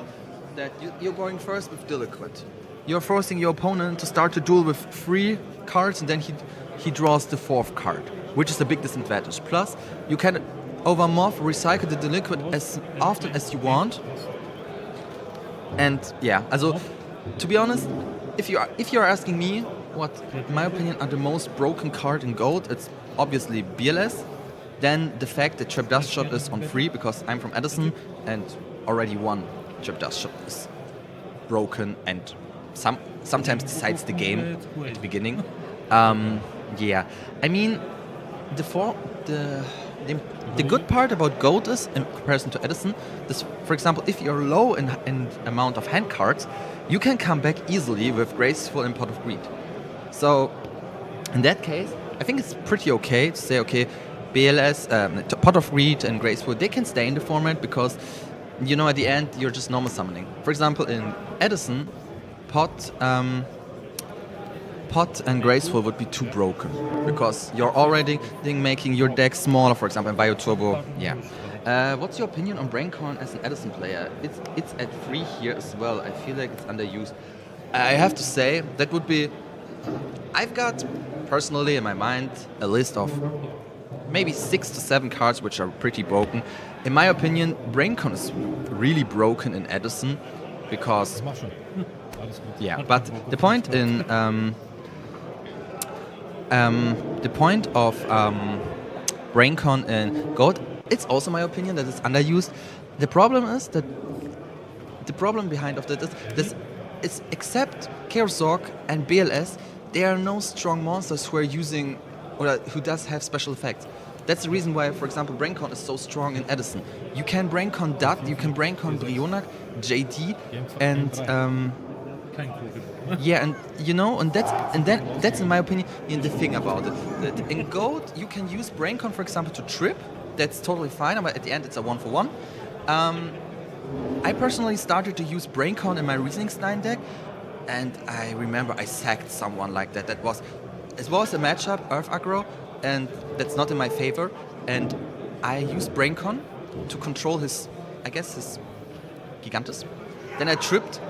that you're going first with Delinquent. You're forcing your opponent to start the duel with 3 cards, and then he draws the 4th card, which is a big disadvantage. Plus, you can overmorph, recycle the Delinquent as often as you want. And yeah, also, to be honest, if you're asking me what, in my opinion, are the most broken card in Gold, it's obviously BLS. Then the fact that Trap Dust Shot is on free, because I'm from Edison, and already one Trap Dust Shot is broken and sometimes decides the game at the beginning. Yeah, I mean, the good part about Gold is, in comparison to Edison, this, for example, if you're low in amount of hand cards, you can come back easily with Graceful and Pot of Greed. So, in that case, I think it's pretty okay to say, okay, BLS, Pot of Greed and Graceful, they can stay in the format because, you know, at the end, you're just normal summoning. For example, in Edison, Pot and Graceful would be too broken because you're already making your deck smaller, for example, in Bio Turbo. Yeah. What's your opinion on BrainCon as an Edison player? It's at 3 here as well. I feel like it's underused. I have to say, that would be... I've got, personally, in my mind, a list of maybe 6 to 7 cards which are pretty broken. In my opinion, BrainCon is really broken in Edison because... Yeah, but the point in... the point of BrainCon in Gold, it's also my opinion that it's underused. The problem is that the problem behind of that is this is, except Chaos Zork and BLS, there are no strong monsters who are using or who does have special effects. That's the reason why, for example, BrainCon is so strong in Edison. You can BrainCon Dut, you can BrainCon Brionac, JD, and yeah, and you know, and that's in my opinion the thing about it. That in Gold you can use BrainCon, for example, to trip. That's totally fine, but at the end it's a 1-for-1. I personally started to use BrainCon in my Riesenstein deck, and I remember I sacked someone like that. It was a matchup Earth aggro, and that's not in my favor. And I used BrainCon to control his Gigantus. Then I tripped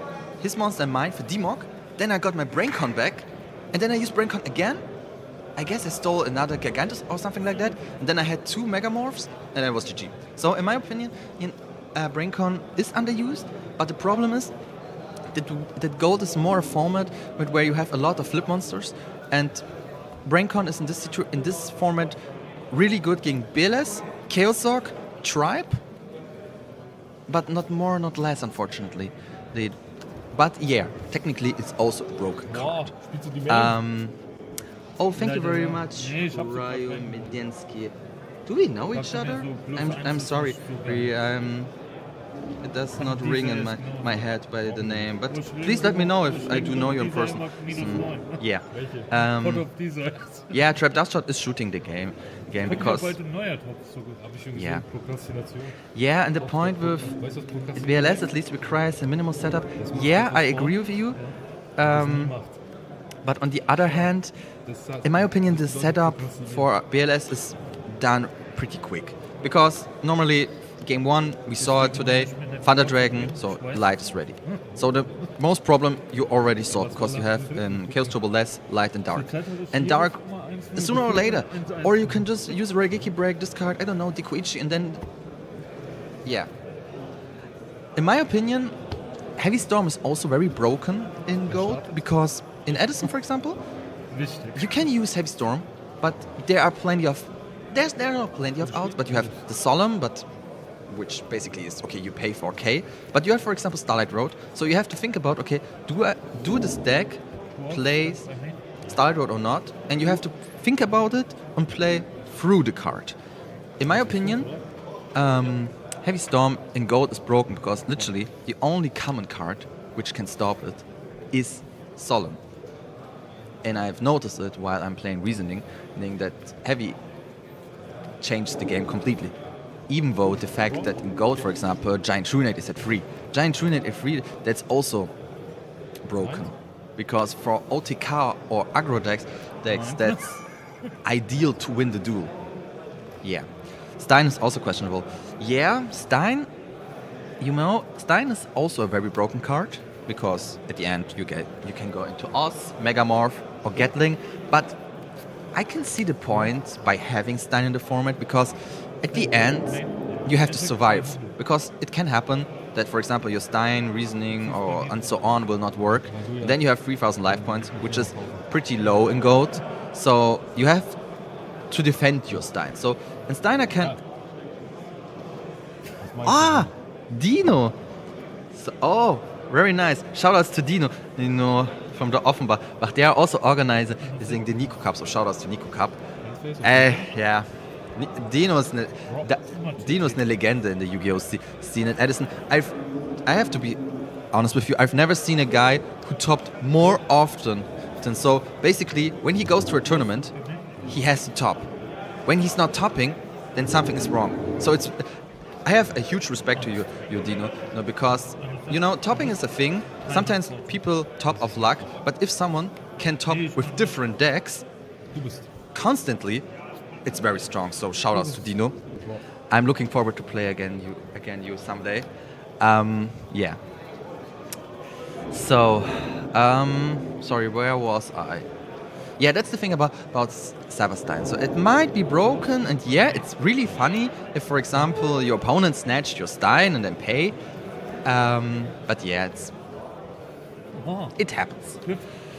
his monster and mine for Demog. Then I got my BrainCon back, and then I used BrainCon again. I guess I stole another Gigantus or something like that, and then I had 2 Megamorphs, and it was GG. So in my opinion, BrainCon is underused, but the problem is that Gold is more a format where you have a lot of flip monsters, and BrainCon is in this format really good against BLS, Chaos Zork, Tribe, but not more, not less, unfortunately. But yeah, technically it's also a broken card. Oh, thank you very much, Ryo Medinsky. Do we know each other? I'm sorry. It does not ring in my head by the name, but please let me know if I do know you in person. Yeah. Yeah, Trap Dust Shot is shooting the game because... Yeah. Yeah, and the point with BLS at least requires a minimal setup. Yeah, I agree with you. But on the other hand, in my opinion, the setup for BLS is done pretty quick. Because normally, game 1, we saw it today, Thunder Dragon, so light is ready. So the most problem you already solved, because you have in Chaos Turbo less light and dark. And dark, sooner or later. Or you can just use Regeki Break, discard, I don't know, Dikuichi, and then... Yeah. In my opinion, Heavy Storm is also very broken in Gold, because in Edison, for example, you can use Heavy Storm, but there are plenty of... There are not plenty of outs, but you have the Solemn, which basically is, okay, you pay 4k, but you have, for example, Starlight Road, so you have to think about, okay, do this deck play Starlight Road or not, and you have to think about it and play through the card. In my opinion, Heavy Storm in Gold is broken because literally the only common card which can stop it is Solemn. and I've noticed it while I'm playing Reasoning, meaning that Heavy changed the game completely. Even though the fact that in Gold, for example, Giant Trunade is at 3. Giant Trunade at 3, that's also broken. Because for OTK or aggro decks, that's ideal to win the duel. Yeah. Stein is also questionable. Yeah, Stein, Stein is also a very broken card. Because at the end you can go into Oz, Megamorph or Gatling. But I can see the point by having Stein in the format, because at the end you have to survive, because it can happen that, for example, your Stein, Reasoning and so on will not work, and then you have 3,000 life points, which is pretty low in Gold, so you have to defend your Stein. So in Stein I can... Dino! So, very nice. Shoutouts to Dino from the Offenbach. But they are also organizing the Nico Cup, so shoutouts to Nico Cup. Yeah. Dino's eine Legende in the Yu-Gi-Oh! Scene in Edison. I have to be honest with you, I've never seen a guy who topped more often than so. Basically, when he goes to a tournament, he has to top. When he's not topping, then something is wrong. So I have a huge respect to you Dino, because topping is a thing. Sometimes people top of luck, but if someone can top with different decks constantly, it's very strong. So shoutouts to Dino. I'm looking forward to play again you someday. Yeah. So, sorry, where was I? Yeah, that's the thing about Cyberstein. So it might be broken, and yeah, it's really funny if, for example, your opponent snatched your Stein and then pay. But yeah, it happens.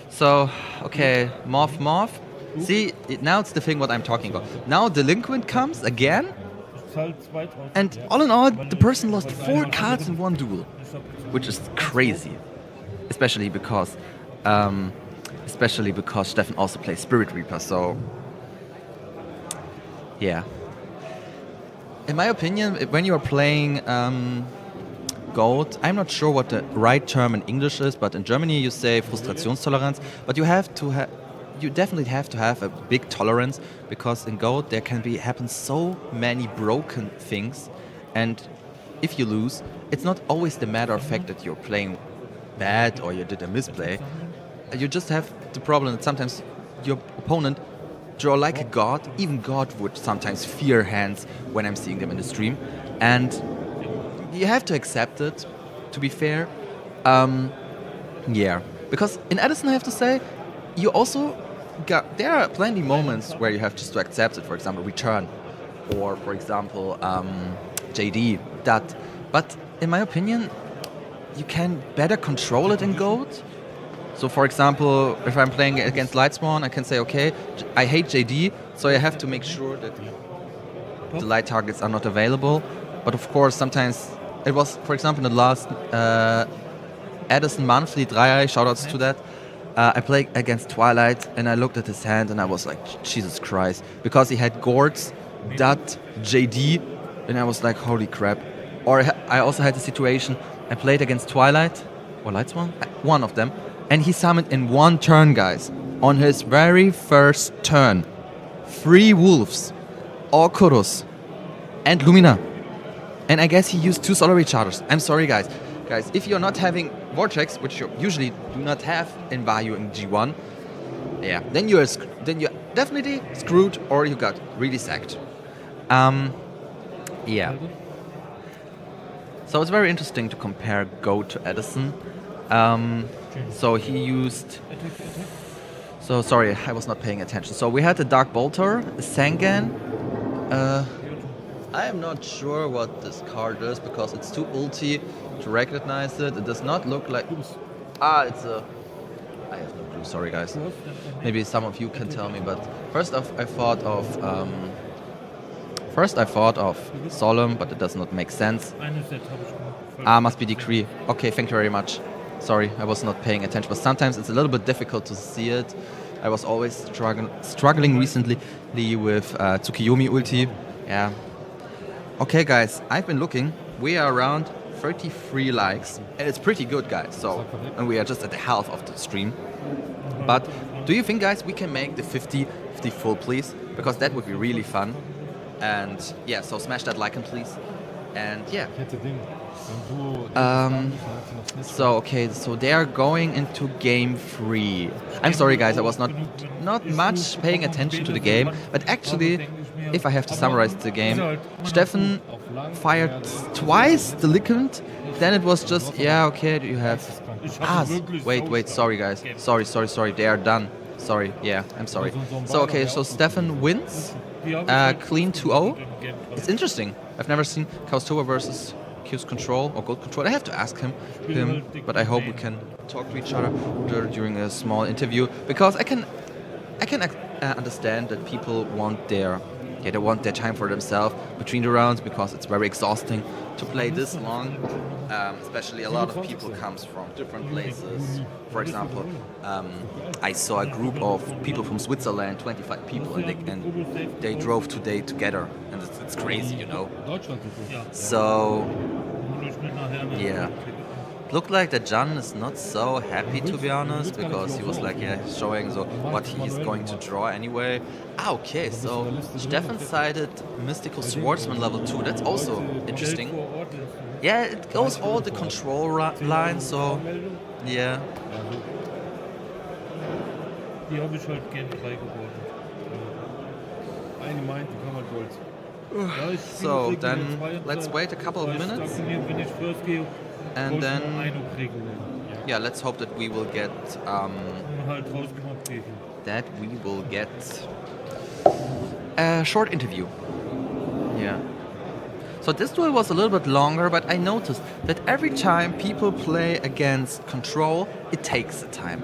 So, okay, Morph. See, now it's the thing what I'm talking about. Now Delinquent comes again, and all in all, the person lost 4 cards in one duel, which is crazy. Especially because Steffen also plays Spirit Reaper, so yeah. In my opinion, when you are playing Gold, I'm not sure what the right term in English is, but in Germany you say Frustrationstoleranz, but you definitely have to have a big tolerance, because in Gold there can happen so many broken things, and if you lose, it's not always the matter of fact that you're playing bad or you did a misplay. You just have the problem that sometimes your opponent draw like a god. Even God would sometimes fear hands when I'm seeing them in the stream, and you have to accept it, to be fair. Yeah, because in Edison I have to say, there are plenty moments where you have just to accept it. For example, return, or for example JD, that. But in my opinion, you can better control it in Gold. So for example, if I'm playing against Lightsworn, I can say, okay, I hate JD, so I have to make sure that the light targets are not available. But of course, sometimes it was, for example, in the last Edison monthly Dreier, shoutouts to that, I played against Twilight, and I looked at his hand and I was like, Jesus Christ, because he had Gords, Dut, JD, and I was like, holy crap. Or I also had a situation, I played against Twilight, or Lightsworn, one of them, and he summoned in one turn, guys, on his very first turn, 3 Wolves, Orkurus, and Lumina. And I guess he used 2 Solar Rechargers. I'm sorry, guys. Guys, if you're not having Vortex, which you usually do not have in Vayu in G1, yeah, then you're definitely screwed, or you got really sacked. Yeah. So it's very interesting to compare Goat to Edison. So he used... So sorry, I was not paying attention. So we had the Dark Bolter, Sangan. I am not sure what this card is, because it's too ulti to recognize it. It does not look like... it's a... I have no clue, sorry guys. Maybe some of you can tell me, but first I thought of Solemn, but it does not make sense. Must be Decree. Okay, thank you very much. Sorry, I was not paying attention, but sometimes it's a little bit difficult to see it. I was always struggling recently with Tsukiyomi ulti. Yeah. Okay, guys, I've been looking. We are around 33 likes, and it's pretty good, guys. So, and we are just at the half of the stream. But Do you think, guys, we can make the 50 full, please? Because that would be really fun. And yeah, so smash that like and please. And yeah. So okay, so they are going into game 3. I'm sorry, guys, I was not much paying attention to the game, but actually, if I have to summarize the game, Steffen fired twice the Liquid, then it was just, yeah, okay, you have... wait, sorry, guys. Sorry, they are done. Sorry, yeah, I'm sorry. So, okay, so Steffen wins, clean 2-0. It's interesting. I've never seen Kaustova versus Q's Control or Gold Control. I have to ask him, but I hope we can talk to each other during a small interview, because I can understand that people want their time for themselves between the rounds, because it's very exhausting to play this long. Especially a lot of people comes from different places. For example, I saw a group of people from Switzerland, 25 people, and they drove today together, and it's crazy, you know. So yeah. Looked like that Jan is not so happy, to be honest, because he was like, yeah, showing what he's going to draw anyway. Okay, so Steffen cited Mystical Swordsman level 2. That's also interesting. Yeah, it goes all the control line, so yeah. Die habe ich halt gern 3 geworden. Eine meint, die kann man Gold. So then let's wait a couple of minutes, and then yeah, let's hope that we will get a short interview. Yeah. So this duel was a little bit longer, but I noticed that every time people play against Control, it takes a time.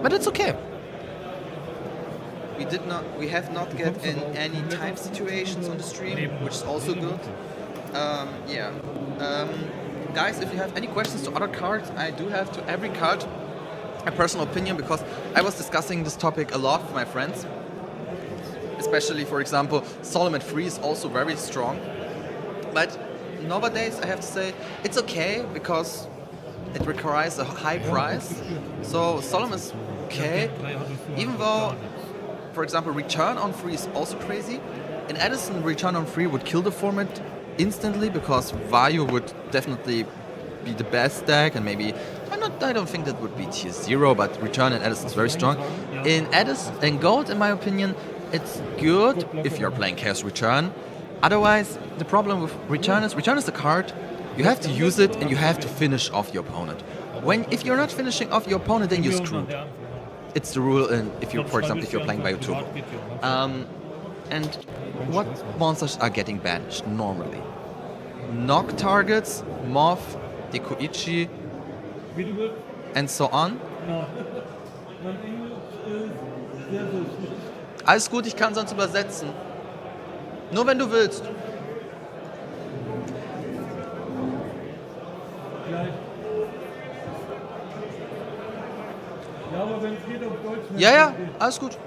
But it's okay. We have not get in any time situations on the stream, which is also good. Yeah. Guys, if you have any questions to other cards, I do have to every card a personal opinion, because I was discussing this topic a lot with my friends. Especially, for example, Solomon Free is also very strong. But nowadays, I have to say, it's okay, because it requires a high price. So Solomon is okay, even though, for example, return on free is also crazy. In Edison, return on free would kill the format instantly, because Vayu would definitely be the best deck, and maybe I don't think that would be tier 0, but return in Edison is very strong. In Edison and Gold, in my opinion, it's good if you're playing Chaos Return. Otherwise, the problem with return is the card. You have to use it, and you have to finish off your opponent. If you're not finishing off your opponent, then you're screwed. It's the rule, and for example, if you're playing Vayu Turbo. And what monsters are getting banished normally? Knock targets, Moth, Dekoichi, and so on. Alles gut, ich kann sonst übersetzen. Nur wenn du willst. Ja, alles gut.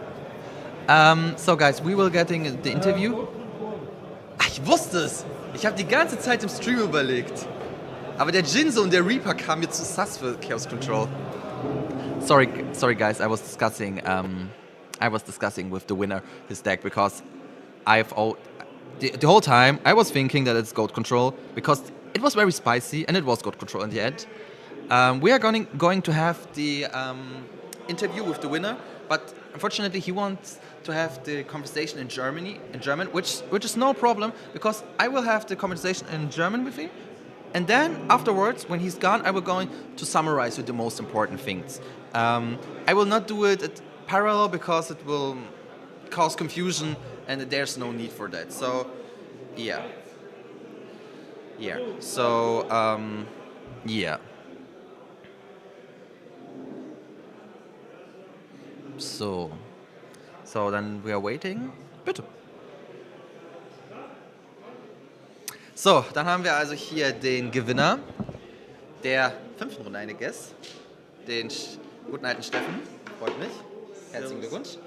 So guys, we will getting the interview. Ach, ich wusste es. Ich habe die ganze Zeit im Stream überlegt. Aber der Jinzo und der Reaper kamen mir zu sass für Chaos Control. Sorry guys, I was discussing with the winner his deck, because the whole time I was thinking that it's Gold Control, because it was very spicy, and it was Gold Control in the end. We are going to have the interview with the winner, but unfortunately he wants to have the conversation in German, which is no problem, because I will have the conversation in German with him, and then afterwards, when he's gone, I will going to summarize with the most important things. I will not do it parallel, because it will cause confusion, and there's no need for that. So yeah. So yeah. So then we are waiting. Bitte. So, dann haben wir also hier den Gewinner der 5. Runde, I guess. Den guten alten Steffen. Freut mich. Herzlichen Glückwunsch.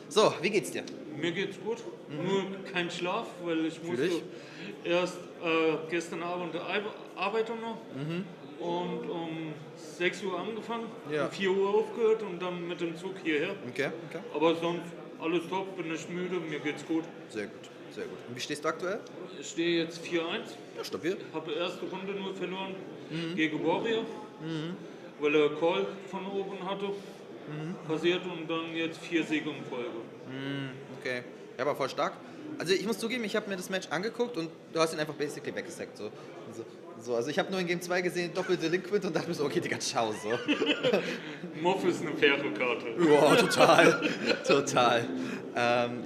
So, wie geht's dir? Mir geht's gut. Nur kein Schlaf, weil ich musste erst gestern Abend Arbeitung noch. und um 6 Uhr angefangen, Ja. um 4 Uhr aufgehört und dann mit dem Zug hierher. Okay. Aber sonst alles top, bin ich müde, mir geht's gut. Sehr gut. Und wie stehst du aktuell? Ich stehe jetzt 4-1. Ja, stabil. Habe erste Runde nur verloren gegen Warrior, weil er Call von oben hatte. Passiert und dann jetzt 4 Siege in Folge. Okay. Ja, aber voll stark. Also ich muss zugeben, ich habe mir das Match angeguckt und du hast ihn einfach basically weggesackt. Also ich habe nur in Game 2 gesehen, Doppel-Delinquent und dachte mir so, okay, Digga, ciao, so. Moff ist eine faire Karte. Ja, total.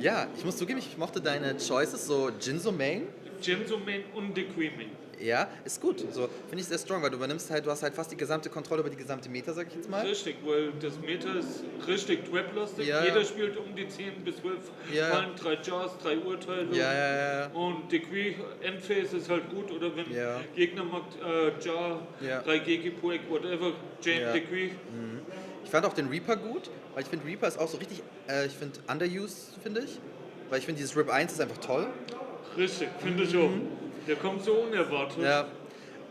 Ja, ich muss zugeben, ich mochte deine Choices, so Jinzo Main. Jinzo Main und Decree Main. Ja, ist gut. So, finde ich sehr strong, weil du hast halt fast die gesamte Kontrolle über die gesamte Meta, sag ich jetzt mal. Richtig, weil das Meta ist richtig trap-lastig. Ja. Jeder spielt um die 10 bis 12 Fallen, 3 Jars, 3 Urteile. Ja. Und Decree Endphase ist halt gut, oder wenn Gegner macht Jar, 3 GG-Poek, whatever, Jane Decree. Ich fand auch den Reaper gut, weil ich finde Reaper ist auch so richtig, ich finde underused, finde ich. Weil ich finde dieses Rip 1 ist einfach toll. Richtig, finde ich auch. Der kommt so unerwartet. Ja.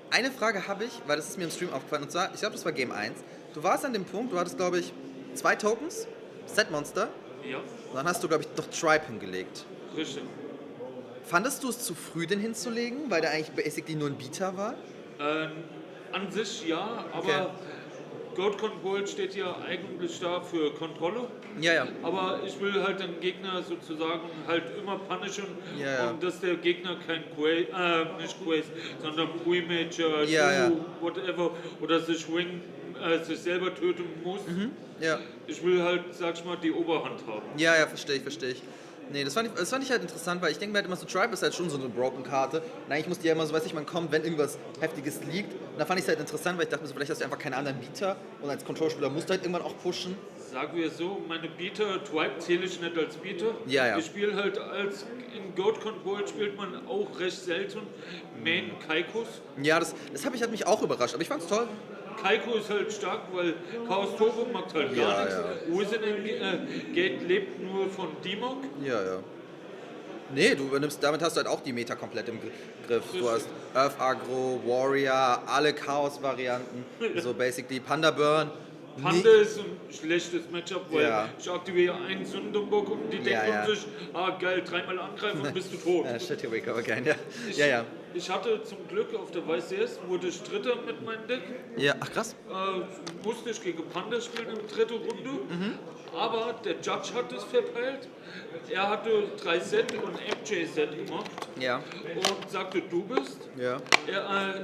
Eine Frage habe ich, weil das ist mir im Stream aufgefallen, und zwar, ich glaube, das war Game 1. Du warst an dem Punkt, du hattest, glaube ich, 2 Tokens, Set-Monster. Ja. Und dann hast du, glaube ich, noch Tribe hingelegt. Richtig. Fandest du es zu früh, den hinzulegen, weil der eigentlich basically nur ein Bieter war? An sich ja, aber Okay. Goat Control steht ja eigentlich da für Kontrolle. Ja. Aber ich will halt den Gegner sozusagen halt immer punishen Ja. und dass der Gegner kein nicht Quace, sondern Pre-Major, whatever, oder sich selber töten muss. Ja. Ich will halt, sag ich mal, die Oberhand haben. Ja, verstehe ich. Nee, das fand ich halt interessant, weil ich denke mir halt immer so, Tribe ist halt schon so eine Broken-Karte. Und eigentlich muss die ja immer so, weiß ich, man kommt, wenn irgendwas Heftiges liegt. Und da fand ich es halt interessant, weil ich dachte mir so, vielleicht hast du einfach keinen anderen Bieter und als Control-Spieler musst du halt irgendwann auch pushen. Sagen wir so, meine Bieter, Tribe zähle ich nicht als Bieter. Ja. Ich spiele halt in Goat Control spielt man auch recht selten Main Kaikus. Ja, das hat mich auch überrascht, aber ich fand's toll. Kaiko ist halt stark, weil Chaos Turbo macht halt gar nichts. Wizarding Gate lebt nur von Dimok. Ja. Nee, damit hast du halt auch die Meta komplett im Griff. Du hast Earth Agro, Warrior, alle Chaos-Varianten, so basically Panda Burn. Panda ist ein schlechtes Matchup, weil ich aktiviere einen Sündenbock und die denken sich, geil, 3-mal angreifen und bist du tot. Shit, here we go again, Ich hatte zum Glück auf der YCS, wurde ich Dritter mit meinem Deck. Ja, ach krass. Musste ich gegen Panda spielen in der 3. Runde, aber der Judge hat es verpeilt. Er hatte 3 Set und MJ-Set gemacht und sagte, du bist. Ja.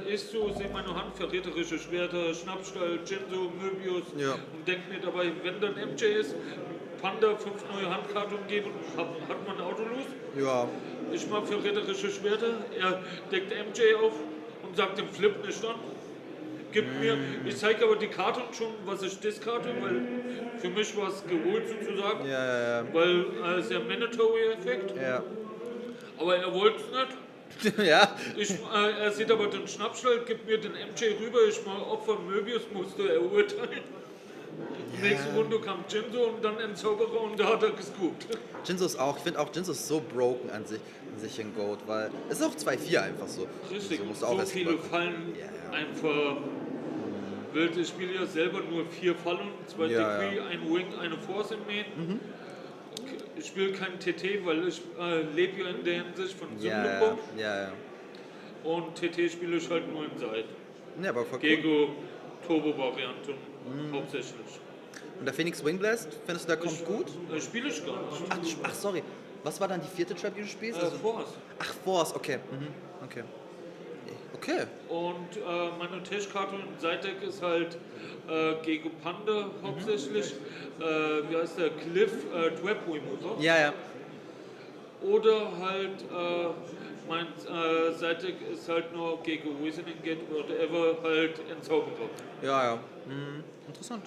Ich sehe meine Hand, verräterische Schwerter, Schnappstall, Jinzo, Möbius und denke mir dabei, wenn dann MJ ist, Panda 5 neue Handkarten umgeben, hat man ein Auto los. Ja. Ich mache verräterische Schwerter, er deckt MJ auf und sagt den Flip nicht an. Gibt mir, ich zeige aber die Karte schon, was ich discarte, weil für mich war es geholt sozusagen, weil es ist ja Mandatory-Effekt. Ja. Aber er wollte es nicht. Ja. Er sieht aber den Schnappschall, gibt mir den MJ rüber, ich mal Opfer Möbius, musste er urteilen. Nächste Runde kam Jinzo und dann ein Zauberer und da hat er gescoopt. Jinzo ist auch, ich finde auch Jinzo ist so broken an sich in Goat, weil es ist auch 2-4 einfach so. Richtig, musst du auch so erst viele machen. Fallen einfach wild. Ich spiele ja selber nur 4 Fallen, 2 Decree, ein Wing, eine Force im Main. Ich spiele kein TT, weil ich lebe ja in der Hinsicht von Sündenbock. Ja. Und TT spiele ich halt nur in Side. Ja, aber voll cool. Gegen Turbo-Varianten hauptsächlich. Und der Phoenix Wingblast, findest du, der kommt gut? Spiele ich gar nicht. Ach, sorry. Was war dann die 4. Trap, die du spielst? Force. Ach, Force, okay. Okay. Und meine Tischkarte und Side-Deck ist halt gegen Panda hauptsächlich. Wie heißt der? Cliff Trap Remover. Ja. Oder halt mein Side-Deck ist halt nur gegen Wizarding Gate whatever halt in Zauberer. Ja. Interessant.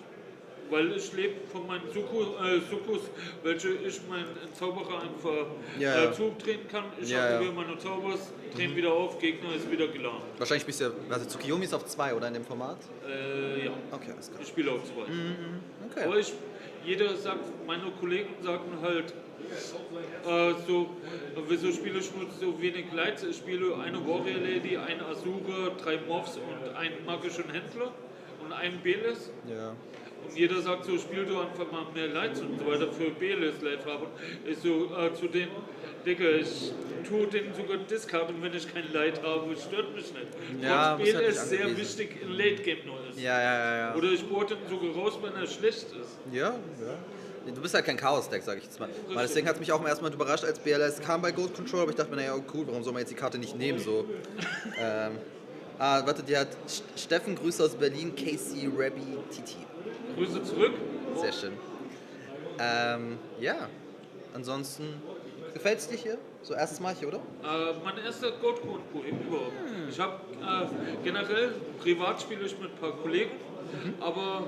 Weil ich lebe von meinen Sukkus, welche ich meinen Zauberer einfach zudrehen kann. Ich aktiviere meine Zaubers, drehen wieder auf, Gegner ist wieder geladen. Wahrscheinlich bist du Tsukiyomi ist auf 2 oder in dem Format? Ja. Okay, alles klar. Ich spiele auf 2. Okay. Aber jeder sagt, meine Kollegen sagen halt Wieso spiele ich mit so wenig Leid? Ich spiele eine Warrior Lady, eine Asura, 3 Moths und einen magischen Händler und einen Belis. Ja. Und jeder sagt so, spiel du einfach mal mehr Lights und so weiter für Belis Light haben. Ich so, zu denen, Digga, ich tue denen sogar discarden, wenn ich kein Light habe, stört mich nicht. Ja, und Belis ist sehr wichtig in Late Game nur ist. Ja. Oder ich bohre den sogar raus, wenn er schlecht ist. Ja. Du bist halt kein Chaos-Deck, sag ich jetzt mal. Weil deswegen hat es mich auch erstmal überrascht, als BLS kam bei Gold Control, aber ich dachte mir, naja, cool, warum soll man jetzt die Karte nicht nehmen? So. Warte, die hat Steffen, Grüße aus Berlin, Casey, Rabbi, Titi. Grüße zurück. Sehr schön. Ja, ansonsten, gefällt's dir hier? So erstes Mal hier, oder? Mein erster Gold-Poem überhaupt. Ich habe generell, privat spiele ich mit ein paar Kollegen, aber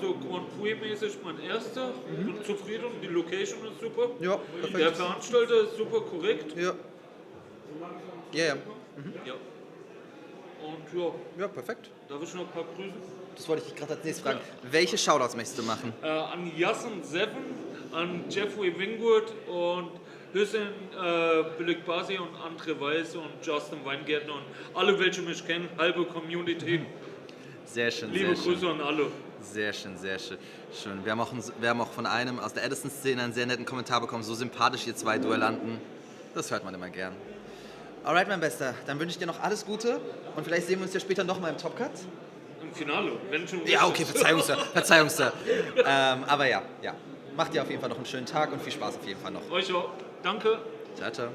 so Grand Prix-mäßig mein erster. Bin zufrieden, die Location ist super. Ja, perfekt. Der Veranstalter ist super korrekt. Ja. Ja. Ja. Und ja. Ja, perfekt. Darf ich noch ein paar grüßen? Das wollte ich dich gerade als nächstes fragen. Welche Shoutouts möchtest du machen? An Yasin Seven, an Jeffrey Wingwood und Hüseyin Bilik-Basi und Andre Weiß und Justin Weingärtner und alle, welche mich kennen, halbe Community. Sehr schön, Liebe sehr Grüße schön. an alle. Sehr schön, sehr schön. Wir haben auch von einem aus der Edison-Szene einen sehr netten Kommentar bekommen. So sympathisch, ihr zwei Duellanten. Das hört man immer gern. Alright, mein Bester. Dann wünsche ich dir noch alles Gute. Und vielleicht sehen wir uns ja später nochmal im Top-Cut. Im Finale, wenn schon. Ja, okay, Verzeihung, Sir. Aber ja. Macht dir auf jeden Fall noch einen schönen Tag und viel Spaß auf jeden Fall noch. Euch auch. Danke. Ciao.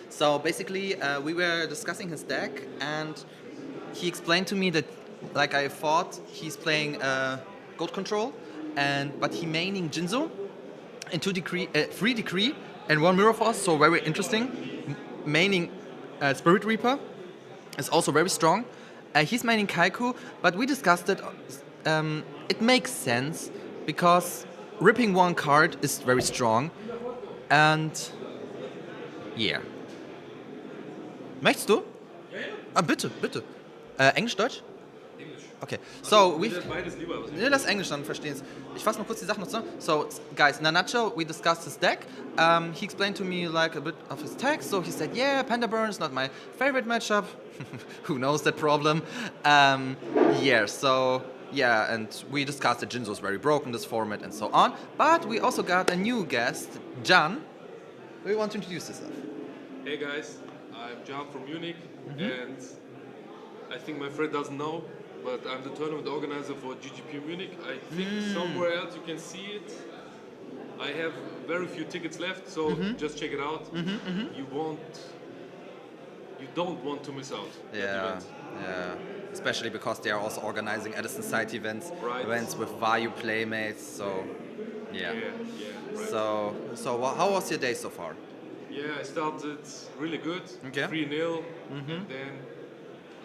So basically, we were discussing his deck, and he explained to me that, like I thought, he's playing Gold Control, but he maining Jinzo, and 3 Decree, and 1 Mirror Force, so very interesting. Maining Spirit Reaper is also very strong. He's maining Kaiku, but we discussed it. It makes sense because ripping 1 card is very strong, and yeah. Möchtest du? Ja. Bitte. Englisch, Deutsch? Englisch. Okay, so we. Beides lieber. Ne, lass Englisch, dann verstehen es. Ich fasse mal kurz die Sachen noch zusammen. So, guys, in a nutshell, we discussed his deck. He explained to me like a bit of his text. So he said, yeah, Panda Burn is not my favorite matchup. Who knows that problem? And we discussed that Jinzo is very broken, this format, and so on. But we also got a new guest, Can. Do you want to introduce yourself? Hey guys, I'm John from Munich, and I think my friend doesn't know, but I'm the tournament organizer for GGP Munich. I think somewhere else you can see it. I have very few tickets left, so just check it out. You don't want to miss out. Yeah. Especially because they are also organizing Edison site events with Vayu playmates. So, yeah. Right. So how was your day so far? Yeah, I started really good, 3-0, and then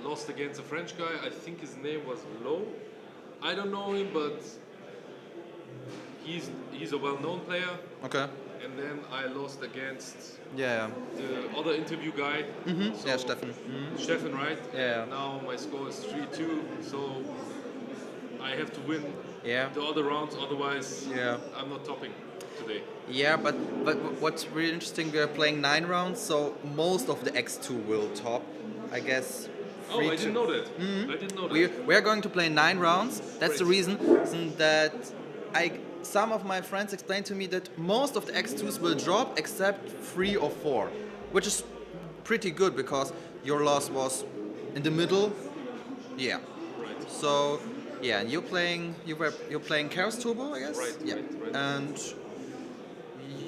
lost against a French guy. I think his name was Lowe. I don't know him, but he's a well-known player. Okay. And then I lost against the other interview guy. So Steffen. Steffen, right? Yeah. Now my score is 3-2, so I have to win the other rounds, otherwise I'm not topping today. Yeah, but what's really interesting, we are playing 9 rounds, so most of the X2 will top, I guess. Oh, I didn't know that. I didn't know that. We are going to play 9 rounds. That's the reason that some of my friends explained to me that most of the X2s will drop except 3 or 4, which is pretty good because your loss was in the middle. Yeah. Right. So yeah, and you're playing Chaos Turbo, I guess. Right. Yeah. Right. And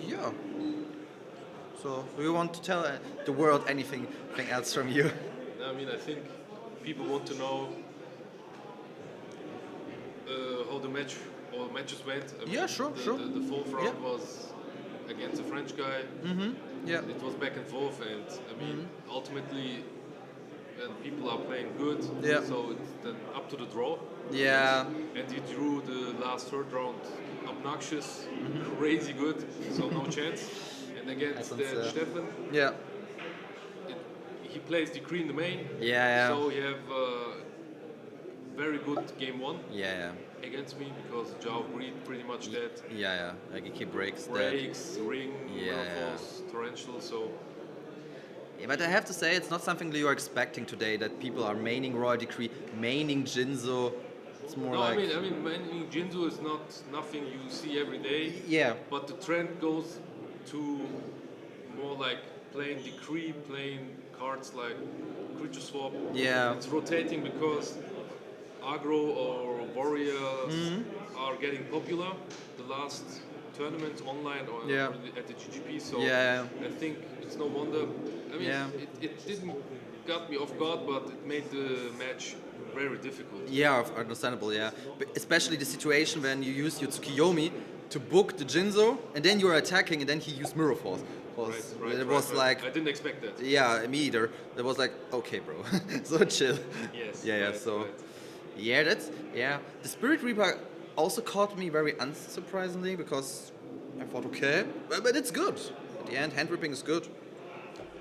yeah. So do you want to tell the world anything else from you? I mean, I think people want to know how the matches went. I mean, sure. The fourth round was against a French guy. Yeah. It was back and forth, and I mean, ultimately, people are playing good. Yeah. So it's then up to the draw. Yeah. And he drew the last third round obnoxious, crazy good. So no chance. And against Steffen. Yeah. He plays Decree in the main. Yeah. So you have very good game 1. Yeah. Against me because Jao pretty much dead. Yeah. Like he breaks. Breaks, ring, Yeah. force, torrential. So. Yeah, but I have to say, it's not something that you're expecting today. That people are maining Royal Decree, maining Jinzo. It's more no, like. I mean, maining Jinzo is not nothing you see every day. Yeah. But the trend goes to more like playing Decree, playing cards like Creature Swap. Yeah. It's rotating because aggro or warriors are getting popular. The last tournaments online or at the GGP, so I think it's no wonder. I mean, it didn't got me off guard, but it made the match very difficult. Yeah, understandable. Yeah, but especially the situation when you use your Tsukiyomi to book the Jinzo, and then you're attacking, and then he used Mirror Force. It was like I didn't expect that. Yeah, me either. It was like, okay, bro, so chill. Yes. Yeah, that's The Spirit Reaper also caught me very unsurprisingly because I thought, okay, but it's good. At the end, hand ripping is good.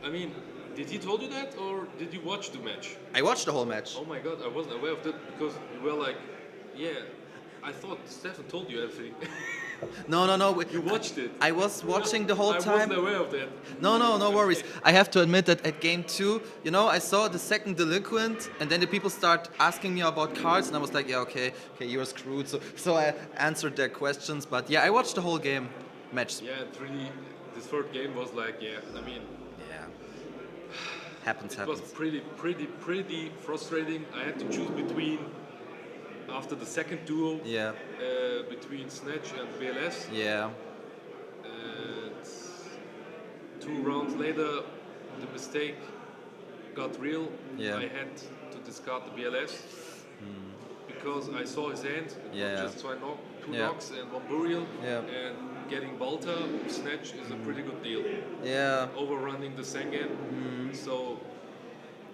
I mean, did he told you that, or did you watch the match? I watched the whole match. Oh my god, I wasn't aware of that because you were like, yeah, I thought Stefan told you everything. No. You watched it. I was watching the whole time. I wasn't aware of that. No worries. I have to admit that at game 2, I saw the second delinquent, and then the people start asking me about cards, and I was like, yeah, okay, you're screwed. So I answered their questions, but yeah, I watched the whole game match. Yeah, really, the third game was like, happens. It was pretty frustrating. I had to choose between. After the second duel, between Snatch and BLS, and 2 rounds later, the mistake got real. I had to discard the BLS because I saw his hand. Just try two knocks and 1 burial, and getting Balta Snatch is a pretty good deal. Overrunning the Sengen, so.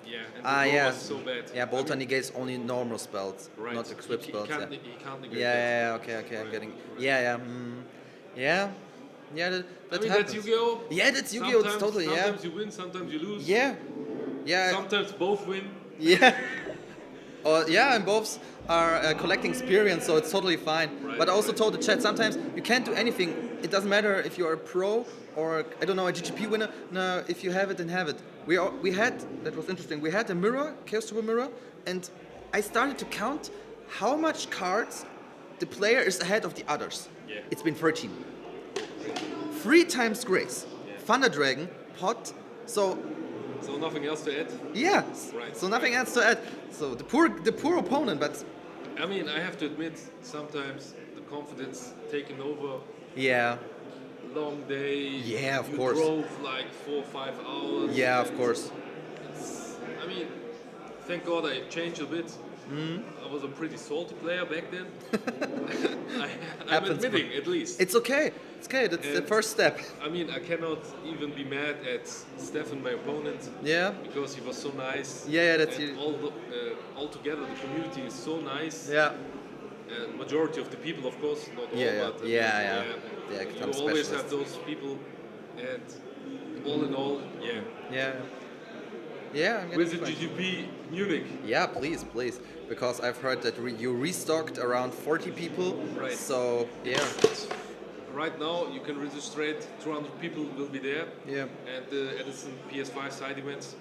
Yeah, and the was so bad. Yeah, Bolta negates only normal spells, not equipped spells. He can't negate okay, I'm getting. Yeah. That happens. That's Yu-Gi-Oh! Yeah, that's Yu-Gi-Oh! It's totally, Sometimes you win, sometimes you lose. Yeah. Sometimes both win. Yeah. And both are collecting experience, so it's totally fine. But I also told the chat, sometimes you can't do anything. It doesn't matter if you're a pro or, I don't know, a GGP winner. No, if you have it, then have it. We had, that was interesting, we had a mirror, Chaos Super Mirror, and I started to count how much cards the player is ahead of the others. Yeah. It's been 13. 3 times Grace, Thunder Dragon, Pot, so nothing else to add? Yeah, so nothing else to add. So the poor opponent, but... I mean, I have to admit, sometimes the confidence taking over. Yeah. Long day. Yeah, of you course. Drove like 4 or 5 hours. Yeah, of course. I mean, thank God I changed a bit. I was a pretty salty player back then. I'm admitting, at least. It's okay. It's okay. That's the first step. I mean, I cannot even be mad at Stefan, my opponent. Yeah. Because he was so nice. Yeah, that's and all together, the community is so nice. Yeah. Majority of the people, of course, not all, but you always have those people, and all in all, Visit GGP Munich. Yeah, please, because I've heard that you restocked around 40 people. Right. So Right now, you can register 200 people will be there. Yeah. And the Edison PS5 side events.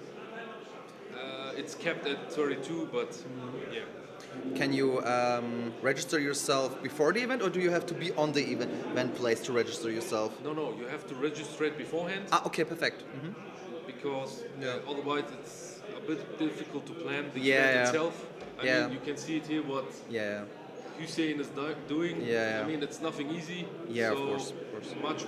It's capped at 32, but Can you register yourself before the event, or do you have to be on the event place to register yourself? No, you have to register it beforehand. Okay, perfect. Because otherwise it's a bit difficult to plan the event itself. I mean, you can see it here what Hussein is doing. I mean, it's nothing easy. Yeah, so of course.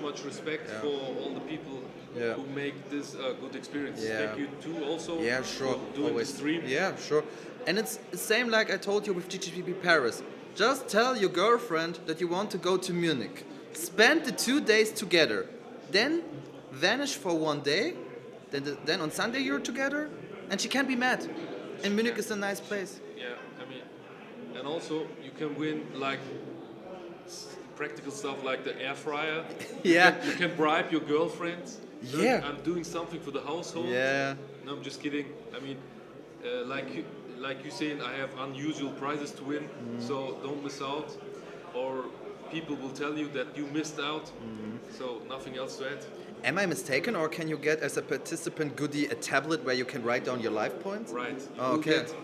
Much respect for all the people who make this a good experience. Thank you too also for doing the stream. Yeah, sure. And it's the same like I told you with GGP Paris. Just tell your girlfriend that you want to go to Munich. Spend the 2 days together. Then vanish for 1 day. Then on Sunday you're together. And she can't be mad. And Munich is a nice place. Yeah, I mean, and also you can win like practical stuff like the air fryer. You can bribe your girlfriend. I'm doing something for the household. Yeah. No, I'm just kidding. I mean, like you saying, I have unusual prizes to win, so don't miss out, or people will tell you that you missed out. So nothing else to add. Am I mistaken, or can you get as a participant goodie a tablet where you can write down your life points? Right. You Oh, will okay. get,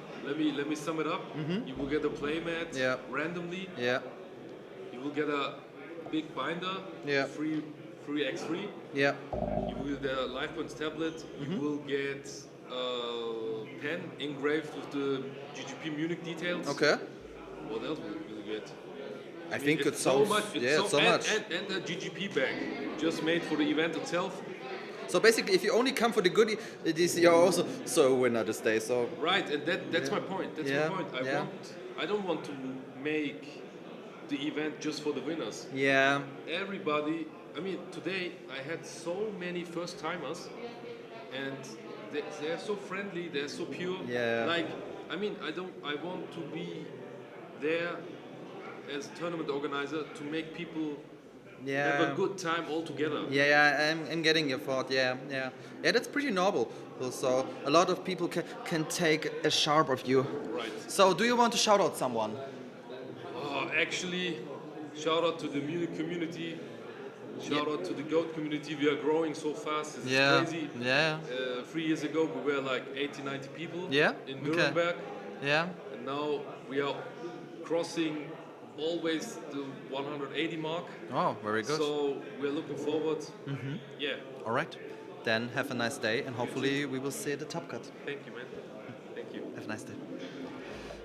let me sum it up. You will get a playmat randomly. Yeah. You will get a big binder, Yeah. free X3. Yeah. You will get a life points tablet. You will get a pen engraved with the GGP Munich details. Okay. What else will you get? I think it's it so sounds- much. yeah, it's so much. And a GGP bag, just made for the event itself. So basically, if you only come for the goodie, it is you're also so winner this day. So Right, and that's my point. That's Yeah, my point. yeah. I don't want to make the event just for the winners. Yeah. Everybody. I mean, today I had so many first timers, and they're so friendly. They're so pure. Yeah. Like, I mean, I want to be there as tournament organizer to make people have a good time all together. Yeah, I'm getting your thought. Yeah. That's pretty noble. So a lot of people can take a sharp of you. Right. So do you want to shout out someone? Actually, shout out to the Munich community. Shout out to the GOAT community. We are growing so fast. It's crazy. Yeah. 3 years ago, we were like 80, 90 people in Okay. Nuremberg. Yeah. And now we are crossing always the 180 mark. Oh, very good. So we're looking forward. Yeah. All right. Then have a nice day, and hopefully we will see the Top Cut. Thank you, man. Thank you. Have a nice day.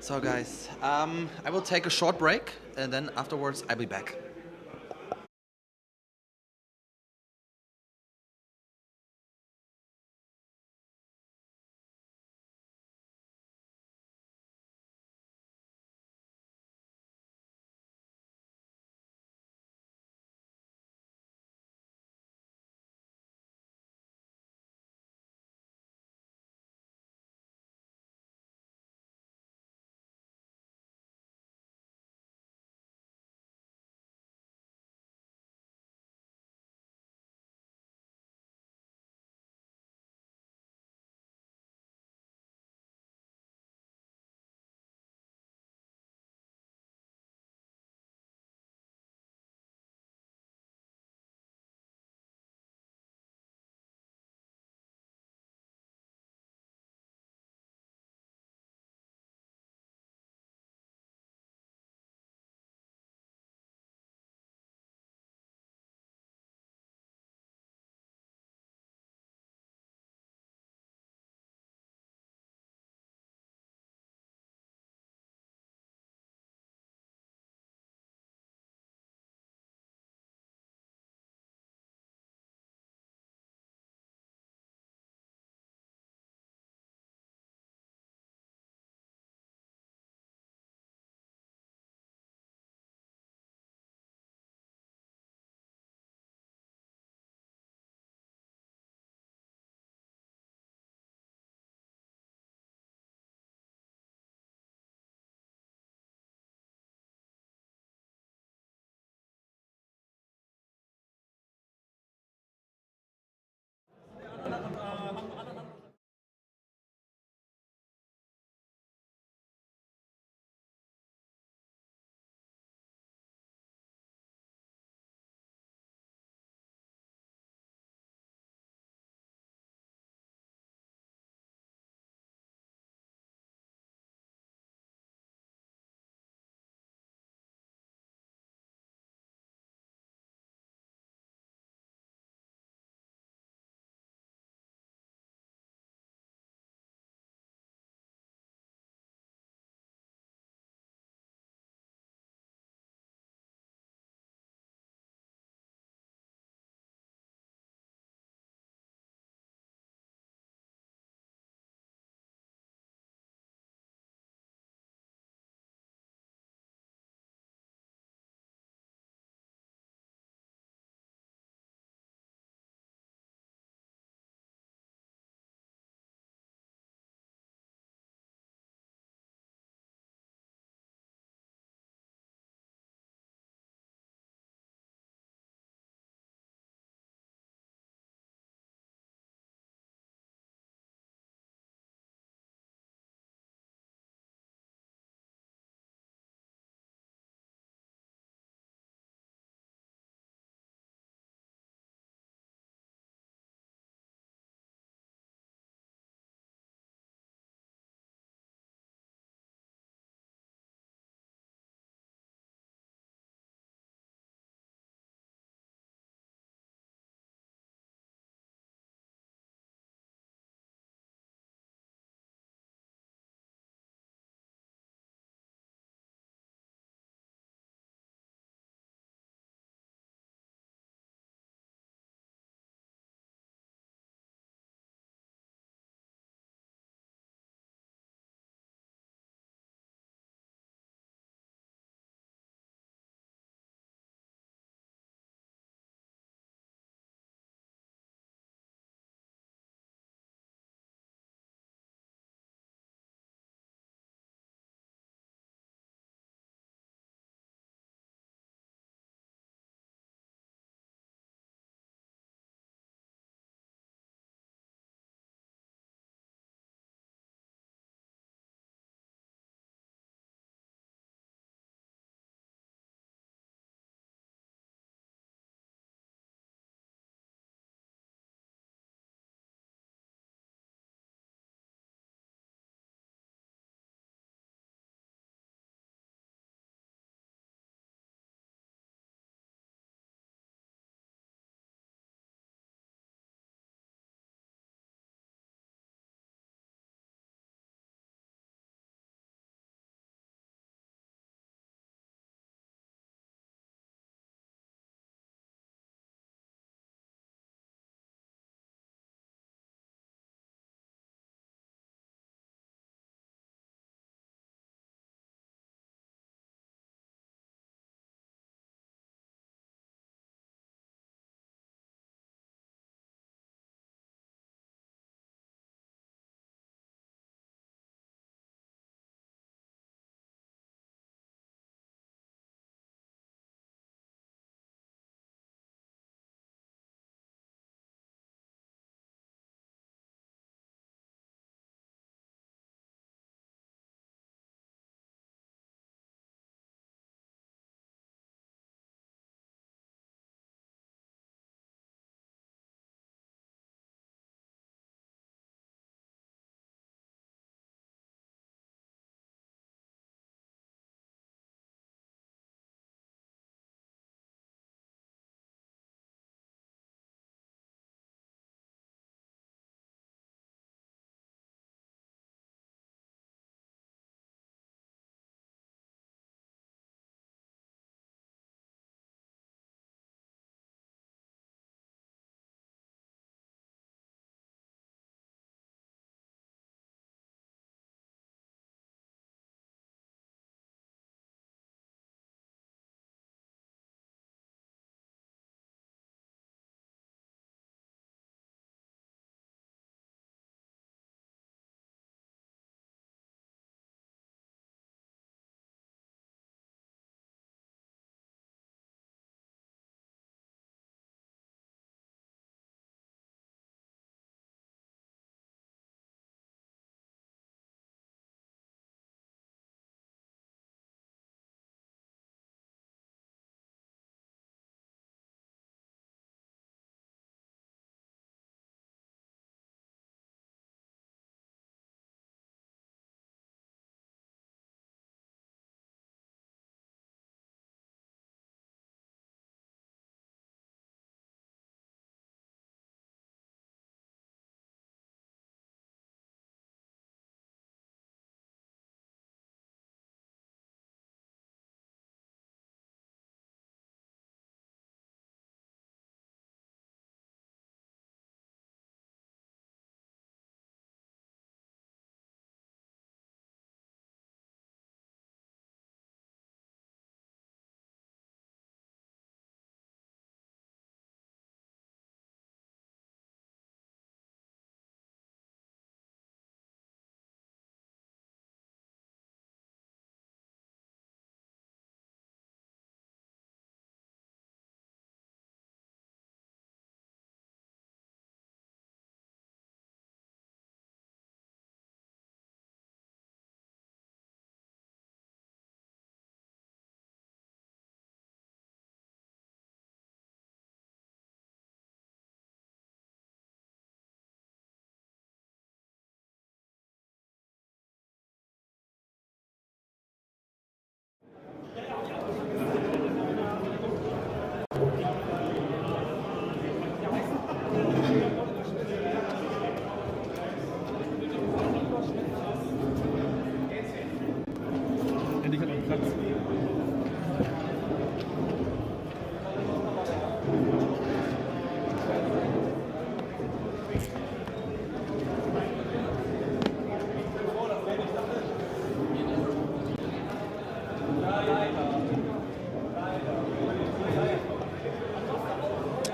So guys, I will take a short break, and then afterwards I'll be back.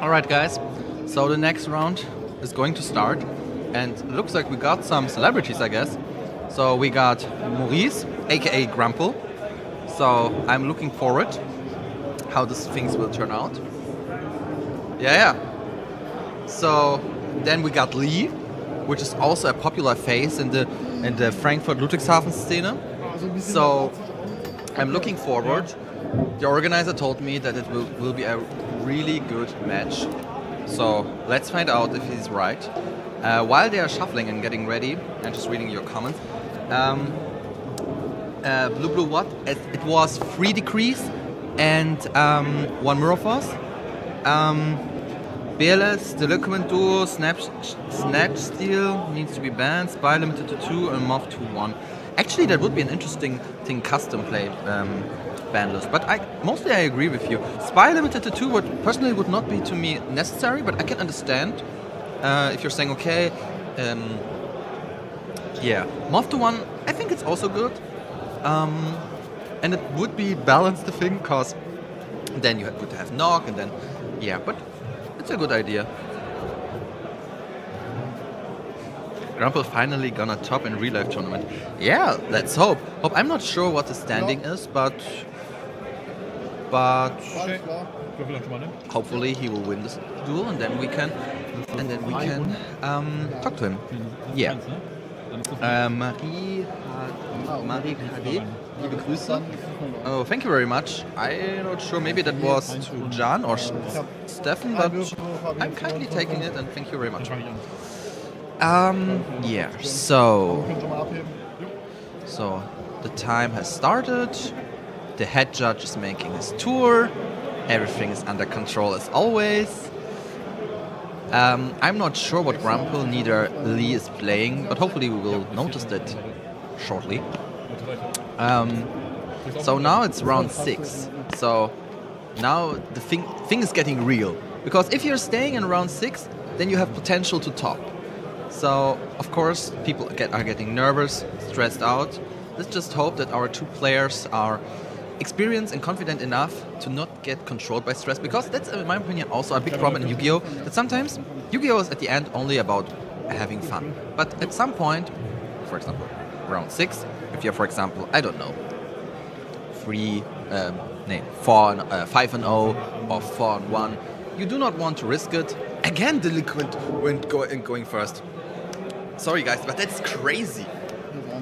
Alright guys, so the next round is going to start, and it looks like we got some celebrities, I guess. So we got Maurice, aka Grumple. So I'm looking forward how these things will turn out. Yeah. So then we got Lee, which is also a popular face in the Frankfurt Ludwigshafen scene. So I'm looking forward. The organizer told me that it will be a really good match. So let's find out if he's right. While they are shuffling and getting ready, and just reading your comments. Blue what? It was 3 decrees and 1 Murphos. BLS, Delinquent Duo, Snatch Steal needs to be banned, Spy limited to 2 and Moth to 1. Actually, that would be an interesting thing, custom play ban list. But mostly I agree with you. Spy limited to 2 would not be to me necessary, but I can understand if you're saying okay. Yeah, Moth to 1, I think it's also good. And it would be balance the thing, because then you would have knock, and then yeah, but it's a good idea. Grumple finally gonna top in real life tournament. Yeah, let's hope. I'm not sure what the standing is, but hopefully he will win this duel, and then we can talk to him. Yeah. Marie KD, liebe Grüße. Oh, thank you very much. I'm not sure, maybe that was to Jan or Stefan, but I'm kindly taking it, and thank you very much. Yeah, so the time has started. The head judge is making his tour. Everything is under control as always. I'm not sure what Grumple neither Lee is playing, but hopefully we will notice that shortly. So now it's round 6. So now the thing is getting real. Because if you're staying in round 6, then you have potential to top. So of course people are getting nervous, stressed out. Let's just hope that our 2 players are experienced and confident enough to not get controlled by stress, because that's, in my opinion, also a big problem in Yu-Gi-Oh! That sometimes Yu-Gi-Oh! Is at the end only about having fun. But at some point, for example, round 6, if you're, for example, I don't know, 5 and 0 or 4 and 1, you do not want to risk it. Again, Delinquent going first. Sorry guys, but that's crazy.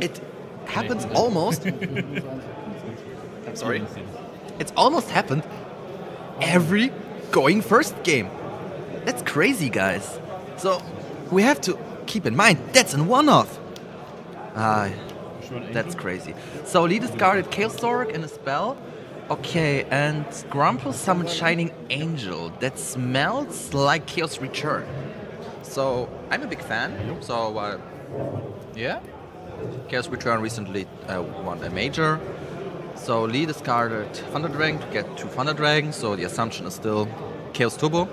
It happens almost. I'm sorry. It's almost happened every going first game. That's crazy, guys. So we have to keep in mind that's a one-off. That's crazy. So Lee discarded Chaos Stork in a spell. Okay, and Grumple summoned Shining Angel. That smells like Chaos Return. So I'm a big fan. So yeah, Chaos Return recently won a major. So Lee discarded Thunder Dragon to get 2 Thunder Dragons, so the assumption is still Chaos Turbo.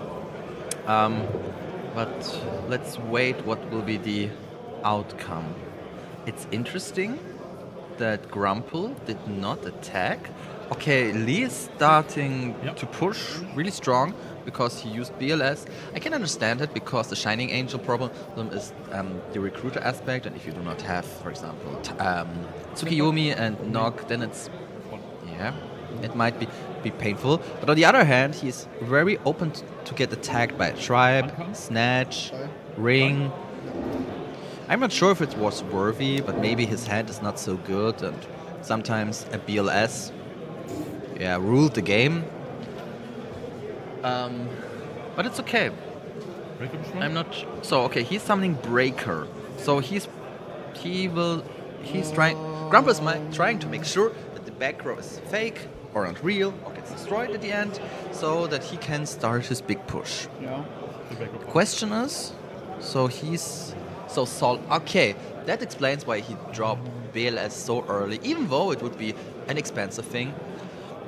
But let's wait what will be the outcome. It's interesting that Grumple did not attack. Okay, Lee is starting to push really strong because he used BLS. I can understand it because the Shining Angel problem is the recruiter aspect, and if you do not have, for example, Tsukiyomi and Nog, then it's it might be painful. But on the other hand, he's very open to get attacked by a tribe, snatch, ring. I'm not sure if it was worthy, but maybe his hand is not so good, and sometimes a BLS ruled the game. But it's okay. I'm not. So okay, he's summoning Breaker. So he's trying. Grumple is trying to make sure that the back row is fake or not real or gets destroyed at the end, so that he can start his big push. Yeah. The question is, so he's so Sol. Okay, that explains why he dropped BLS so early, even though it would be an expensive thing.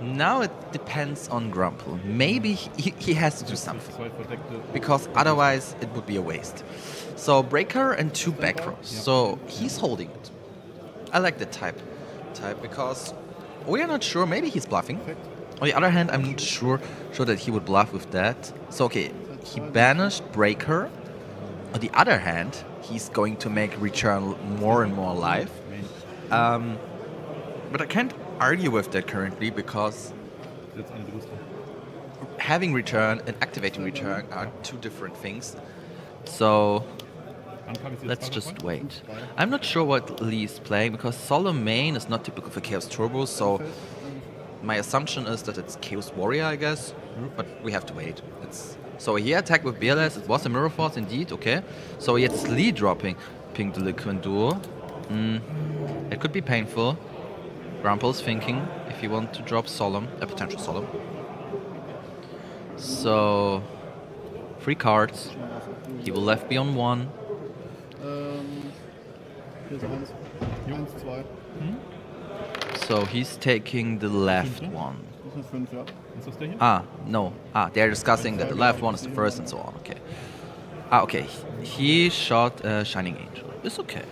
Now it depends on Grumple. Maybe he has to do something, because otherwise it would be a waste. So Breaker and 2 back rows. So he's holding it. I like that type because we are not sure. Maybe he's bluffing. On the other hand, I'm not sure that he would bluff with that. So okay, he banished Breaker. On the other hand, he's going to make return more and more alive. But I can't argue with that currently because having return and activating return are two different things. So let's just wait. I'm not sure what Lee's playing because Solemn main is not typical for Chaos Turbo, so my assumption is that it's Chaos Warrior, I guess, but we have to wait. So he attacked with BLS, it was a Mirror Force indeed, okay. So it's Lee dropping Pink the Liquid Duo. It could be painful. Grumple's thinking if you want to drop Solemn, a potential Solemn. So 3 cards. He will left be on 1. So he's taking the left one. No. They're discussing that the left one is the first and so on. Okay. Okay. He shot Shining Angel. It's okay.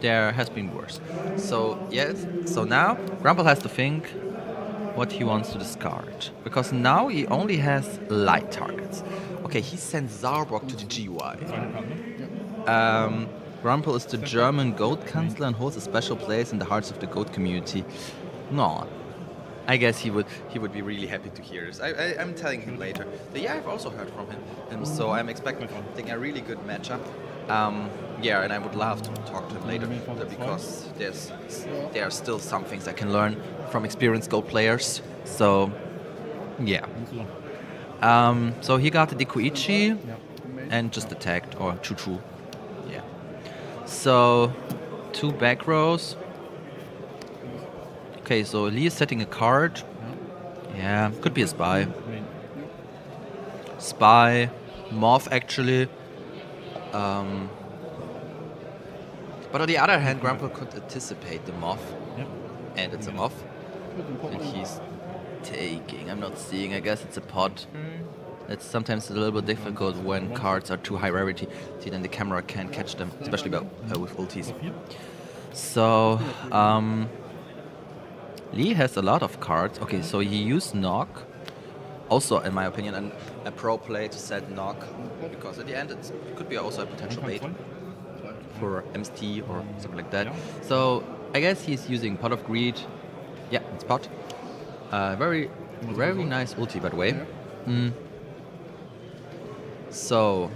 There has been worse. So yes. So now Grumble has to think what he wants to discard because now he only has light targets. Okay, he sends Zarborg to the GUI. Grumble is the German goat counselor and holds a special place in the hearts of the goat community. No, I guess he would be really happy to hear this. I'm telling him later. But yeah, I've also heard from him, so I'm expecting a really good matchup. Yeah, and I would love to talk to him later because there are still some things I can learn from experienced goat players. So yeah. So he got the Dekuichi and just attacked or Choo-Choo. Yeah. So 2 back rows. Okay, so Lee is setting a card. Yeah, could be a spy. Spy, Morph actually. But on the other hand, Grandpa could anticipate the Morph. And it's a Morph. And he's taking. I'm not seeing. I guess it's a pot. It's sometimes a little bit difficult when cards are too high rarity. See, then the camera can't catch them, especially with ultis. So, Lee has a lot of cards. Okay, so he used Knock. Also, in my opinion, a pro play to set Knock, because at the end it could be also a potential bait for MST or something like that. So I guess he's using Pot of Greed. Yeah, it's Pot. Very nice ulti, by the way. So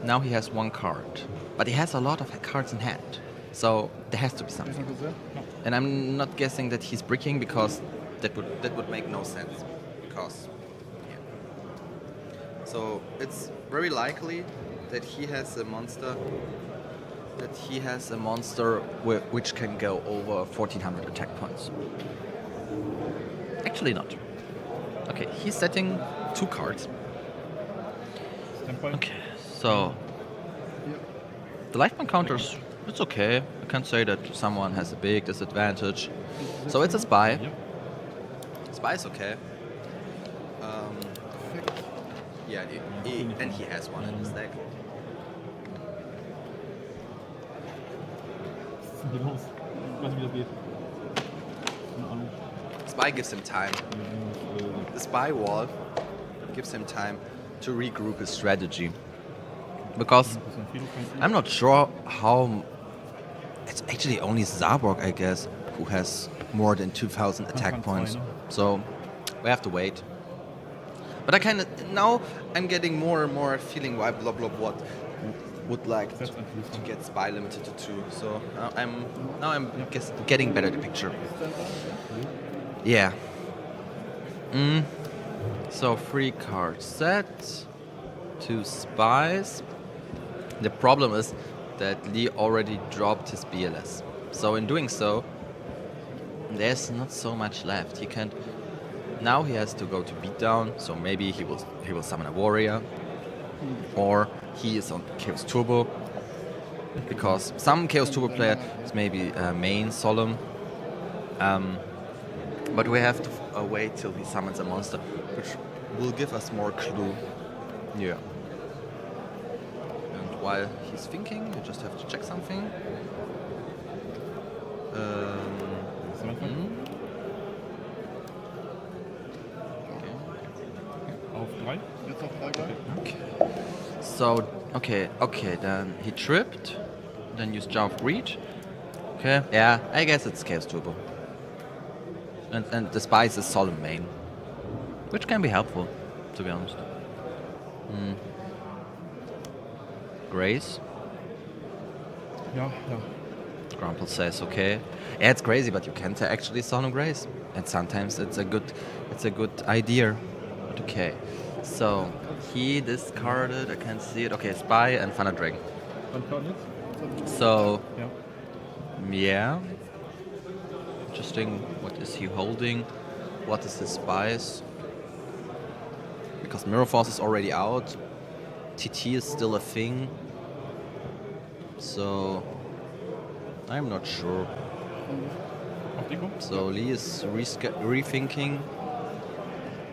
now he has 1 card, but he has a lot of cards in hand. So there has to be something. And I'm not guessing that he's bricking because that would make no sense. Because yeah. So it's very likely that he has a monster. Which can go over 1400 attack points. Actually not. Okay, he's setting 2 cards. Okay, so the lifetime counters, it's okay. I can't say that someone has a big disadvantage. So it's a spy. Spy is okay. Yeah, and he has 1 in his deck. Spy gives him time. The spy wall gives him time to regroup his strategy. Because I'm not sure how... It's actually only Zarborg, I guess, who has more than 2000 attack points. So we have to wait. But I kind of... Now I'm getting more and more feeling why Blob would like to get spy limited to 2. So I'm getting better the picture. Yeah. So 3 cards set, 2 spies. The problem is that Lee already dropped his BLS. So in doing so, there's not so much left. He can't. Now he has to go to beatdown. So maybe he will summon a warrior, or he is on Chaos Turbo, because some Chaos Turbo players maybe main Solemn. But we have to wait till he summons a monster, which will give us more clue. Yeah. And while he's thinking, you just have to check something. 3. Jetzt noch 3 gleich. Okay. So, okay, then he tripped, then used jump reach. Okay, yeah, I guess it's Chaos Turbo. And the spice is solemn main, which can be helpful, to be honest. Grace. Ja. Grumple says okay. Yeah, it's crazy, but you can't actually solemn Grace, and sometimes it's a good idea. But okay, so he discarded. I can't see it. Okay, Spy and Thunder Dragon. So yeah. Interesting. What is he holding? What is his spice? Because Mirror Force is already out. TT is still a thing. So I'm not sure. So Lee is rethinking.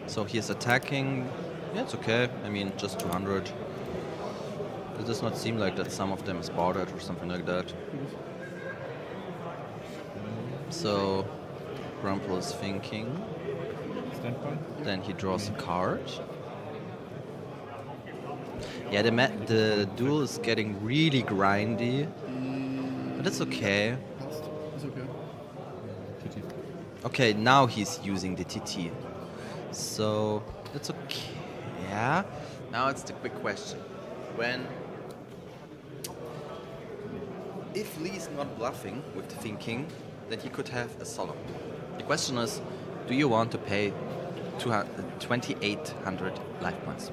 So he is attacking. Yeah, it's okay. I mean, just 200. It does not seem like that some of them is bordered or something like that. So Grumple is thinking. Then he draws a card. Yeah, the duel is getting really grindy, but it's okay. Ist okay. Okay, now he's using the TT, so it's okay. Yeah. Now it's the big question: if Lee's not bluffing with the thinking, then he could have a solo. The question is, do you want to pay 2,800 life points?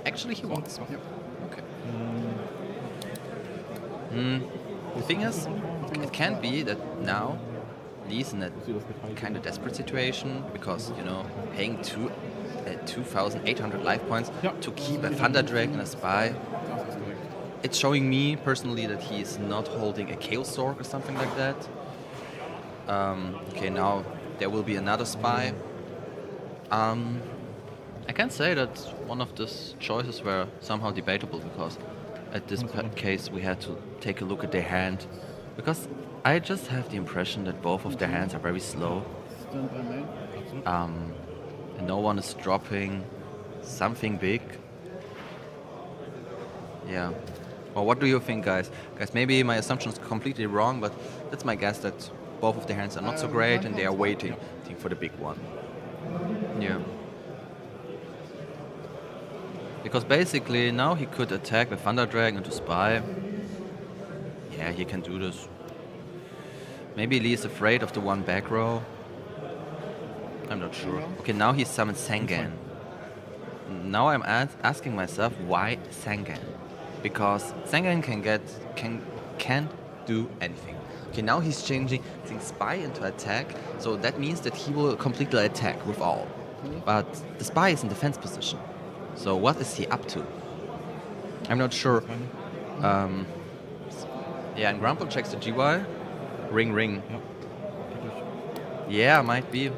Actually, he wants. Okay. The thing is, it can be that now Lee's in a kind of desperate situation because, you know, paying 2,800 life points to keep a Thunder Dragon and a Spy. It's showing me personally that he is not holding a Chaos Orc or something like that. Okay, now there will be another Spy. I can say that one of these choices were somehow debatable because at this case we had to take a look at their hand, because I just have the impression that both of their hands are very slow. And no one is dropping something big. Yeah. Well, what do you think, guys? Guys, maybe my assumption is completely wrong, but that's my guess that both of their hands are not so great and they are waiting for the big one. Yeah. Because basically now he could attack with Thunder Dragon into Spy. Yeah, he can do this. Maybe Lee is afraid of the one back row. I'm not sure. Okay, now he summons Sangan. Now I'm asking myself, why Sangan? Because Sangan can't do anything. Okay, now he's changing Spy into attack, so that means that he will completely attack with all. But the Spy is in defense position. So what is he up to? I'm not sure. Yeah, and Grumple checks the GY. Ring, ring. Yeah, might be.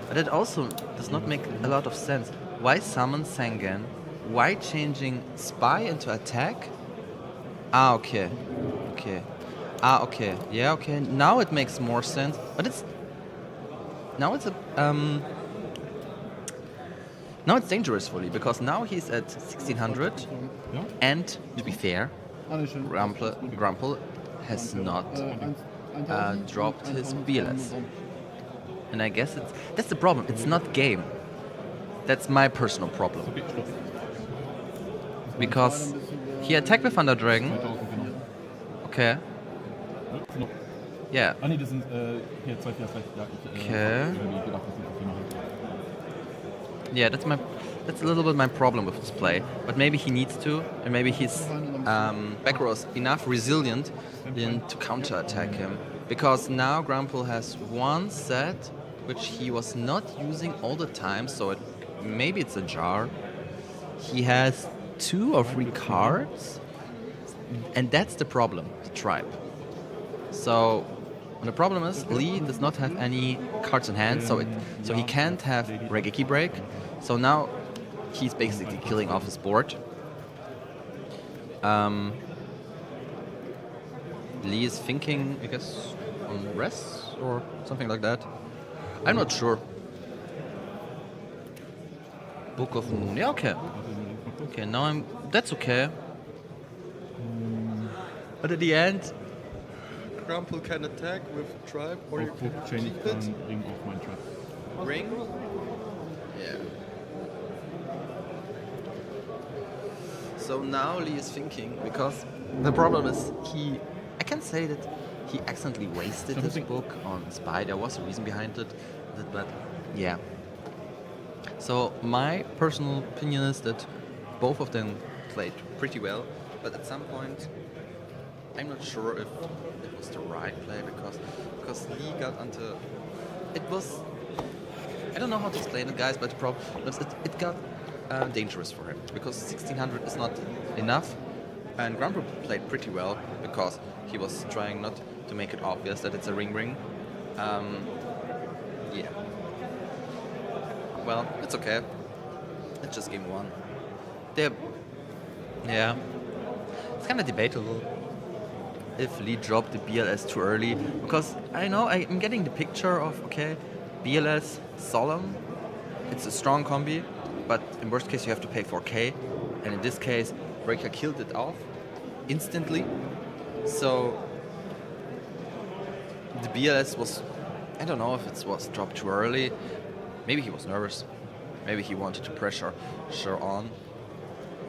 But it also does not make a lot of sense. Why summon Sangan? Why changing Spy into attack? Ah, okay. Okay. Ah, okay. Yeah, okay. Now it makes more sense. But it's... Now it's a... Now it's dangerous for Lee, because now he's at 1600, and to be fair, Grumple has not dropped his BLS. And I guess that's the problem. It's not game. That's my personal problem. Because he attacked with Thunder Dragon. Okay. Yeah. Okay. Yeah, that's a little bit my problem with this play. But maybe he needs to, and maybe his back row is enough resilient to counter-attack him. Because now Grumple has one set which he was not using all the time, so maybe it's a jar. He has 2 or 3 cards, and that's the problem, the tribe. So the problem is Lee does not have any cards in hand, so he can't have Regeki Break. So now he's basically killing off his board. Lee is thinking, I guess, on rest or something like that. I'm not sure. Book of Moon. Yeah, okay. Okay, now that's okay. But at the end, Grumple can attack with Tribe, or you can Chain keep it. Ring of mein Tribe. Ring? Yeah. So now Lee is thinking, because the problem is I can say that he accidentally wasted his book on Spy. There was a reason behind it, but yeah. So my personal opinion is that both of them played pretty well, but at some point I'm not sure if it was the right play because Lee got onto it was, I don't know how to explain it, guys, but the problem was it got dangerous for him because 1600 is not enough, and Grumble played pretty well because he was trying not to make it obvious that it's a ring. Yeah. Well, it's okay. It's just game one. Yeah. It's kind of debatable if Lee dropped the BLS too early, because I know I'm getting the picture of, okay, BLS, Solemn, it's a strong combi, but in worst case you have to pay 4k, and in this case Breaker killed it off instantly, so the BLS was, I don't know if it was dropped too early, maybe he was nervous, maybe he wanted to pressure on.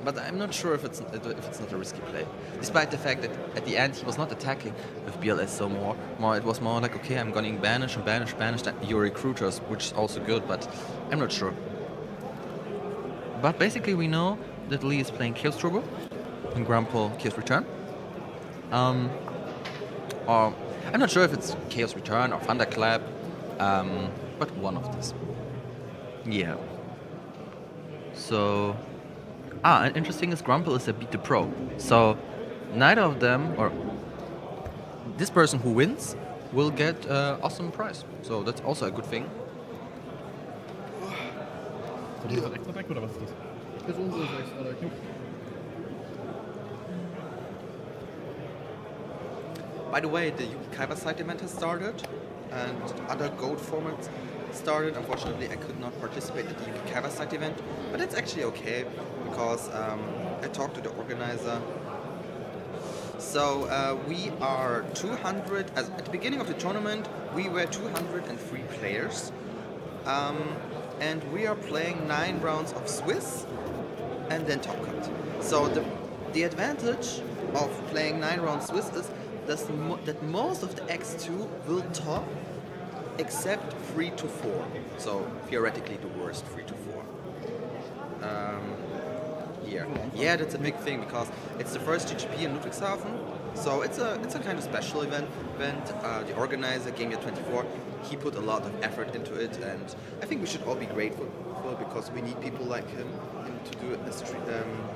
But I'm not sure if it's not a risky play, despite the fact that at the end he was not attacking with BLS so more. It was more like, okay, I'm going to banish your recruiters, which is also good, but I'm not sure. But basically we know that Lee is playing Chaos Turbo and Grumple Chaos Return. Or I'm not sure if it's Chaos Return or Thunderclap, but one of these. Yeah. So. And interesting is Grumple is a Beat the Pro. So neither of them, or this person who wins, will get awesome prize. So that's also a good thing. Extra-Deck oder was ist das? Das ist unseres Extra-Deck. By the way, the Yuki Kaiba side event has started, and other gold formats started. Unfortunately, I could not participate at the Yuki Kaiba side event, but it's actually okay because I talked to the organizer. So we are 200. At the beginning of the tournament, we were 203 players, and we are playing 9 rounds of Swiss and then Top Cut. So the advantage of playing 9 rounds Swiss is that most of the X2 will top except 3 to 4. So theoretically the worst 3 to 4. Here. Yeah, that's a big thing because it's the first GGP in Ludwigshafen. So it's a kind of special event. The organizer, Game Year 24, he put a lot of effort into it, and I think we should all be grateful because we need people like him to do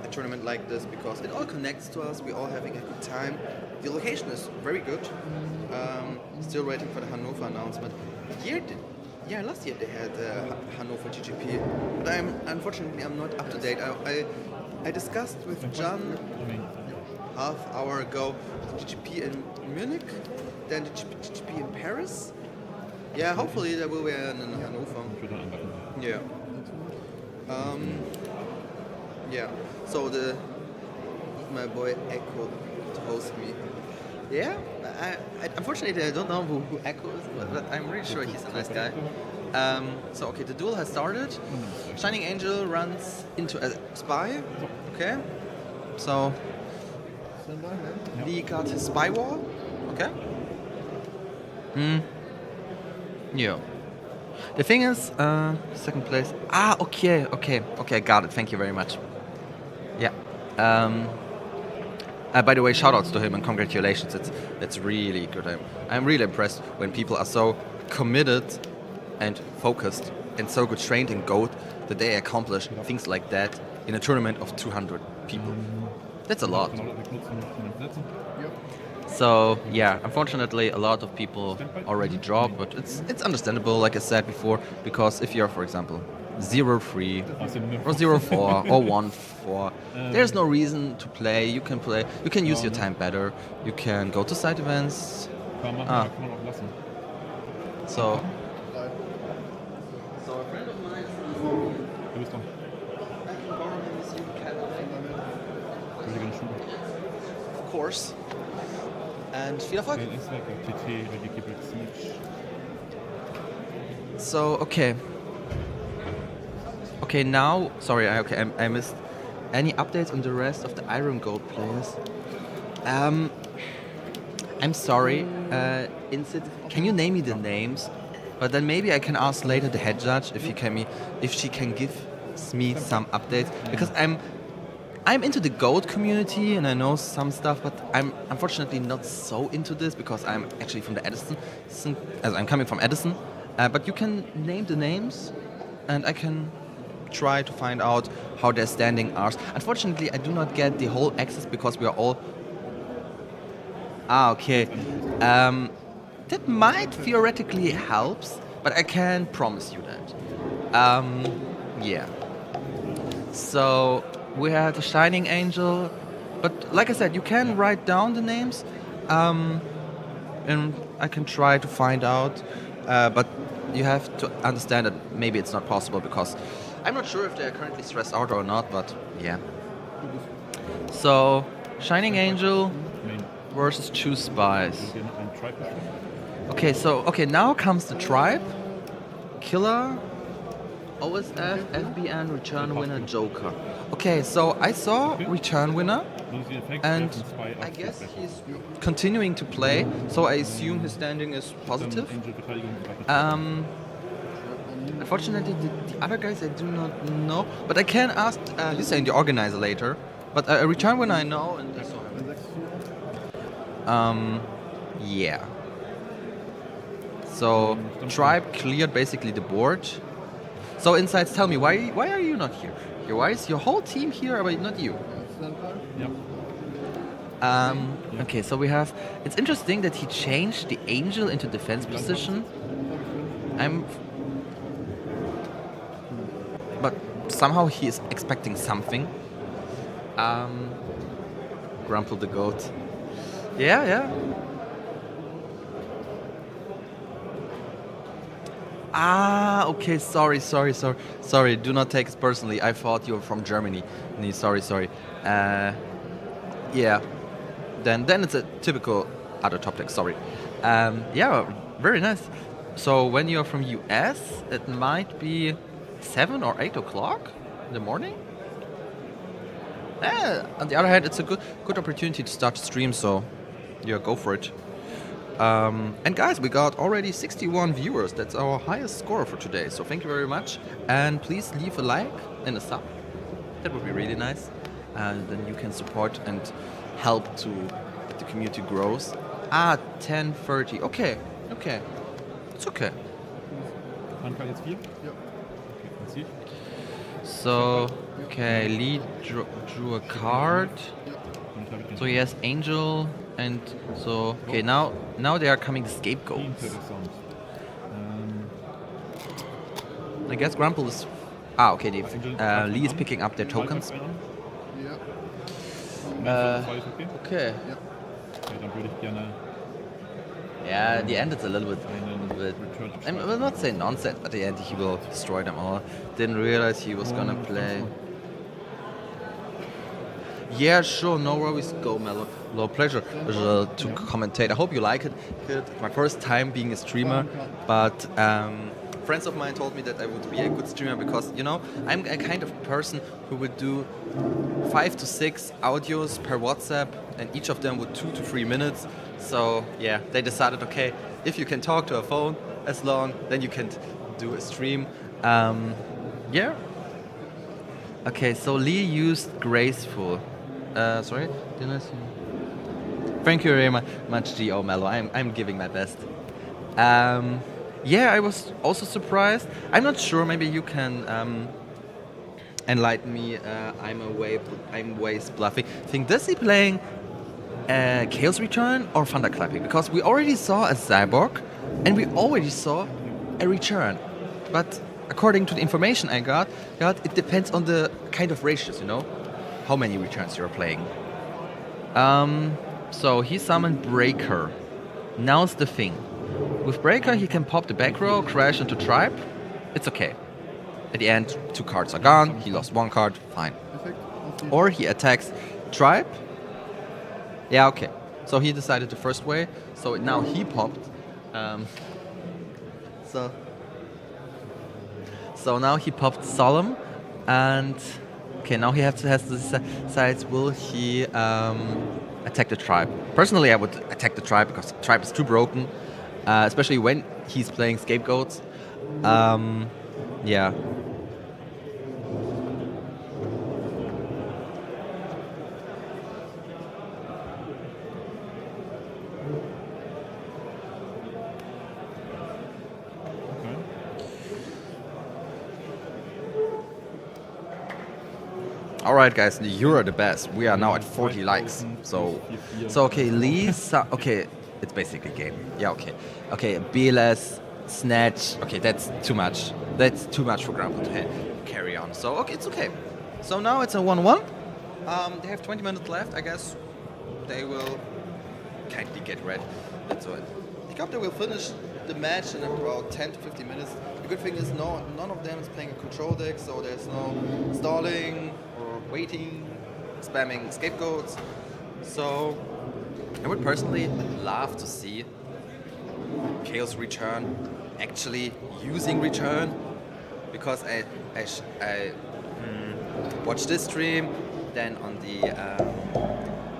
a tournament like this because it all connects to us. We're all having a good time. The location is very good. Still waiting for the Hannover announcement. Last year they had Hannover GGP, but unfortunately I'm not up to date. I discussed with John half hour ago the GGP in Munich, then the GGP in Paris. Yeah, hopefully there will be in Hannover. Yeah. Yeah. So my boy Echo to host me. Yeah. I unfortunately I don't know who Echo is, but I'm really sure he's a nice guy. So okay, the duel has started. Shining Angel runs into a spy. Okay. So Lee got his spy wall. Okay. Yeah. The thing is, second place. Okay, got it. Thank you very much. Yeah. By the way, shoutouts to him and congratulations. It's really good. I'm really impressed when people are so committed and focused and so good trained in GOAT that they accomplish things like that in a tournament of 200 people. That's a lot. So yeah, unfortunately a lot of people already dropped, but it's understandable, like I said before, because if you're, for example, 0-3 or 0-4 or 1-4, there's no reason to play. You can use your time better. You can go to side events. So a friend of mine you can make. Of course. And viel Erfolg. So, okay. Okay, now, sorry, I missed any updates on the rest of the Iron Gold players. I'm sorry, Incid, can you name me the names? But then maybe I can ask later the head judge if she can give me some updates, because I'm into the Gold community and I know some stuff, but I'm unfortunately not so into this because I'm actually from the Edison, as I'm coming from Edison. But you can name the names, and I can try to find out how their standing are. Unfortunately, I do not get the whole access because we are all. Okay. That might theoretically helps, but I can't promise you that. Yeah. So we have the Shining Angel, but like I said, you can write down the names, and I can try to find out. But you have to understand that maybe it's not possible because I'm not sure if they're currently stressed out or not. But yeah. So Shining Angel versus 2 Spies. Okay, now comes the Tribe, Killer, OSF, FBN, Return Winner, Joker. Okay, so I saw Return Winner, and I guess he's continuing to play, so I assume his standing is positive. Unfortunately, the other guys I do not know, but I can ask Hussein, the organizer, later. But a Return Winner I know, and I saw him. Yeah. So Tribe cleared basically the board. So Insights, tell me, why are you not here? Why is your whole team here, but not you? Okay, so we have. It's interesting that he changed the Angel into defense position. But somehow he is expecting something. Grumple the goat. Yeah. Okay, sorry. Do not take it personally. I thought you were from Germany. Sorry. Yeah. Then it's a typical other topic, sorry. Yeah, very nice. So when you're from US, it might be 7 or 8 o'clock in the morning. On the other hand, it's a good opportunity to start to stream, so yeah, go for it. And guys, we got already 61 viewers. That's our highest score for today. So thank you very much. And please leave a like and a sub. That would be really nice. And then you can support and help to that the community grows. 10:30. Okay. It's okay. So, okay, Lee drew a card. So he has Angel, and so okay, now they are coming the scapegoats. I guess Grumple is. Okay, Lee is picking up their tokens. Okay. Yeah, at the end it's a little bit I will not say nonsense. At the end he will destroy them all. Didn't realize he was gonna play. Yeah, sure, no worries. Go, Mello. No pleasure to commentate. I hope you like it. It's my first time being a streamer, but friends of mine told me that I would be a good streamer because, I'm a kind of person who would do 5 to 6 audios per WhatsApp, and each of them would 2 to 3 minutes. So, yeah, they decided, okay, if you can talk to a phone as long, then you can do a stream. Yeah. Okay, so Lee used Graceful. Sorry, didn't I see? Thank you very much, G.O. Mello. I'm giving my best. Yeah, I was also surprised. I'm not sure. Maybe you can enlighten me. I'm ways bluffing. Think is he playing Chaos Return or Thunderclapping? Because we already saw a Cyborg, and we already saw a Return. But according to the information I got, it depends on the kind of ratios. How many returns you're playing. So he summoned Breaker. Now's the thing. With Breaker, he can pop the back row, crash into Tribe. It's okay. At the end, 2 cards are gone. He lost 1 card. Fine. or he attacks tribe. Yeah, okay. So he decided the first way. So now he popped. So now he popped Solemn, and okay, now he has to decide, will he attack the tribe? Personally, I would attack the tribe because the tribe is too broken, especially when he's playing scapegoats. Yeah. All right, guys, you are the best. We are now at 40 likes. So okay, Lisa. Okay, it's basically game. Yeah, okay. Okay, BLS, Snatch. Okay, that's too much. That's too much for Grandpa to carry on. So okay, it's okay. So now it's a 1-1. They have 20 minutes left. I guess they will kindly get red. That's all. I think they will finish the match in about 10 to 15 minutes. The good thing is none of them is playing a control deck, so there's no stalling or waiting, spamming scapegoats. So I would personally love to see Chaos Return actually using Return, because I watched this stream, then on the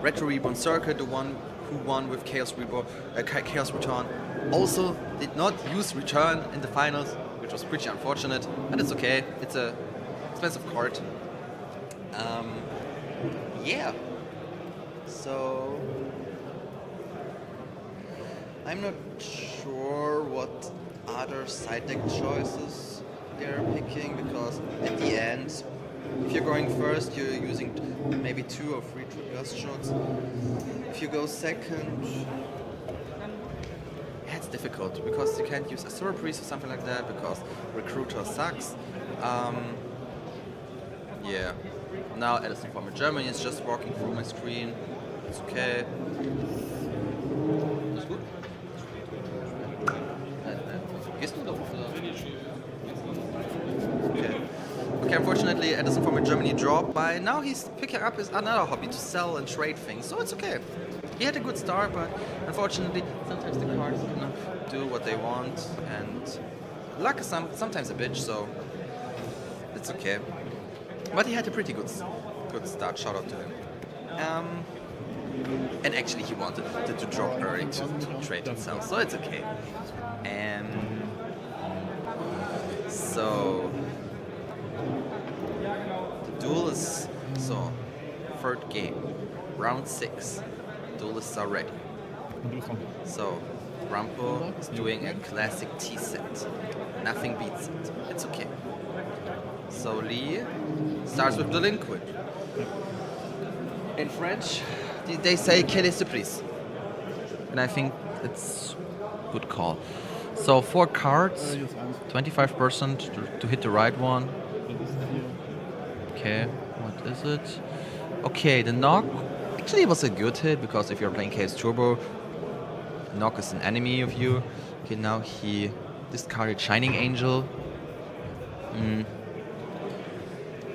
Retro Reborn circuit, the one who won with Chaos Return also did not use Return in the finals, which was pretty unfortunate, but it's okay. It's a expensive card. Yeah. So I'm not sure what other side deck choices they're picking, because at the end, if you're going first, you're using maybe 2 or 3 burst shots. If you go second, yeah, it's difficult because you can't use a Prix or something like that because Recruiter sucks. Yeah. Now Edison from Germany is just walking through my screen. It's okay. Ist gut. Gehst du da hoch? Okay. Okay, unfortunately, Edison from Germany dropped by. Now he's picking up his another hobby to sell and trade things, so it's okay. He had a good start, but unfortunately, sometimes the cards cannot do what they want, and luck is sometimes a bitch, so it's okay. But he had a pretty good start. Shout out to him. And actually, he wanted to drop early to trade himself, so it's okay. So the duel is third game, round 6. Duelists are ready. So Rampo is doing a classic T set. Nothing beats it. It's okay. So Lee starts with Delinquent. In French, they say "Quelle est surprise?" And I think it's a good call. So 4 cards, 25% to hit the right one. Okay, what is it? Okay, the knock. Actually, it was a good hit because if you're playing Chaos Turbo, knock is an enemy of you. Okay, now he discarded Shining Angel.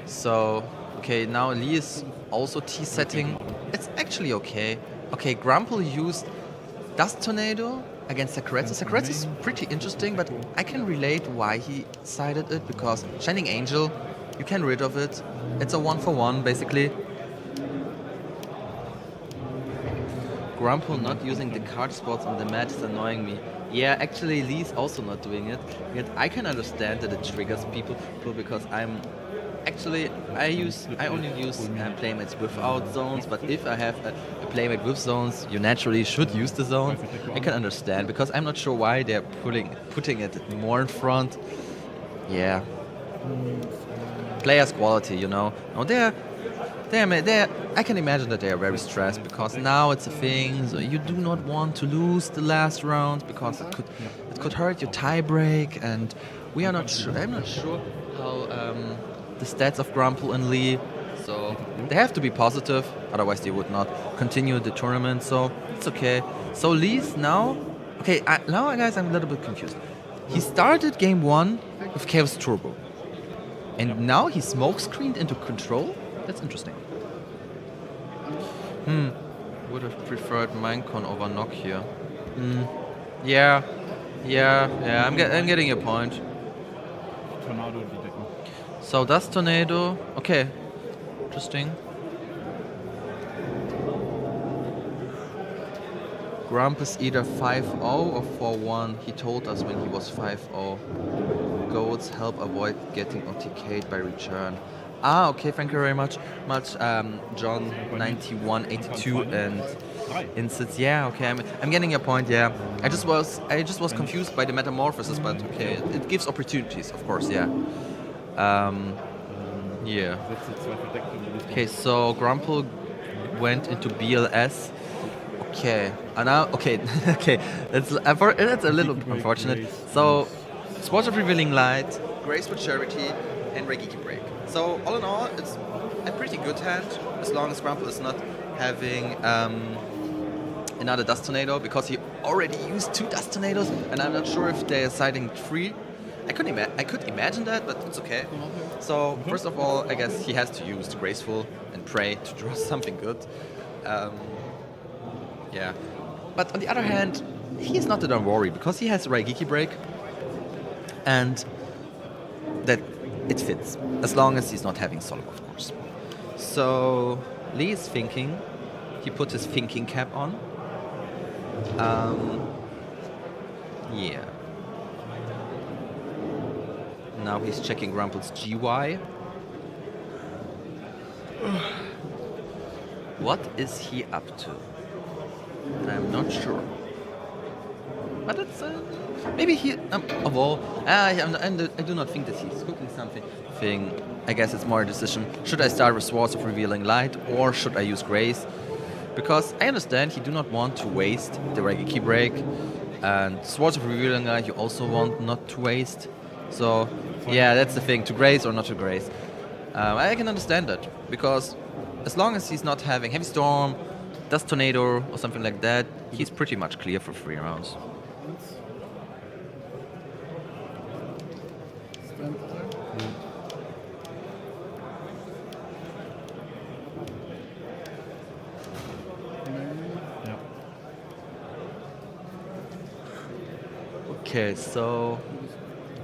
So, okay, now Lee is also T-setting. It's actually okay. Okay, Grumple used Dust Tornado against Sacretz. Sacretz is pretty interesting, but I can relate why he sided it, because Shining Angel, you can rid of it. It's a 1-for-1, basically. Grumple not using the card spots on the mat is annoying me. Yeah, actually Lee's also not doing it. Yet I can understand that it triggers people because I only use playmates without zones, but if I have a playmate with zones, you naturally should use the zone. I can understand, because I'm not sure why they're putting it more in front. Yeah. Players' quality, you know. No, I can imagine that they are very stressed, because now it's a thing. So you do not want to lose the last round, because it could hurt your tie break, and we are not sure. I'm not sure how the stats of Grumple and Lee. So they have to be positive, otherwise they would not continue the tournament. So it's okay. So Lee's now. Okay, now guys, I'm a little bit confused. He started game 1 with Chaos Turbo, and now he smoke screened into control. That's interesting. Would have preferred Minecon over Knock here. Yeah. I'm getting your point. Tornado die Decken. So das Tornado. Okay. Interesting. Grump is either 5-0 or 4-1. He told us when he was 5-0. Goats help avoid getting OTK'd by return. Okay, thank you very much. John 9182 and Insits. Yeah, okay, I'm getting your point. Yeah, I just was confused by the metamorphosis, but okay, it gives opportunities, of course. Yeah. Yeah. Okay, so Grumple went into BLS. Okay, and now okay, it's a little unfortunate. So, Sports of Revealing Light, Grace with Charity, and Regiki Break. So all in all, it's a pretty good hand as long as Grumple is not having another Dust Tornado, because he already used 2 Dust Tornadoes, and I'm not sure if they're siding 3. I could imagine that, but it's okay. So first of all, I guess he has to use the Graceful and Pray to draw something good. Yeah, but on the other hand, he's not that worried because he has Raigeki Break, and that it fits as long as he's not having solo, of course. So Lee is thinking. He put his thinking cap on. Yeah. Now he's checking Grumple's GY. What is he up to? I'm not sure. But it's maybe he of all. I do not think that he's cooking something. I guess it's more a decision. Should I start with Swords of Revealing Light or should I use Grace? Because I understand he do not want to waste the Raigeki Break, and Swords of Revealing Light you also want not to waste. So yeah, that's the thing. To Grace or not to Grace. I can understand that because as long as he's not having Heavy Storm, Dust Tornado or something like that, he's pretty much clear for 3 rounds. Okay, so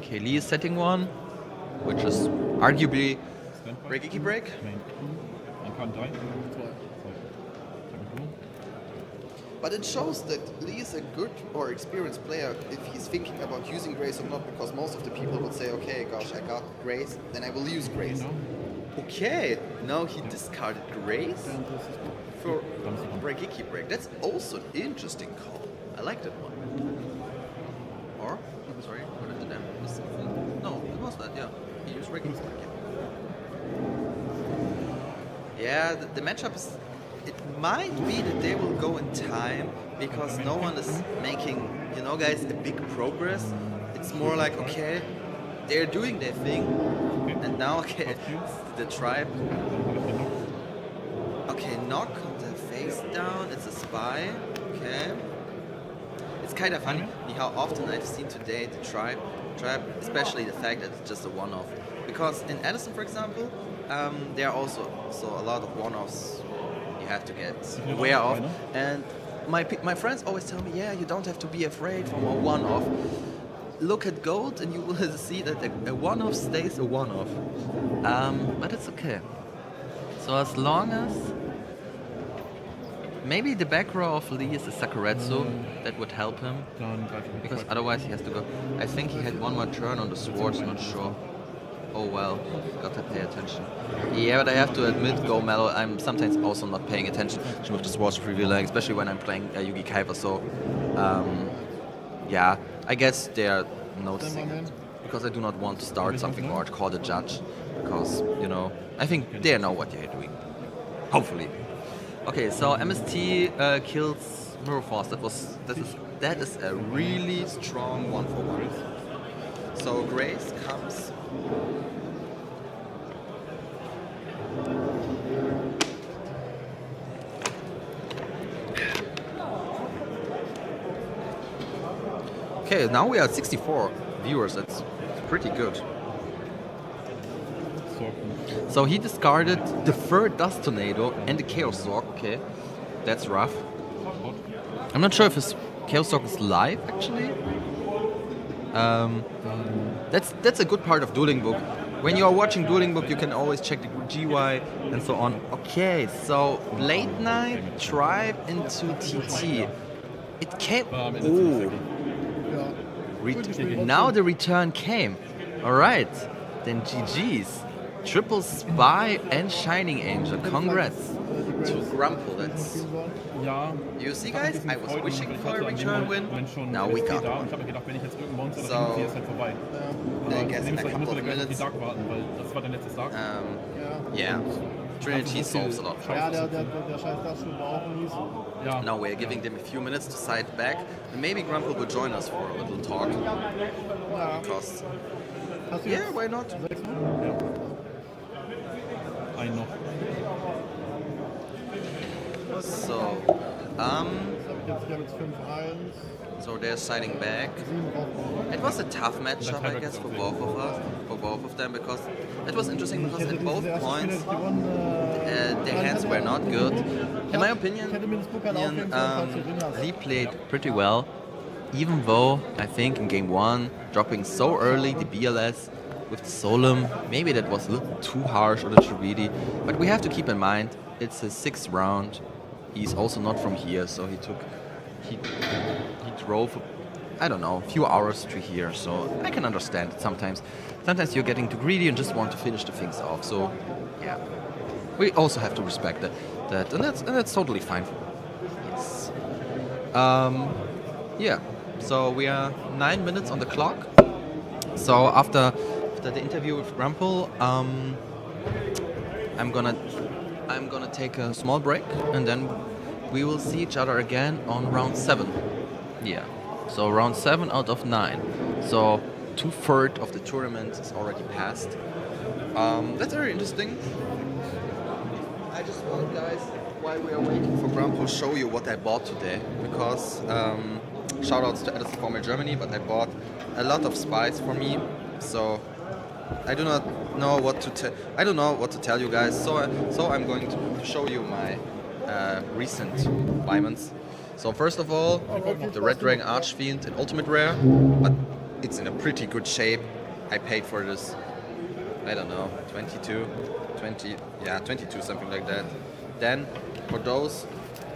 Lee is setting one, which is arguably Raigeki Break. But it shows that Lee is a good or experienced player if he's thinking about using Grace or not, because most of the people would say, okay, gosh, I got Grace, then I will use Grace. Okay, now he discarded Grace for Raigeki Break. That's also an interesting call. I like that one. Or, sorry, what did I miss something? No, it was that, yeah. He used Raigeki Break. Yeah, the matchup is... It might be that they will go in time because no one is making, guys, a big progress. It's more like, okay, they're doing their thing, and now, okay, the tribe. Okay, knock the face down. It's a spy. Okay. It's kind of funny how often I've seen today the tribe, especially the fact that it's just a one-off. Because in Edison, for example, there are also a lot of one-offs you have to get aware of, and my friends always tell me, yeah, you don't have to be afraid from a one-off. Look at Gold and you will see that a one-off stays a one-off. But it's okay. So as long as maybe the back row of Lee is a Sakuretsu, that would help him, because otherwise he has to go. I think he had one more turn on the swords, not sure. Oh well, gotta pay attention. Yeah, but I have to admit, Go Mellow, I'm sometimes also not paying attention with the Swords of Revealing, especially when I'm playing Yugi Kaiba, so yeah, I guess they're noticing it. Because I do not want to start something or to call the judge, because, I think they know what they're doing. Hopefully. Okay, so MST kills Mirror Force. That is a really strong 1-for-1. So Grace comes. Okay, now we are at 64 viewers. That's pretty good. So So he discarded the third Dust Tornado and the Chaos Zork. Okay, that's rough. I'm not sure if his Chaos Zork is live actually. That's a good part of Dueling Book. When you are watching Dueling Book, you can always check the GY and so on. Okay, so late night Tribe into TT. It came. Oh. Now the return came. Alright, then GG's. Triple Spy and Shining Angel. Congrats to Grumple. That's. You see, guys, I was wishing for a return win. Now we got one. So, I guess in a couple of minutes. Yeah. Trinity solves a lot of problems. Now we're giving them a few minutes to side back. And maybe Grumple will join us for a little talk. Because, yeah, why not? I know. So they're siding back. It was a tough matchup, I guess, for both of us, for both of them, because it was interesting because at both points their hands were not good. In my opinion, Lee played pretty well, even though I think in game 1, dropping so early the BLS with the Solemn, maybe that was a little too harsh or a little greedy, but we have to keep in mind it's his 6th round. He's also not from here, so he drove, I don't know, a few hours to here, so I can understand it sometimes. Sometimes you're getting too greedy and just want to finish the things off, so yeah. We also have to respect that and that's totally fine. Yes. Yeah, so we are 9 minutes on the clock. So after the interview with Grumple, I'm gonna take a small break and then we will see each other again on round 7. Yeah, so round 7 out of 9. So 2/3 of the tournament is already passed. That's very interesting. I just want, guys, while we are waiting for Grumple, show you what I bought today, because shoutouts to Edison Formel Germany, but I bought a lot of spice for me. So I do not know what to tell you guys. So I'm going to show you my recent diamonds. So first of all, the Red Dragon Archfiend in Ultimate Rare, but it's in a pretty good shape. I paid for this, I don't know, 22, something like that. Then for those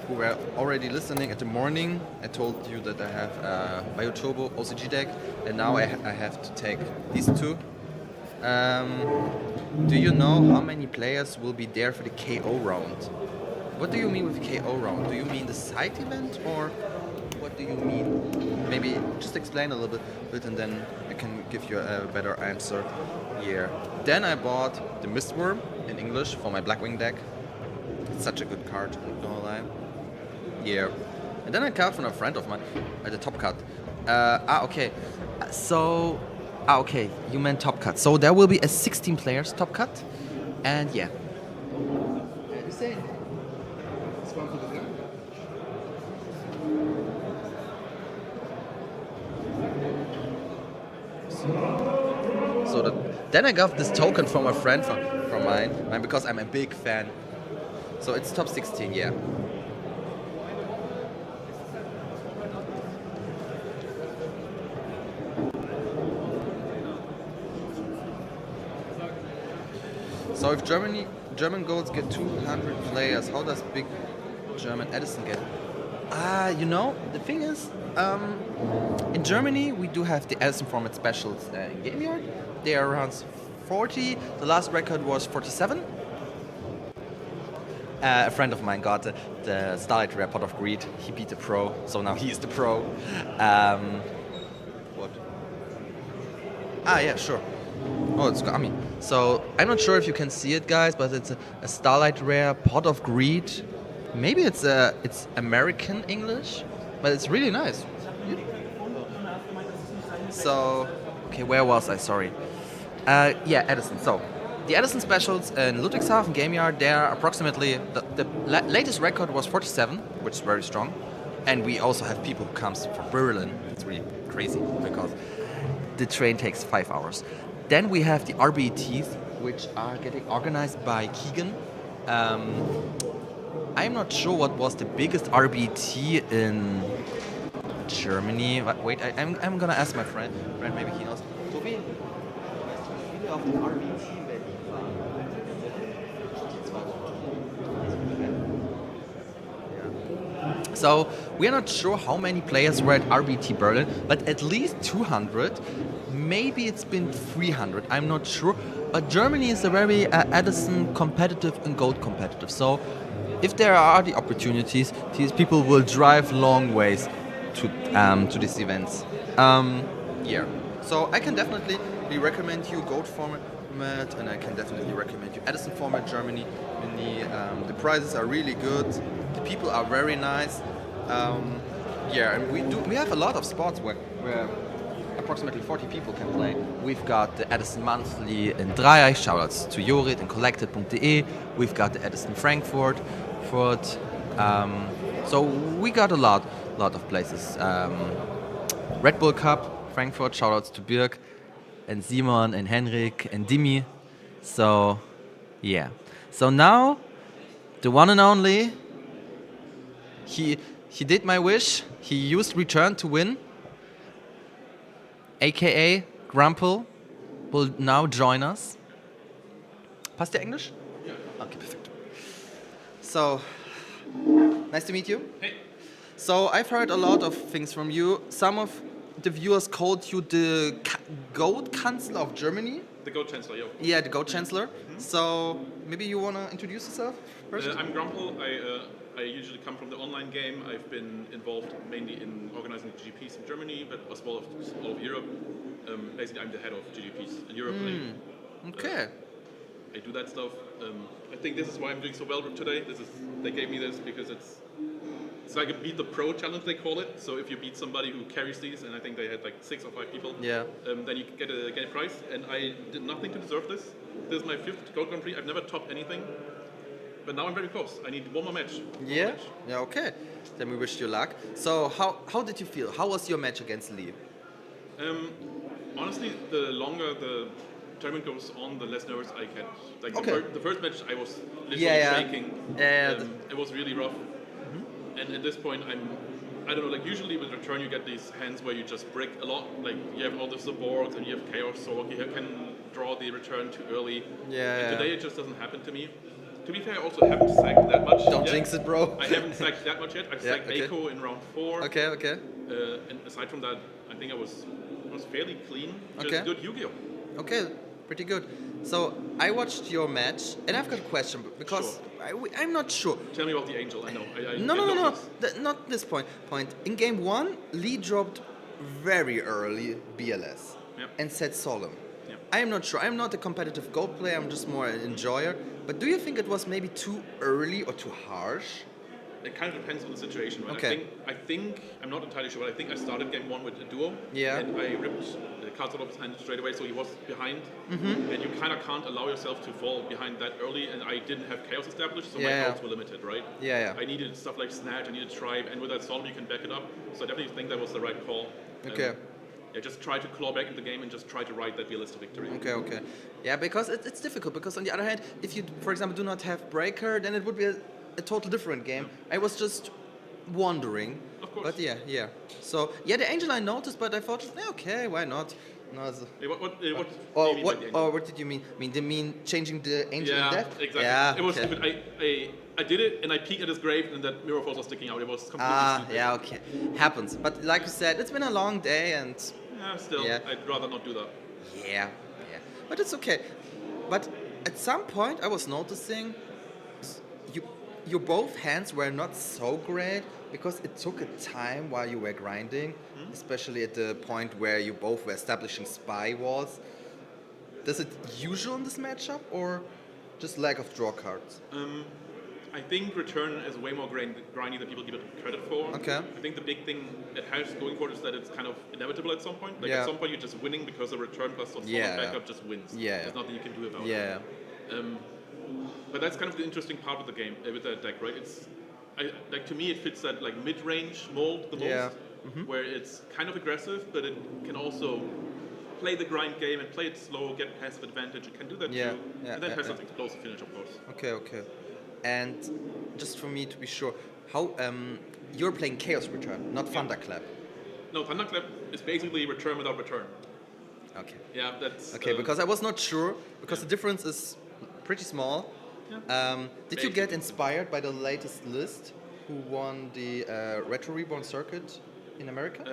who were already listening at the morning, I told you that I have a Bioturbo OCG deck, and now I have to take these two. Do you know how many players will be there for the KO round? What do you mean with KO round? Do you mean the side event, or what do you mean? Maybe just explain a little bit and then I can give you a better answer here. Then I bought the Mistworm in English for my Blackwing deck. It's such a good card, I'm not gonna lie. Yeah. And then I got from a friend of mine at the Top Cut. Okay. So, okay, you meant Top Cut. So there will be a 16 players Top Cut, and yeah. So then I got this token from a friend from mine, because I'm a big fan. So it's top 16, yeah. So if German goals get 200 players, how does big German Edison get? You know, the thing is, in Germany we do have the Edison format specials in Game Yard. They are around 40. The last record was 47. A friend of mine got the Starlight Rare Pot of Greed. He beat the pro, so now he is the pro. What? Yeah, sure. Oh, it's Gami. So I'm not sure if you can see it, guys, but it's a Starlight Rare Pot of Greed. Maybe it's American English, but it's really nice. So, okay, where was I? Sorry. Yeah, Edison. So, the Edison specials in Ludwigshafen Game Yard, they are approximately, the latest record was 47, which is very strong. And we also have people who comes from Berlin. It's really crazy because the train takes 5 hours. Then we have the RBETs, which are getting organized by Keegan. I'm not sure what was the biggest RBT in Germany. Wait, I'm gonna ask my friend. Maybe he knows. Tobi, viele auf dem RBT in Berlin waren. So we are not sure how many players were at RBT Berlin, but at least 200. Maybe it's been 300. I'm not sure. But Germany is a very Edison competitive and gold competitive. So if there are the opportunities, these people will drive long ways to these events. Yeah. So I can definitely recommend you gold format, and I can definitely recommend you Edison format Germany. The prizes are really good. The people are very nice. Yeah, and we have a lot of spots where approximately 40 people can play. We've got the Edison Monthly in Dreieich, shoutouts to Jorit and collected.de. We've got the Edison Frankfurt. So we got a lot of places. Red Bull Cup, Frankfurt, shoutouts to Birk and Simon and Henrik and Dimi. So yeah. So now the one and only, he did my wish. He used return to win. AKA Grumpel will now join us. Passt der Englisch? Yeah. Okay, perfect. So, nice to meet you. Hey. So, I've heard a lot of things from you. Some of the viewers called you the GOAT Chancellor of Germany. The GOAT Chancellor, yeah. Yeah, the GOAT Chancellor. So, maybe you want to introduce yourself first? I'm Grumpel. I usually come from the online game. I've been involved mainly in organizing GGPs in Germany, but as well as all of Europe. Basically, I'm the head of GGPs in Europe. Okay. I do that stuff. I think this is why I'm doing so well today. They gave me this because it's like a beat the pro challenge, they call it. So if you beat somebody who carries these, and I think they had like 6 or 5 people, then you get a prize. And I did nothing to deserve this. This is my 5th Gold Grand Prix. I've never topped anything. But now I'm very close. I need one more match. Yeah, okay. Then we wish you luck. So how did you feel? How was your match against Lee? Honestly, the longer the tournament goes on, the less nervous I get. Like the first match, I was literally shaking. It was really rough. And at this point, I don't know, like usually with return you get these hands where you just break a lot. Like you have all the supports and you have Chaos Sorg, you can draw the return too early. And today it just doesn't happen to me. To be fair, I also haven't sacked that much Don't yet. jinx it, bro. I haven't sacked that much yet. I've sacked Eiko in round 4. Okay. And aside from that, I think I was fairly clean. Just good Yu-Gi-Oh. Okay, pretty good. So I watched your match, and I've got a question because I'm not sure. Tell me about the Angel. I know. No. Not this point. In game 1, Lee dropped very early BLS and set Solemn. I am not sure. I'm not a competitive Gold player. I'm just more an enjoyer. But do you think it was maybe too early or too harsh? It kind of depends on the situation. Right? Okay. I think I'm not entirely sure, but I think I started game 1 with a duo. Yeah. And I ripped the cards out of his hand straight away, so he was behind. And you kind of can't allow yourself to fall behind that early. And I didn't have Chaos established, so my cards were limited, right? Yeah. I needed stuff like Snatch, I needed Tribe, and with that Solemn you can back it up. So I definitely think that was the right call. Okay. Just try to claw back in the game and just try to ride that BLS to victory. Okay. Yeah, because it's difficult. Because on the other hand, if you, for example, do not have Breaker, then it would be a total different game. I was just wondering. Of course. But yeah. So the Angel I noticed, but I thought, okay, why not? No, what did you mean? Did you mean changing the Angel in death? Exactly. Yeah, it was stupid. I did it and I peeked at his grave and that Mirror Force was sticking out. It was completely stupid. Yeah, okay. Happens. But like you said, it's been a long day and... Still, I'd rather not do that. Yeah. But it's okay. But at some point I was noticing your both hands were not so great because it took a time while you were grinding, especially at the point where you both were establishing spy walls. Is it usual in this matchup or just lack of draw cards? I think return is way more grindy than people give it credit for. Okay. I think the big thing it has going for it is that it's kind of inevitable at some point. Like at some point you're just winning because the return plus on backup just wins. There's nothing you can do about it. But that's kind of the interesting part of the game with that deck, right? Like to me it fits that like mid-range mold the most, where it's kind of aggressive, but it can also play the grind game and play it slow, get passive advantage, you can do that too. And then has an explosive finish, of course. Okay. And just for me to be sure, how you're playing Chaos Return, not Thunderclap. No, Thunderclap is basically return without return. Okay. Yeah, that's... Okay, because I was not sure, because the difference is pretty small. Did you get inspired by the latest list who won the Retro Reborn circuit in America?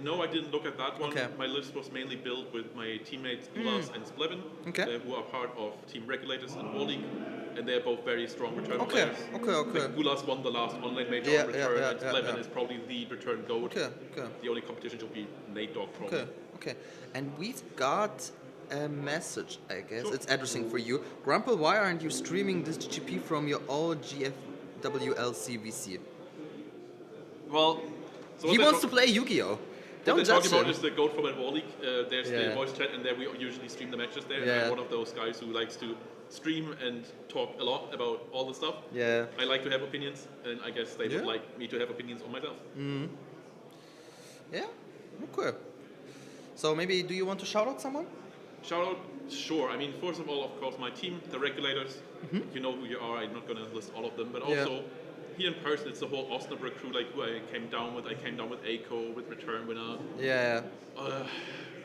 No, I didn't look at that one. Okay. My list was mainly built with my teammates Gulas and Splevin, who are part of Team Regulators and War League, and they're both very strong return players. Okay. Like Gulas won the last online major on return, and Splevin is probably the return goat. The only competition should be Nate Dogg, probably. Okay. And we've got a message, I guess. It's addressing for you. Grumple, why aren't you streaming this GGP from your old GFWLC Well, so he wants to play Yu-Gi-Oh! Don't judge talking about him. is the Goat Format War League. There's the voice chat, and there we usually stream the matches there. And I'm one of those guys who likes to stream and talk a lot about all the stuff. I like to have opinions, and I guess they would like me to have opinions on myself. Yeah, okay. So maybe, do you want to shout out someone? Shout out, sure. I mean, first of all, of course, my team, the Regulators. You know who you are. I'm not going to list all of them, but also here in person, it's the whole Osnabrück crew, like who I came down with. I came down with Aiko, with Return Winner.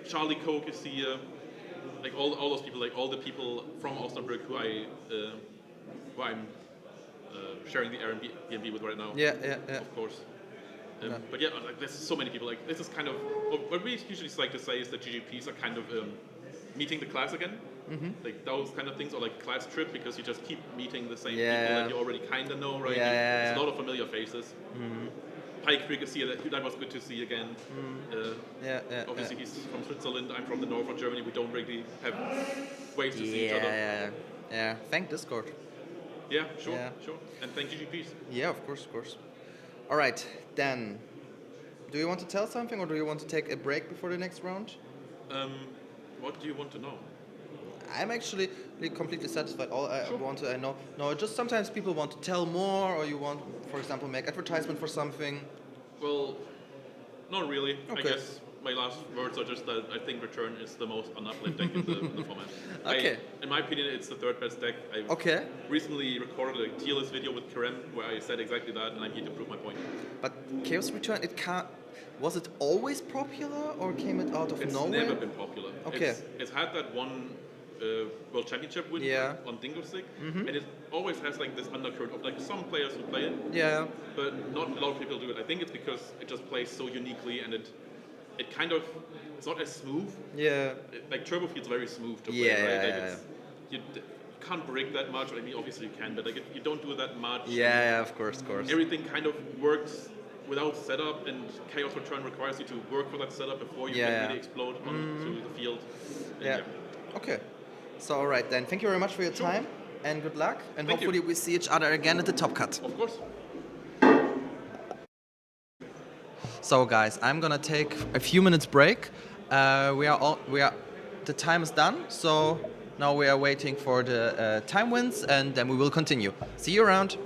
Charlie Koch is here. Like all those people, like all the people from Osnabrück who I'm sharing the Airbnb with right now. Of course. But yeah, like, there's so many people. Like this is kind of what we usually like to say is that GGPs are kind of meeting the class again, like those kind of things, or like class trip, because you just keep meeting the same people that you already kind of know, right? There's a lot of familiar faces. Pike Creek is here. That was good to see again. Obviously, he's from Switzerland. I'm from the north of Germany. We don't really have ways to see each other. Thank Discord. Yeah, sure. And thank GGPs. Yeah, of course. All right, Dan. Do you want to tell something, or do you want to take a break before the next round? What do you want to know? I'm actually completely satisfied. All I want to know. No, just sometimes people want to tell more, or you want, for example, make advertisement for something. Well, not really. I guess my last words are just that I think Return is the most unuplet deck in the format. In my opinion, it's the third best deck. I recently recorded a tier list video with Kerem where I said exactly that, and I'm here to prove my point. But Chaos Return, was it always popular, or came it out of nowhere? It's never been popular. It's had that one World Championship win on Dingo Stick, and it always has like this undercurrent of like some players who play it, but not a lot of people do it. I think it's because it just plays so uniquely, and it kind of, it's not as smooth. Like Turbo feels very smooth to play, right? You can't break that much. I mean, obviously you can, but like you don't do it that much. Of course. Everything kind of works without setup, and Chaos Return requires you to work for that setup before you can really explode onto the field. Okay. So all right then, thank you very much for your time, and good luck, and hopefully we see each other again at the Top Cut. Of course. So guys, I'm gonna take a few minutes break. The time is done, so now we are waiting for the time wins, and then we will continue. See you around.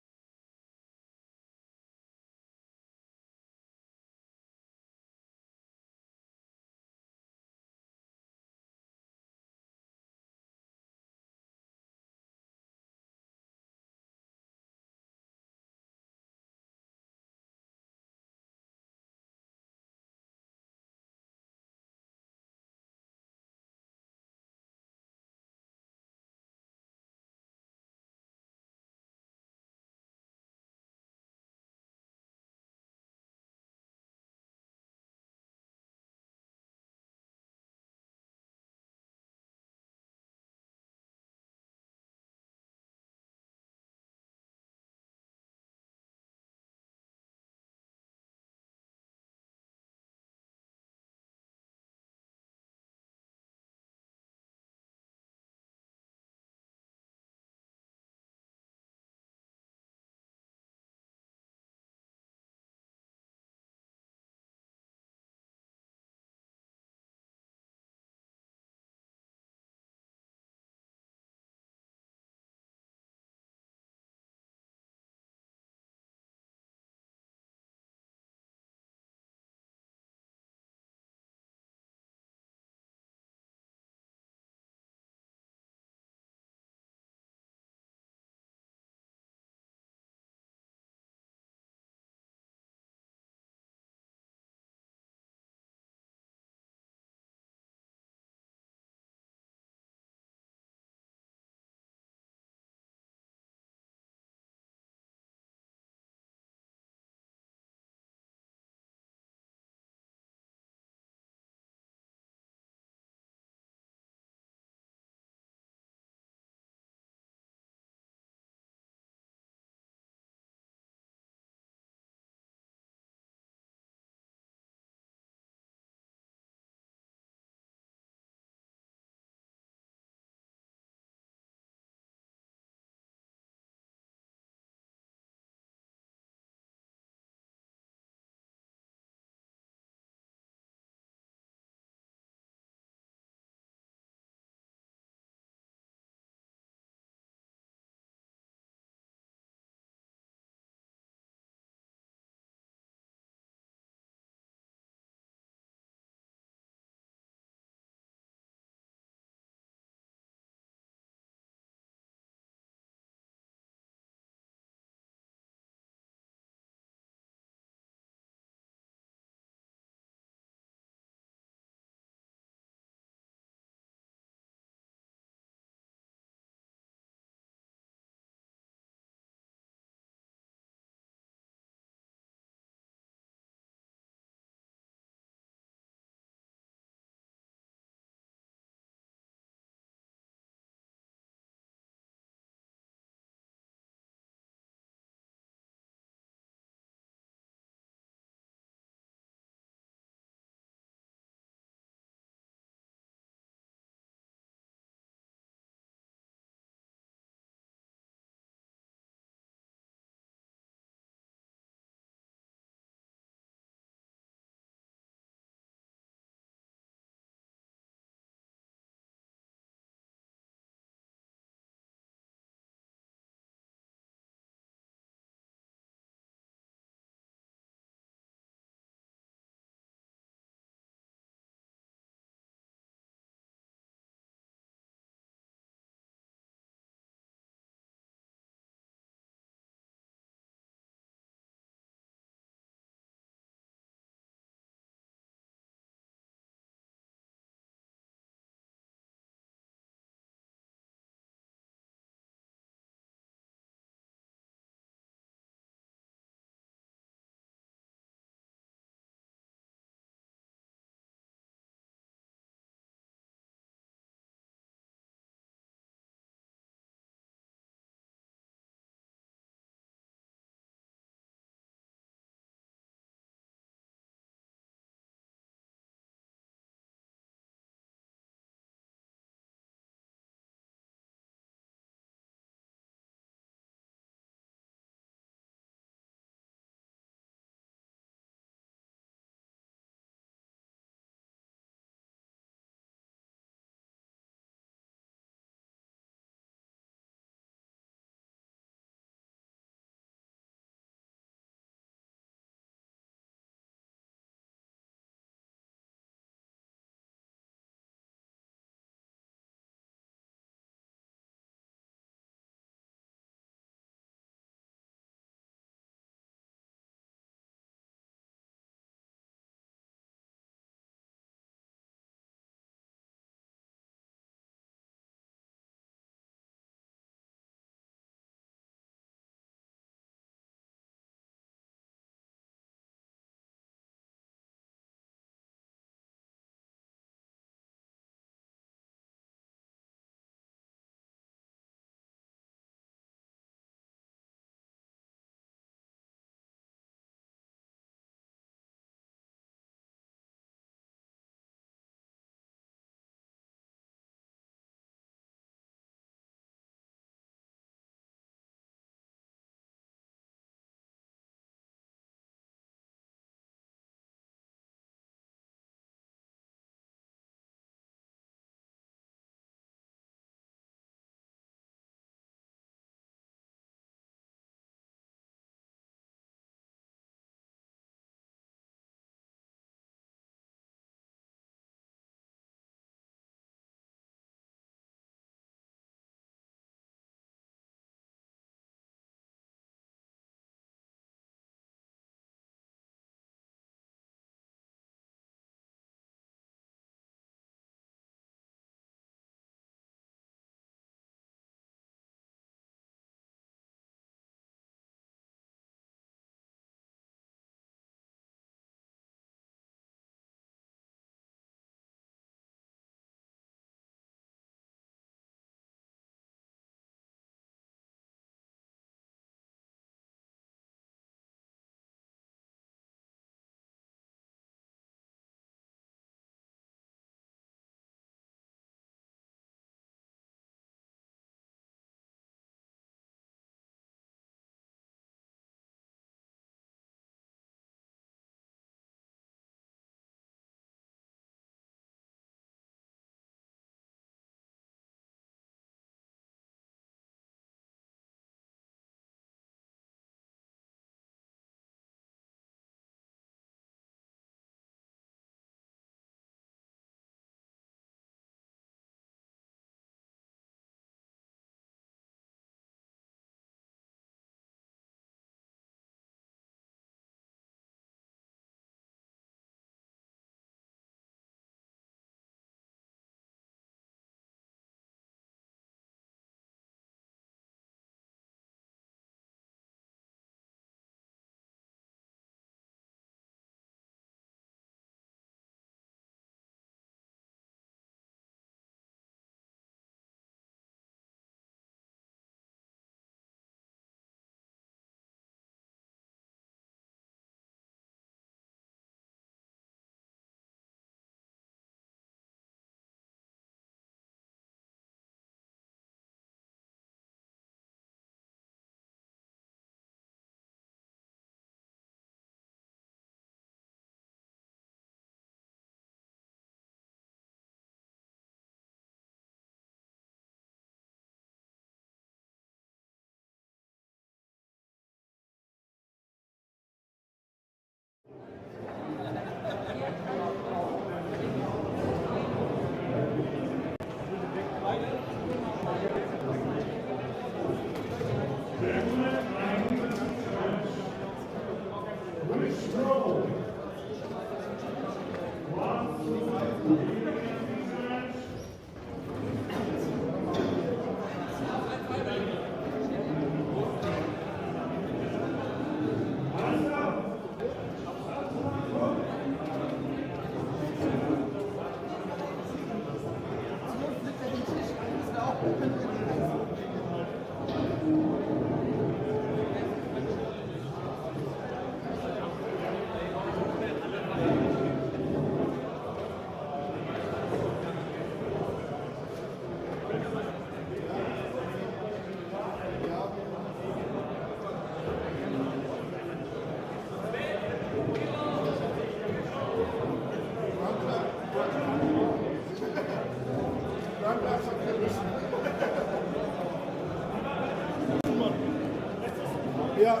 Ja.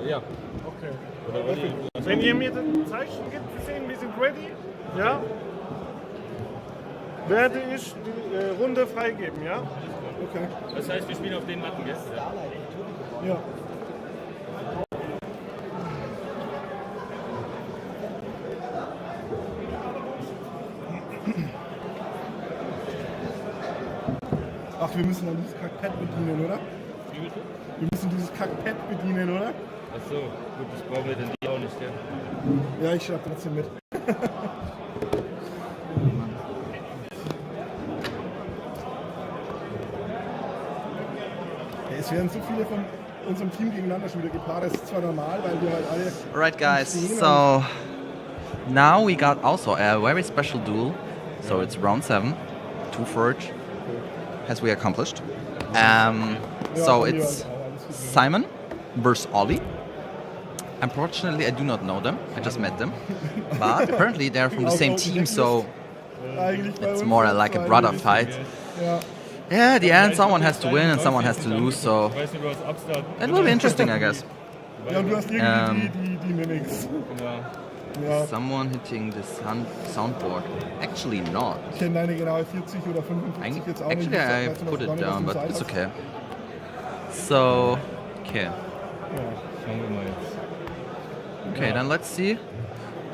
Ja. Okay. Oder Olli, Wenn ihr mir ein Zeichen gibt, wir sehen, wir sind ready, ja, werde ich die Runde freigeben, ja? Okay. Das heißt, wir spielen auf den Matten, gell? Ja. Ach, wir müssen dann dieses Kackpad bedienen, oder? Wie bitte? Wir müssen dieses Kackpad bedienen, oder? Ach so, gut, das brauchen wir dann die auch nicht, gell? Ja, ich schreibe trotzdem mit. Ja, es werden so viele von unserem Team gegeneinander schon wieder gepaart. Das ist zwar normal, weil wir halt alle... Alright guys, so now we got also a very special duel. So it's round 7, 2/3, as we accomplished. So it's Simon versus Ollie. Unfortunately, I do not know them. I just met them. But apparently they're from the same team, so it's more like a brother fight. Yeah, at the end, someone has to win and someone has to lose, so it will be interesting, I guess. Ja, und du hast irgendwie die Mimics. Ja. Someone hitting the soundboard. Actually not. Ich kenne deine genaue 40 oder 55 jetzt auch nicht. Actually, I put it down, but it's okay. So, okay. Ja. Schauen wir mal jetzt. Okay, then let's see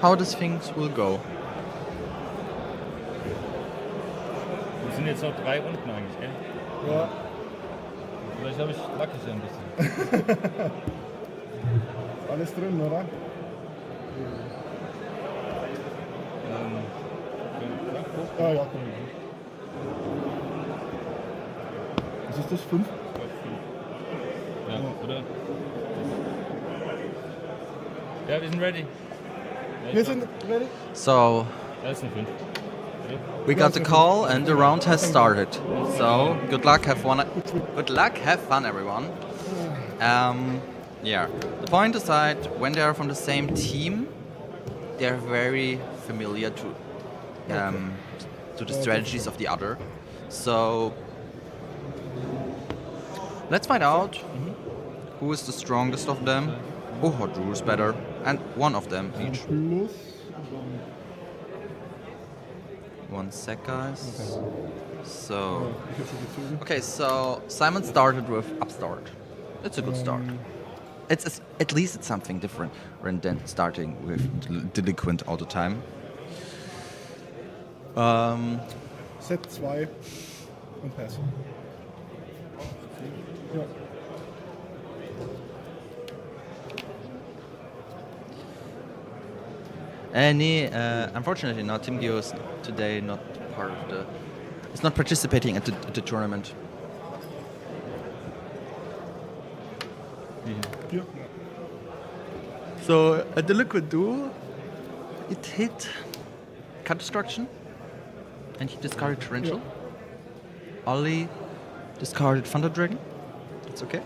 how these things will go. Wir sind jetzt noch 3 Runden eigentlich, gell? Ja. Vielleicht habe ich Lackig ein bisschen. Alles drin, oder? Ja, ja, komm. Was ist das? 5? Ja, oder? Ja, wir sind ready. Ja, Wir sind ready. So, Da ist ein 5. we got the call and the round has started. So, good luck, have fun, everyone. Yeah, the point is that when they are from the same team, they are very familiar to the strategies of the other. So, let's find out who is the strongest of them, who Drew is better, and one of them each. One sec, guys. So, okay, so Simon started with Upstart. It's a good start. It's at least it's something different than starting with Delinquent all the time. Set 2 und Pass. Ja. Unfortunately, not Team Geo is today not part of the. It's not participating at the tournament. Ja. So at the Liquid Duel, it hit Cut Destruction, and he discarded Torrential. Ollie discarded Thunder Dragon. That's okay.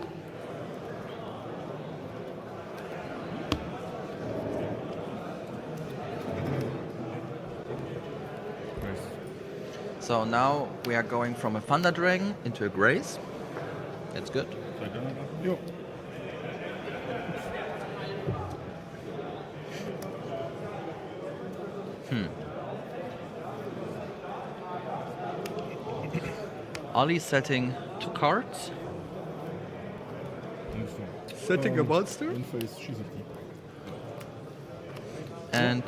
So now we are going from a Thunder Dragon into a Grace. That's good. Jo. Ollie setting 2 cards. Setting a monster. And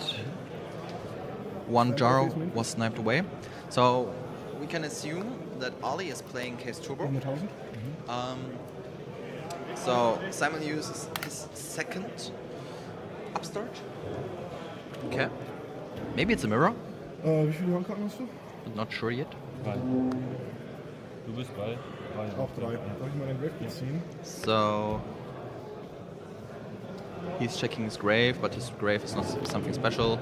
one Jaro was sniped away. So we can assume that Ollie is playing Case Turbo. So Simon uses his second Upstart. Okay. Maybe it's a mirror. Wie viele Handkarten hast du? Not sure yet. 3. Du bist bei 3. Auch 3. Darf ich mal den Grave ziehen? So he's checking his grave, but his grave is not something special.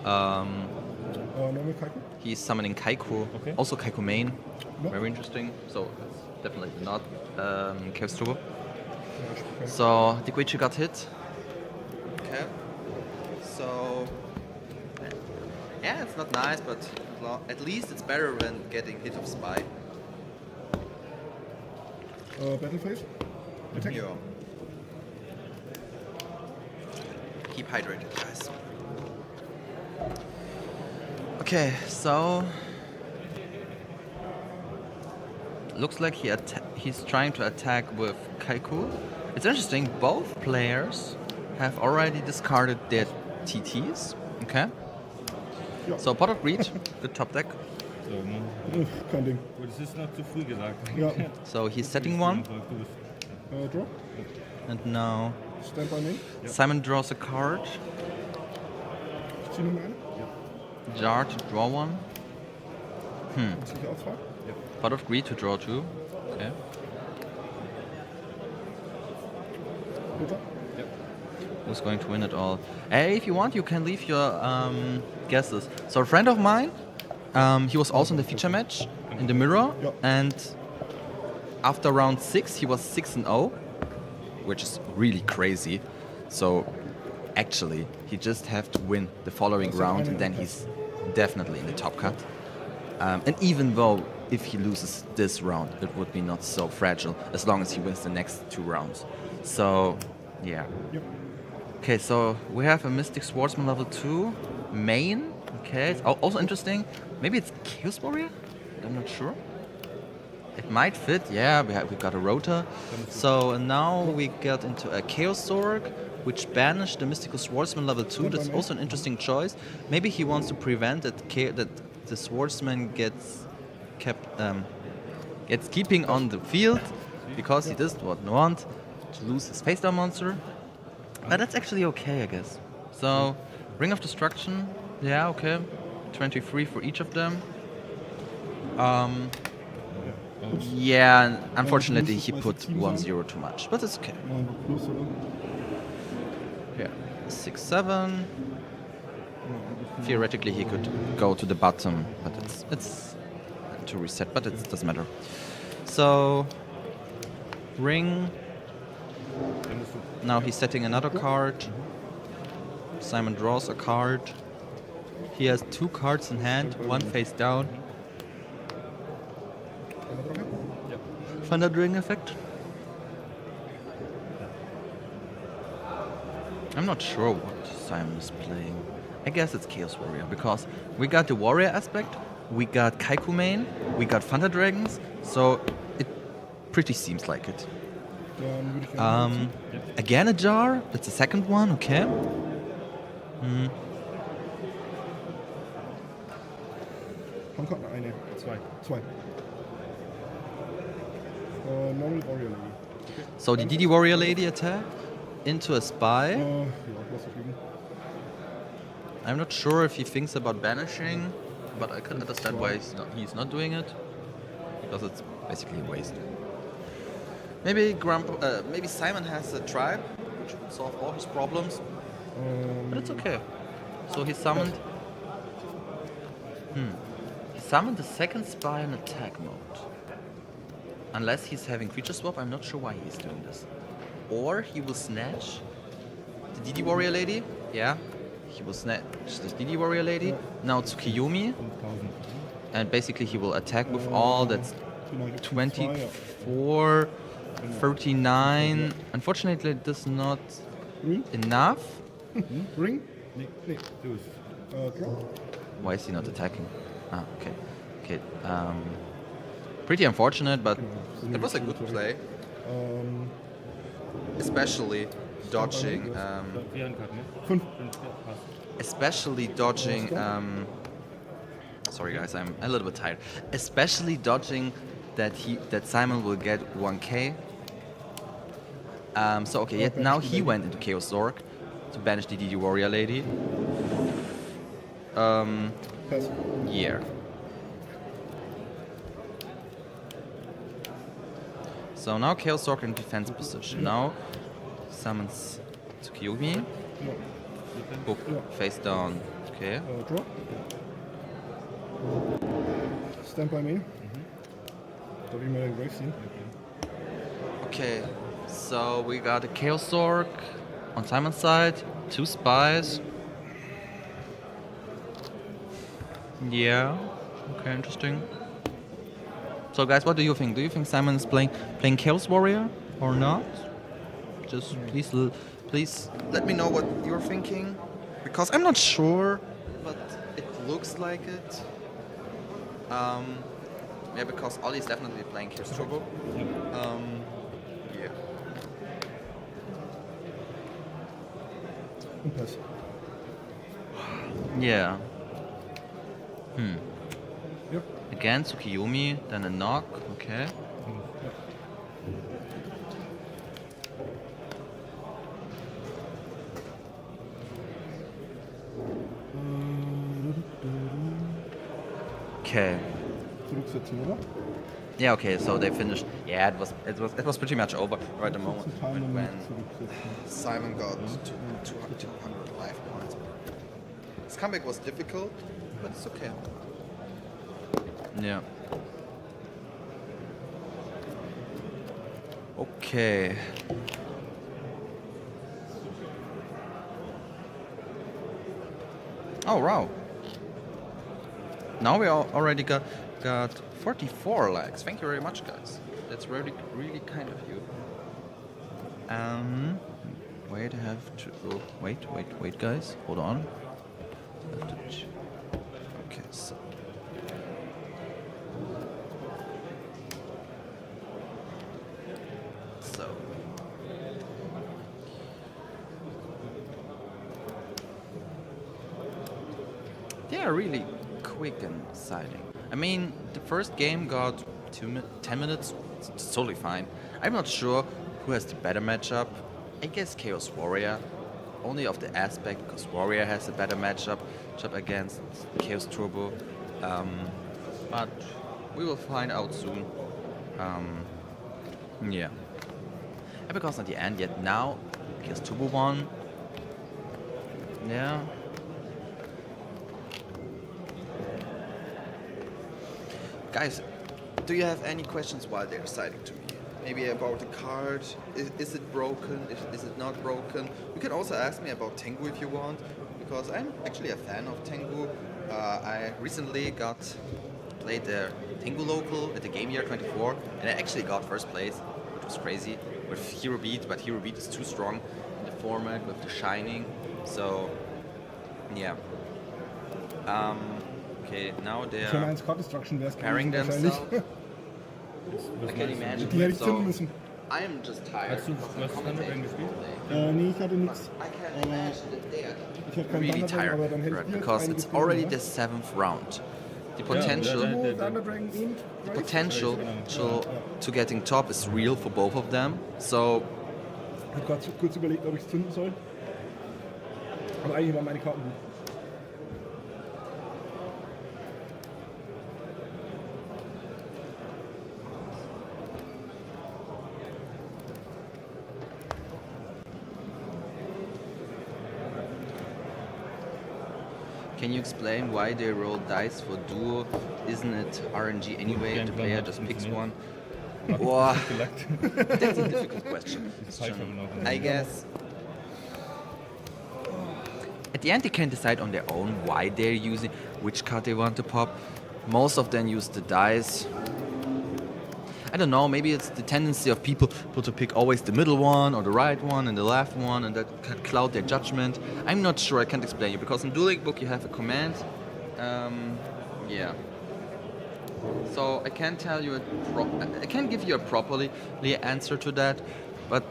Normal Kaiku? He's summoning Kaiku, Okay. also Kaiku main. No. Very interesting. So definitely not Chaos Turbo. So Diguichi got hit. Okay. So yeah, it's not nice, but at least it's better than getting hit of Spy. Battle phase? Attack? Yeah. Keep hydrated, guys. Okay, so looks like he's trying to attack with Kaiku. It's interesting, both players have already discarded their TTs. Okay. Ja. So Pot of Greed, good top deck. So, ne? Kein Ding. Gut, es ist noch zu früh gesagt. Ja. So he's setting one. Draw. And now Stand by me. Simon draws a card. Ich ziehe nochmal ein. Jar to draw one. Ziehe ich auch 2. Pot of Greed to draw two. Okay. Bitte? Who's going to win it all? Hey, if you want, you can leave your guesses. So a friend of mine, he was also in the feature match in the mirror, Yeah. and after round 6, he was 6-0, which is really crazy. So actually, he just have to win the following round, and then he's definitely in the top cut. And even though if he loses this round, it would be not so fragile as long as he wins the next 2 rounds. So yeah. Yep. Okay, so we have a Mystic Swordsman level 2 main. Okay, it's also interesting. Maybe it's Chaos Warrior? I'm not sure. It might fit. Yeah, we got a rotor. So now we get into a Chaos Zorg, which banished the Mystical Swordsman level 2. That's also an interesting choice. Maybe he wants to prevent that the Swordsman gets keeping on the field because he doesn't want to lose his face down monster. But that's actually okay, I guess. So, Ring of Destruction, yeah, okay. 23 for each of them. Yeah, unfortunately he put 1-0 too much, but it's okay. Yeah, 6-7. Theoretically he could go to the bottom, but it's to reset, but it doesn't matter. So, Ring. Now he's setting another card. Simon draws a card. He has 2 cards in hand, 1 face down. Thunder Dragon effect. I'm not sure what Simon is playing. I guess it's Chaos Warrior because we got the Warrior aspect, we got Kaiku main, we got Thunder Dragons, so it pretty seems like it. Again a jar. That's the second one. Okay. Handkarten eine. 2. Normal Warrior Lady. Okay. So the DD Warrior Lady attack into a spy. Ja, lass es liegen. I'm not sure if he thinks about banishing, but I can understand why he's not doing it because it's basically a waste. Maybe maybe Simon has a tribe which would solve all his problems, but it's okay. So he summoned. He summoned the second spy in attack mode. Unless he's having creature swap, I'm not sure why he's doing this. Or he will snatch the DD Warrior Lady. Yeah, he will snatch the DD Warrior Lady. Now Tsukiyomi, and basically he will attack with all. That's 24. 39. Unfortunately, that's not enough. Ring? Why is he not attacking? Ah, okay. Okay. Pretty unfortunate, but it was a good play. Especially dodging. Especially dodging. Sorry, guys, I'm a little bit tired. Especially dodging that Simon will get 1k. So okay, yet now he went into Chaos Zorg to banish the DD Warrior Lady. Pass. Yeah. So now Chaos Orc in defense position. Now summons Tsukiyomi. Hook, face down. Okay. Draw. Stand by me. Darf ich mal den Grave ziehen? Okay, so we got a Chaos Orc on Simon's side, 2 spies. Yeah, okay, interesting. So guys, what do you think? Do you think Simon is playing Chaos Warrior or not? Just please let me know what you're thinking, because I'm not sure, but it looks like it. Yeah, because Ollie's definitely playing Chaos Turbo. Yeah. Pass. Yeah. Yep. Again, Tsukiyomi, then a knock. Okay. Okay. Zurücksetzen, oder? Yeah. Okay. So they finished. Yeah, it was pretty much over right at the moment when Simon got 200 life points. His comeback was difficult, but it's okay. Yeah. Okay. Oh wow. Now we already got 44 likes. Thank you very much, guys. That's really kind of you. Wait, I have to. Oh, wait, guys. Hold on. Okay, so. They are really quick in deciding. I mean, the first game got 10 minutes. It's totally fine. I'm not sure who has the better matchup. I guess Chaos Warrior. Only of the aspect, because Warrior has a better matchup against Chaos Turbo. But we will find out soon. Yeah. And because at the end yet now, Chaos Turbo won. Yeah. Guys, do you have any questions while they're deciding to me? Maybe about the card? Is it broken? Is it not broken? You can also ask me about Tengu if you want, because I'm actually a fan of Tengu. I recently played the Tengu local at the Game Year 24, and I actually got first place, which was crazy, with Hero Beat, but Hero Beat is too strong in the format with the Shining. So, yeah. Okay, now they are preparing themselves. I can imagine. Die hätte ich zünden müssen. I am just tired. Hast du was Thunderdragon gespielt? Nee, ich hatte nichts. Ich hatte really tired, right? Because it's already the 7th round. The potential to getting top is real for both of them. So. Ich habe gerade kurz überlegt, ob ich es zünden soll. Aber eigentlich waren meine Karten gut. Can you explain why they roll dice for duo? Isn't it RNG anyway? The player just picks one. Wow. That's a difficult question. I guess at the end they can decide on their own why they're using which card they want to pop. Most of them use the dice. I don't know, maybe it's the tendency of people to pick always the middle one or the right one and the left one, and that can cloud their judgment. I'm not sure, I can't explain you, because in Dueling Book you have a command. Yeah. So I can't tell you I can't give you a properly answer to that, but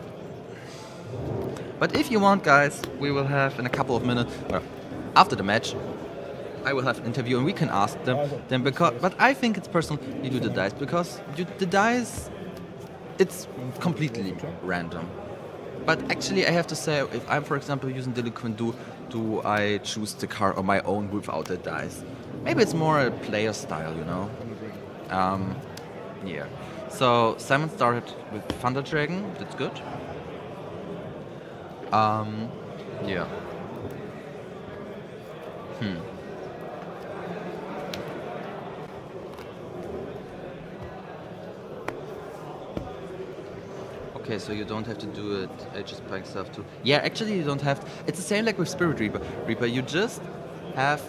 if you want, guys, we will have in a couple of minutes, after the match, I will have an interview and we can ask them but I think it's personal you do the dice, because the dice, it's completely random. But actually I have to say, if I'm for example using Delinquent do I choose the card on my own without the dice? maybe it's more a player style, you know. Yeah. So Simon started with Thunder Dragon. That's good. Yeah. Okay, so you don't have to do it just by yourself too. Yeah, actually you don't have. It's the same like with Spirit Reaper. You just have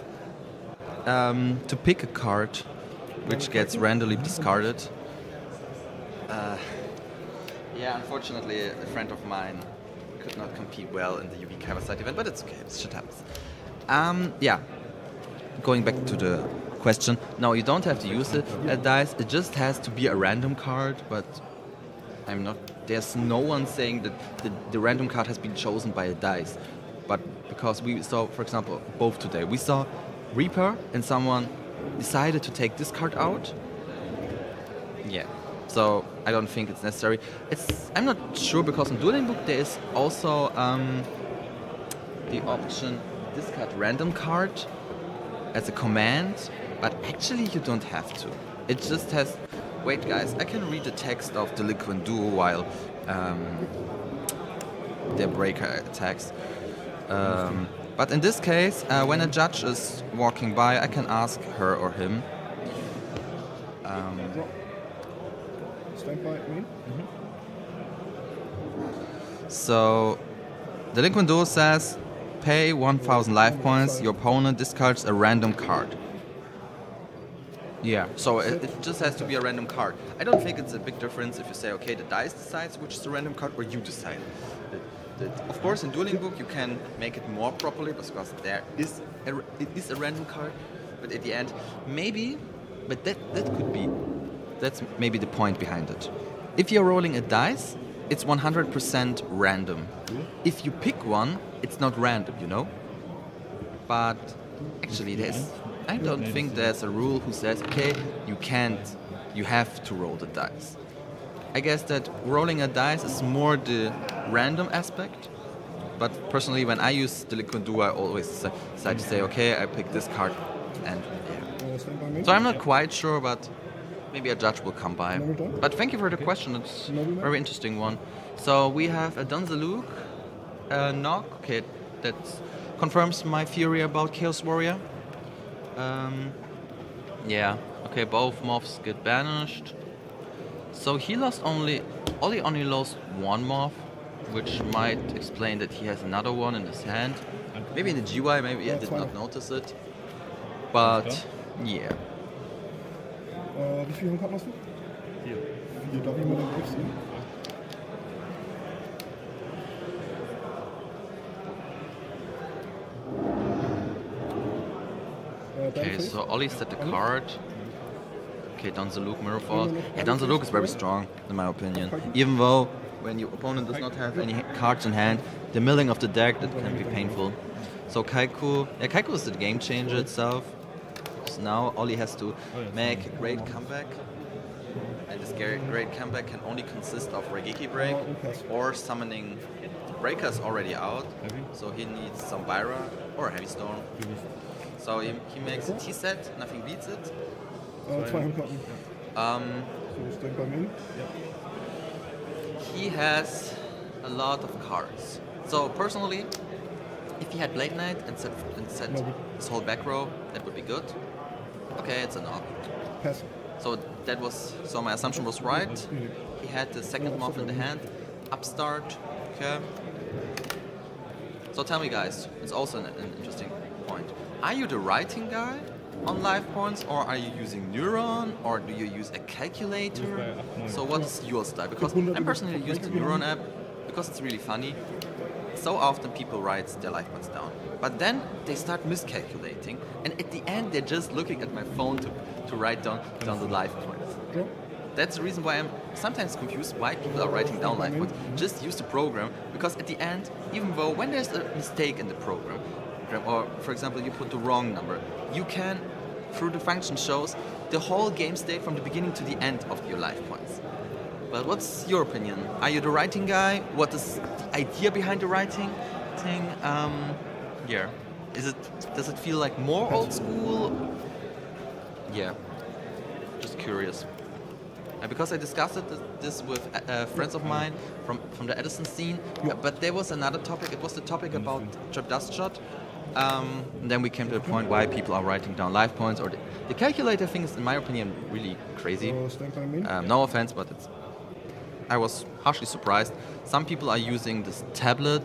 to pick a card, which gets randomly discarded. Yeah, unfortunately, a friend of mine could not compete well in the UV Kaiwasite event, but it's okay. Shit happens. Yeah. Going back to the question, no, you don't have to use a dice. It just has to be a random card, but I'm not. There's no one saying that the random card has been chosen by a dice, but because we saw, for example, both today, we saw Reaper and someone decided to take this card out. Yeah, so I don't think it's necessary. I'm not sure because in Dueling Book there is also the option discard random card as a command, but actually you don't have to. It just has. Wait, guys, I can read the text of the Liquid Duo while their breaker attacks. But in this case, when a judge is walking by, I can ask her or him. Stand by me. So, the Liquid Duo says, pay 1,000 life points, your opponent discards a random card. Yeah, so it just has to be a random card. I don't think it's a big difference if you say, okay, the dice decides which is the random card, or you decide. Of course, in Dueling Book you can make it more properly because it is a random card. But at the end, maybe, but that's maybe the point behind it. If you're rolling a dice, it's 100% random. If you pick one, it's not random, you know. But actually, I don't think there's a rule who says, okay, you have to roll the dice. I guess that rolling a dice is more the random aspect, but personally when I use the Liquid Duo I always decide to say, okay, I pick this card, and yeah. So I'm not quite sure, but maybe a judge will come by. But thank you for the question, it's a very interesting one. So we have a Dunzaluk, a Knock, okay, that confirms my theory about Chaos Warrior. Yeah, okay, both morphs get banished. So he only lost one morph, which might explain that he has another one in his hand. Maybe in the GY, maybe I did not notice it. But, yeah. Wie viele Karten hast du? 4. Darf ich mal den Griff sehen? Okay, so Ollie set the card. Okay, Dunzaluk Mirrorfall. Yeah, Dunzaluk is very strong, in my opinion. Even though, when your opponent does not have any cards in hand, the milling of the deck, that can be painful. So Kaiku, Kaiku is the game changer itself. So now Ollie has to make a great comeback. And this great comeback can only consist of Regeki Break or summoning Breakers already out. So he needs some Byra or a Heavy Storm. So he makes a T-set, nothing beats it. 2 Handkarten. So stand by me. He has a lot of cards. So personally, if he had Blade Knight and set his whole back row, that would be good. Okay, it's a knock. Pass. So my assumption was right. He had the second morph in the hand. Upstart. Okay. So tell me, guys, it's also an interesting point. Are you the writing guy on life points, or are you using Neuron, or do you use a calculator? So what's your style? Because I personally use the Neuron app because it's really funny. So often people write their life points down, but then they start miscalculating, and at the end they're just looking at my phone to write down the life points. That's the reason why I'm sometimes confused why people are writing down life points. Just use the program, because at the end, even though when there's a mistake in the program, or for example you put the wrong number, you can, through the function shows, the whole game state from the beginning to the end of your life points. But what's your opinion? Are you the writing guy? What is the idea behind the writing thing? Yeah. Does it feel like more old school? Yeah, just curious. Because I discussed this with friends of mine from the Edison scene, but there was another topic. It was the topic about trap dust shot. And then we came to the point why people are writing down life points, or the calculator thing is, in my opinion, really crazy. No offense, but I was harshly surprised. Some people are using this tablet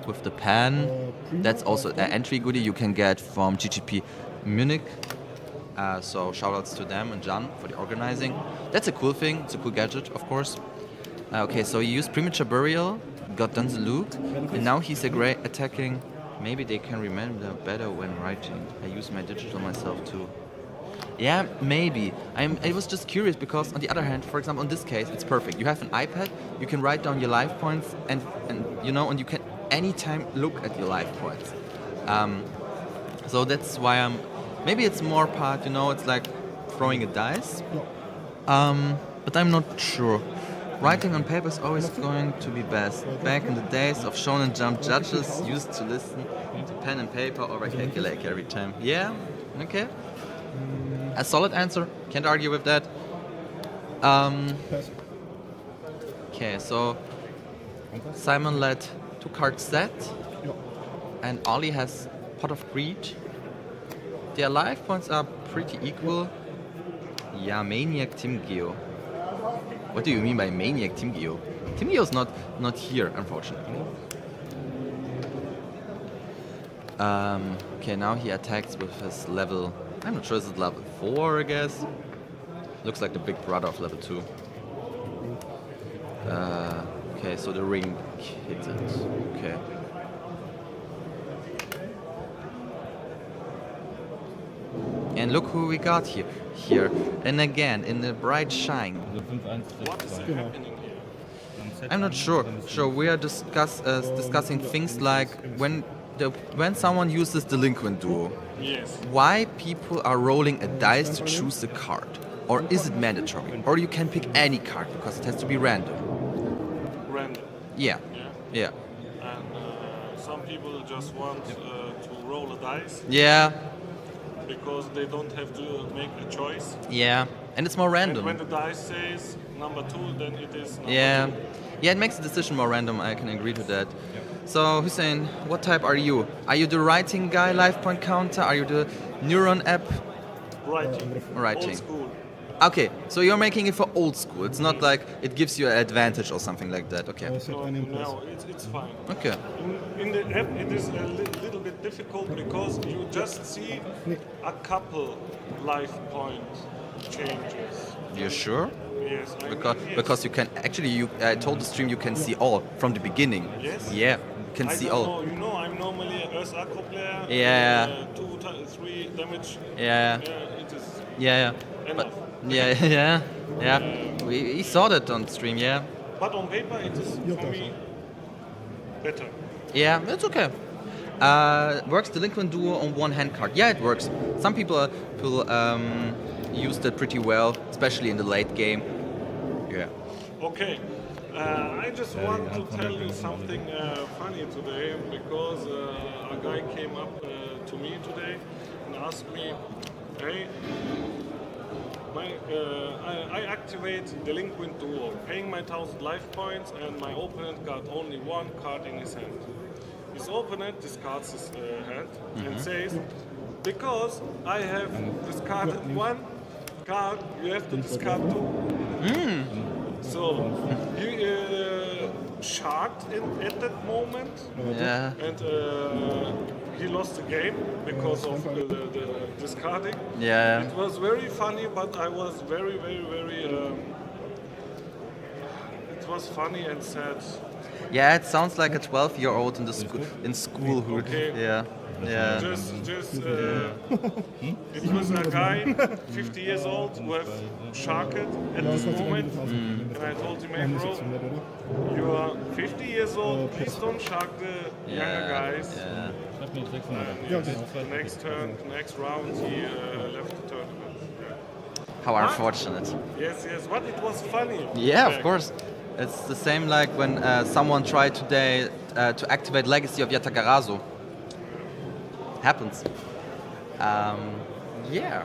with the pen. That's also an entry goodie you can get from GGP Munich. So shoutouts to them and Jan for the organizing. That's a cool thing. It's a cool gadget, of course. Okay, so he used Premature Burial, got done the loop, and now he's a great attacking. Maybe they can remember better when writing. I use my digital myself too. Yeah, maybe. I was just curious because, on the other hand, for example, in this case, it's perfect. You have an iPad, you can write down your life points, and you can anytime look at your life points. So that's why maybe it's more part, it's like throwing a dice. But I'm not sure. Writing on paper is always going to be best. Back in the days of Shonen Jump, judges used to listen to pen and paper over calculator every time. Yeah, okay. A solid answer. Can't argue with that. Okay, so Simon led 2-card set, and Ollie has Pot of Greed. Their life points are pretty equal. Yeah, Maniac Team Geo. What do you mean by Maniac Team Geo? Team Geo's not here, unfortunately. Okay, now he attacks with his level. I'm not sure, is it level 4, I guess? Looks like the big brother of level 2. Okay, so the ring hits it. Okay. And look who we got here. And again, in the bright shine. I'm not sure. We are discussing things like when someone uses Delinquent Duo. Yes. Why people are rolling a dice to choose a card? Or is it mandatory? Or you can pick any card because it has to be random. Random. Yeah. And some people just want to roll a dice. Yeah. Because they don't have to make a choice. Yeah, and it's more random. And when the dice says number 2, then it is number 2. Yeah, it makes the decision more random. I can agree to that. So, Hussein, what type are you? Are you the writing guy, life point counter? Are you the neuron app? Writing. Old school. Okay, so you're making it for old school. It's not like it gives you an advantage or something like that. Okay. No, it's fine. Okay. In the app, it is a little bit difficult because you just see a couple life point changes. You're sure? Yes. Because you can actually. I told the stream you can see all from the beginning. Yes. Yeah, you can see all. I'm normally a Earth Acro player. Yeah. 2-3 damage. Yeah. It is. Yeah. Enough. But, yeah. We saw that on stream. Yeah. But on paper, it is for me better. Yeah, it's okay. Works Delinquent Duo on one hand card? Yeah, it works. Some people use that pretty well, especially in the late game. Yeah. Okay. I just want to tell you something funny today because a guy came up to me today and asked me, hey, I activate Delinquent Duo, paying my 1,000 life points, and my opponent got only one card in his hand. His opponent discards his hand and says, because I have discarded one card, you have to discard 2. So he sharked at that moment, and he lost the game because of the discarding. Yeah. It was very funny, but I was very, very, very. It was funny and sad. Yeah, it sounds like a 12-year-old in schoolhood. Okay. Yeah. It was a guy, 50 years old, who have sharked at this moment, and I told him, hey bro, you are 50 years old, please don't shark the younger guys. Next round, he left the tournament. How unfortunate. Yes, but it was funny. Yeah, of course. It's the same like when someone tried today to activate Legacy of Yatagarasu. Happens. Yeah.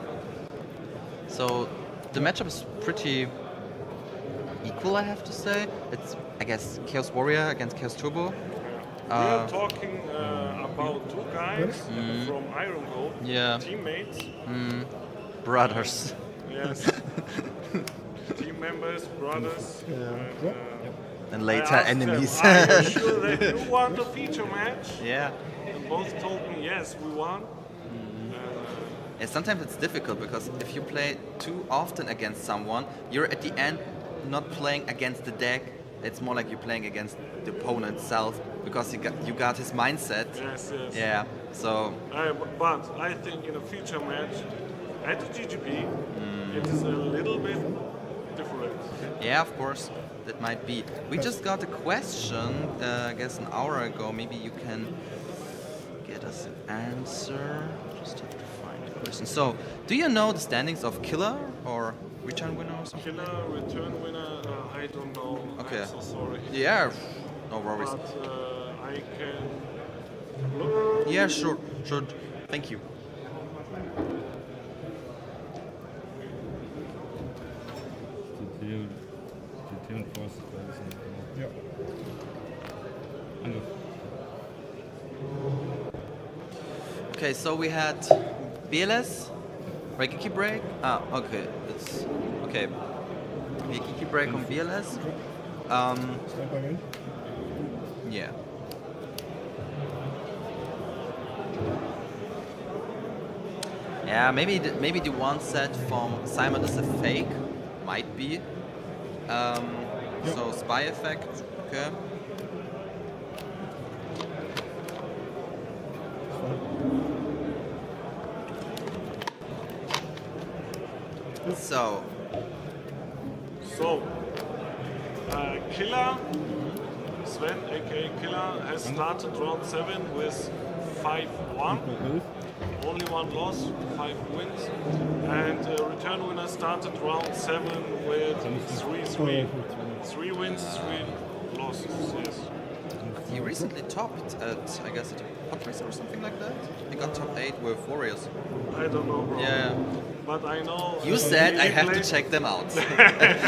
So the matchup is pretty equal, I have to say. It's, I guess, Chaos Warrior against Chaos Turbo. We are talking about two guys from Iron Gold, teammates. Brothers. Yes. Team members, brothers. And later enemies. Them, are you sure that you want a feature match? Yeah. And both told me, yes, we want. Yeah, sometimes it's difficult because if you play too often against someone, you're at the end not playing against the deck. It's more like you're playing against the opponent itself because you got his mindset. Yes, yes. Yeah, so... But I think in a feature match at the GGP, it is a little bit different. Yeah, of course, that might be. We just got a question, I guess an hour ago. Maybe you can get us an answer. Just have to find the question. So, do you know the standings of Killer or Return Winner or something? Killer, Return Winner, I don't know. Okay. I'm so sorry. Yeah, no worries. But I can look. Yeah, sure. Thank you. Okay, so we had BLS, Reiki break. Okay, it's okay. Reiki break on BLS. Yeah. Yeah, maybe the one set from Simon is a fake, might be. So spy effect, okay. So Killer, Sven aka Killer, has started round 7 with 5-1. Only one loss, 5 wins. And Return Winner started round 7 with 3-3. 3 wins, 3 losses, yes. He recently topped at, I guess, at Hot Race or something like that. He got top 8 with Warriors. I don't know, bro. Yeah. But I know... You said I have to check them out.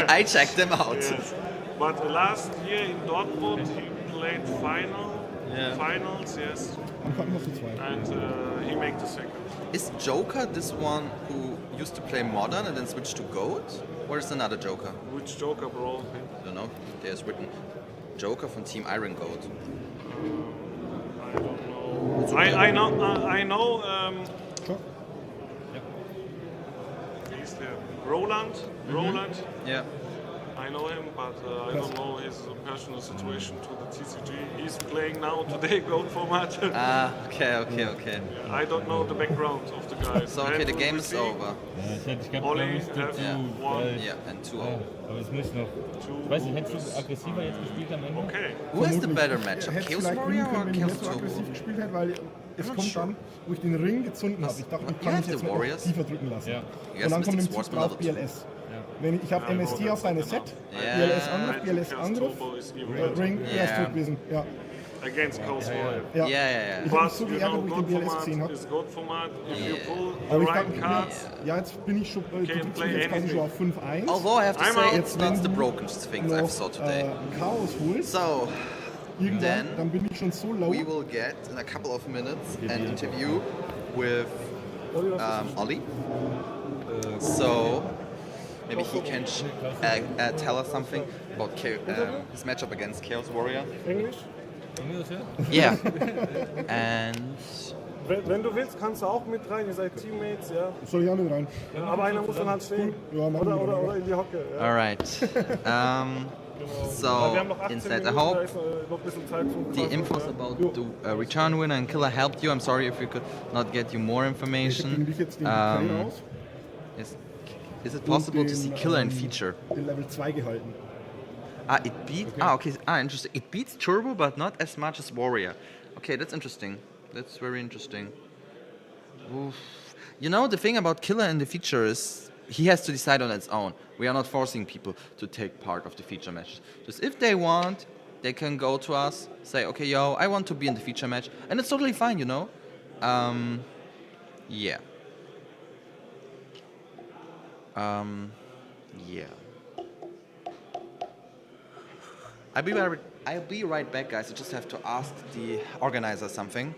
I checked them out. Yes. But last year in Dortmund he played finals, yes. And he made the second. Is Joker this one who used to play Modern and then switched to Gold? Or is another Joker? Which Joker, bro? I don't know. There's written Joker from Team Iron Gold. I don't know. I know. He's there. Roland. Roland. Yeah. I know him, but I don't know his personal situation to the TCG. He's playing now today Gold format. Okay. Yeah, I don't know the background of the guy. So okay, the game is over. Olli have won. Yeah, and 2-0. Aber es muss noch. Ich weiß nicht, hättest du aggressiver jetzt gespielt am Ende? Okay. Who has the better matchup? Hätte Chaos vielleicht Warrior gewinnen or können, wenn ich Chaos nicht so Turbo? aggressiv gespielt hätte, weil es kommt dann, wo ich den Ring gezogen habe. Ich dachte, ich kann mich jetzt noch tiefer drücken lassen. Und dann kommt im Zug drauf BLS. Ich habe MST auf seine Set, BLS Angriff, Ring, erst tot gewesen. Ja. Against Chaos Warrior. Ja. Ich habe mich so geärgert, wo ich den BLS gesehen habe. Aber ich dachte, jetzt bin ich schon, jetzt quasi schon auf 5-1. Although I have to say it's not the broken things I saw today. Chaos holst. So, Irgendwann, dann bin ich schon so low. We will get in a couple of minutes an interview with Olli. So maybe he can tell us something about his matchup against Chaos Warrior. Englisch? Yeah. And wenn du willst, kannst du auch mit rein. Ihr seid Teammates, ja. Soll ich auch mit rein? Ja, aber einer muss dann halt stehen. Ja, oder in die Hocke. Ja. all right. So inside I hope the infos about the return winner and killer helped you. I'm sorry if we could not get you more information. Is it possible to see killer in feature? Den Level 2 gehalten. It beats. Okay. Interesting. It beats Turbo, but not as much as Warrior. Okay, that's interesting. That's very interesting. Oof. You know, the thing about Killer in the feature is he has to decide on its own. We are not forcing people to take part of the feature match. Just if they want, they can go to us, say, okay, yo, I want to be in the feature match, and it's totally fine, you know. Yeah. Yeah. I'll be right back, guys. I just have to ask the organizer something.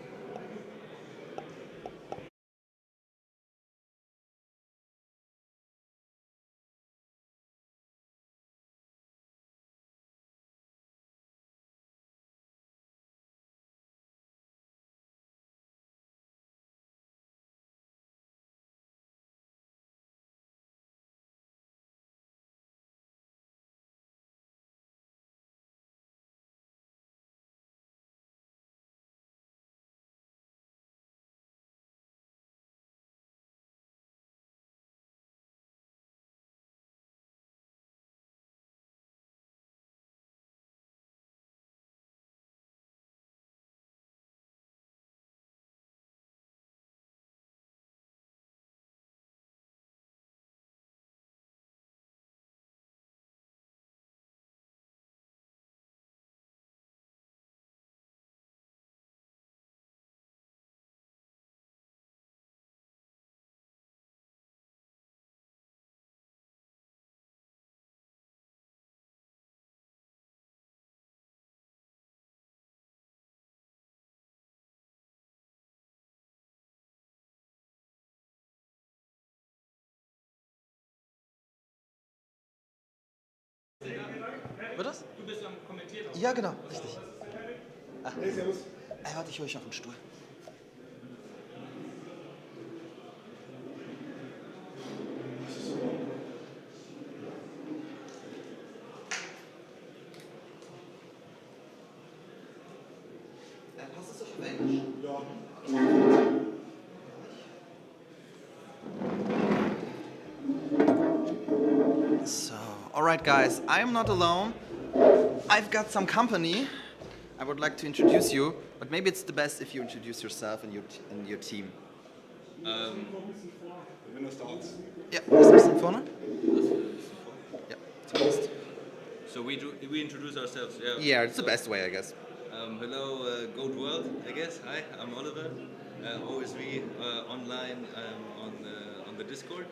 Wird das? Du bist am Kommentieren. Ja, genau, richtig. Ah. Hey, servus. Warte, ich hole euch auf den Stuhl. Passt das auf Englisch? Ja. So, alright guys, I'm not alone. I've got some company. I would like to introduce you, but maybe it's the best if you introduce yourself and your team. Wenn das dauert. Ja, ist ein bisschen vorne? Ja, zumindest. So we introduce ourselves, yeah. Yeah, it's the best way, I guess. Hello, Goat World, I guess. Hi, I'm Oliver. OSV online on the Discord.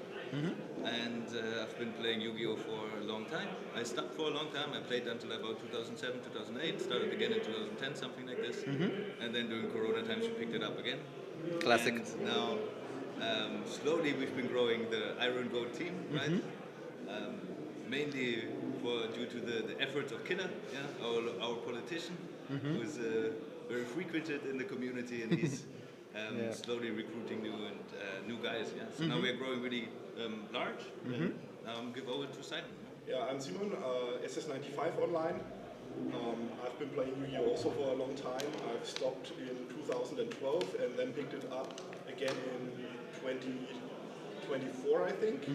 And I've been playing Yu-Gi-Oh for a long time. I stopped for a long time. I played until about 2007, 2008. Started again in 2010, something like this. And then during Corona times, we picked it up again. Classic. And now, slowly, we've been growing the Iron Goat team, right? Mainly due to the efforts of Killer, yeah, our politician, who's very frequented in the community, and he's slowly recruiting new guys. Yeah. So now we're growing really large. And give over to Simon. Yeah, I'm Simon, SS95 online. I've been playing Yu-Gi-Oh! Also for a long time. I've stopped in 2012 and then picked it up again in 2024, I think.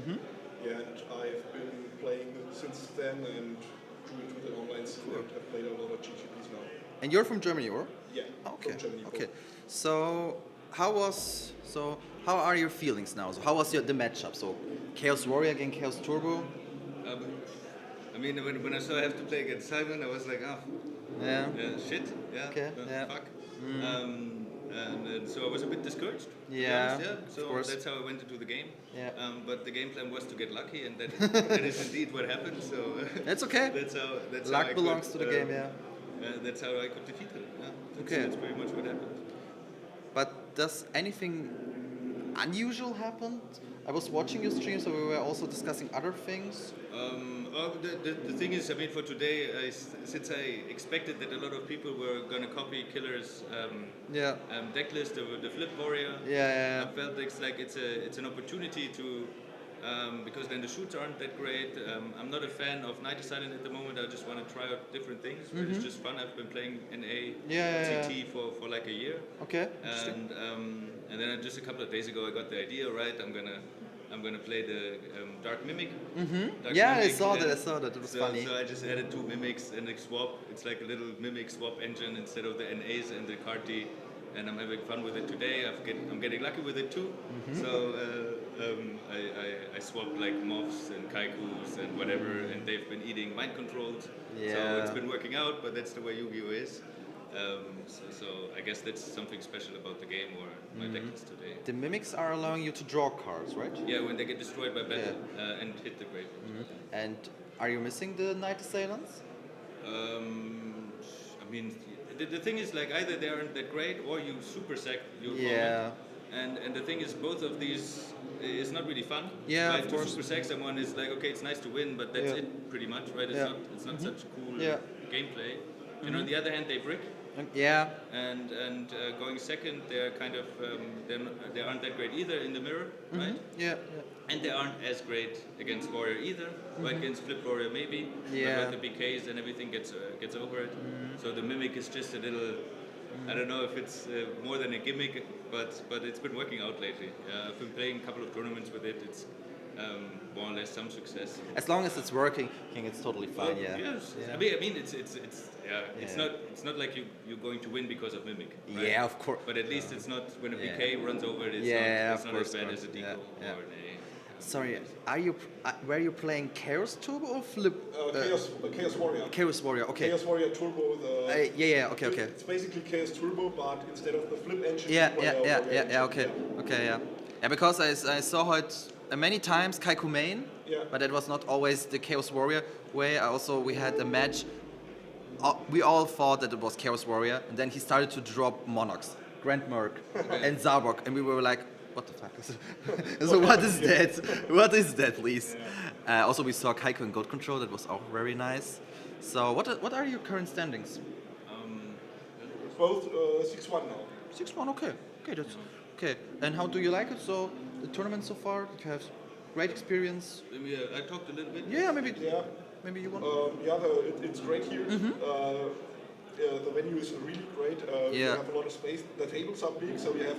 Yeah, and I've been playing since then and doing the online scene. And I've played a lot of GGPs now. And you're from Germany, or? Yeah, okay. from Germany. Okay. So how are your feelings now? So how was the matchup? So Chaos Warrior against Chaos Turbo? I mean, when I saw I have to play against Simon, I was like, shit, okay, fuck. And so I was a bit discouraged. Yeah, So that's how I went into the game. Yeah. But the game plan was to get lucky, and that is indeed what happened. So that's okay. That's luck how belongs to the game, yeah. That's how I could defeat him. Yeah. Okay. That's pretty much what happened. But does anything unusual happen? I was watching your stream, so we were also discussing other things. The thing is, I mean, for today, since I expected that a lot of people were going to copy Killer's deck list, the Flip Warrior, I felt it's an opportunity to, because then the shoots aren't that great. I'm not a fan of Night Silent at the moment. I just want to try out different things. But it's just fun. I've been playing NA TT for like a year. Okay. And then just a couple of days ago, I got the idea. Right, I'm gonna play the Dark Mimic. Dark yeah, Mimic, I saw that. It was funny. So I just added 2 mimics and a swap. It's like a little mimic swap engine instead of the NAs and the Carti. And I'm having fun with it today. I'm getting lucky with it too. So I swapped like Moths and Kaikus and whatever, and they've been eating mind controlled. So it's been working out, but that's the way Yu-Gi-Oh! Is. So I guess that's something special about the game or my deck list today. The mimics are allowing you to draw cards, right? Yeah, when they get destroyed by battle and hit the graveyard. And are you missing the Night Assailants? I mean, the thing is, like, either they aren't that great or you super sack your opponent. And the thing is, both of these is not really fun. Yeah, right? of To course. super sack someone is like, okay, it's nice to win, but that's it pretty much, right? It's not such cool gameplay. And on the other hand, they brick. Yeah. And going second, they're kind of they aren't that great either in the mirror, right? Yeah. And they aren't as great against warrior either. Right, against flip warrior maybe. Yeah. But the BKs and everything gets over it. So the mimic is just a little. I don't know if it's more than a gimmick, but it's been working out lately. I've been playing a couple of tournaments with it. It's more or less some success. As long as it's working, I think it's totally fine. Yes. Yeah. I mean it's not like you're going to win because of mimic. Right? Yeah, of course. But at least it's not when a BK runs over it. It's not as bad as a deco or an A. Sorry, were you playing Chaos Turbo or Flip? Chaos Warrior. Chaos Warrior, okay. Chaos Warrior Turbo. Okay. It's basically Chaos Turbo, but instead of the flip engine. Okay. Yeah, because I saw it many times, Kaiku main, but it was not always the Chaos Warrior way. We had a match. We all thought that it was Chaos Warrior, and then he started to drop Monarchs, Grand Merc, and Zabok, and we were like, what the fuck is it? So what is that? What is that, please? Also, we saw Kaiko and Goat Control. That was auch very nice. So what are your current standings? Both 6-1 now. 6-1, okay. That's okay. And how do you like it? So the tournament so far, did you have great experience? Maybe I talked a little bit. Yeah, maybe you want. It's great here. The venue is really great. We have a lot of space. The tables are big, so we have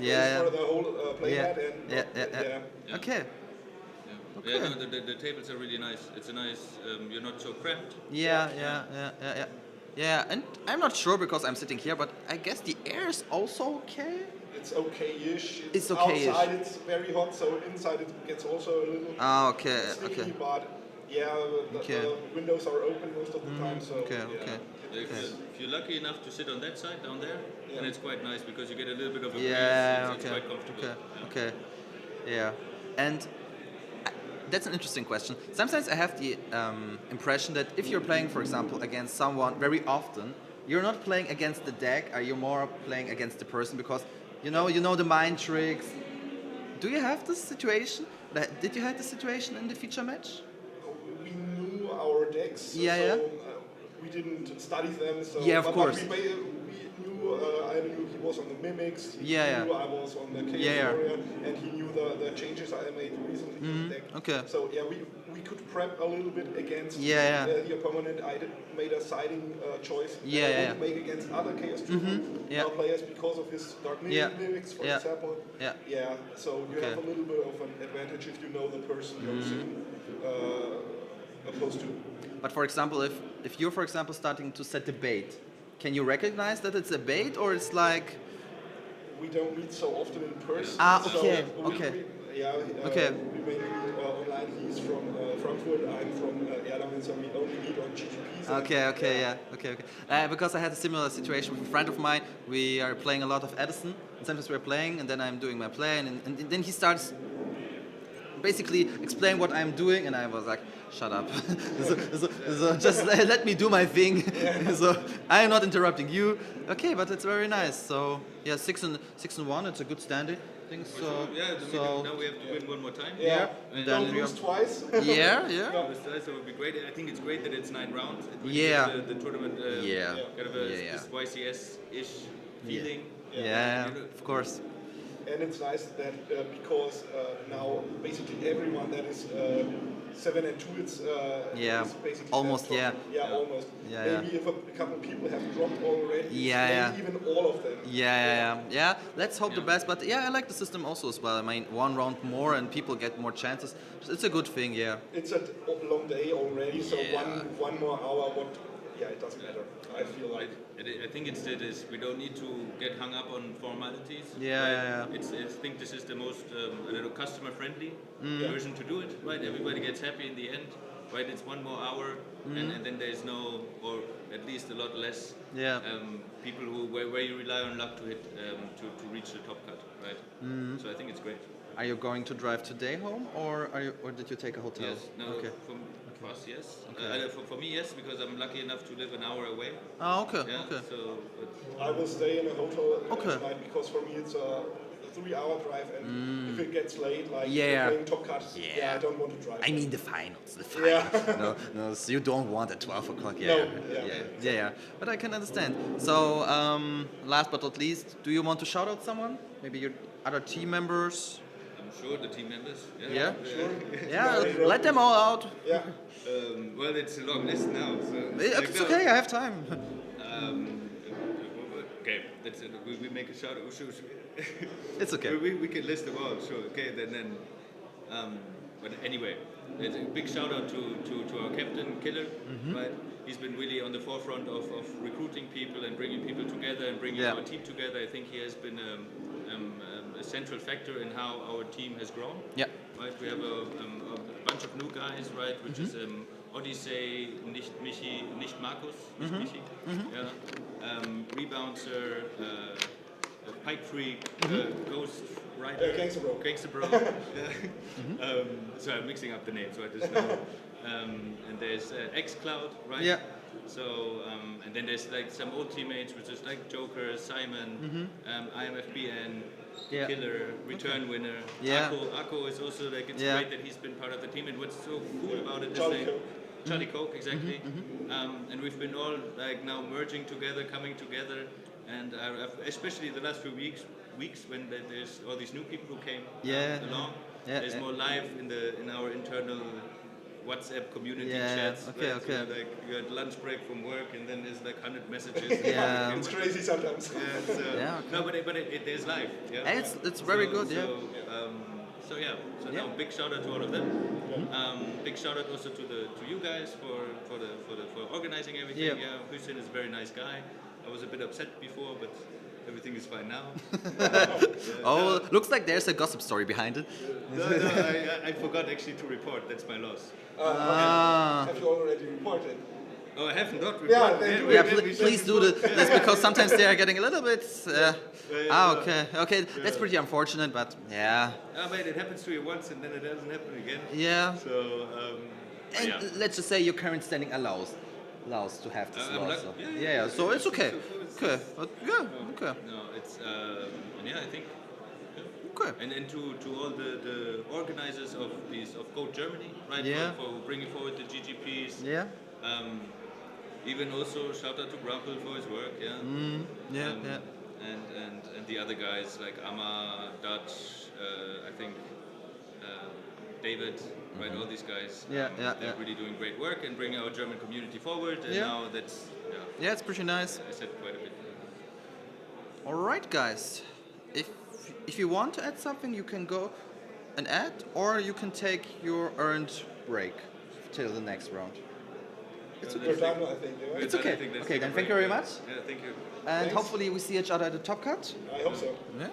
place for the whole playmat. Okay. Yeah, no, the tables are really nice. It's a nice. You're not so cramped. Yeah, and I'm not sure because I'm sitting here, but I guess the air is also okay. It's okay-ish. It's okay-ish. Outside it's very hot, so inside it gets also a little sticky, but the windows are open most of the time. So If you're lucky enough to sit on that side down there, then it's quite nice because you get a little bit of a breeze. It's quite comfortable. Okay. Yeah, and that's an interesting question. Sometimes I have the impression that if you're playing, for example, against someone very often, you're not playing against the deck, you're more playing against the person because you know the mind tricks. Do you have this situation? Did you have this situation in the feature match? We knew our decks. We didn't study them. So, of course. But we knew I knew he was on the mimics. He knew I was on the Chaos Warrior, and he knew the changes I made recently in the deck. Okay. So we could prep a little bit against the opponent. I made a siding choice. I would make against other Chaos players because of his Dark mimics, for example. So you have a little bit of an advantage if you know the person you're sitting opposed to. But for example, if you're, for example, starting to set the bait, can you recognize that it's a bait or it's like... We don't meet so often in person. Okay. We mainly meet online. He's from Frankfurt, I'm from Erlangen, so we only meet on GGP. Okay. Because I had a similar situation with a friend of mine. We are playing a lot of Edison, and sometimes we're playing, and then I'm doing my play, and then he starts basically explain what I'm doing, and I was like, shut up. so just let me do my thing. So I am not interrupting you. Okay, but it's very nice. So 6-1, it's a good standing. I think so. Now we have to win one more time. And don't lose twice. So it would be great. I think it's great that it's 9 rounds. It really gives the tournament kind of this YCS-ish feeling. Of course. And it's nice that because now basically everyone that is 7 and 2, it's basically almost almost. Maybe if a couple people have dropped already, maybe even all of them. Let's hope the best. But I like the system also as well. I mean, 1 round more and people get more chances. It's a good thing. It's a long day already, so one more hour. It doesn't matter. I feel like. I think instead we don't need to get hung up on formalities. I think this is the most customer-friendly version to do it. Right, everybody gets happy in the end. right? It's 1 more hour, and then there's no, or at least a lot less people where you rely on luck to hit to reach the top cut, right? So I think it's great. Are you going to drive today home, or did you take a hotel? Yes, no, Okay. for us, yes. Okay. For me, yes, because I'm lucky enough to live an hour away. Oh, okay. Yeah, Okay. So, I will stay in a hotel Okay. tonight because for me it's a 3-hour drive, and if it gets late, like Yeah. playing Top Cut, I don't want to drive. I mean the finals. Yeah. no, so you don't want at 12 o'clock. No, Yeah. But I can understand. So, last but not least, do you want to shout out someone? Maybe your other team members? I'm sure the team members. Yeah? Sure. Yeah, let them all out. Yeah. Well, it's a long list now. So It's okay, I have time. Okay, that's it. We make a shout out. It's okay. We can list them all, sure. Okay, then but anyway, it's a big shout out to our captain, Killer, right? He's been really on the forefront of recruiting people and bringing people together and bringing our team together. I think he has been a central factor in how our team has grown. Yeah. Right, we have a bunch of new guys, right, which is Odyssey, nicht Michi, nicht Markus, nicht Michi, Rebouncer, Pipe Freak, Ghost Rider, Gangster Bro. So I'm mixing up the names, right? And there's X-Cloud, right? Yeah. So, and then there's like some old teammates, which is like Joker, Simon, IMFBN, Killer, Return Winner. Yeah. Akko is also like, it's great that he's been part of the team. And what's so cool about it is like, Charlie Coke, exactly. And we've been all like now merging together, coming together. And especially the last few weeks when there's all these new people who came along, there's more life in our internal WhatsApp community chats. Okay. Like you had lunch break from work, and then there's like 100 messages. Yeah. It's crazy sometimes. No, but there's life. Yeah. And it's very good. So no, big shout out to all of them. Big shout out also to you guys for organizing everything. Yeah, Hussein is a very nice guy. I was a bit upset before, but everything is fine now. Looks like there's a gossip story behind it. No, I forgot actually to report. That's my loss. Have you already reported? Oh, I have not reported. Please do this because sometimes they are getting a little bit. Okay, that's pretty unfortunate, but yeah. But it happens to you once and then it doesn't happen again. Yeah. So. Let's just say your current standing allows to have this loss. So. Yeah. So it's okay. Okay. Okay. No, it's I think. Okay. And then to all the organizers of Code Germany, right? Yeah. For bringing forward the GGPs. Yeah. Even also shout out to Grumple for his work. Yeah. And the other guys like Amma, Dutch, I think David, right? All these guys. They're really doing great work and bringing our German community forward. And now that's it's pretty nice. I said quite a bit. All right, guys. If you want to add something, you can go and add, or you can take your earned break till the next round. It's okay. I think. It's okay. Okay, then thank you very much. Yeah, thank you. And hopefully we see each other at the Top Cut. I hope so. Yeah.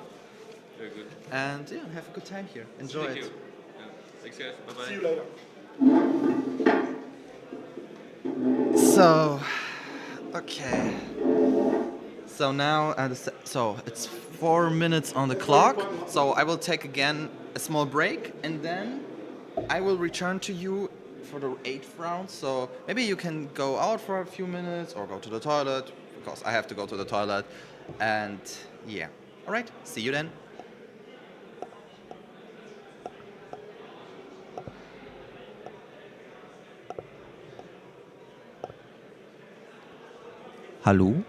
Very good. And have a good time here. Enjoy Thank it. you. Yeah. Thanks, guys. Bye-bye. See you later. So, okay. So now, so it's 4 minutes on the clock. So I will take again a small break, and then I will return to you for the 8th round. So maybe you can go out for a few minutes or go to the toilet, because I have to go to the toilet. And yeah. All right. See you then. Hallo?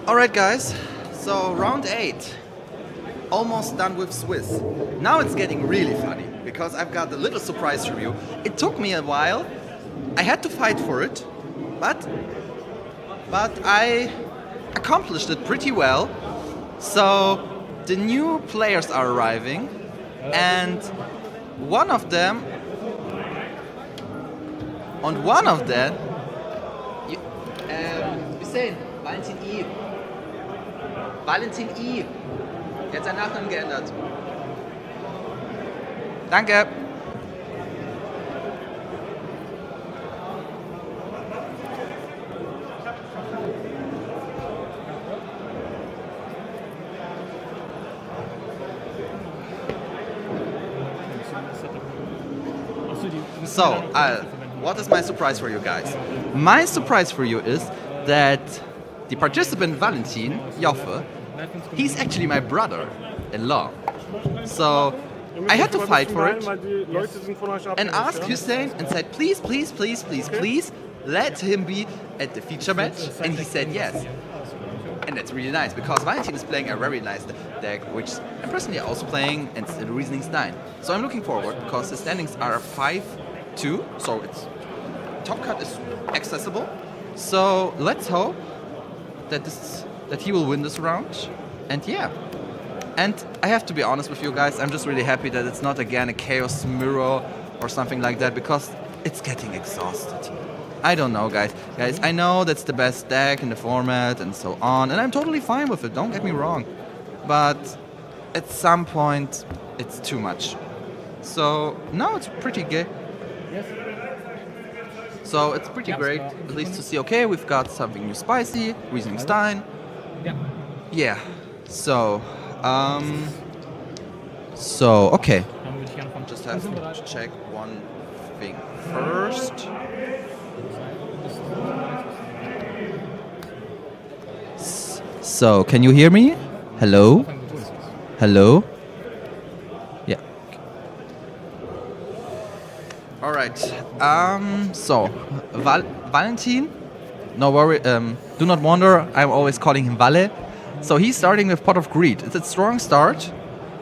Alright guys, so round 8. Almost done with Swiss. Now it's getting really funny, because I've got a little surprise for you. It took me a while. I had to fight for it, but I accomplished it pretty well. So the new players are arriving, and one of them, Hussein, Valentin I. Valentin I. Jetzt sein Nachnamen geändert. Danke. So, what is my surprise for you guys? My surprise for you is that the participant Valentin, Joffe, he's actually my brother-in-law. So, I had to fight for it and asked Hussein and said, please, please, please, please, please, let him be at the feature match. And he said yes. And that's really nice, because Valentin is playing a very nice deck, which I'm personally also playing, and it's the Reasoning Stein. So I'm looking forward, because the standings are 5-2, so it's top cut is accessible. So let's hope that he will win this round. And yeah. And I have to be honest with you guys, I'm just really happy that it's not again a Chaos Mirror or something like that, because it's getting exhausted. I don't know, guys. Guys, I know that's the best deck in the format and so on, and I'm totally fine with it, don't get me wrong. But at some point, it's too much. So now it's pretty good. So it's pretty great, at least to see, okay, we've got something new spicy, Reasoning Stein. Yeah. So, okay. Just have to check one thing first. So, can you hear me? Hello? Hello? Yeah. Alright. So, Valentin, no worry, do not wonder, I'm always calling him Valle. So he's starting with Pot of Greed. It's a strong start,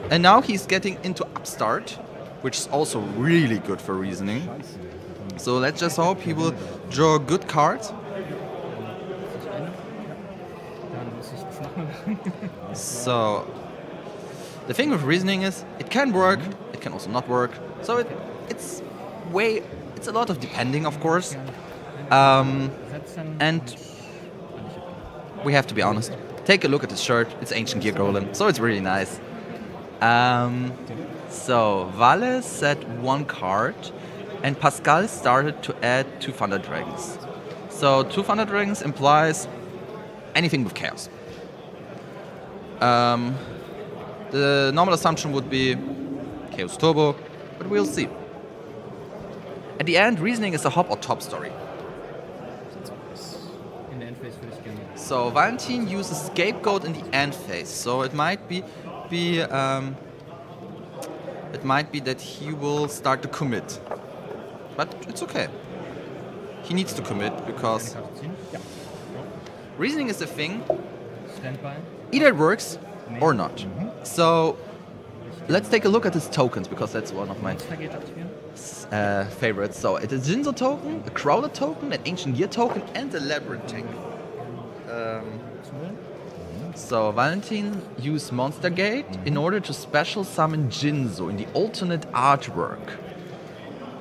and now he's getting into Upstart, which is also really good for reasoning. So let's just hope he will draw good cards. So the thing with reasoning is it can work, it can also not work. So it's a lot of depending, of course. And we have to be honest. Take a look at his shirt. It's Ancient Gear Golem, so it's really nice. So Valle set one card, and Pascal started to add 2 Thunder Dragons. So 2 Thunder Dragons implies anything with chaos. The normal assumption would be Chaos Turbo, but we'll see. At the end, reasoning is a hop or top story. So Valentin uses Scapegoat in the end phase. So it might be that he will start to commit, but it's okay. He needs to commit because reasoning is a thing. Either it works or not. So let's take a look at his tokens, because that's one of my favorites. So it is a Jinzo token, a Crowder token, an Ancient Gear token, and a Labyrinth tank. So Valentin used Monster Gate in order to special summon Jinzo in the alternate artwork.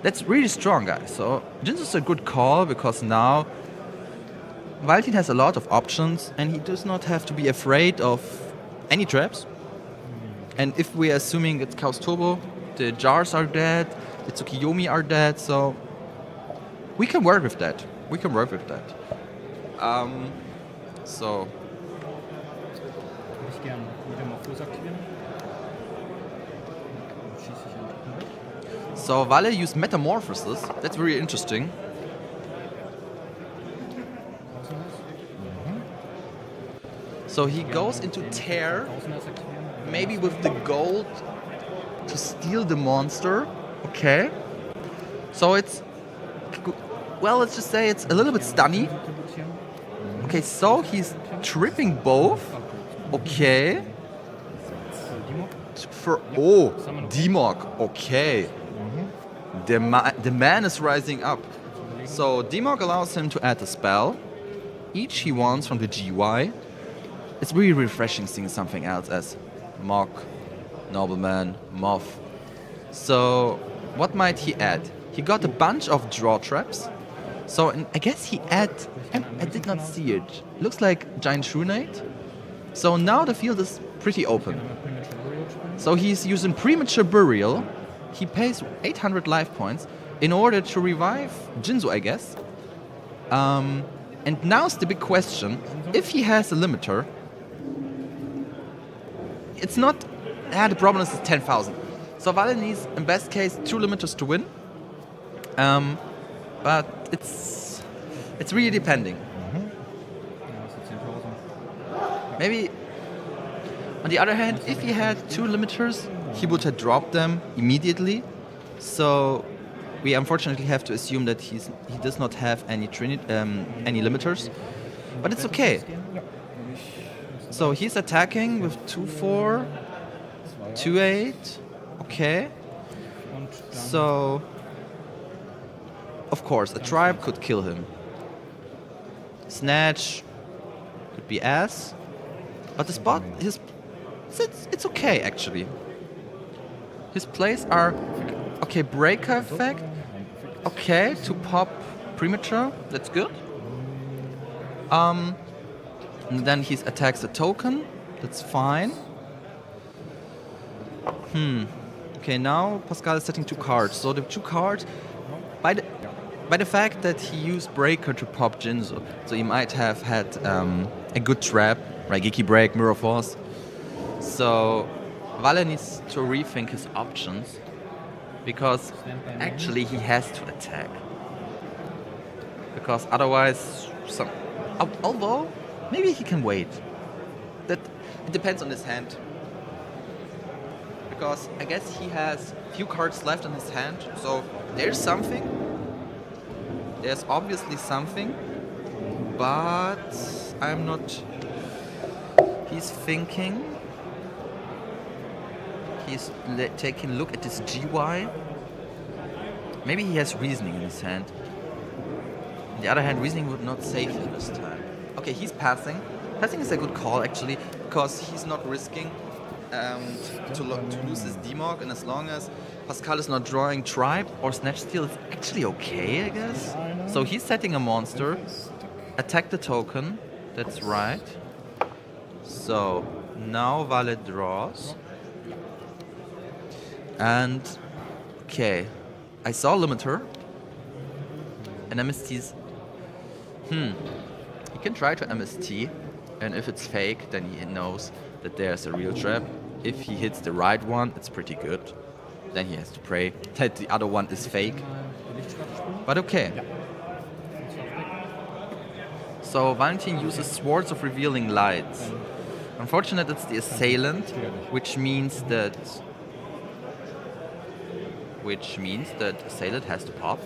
That's really strong, guys. So Jinzo is a good call, because now Valentin has a lot of options and he does not have to be afraid of any traps. And if we're assuming it's Chaos Turbo, the Jars are dead, the Tsukiyomi are dead, so we can work with that. So So Valle used Metamorphosis. That's very interesting. So he goes into Tear, maybe with the gold to steal the monster. Okay. So it's, well, let's just say it's a little bit stunny. Okay, so he's tripping both. Okay. Dimog. Okay. The man is rising up. So Dimog allows him to add a spell. Each he wants from the GUI. It's really refreshing seeing something else as Mock, Nobleman, Moth. So what might he add? He got a bunch of draw traps. So I guess he I did not see it. Looks like Giant Trunate. So now the field is pretty open. So he's using Premature Burial. He pays 800 life points in order to revive Jinzo, I guess. And now's the big question. If he has a limiter, it's not... the problem is 10,000. So Vale needs, in best case, 2 limiters to win. But it's really depending. Maybe, on the other hand, if he had 2 limiters, he would have dropped them immediately. So we unfortunately have to assume that he does not have any limiters. But it's okay. So he's attacking with 2-4, 2-8. Okay. So, of course, a tribe could kill him. Snatch could be ass. But the spot, it's okay actually. His plays are okay. Breaker effect, okay, to pop Premature. That's good. And then he attacks the token. That's fine. Okay, now Pascal is setting 2 cards. So the 2 cards, by the fact that he used Breaker to pop Jinzo, so he might have had a good trap, right? Geeky Break, Mirror Force. So Vale needs to rethink his options because actually he has to attack. Because otherwise, although maybe he can wait. It depends on his hand. Because I guess he has few cards left in his hand, so there's something. There's obviously something, but I'm not. He's thinking. He's taking a look at this GY. Maybe he has Reasoning in his hand. On the other hand, Reasoning would not save him this time. Okay, he's passing. Passing is a good call actually, because he's not risking to lose his Demog, and as long as Pascal is not drawing Tribe or Snatch Steal, it's actually okay, I guess. So he's setting a monster, attack the token, that's right. So now Vale draws. And okay, I saw Limiter and MST's. He can try to MST, and if it's fake, then he knows that there's a real trap. If he hits the right one, it's pretty good. Then he has to pray that the other one is fake. But okay. So Valentin uses Swords of Revealing Lights. Unfortunately, it's the Assailant, which means that Assailant has to pop,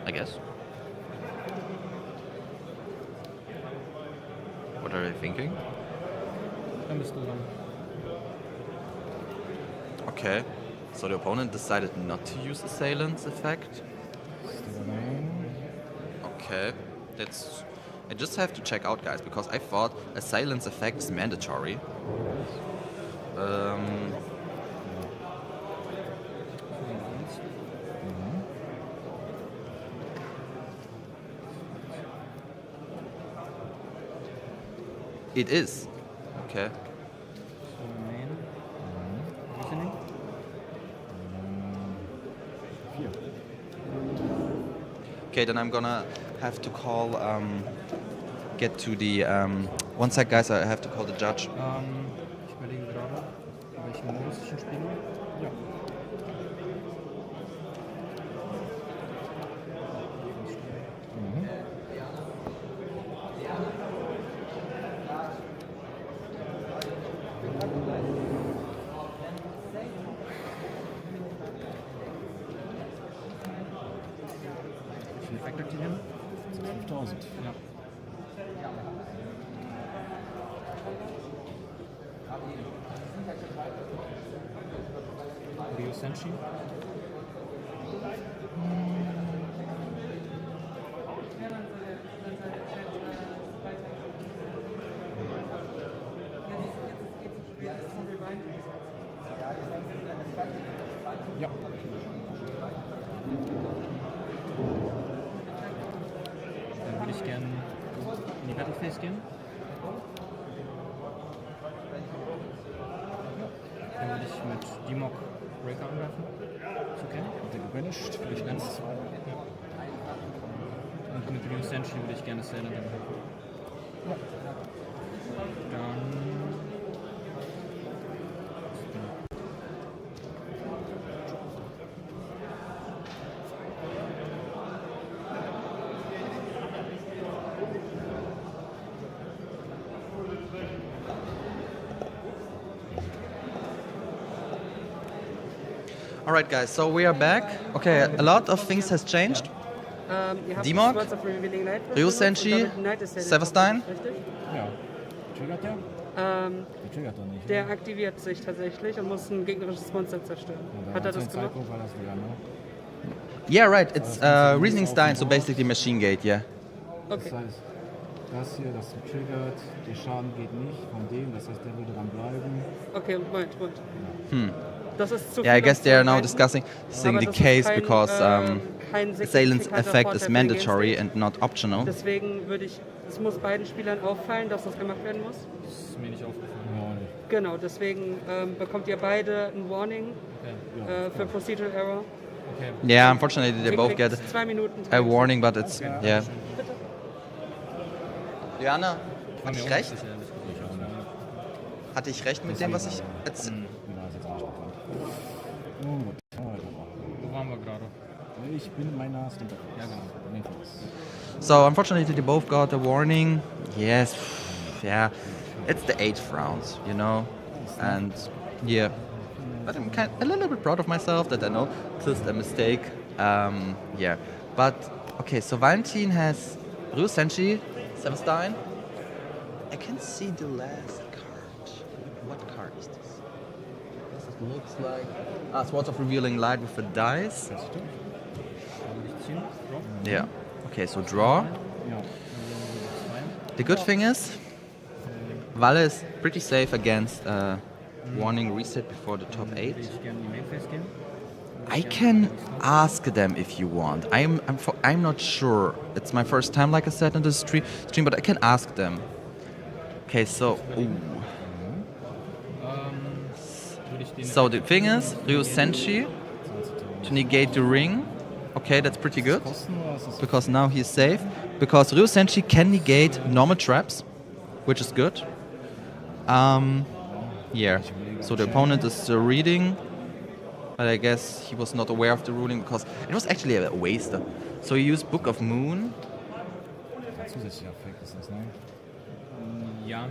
I guess. What are they thinking? Okay, so the opponent decided not to use Assailant's effect. Okay, I just have to check out, guys, because I thought Assailant's effect is mandatory. It is. Okay. Okay, then I'm gonna have to call, get to the, one sec, guys, I have to call the judge. Ich überlege gerade, welchen Modus ich spiele. Ja. Wie viel Effekt aktivieren? 12.000. Ja. Ryu Senshi. Ja. Dann würde ich gerne in die Battleface gehen. Dann würde ich mit Dimok Breaker angreifen. Ist okay? Der gebanished, würde ich ganz. Ja. Und mit Ryu Senshi würde ich gerne Sailor angreifen. Ja. Dann. Alright guys, so we are back. Okay, a lot of things has changed. Dimok, Ryu Senshi, Severstein. Ja. Triggert der? Der triggert doch nicht. Der aktiviert sich tatsächlich und muss ein gegnerisches Monster zerstören. Hat er das gemacht? War das wieder, ne? Yeah, right, it's Reasoning Stein, so basically Machine Gate, yeah. Okay. Das heißt, das hier, das triggert, der Schaden geht nicht von dem, das heißt, der würde dran bleiben. Okay, Moment. Das ist zu Yeah, I viel, guess they are now kein- discussing aber the das ist case kein, because kein Assailant's signifikanter effect Vorteil is für den mandatory Game and not optional. Deswegen würde ich, es muss beiden Spielern auffallen, dass das gemacht werden muss. Das ist mir nicht aufgefallen. Ja, nicht. Genau, deswegen bekommt ihr beide ein Warning für Procedural Error. Okay. Yeah, unfortunately they Kriegt both get 2 Minuten. a warning, but it's, Okay. yeah. Bitte. Diana, War hatte mir ich auch recht? nicht sicher, ehrlich gesagt. Hatte ich recht mit dem, was ich jetzt... Ja, ist jetzt auch nicht bekannt. Nun gut, weitermachen. Wo waren wir gerade? Ich bin meiner Stimmt. Ja, genau. So, unfortunately they both got a warning. Yes, yeah. It's the 8th round, you know? And, yeah. But I'm a little bit proud of myself that I noticed a mistake. Yeah. But, okay, so Valentin has Ryu Senshi, Severstein. I can see the last card. What card is this? This looks like... Swords of Revealing Light with a dice. Yeah. Okay, so draw. The good thing is, Valle is pretty safe against warning reset before the top 8. I can ask them if you want. I'm not sure. It's my first time, like I said, in this stream, but I can ask them. Okay, so so the thing is, Ryu Senshi to negate the ring. Okay, that's pretty good because now he's safe. Because Ryu Senshi can negate normal traps, which is good. Yeah. So the opponent is reading. But I guess he was not aware of the ruling because it was actually a waste. So he used Book of Moon.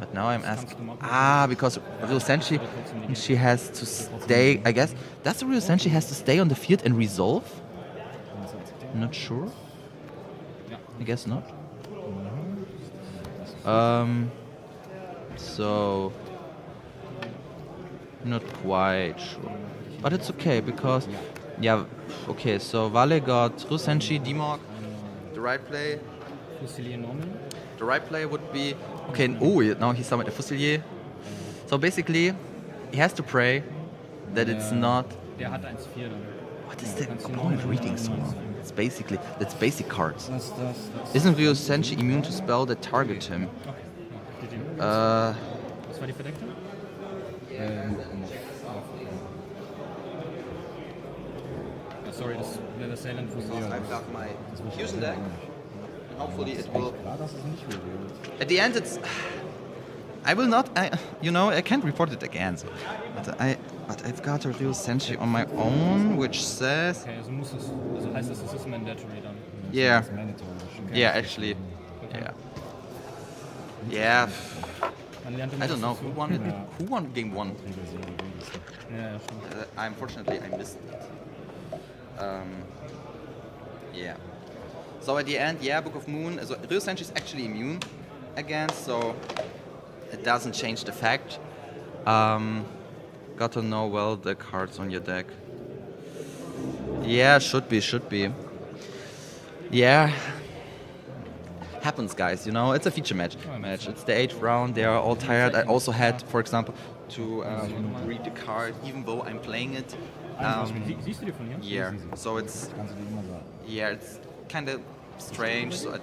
But now I'm asking. Because Ryu Senshi, she has to stay. I guess does Ryu Senshi has to stay on the field and resolve? Not sure. I guess not. So not quite sure. But it's okay because, yeah, okay, so Valle got Ryu Senshi, Dimok, the right play. Fusilier normal. The right play would be, okay, now he summoned a Fusilier. So basically, he has to pray that it's not... Der hat 1-4 dann. What is the opponent reading so long? It's basically, that's basic cards. Isn't Ryu Senshi immune to spell that target him? Was war die Verdeckte? Sorry, das wäre der Assailant Fusil. I've got my fusion deck. Hopefully it will... At the end it's... I will not... I can't report it again. So. But I've got a Ryu Senshi on my own, which says... Okay, also muss es... Also heißt das, es ist mandatory dann? Yeah. Okay. Yeah, actually. Okay. Yeah. Yeah. I don't know. Who won game 1? Yeah, sure. Unfortunately, I missed it. Yeah. So at the end, yeah, Book of Moon. So Ryu Senshi is actually immune against. So it doesn't change the fact. Got to know well the cards on your deck. Yeah, should be. Yeah. Happens, guys, you know, it's a feature match. It's the 8th round, they are all tired. I also had, for example, to read the card, even though I'm playing it. Yeah, so it's kind of strange. So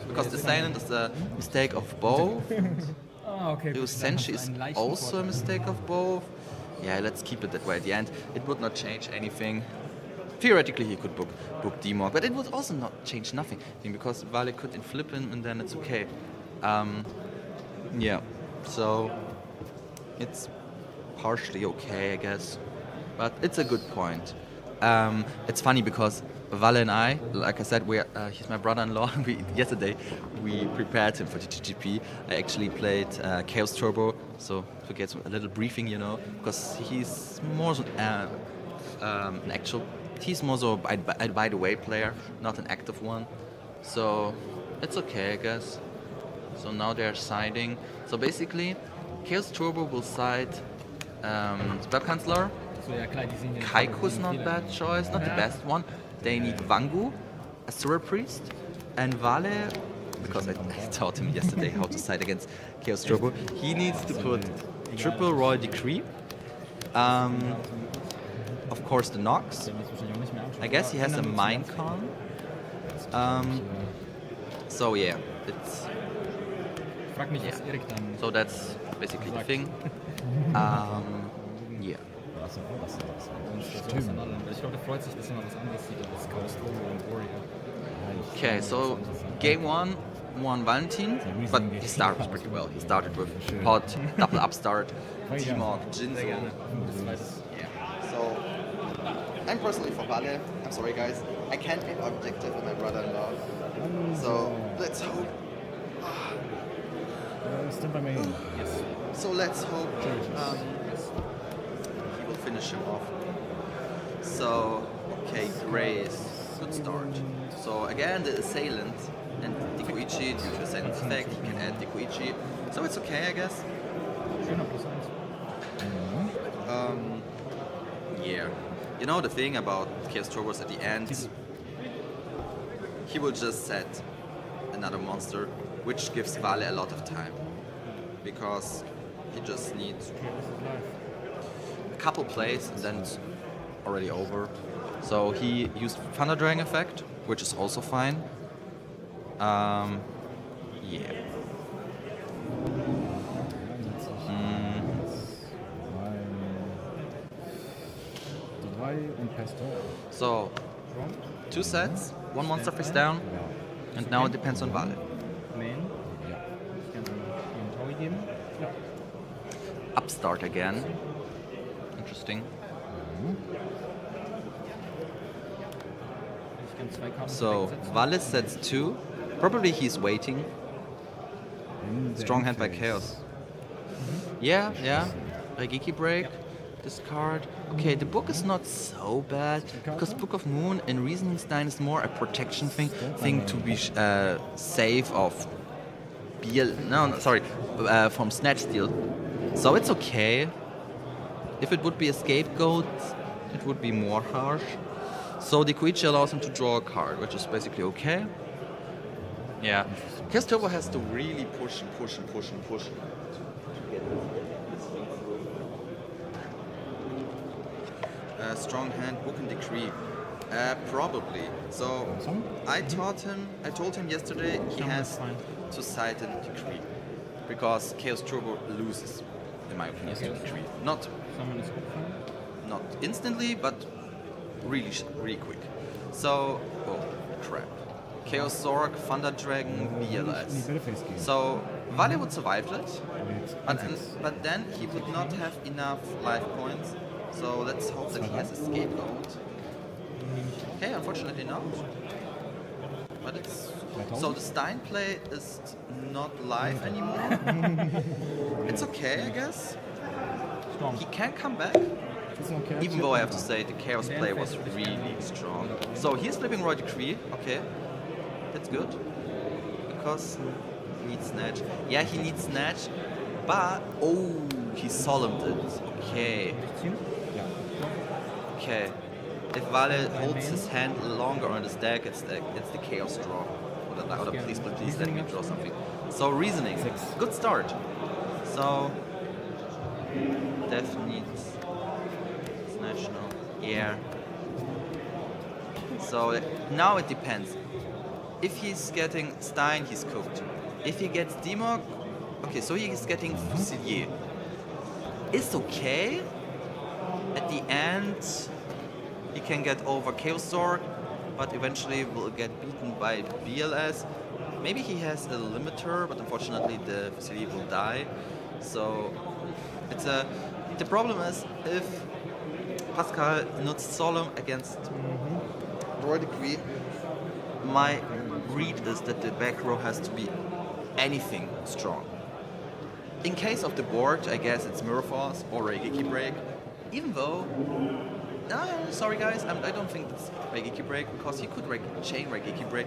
because the silent is a mistake of both. The Senshi is also a mistake of both. Yeah, let's keep it that way. At the end, it would not change anything. Theoretically, he could book D-Morg, but it would also not change nothing because Vale could flip him and then it's okay. Yeah, so it's partially okay, I guess, but it's a good point. It's funny because Vale and I, like I said, he's my brother-in-law. Yesterday we prepared him for the GGP. I actually played Chaos Turbo, so to get a little briefing, you know, because he's more an actual. He's more so a by the way player, not an active one. So it's okay, I guess. So now they're siding. So basically, Chaos Turbo will side Webkanzler. Kaiku's not bad choice, not the best one. They need Wangu, Asura Priest, and Vale, because I taught him yesterday how to side against Chaos Turbo. He needs to put triple Royal Decree. Of course, the Nox. I guess he has a Minecon. So yeah, it's. So that's basically the thing. Yeah. Okay, so game 1 won Valentin, but his start was pretty well. He started with Pot, double upstart, D-Morg, Jinzo. Yeah. So I'm personally for Vale. I'm sorry, guys. I can't be objective with my brother-in-law. So let's hope. Stand by me. Yes. So let's hope he will finish him off. So, okay, Grace, good start. So again, the Assailant and Dikuichi, due to Assailant effect, he can add Dikuichi. So it's okay, I guess. Yeah. You know the thing about Chaos Turbos at the end, he will just set another monster, which gives Vale a lot of time. Because he just needs a couple plays and then it's already over. So he used Thunder Dragon effect, which is also fine. Yeah. So 2 sets, 1 monster face down, and now it depends on Vale. Upstart again. Interesting. So Vale sets 2. Probably he's waiting. Strong hand by Chaos. Yeah. Regeki break. Discard. Okay, the book is not so bad because Book of Moon in Riesenstein is more a protection thing to be safe of from Snatch Steal. So it's okay. If it would be a scapegoat, it would be more harsh. So the Dikuichi allows him to draw a card, which is basically okay. Yeah. Chaos Turbo has to really push. Strong hand, book and decree. Probably. So I told him yesterday he has to side the decree. Because Chaos Turbo loses, in my opinion, to decree. Not instantly, but really quick. So, oh crap. Chaos Zork, Thunder Dragon, BLS. So Vale would survive that, but then he would not have enough life points. So let's hope that he has a scapegoat. Okay, unfortunately not. But it's so the Stein play is not live anymore. It's okay, I guess. He can come back. Even though I have to say the Chaos play was really strong. So he's flipping Royal Decree. Okay, that's good because he needs Snatch. Yeah, he needs Snatch. But, oh, he solemned it. Okay. Okay. If Vale holds his hand longer on his deck, it's the chaos draw. Or please let me draw something. So reasoning. Good start. So Def needs national. Yeah. So now it depends. If he's getting Stein, he's cooked. If he gets Dimok, okay, so he's getting Fusilier. It's okay. At the end, he can get over Chaos Sword, but eventually will get beaten by BLS. Maybe he has a limiter, but unfortunately the Fusilier will die. So it's the problem is if Pascal nutzt Solemn against Royal Decree, my read is that the back row has to be anything strong. In case of the board, I guess it's Mirror Force or Reigeki Break. Even though, sorry guys, I don't think it's Reigeki Break because he could chain Reigeki Break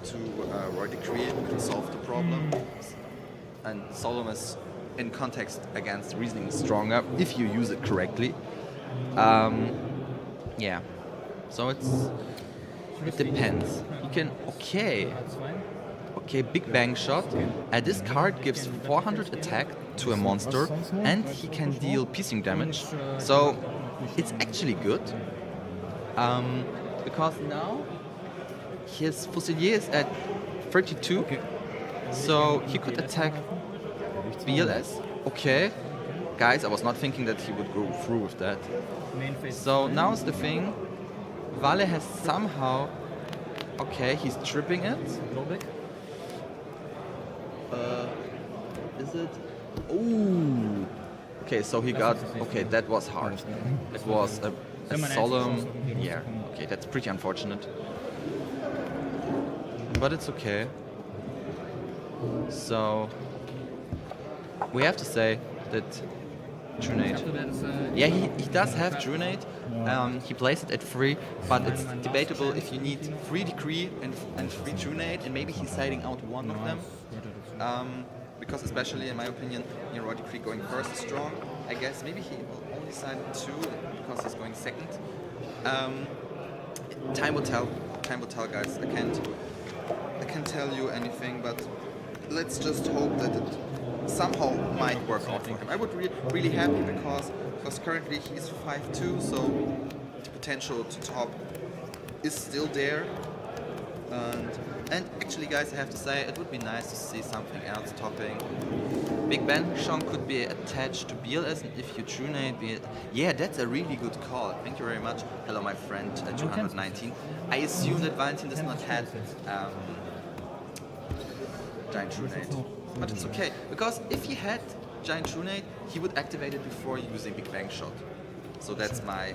to Royal Decree to solve the problem. And Solemn is in context against reasoning stronger if you use it correctly. Yeah, so it depends. You can okay, Big Bang Shot. This card gives 400 attack to a monster, and he can deal piercing damage. So it's actually good because now his Fusilier is at 32, so he could attack BLS. Okay, guys, I was not thinking that he would go through with that. So now's the thing. Vale has somehow, okay, he's tripping it. Is it? Oh, okay, so he got, okay, that was hard. It was a solemn, yeah, okay, that's pretty unfortunate. But it's okay. So, we have to say that Trunade. Yeah, he does have Trunade. He plays it at 3, but it's debatable if you need 3 Decree and 3 Trunade, and maybe he's siding out one of them. Because especially in my opinion, Royal Decree going first is strong. I guess maybe he will only side 2 because he's going second. Time will tell. Time will tell, guys. I can't tell you anything, but let's just hope that it somehow might work out for him. I would really happy because currently he's 5-2, so the potential to top is still there. And actually, guys, I have to say it would be nice to see something else topping. Big Ben Shong could be attached to BLS, and if you Trunade BLS, yeah, that's a really good call. Thank you very much. Hello, my friend 219. I assume that Valentin does not have Giant Trunade. But it's okay, because if he had Giant Trunade, he would activate it before using Big Bang Shot. So that's my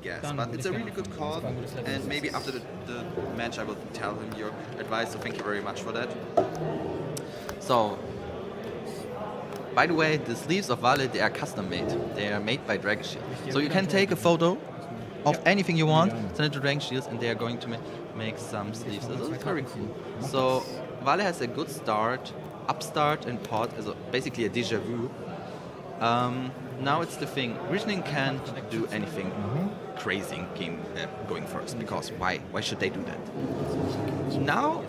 guess. But it's a really good call, and maybe after the match I will tell him your advice, so thank you very much for that. So, by the way, the sleeves of Vale, they are custom made. They are made by Dragon Shield. So you can take a photo of anything you want, send it to Dragon Shields, and they are going to make some sleeves. So it's very cool. So, Vale has a good start. Upstart and Pod is basically a déjà vu. Now it's the thing. Reasoning can't do anything crazy in game going first, because why? Why should they do that? Now,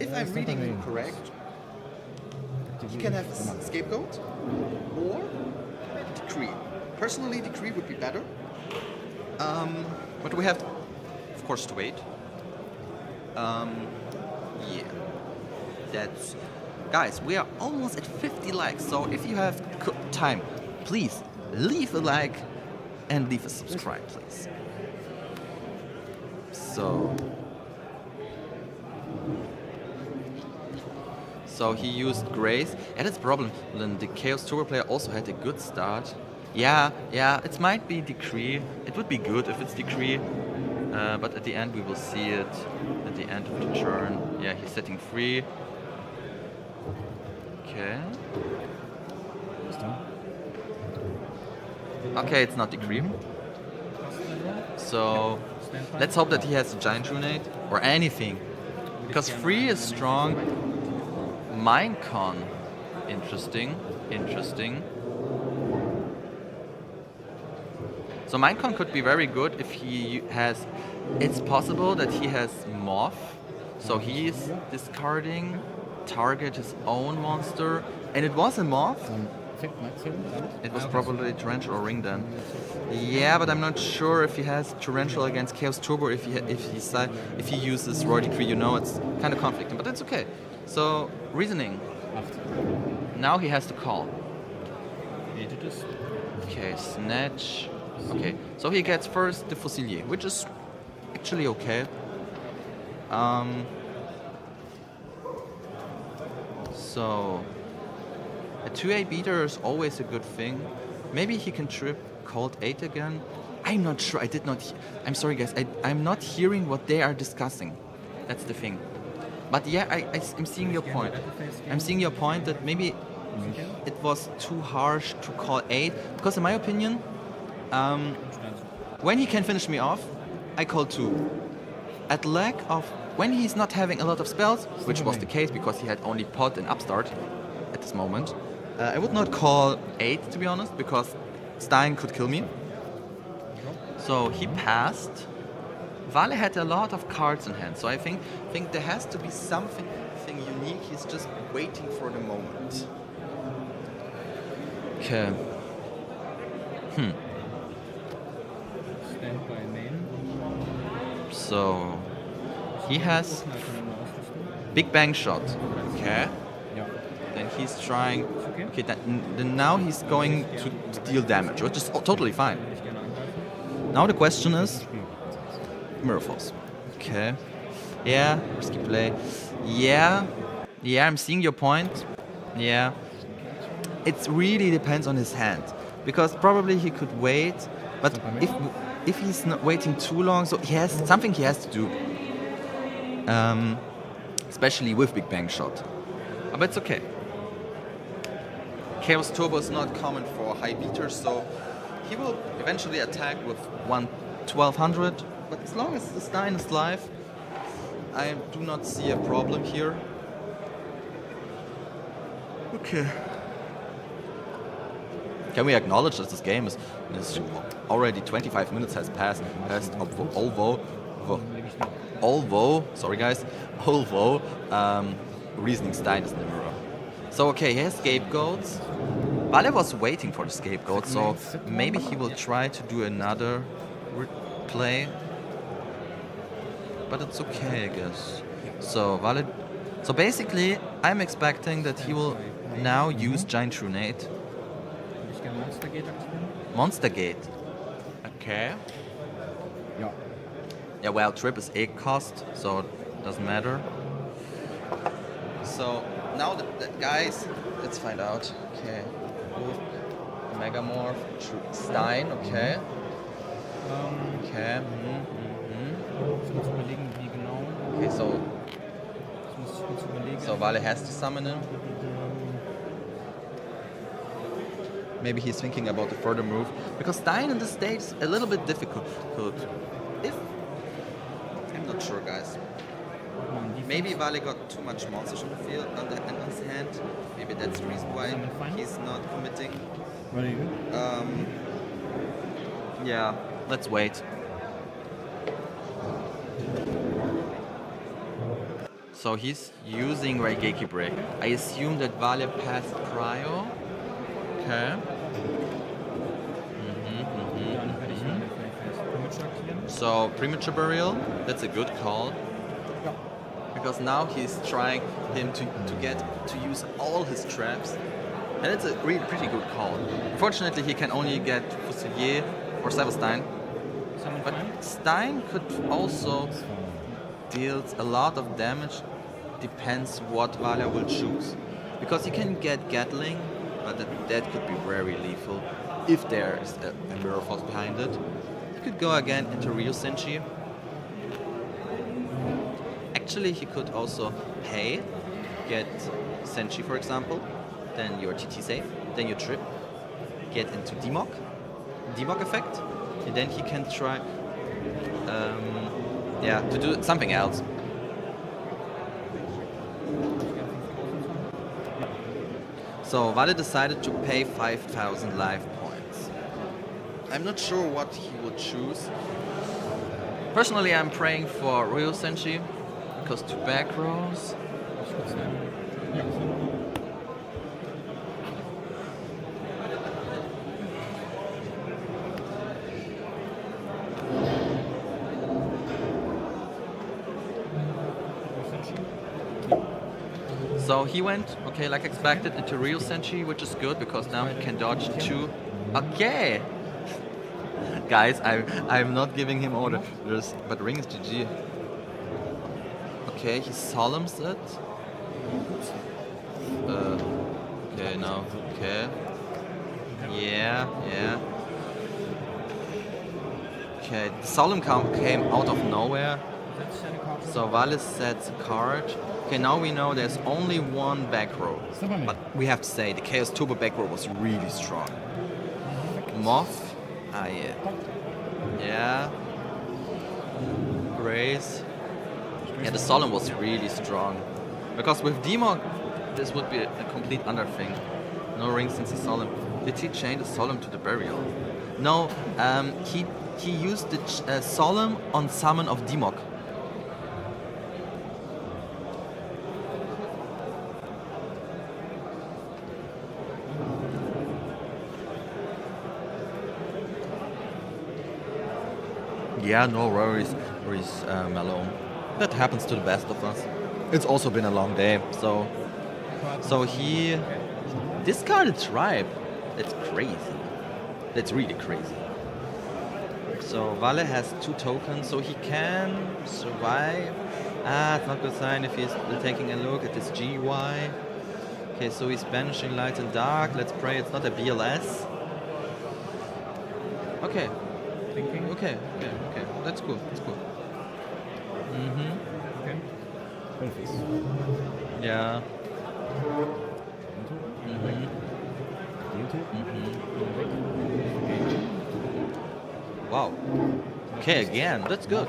if I'm reading him correct, he can have Scapegoat or Decree. Personally, Decree would be better. But we have, of course, to wait. Yeah. That's... Guys, we are almost at 50 likes, so if you have time, please leave a like and leave a subscribe, please. So he used Grace. Yeah, that's the problem. Then the Chaos Turbo player also had a good start. Yeah, it might be Decree. It would be good if it's Decree. But at the end we will see it at the end of the turn. Yeah, he's setting 3. Okay. Okay, it's not Decree. So let's hope that he has a Giant Trunade or anything. Because 3 is strong. Minecon, interesting. Interesting. So Minecon could be very good if he has... It's possible that he has Morph. So he's discarding, target his own monster. And it was a Morph. It was probably Torrential or Ring then. Yeah, but I'm not sure if he has Torrential against Chaos Turbo. If he uses Royal Decree, you know, it's kind of conflicting, but it's okay. So reasoning. Now he has to call. Okay, Snatch. Okay, so he gets first the Fusilier, which is actually okay. So a 2A beater is always a good thing. Maybe he can trip Cold 8 again. I'm not sure. I did not. I'm sorry, guys. I'm not hearing what they are discussing. That's the thing. But yeah, I'm seeing your point. I'm seeing your point that maybe it was too harsh to call 8. Because in my opinion, when he can finish me off, I call 2. At lack of... When he's not having a lot of spells, which was the case because he had only Pod and Upstart at this moment, I would not call 8, to be honest, because Stein could kill me. So he passed. Vale had a lot of cards in hand, so I think there has to be something unique. He's just waiting for the moment. Okay. Stand by main. So he has Big Bang Shot. Okay. Yeah. Then he's trying. Okay. Then now he's going to deal damage, which is totally fine. Now the question is Mirror Force. Okay. Yeah. Risky play. Yeah. Yeah. I'm seeing your point. Yeah. It really depends on his hand, because probably he could wait, but if he's not waiting too long, so he has something he has to do. Especially with Big Bang Shot. But it's okay. Chaos Turbo is not common for high beaters, so he will eventually attack with 1200. But as long as the Stein is live, I do not see a problem here. Okay. Can we acknowledge that this game is already 25 minutes has passed although sorry guys, although Reasoning Stein is in the mirror. So okay, he has scapegoats. Vale was waiting for the scapegoat, so maybe he will try to do another play. But it's okay, I guess. So Vale. So basically, I'm expecting that he will now use Giant Trunade. Monster Gate. Okay. Yeah. Yeah, well, trip is 8 cost, so it doesn't matter. So now the guys, let's find out. Okay. Megamorph, Stein, okay. Okay. Okay, so Vale has to summon him. Maybe he's thinking about the further move, because Stein in this stage is a little bit difficult. If I'm not sure, guys. Maybe Vale got too much monsters on the field in his hand. Maybe that's the reason why he's not committing. Yeah, let's wait. So he's using Raigeki Break. I assume that Vale passed Prio. Okay. So Premature Burial, that's a good call. Because now he's trying him to use all his traps. And it's a really pretty good call. Unfortunately, he can only get Fusilier or Severstein. But Stein could also deal a lot of damage. Depends what Vale will choose. Because he can get Gatling, but that could be very lethal if there is a Mirror Force behind it. He could go again into Ryo Senshi. Actually, he could also pay, get Senshi for example, then your TT save, then you trip, get into Demok effect, and then he can try to do something else. So Vale decided to pay 5,000 life points. I'm not sure what he would choose. Personally, I'm praying for Ryo Senshi because 2 back rows. So he went, okay, like expected, into Ryo Senshi, which is good because now he can dodge 2. Okay! Guys, I'm not giving him orders, but ring is GG. Okay, he solemns it. Okay, now, okay. Yeah. Okay, the solemn came out of nowhere. So Vale sets a card. Okay, now we know there's only 1 back row. But we have to say, the Chaos Turbo back row was really strong. Moth. Ah, yeah. Yeah. Grace. Yeah, the Solemn was really strong. Because with Demog, this would be a complete other thing. No ring since the Solemn. Did he chain the Solemn to the burial? No, he used the Solemn on summon of Demog. Yeah, no worries, Malone. That happens to the best of us. It's also been a long day, so he discarded Tribe. That's crazy. That's really crazy. So Vale has 2 tokens, so he can survive. Ah, it's not good sign if he's taking a look at this GY. Okay, so he's banishing light and dark. Let's pray it's not a BLS. Okay. Okay. That's cool. Okay. Yeah. Wow. Okay, again. That's good.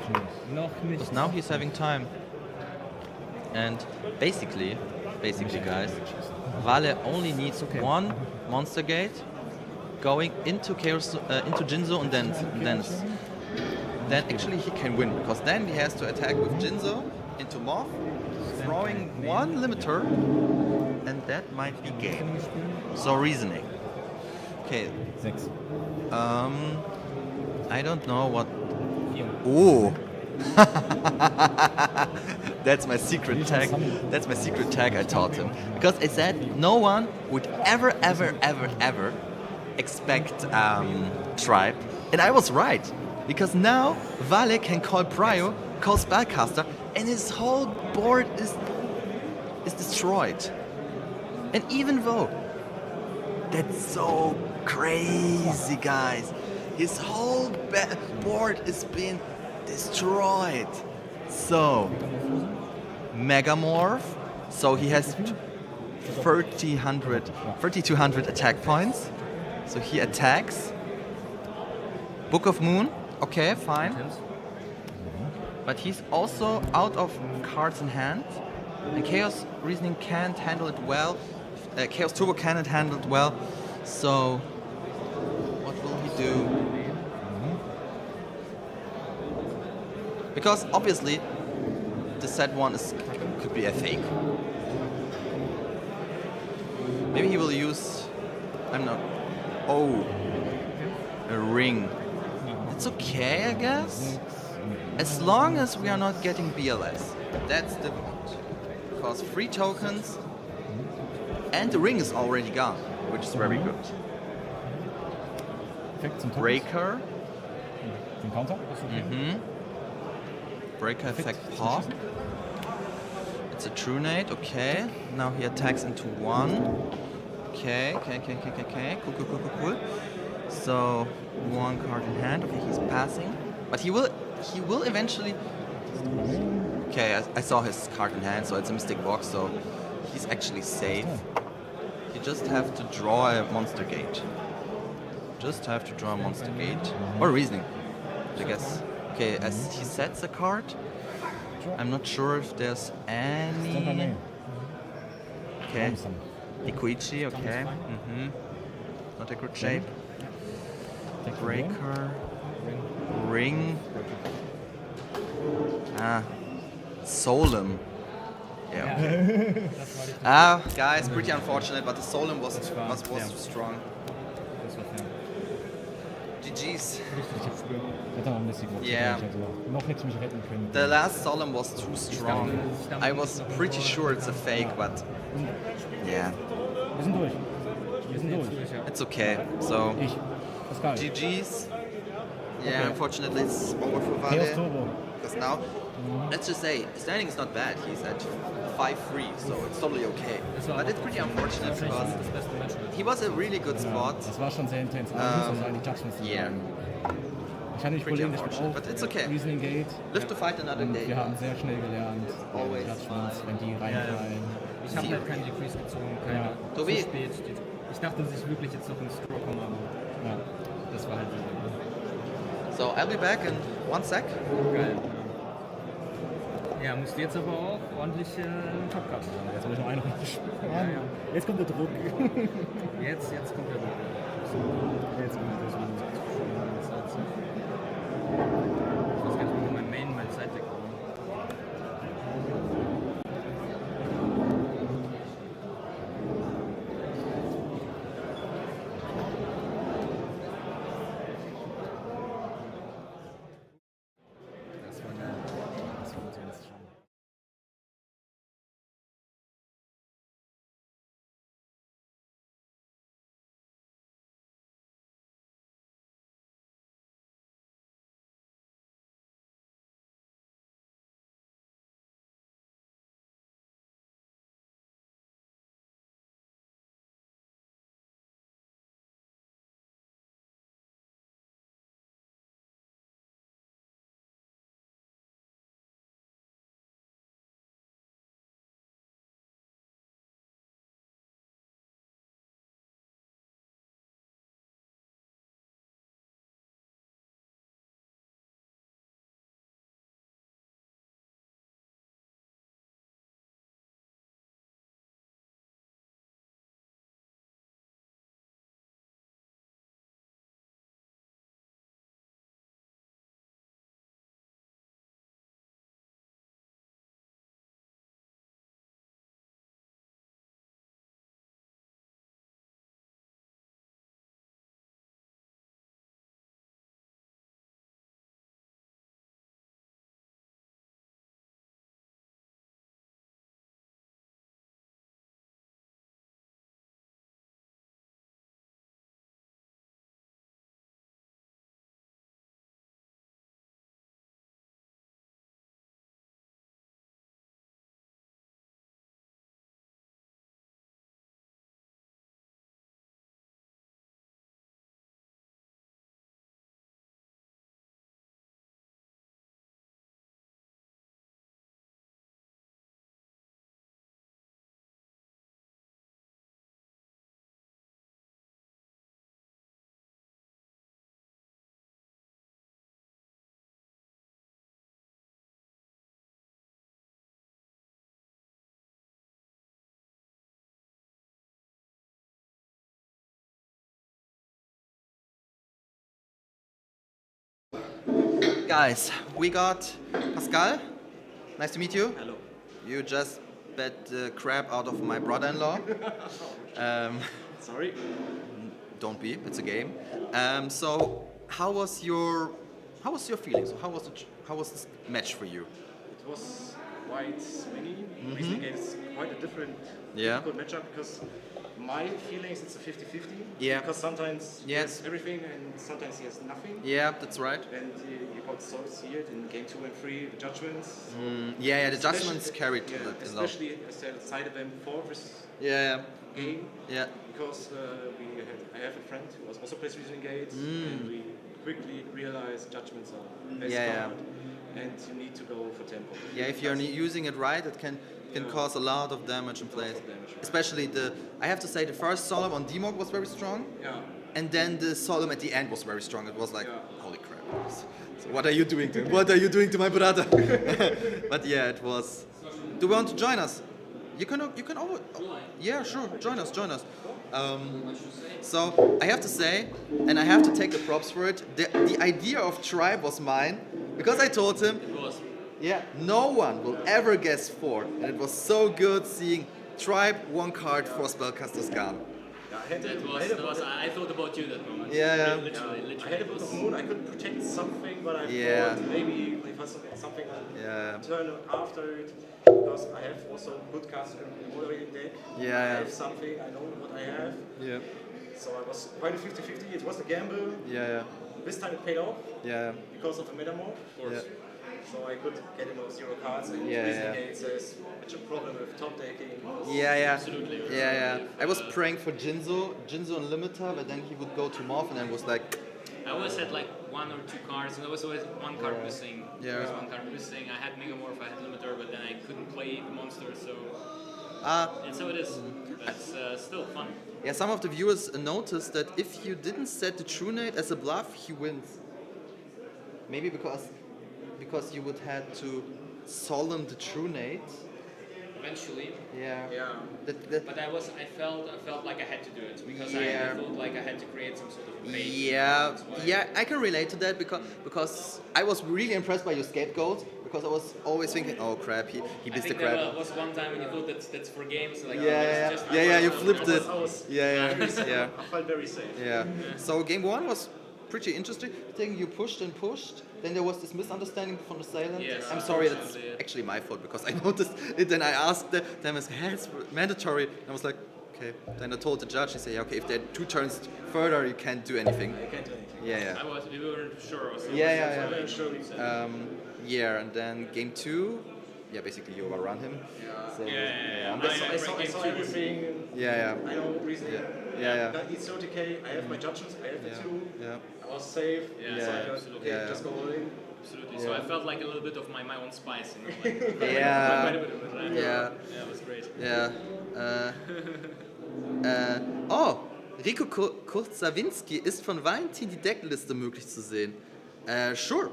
Because now he's having time. And basically, guys, Vale only needs 1 monster gate going into Chaos, into Jinzo and then actually he can win, because then he has to attack with Jinzo into Moth, throwing 1 limiter, and that might be game. So reasoning. Okay. 6. I don't know what. Oh. That's my secret tag. That's my secret tag I taught him, because I said no one would ever expect Tribe, and I was right, because now Vale can call Prio, call Spellcaster, and his whole board is destroyed. And even though that's so crazy, guys, his whole board is being destroyed. So Megamorph, so he has 3,200 attack points. So he attacks. Book of Moon, okay, fine. But he's also out of cards in hand. And Chaos Reasoning can't handle it well. Chaos Turbo cannot handle it well. So, what will he do? Because obviously, the set 1 could be a fake. Maybe he will use, I'm not. Oh, a ring. It's okay, I guess. As long as we are not getting BLS. That's the point. Because 3 tokens and the ring is already gone, which is very good. Breaker. Breaker effect pop. It's a true nade, okay. Now he attacks into 1. Okay. Cool. So 1 card in hand. Okay, he's passing, but he will eventually. Okay, I saw his card in hand, so it's a Mystic Box. So he's actually safe. You just have to draw a monster gate. Or reasoning, I guess. Okay, as he sets a card, I'm not sure if there's any. Okay. Ikuichi, okay. Not a good shape. Breaker. Ring. Solem. Yeah. Guys, pretty unfortunate, but the Solem was too strong. GG's. Yeah. The last Solem was too strong. I was pretty sure it's a fake, but yeah. It's okay. So GG's. Yeah, unfortunately it's over for Vale. Because now, let's just say, standing is not bad. He's at 5-3, so it's totally okay. But it's pretty unfortunate because he was a really good spot. Das war schon sehr intens. Yeah. Ich hatte nicht Probleme, but it's okay. Reasoning Gate. Live to fight another day. Wir haben sehr schnell gelernt. Always wenn die reinfallen. Ich habe halt keine Decrease gezogen, keine zu spät. Ich dachte, dass ich wirklich jetzt noch ins Draw komme, aber das war halt so, I'll be back in 1 sec. Geil. Ja, musst jetzt aber auch ordentlich Top Cut machen. Jetzt habe ich noch einen richtig. Jetzt kommt der Druck. Jetzt kommt der Druck. Jetzt kommt der Druck. Ich weiß gar nicht, wo mein Main, mein Side-Deck war. Guys, we got Pascal. Nice to meet you. Hello. You just bet the crap out of my brother-in-law. Sorry. Don't be. It's a game. So, how was your feeling? So, how was this match for you? It was quite swingy. Recently, it's quite a difficult matchup because my feelings it's a 50-50. Yeah. Because sometimes he has everything and sometimes he has nothing. Yeah, that's right. And you got so see it in game 2 and 3, the judgments. The judgments carried. Especially as I side event 4 game. Yeah. Because I have a friend who also plays Reasoning Gate, and we quickly realized judgments are best card, and you need to go for tempo. Yeah, if you're using it right, it can cause a lot of damage in place. Especially I have to say, the first Solemn on Demog was very strong. Yeah. And then the Solemn at the end was very strong. It was like, holy crap. So what are you doing to my brother? But yeah, it was. Do you want to join us? You can over. Yeah, sure. Join us. So I have to say, and I have to take the props for it. The idea of Tribe was mine because I told him. It was. Yeah, no one will ever guess 4, and it was so good seeing Tribe 1 card for Spellcaster's Gun. I thought about you that moment. Yeah. Literally. I had a bit of mood. I could protect something, but I thought maybe if I something turn after it, because I have also good cards in the moderating deck. Yeah. I have something. I know what I have. Yeah. So I was quite a 50-50. It was a gamble. Yeah. This time it paid off. Yeah. Because of the metamorph, of course. Yeah. So I could get in those 0 cards and Gates says, which is a problem with top decking. Yeah. Absolutely. Yeah. I was praying for Jinzo Unlimiter, but then he would go to Morph and then was like... I always had like 1 or 2 cards, and there was always 1 card missing. Yeah. There was 1 card missing. I had Megamorph, I had Limiter, but then I couldn't play the monster, so... and so it is. It's still fun. Yeah, some of the viewers noticed that if you didn't set the Trunade as a bluff, he wins. Maybe because you would have to solemn the Trunade. Eventually. Yeah. But I felt like I had to do it because I felt like I had to create some sort of base. Yeah, I can relate to that because I was really impressed by your scapegoat because I was always thinking, oh crap, he missed the crap. There was one time when you thought that's for games. Like, you flipped it. Yeah. I felt very safe. Yeah. So game 1 was pretty interesting. You pushed and pushed. Then there was this misunderstanding from the assailant. Yes, I'm sorry, that's actually my fault because I noticed it. Then I asked them, it's mandatory. And I was like, okay. Then I told the judge, he said, okay, if they're 2 turns further, you can't do anything. I can't do anything. Yeah. We weren't sure. Yeah. And then game 2, basically you overrun him. So, I saw everything. I know reasoning. It's 30k. I have my judgments. I have the 2. Yeah. I was safe. Just go all in. Absolutely. So I felt like a little bit of my own spice. You know, like it was great. Rico Kurzawinski ist von Valentin die Deckliste möglich zu sehen. Sure.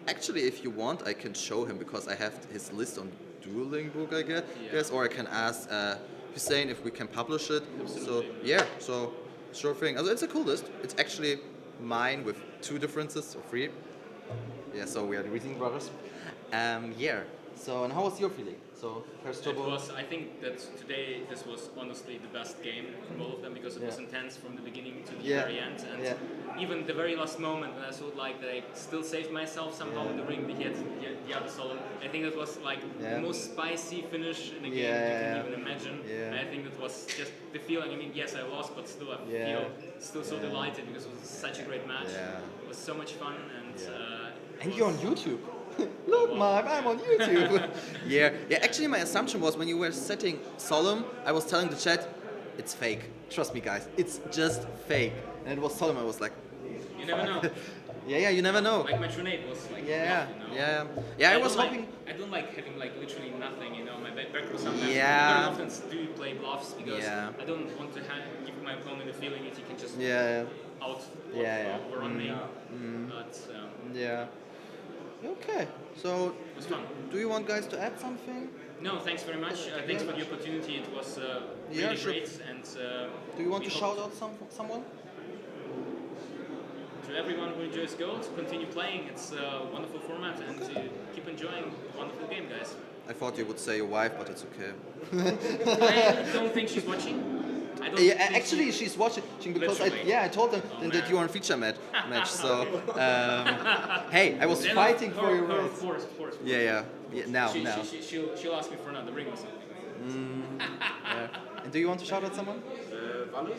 Actually, if you want, I can show him because I have his list on Dueling Book, I guess, or I can ask Hussein if we can publish it. Absolutely. So sure thing. Also, it's a cool list. It's actually mine with 2 differences, or 3. Yeah, so we are the Reasoning Brothers. So, and how was your feeling? So, first of all, I think that today this was honestly the best game for both of them because it was intense from the beginning to the very end, and even the very last moment when I thought like that I still saved myself somehow in the ring to get the other solo. I think it was like the most spicy finish in a game you can even imagine. And I think it was just the feeling. I mean, yes, I lost, but still I feel still so delighted because it was such a great match. It was so much fun, and you're on YouTube. Look, Mark, I'm on YouTube. Actually, my assumption was when you were setting Solemn, I was telling the chat, it's fake. Trust me, guys, it's just fake. And it was Solemn. I was like, you never know. You never know. Like my Trunade was like, I was hoping. I don't like having like literally nothing, you know, my back row sometimes. Very often do play bluffs because I don't want to give my opponent the feeling that he can just overrun me. But Okay, so it was fun. Do you want guys to add something? No, thanks very much. Thanks for the opportunity. It was really great. And do you want to shout out someone? To everyone who enjoys Gold, continue playing. It's a wonderful format, and keep enjoying a wonderful game, guys. I thought you would say your wife, but it's okay. I don't think she's watching. Actually, she's watching because I told them that you are on feature match. So hey, I was fighting for your rights. Of course. Yeah. Now. She'll ask me for another ring or something. And do you want to shout out someone? Valu.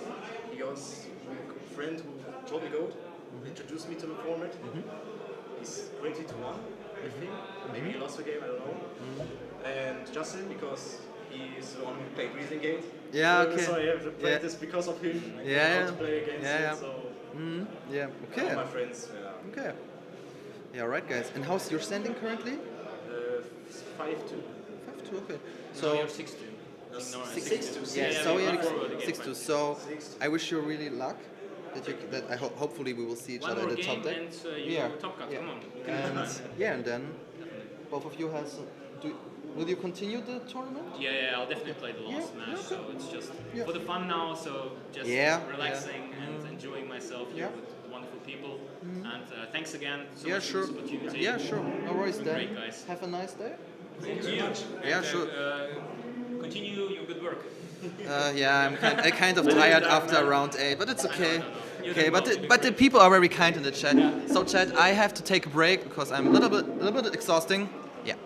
He was a friend who taught me Goat, introduced me to the format. He's 20-1, I think. Maybe he lost the game, I don't know. And Justin, because he's the one who played Reasoning Games. So I have to practice because of him. I know how to play against him. So Okay. All my friends. Okay. Yeah, alright, guys. And how's your standing currently? 5-2. 5-2. Okay. So you're 6-2. 6-2. Yeah. So you're 6-2. So I wish you really luck. Hopefully we will see each other in the top deck. And top cut. Come on. And then both of you has. Will you continue the tournament? Yeah, I'll definitely play the last match. So it's just for the fun now. So just relaxing and enjoying myself here with wonderful people. And thanks again so much for this opportunity. Yeah, sure. No worries, Dan. Great, guys. Have a nice day. Thank you. Yeah, sure. Continue your good work. I'm kind of tired after round 8, but it's okay. Okay, but the people are very kind in the chat. So chat, I have to take a break because I'm a little bit exhausting. Yeah.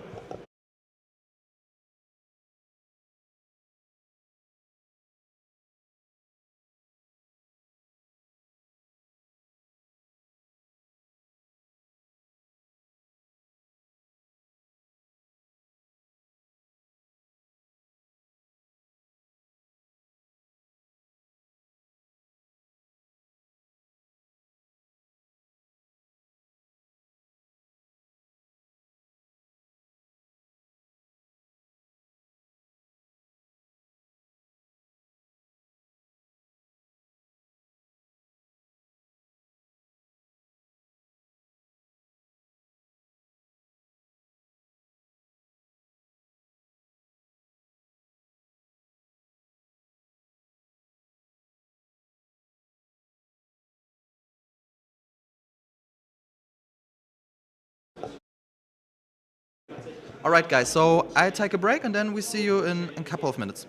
All right, guys. So I take a break and then we see you in a couple of minutes.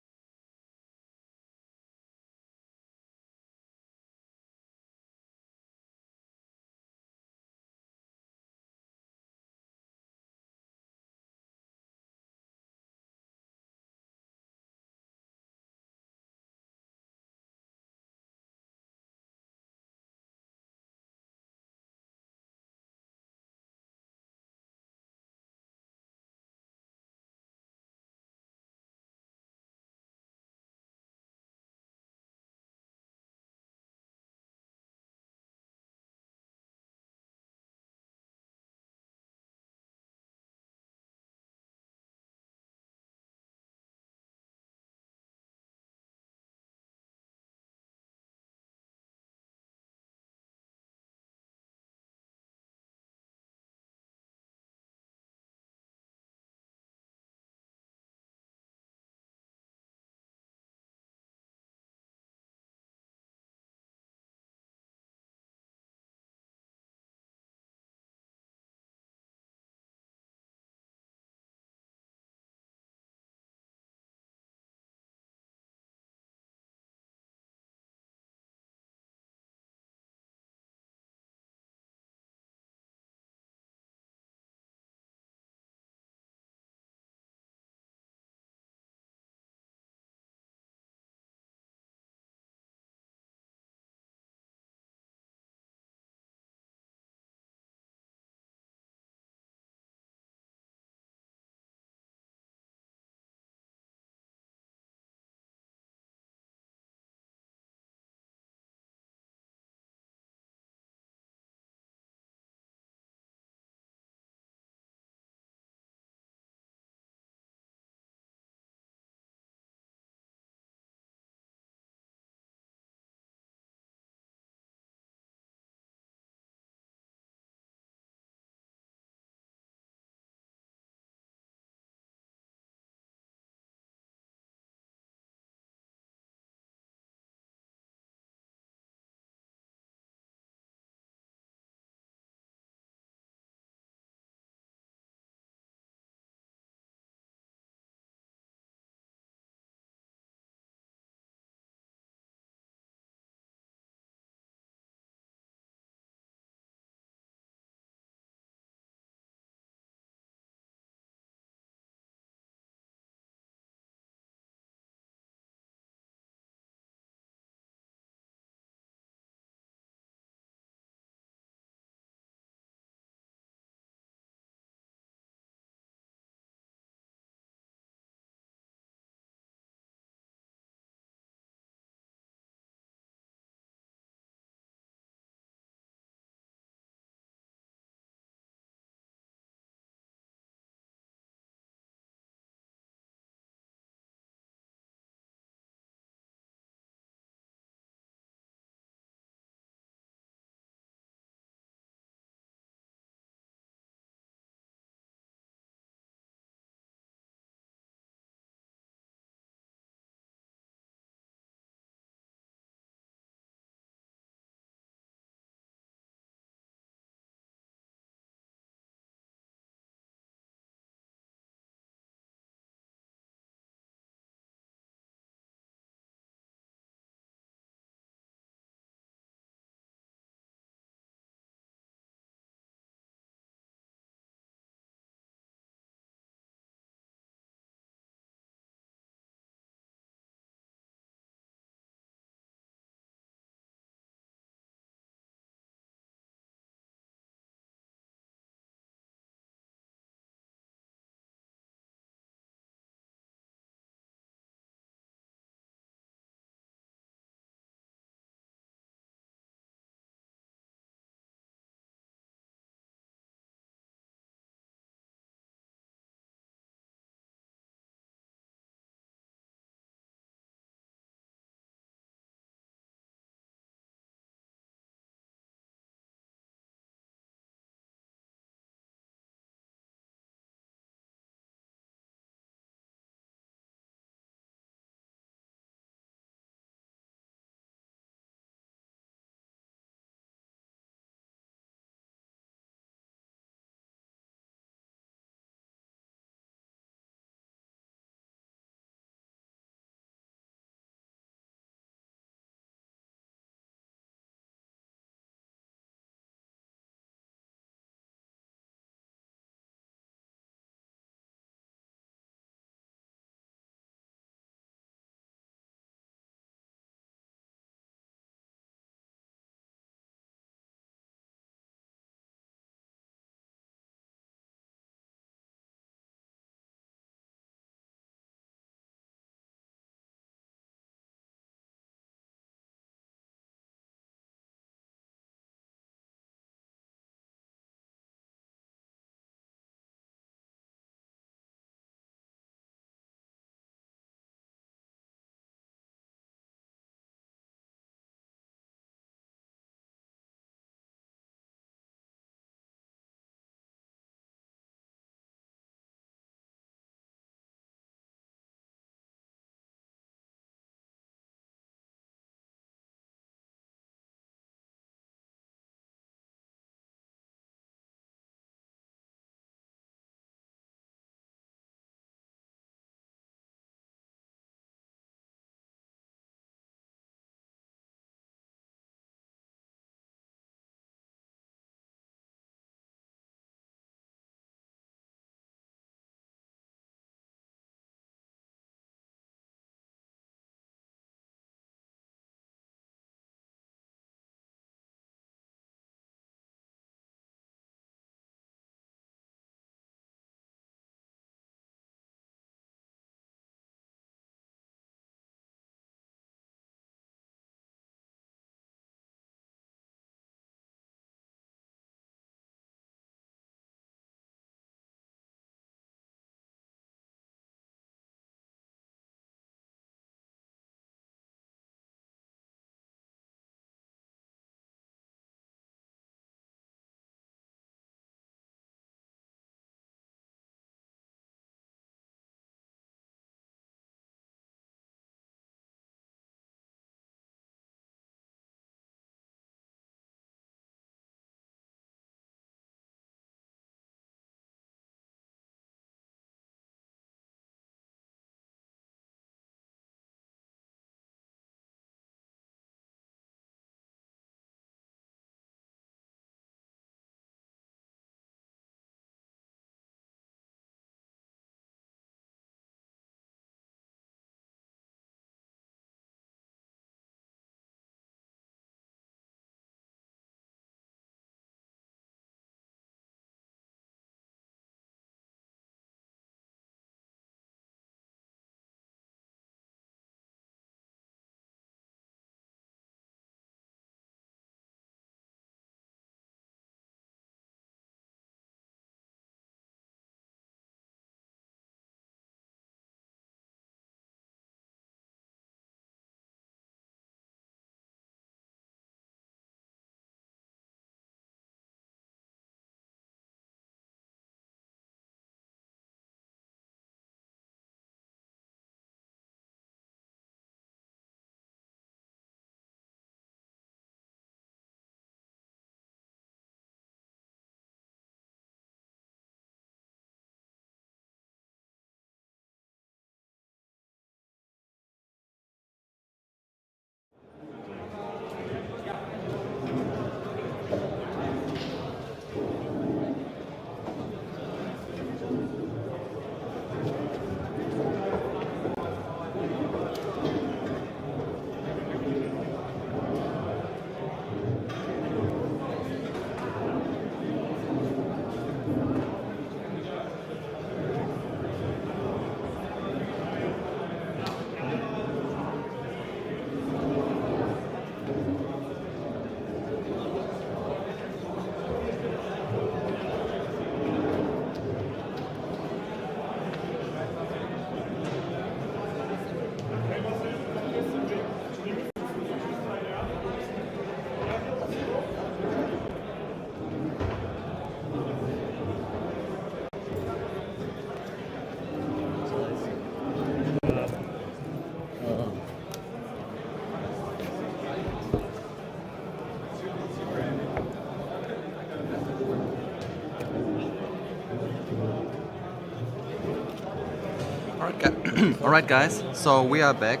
Alright guys, so we are back.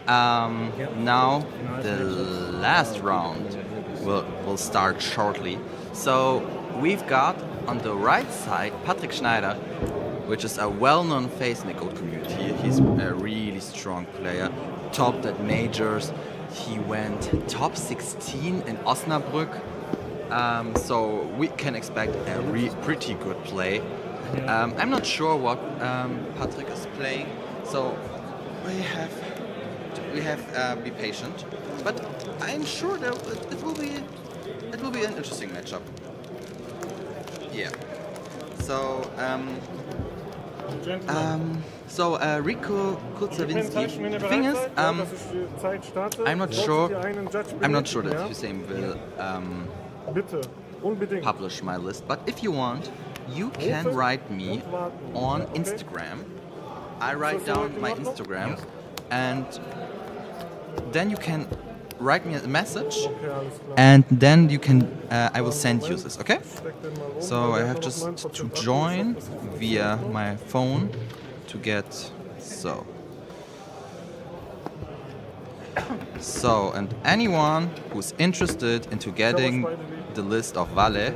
Now the last round will start shortly. So we've got on the right side Patrick Schneider, which is a well-known face in the GOAT community. He's a really strong player, topped at majors. He went top 16 in Osnabrück. So we can expect a pretty good play. I'm not sure what Patrick is playing, so we have be patient. But I'm sure that it will be an interesting matchup. Yeah. So Rico Kurzawinski. The thing is, I'm not sure that Hussein will publish my list. But if you want, you can write me on Instagram. I write down my Instagram, and then you can write me a message, and then you can. I will send you this. Okay? So I have just to join via my phone to get so. So, and anyone who's interested into getting the list of Valle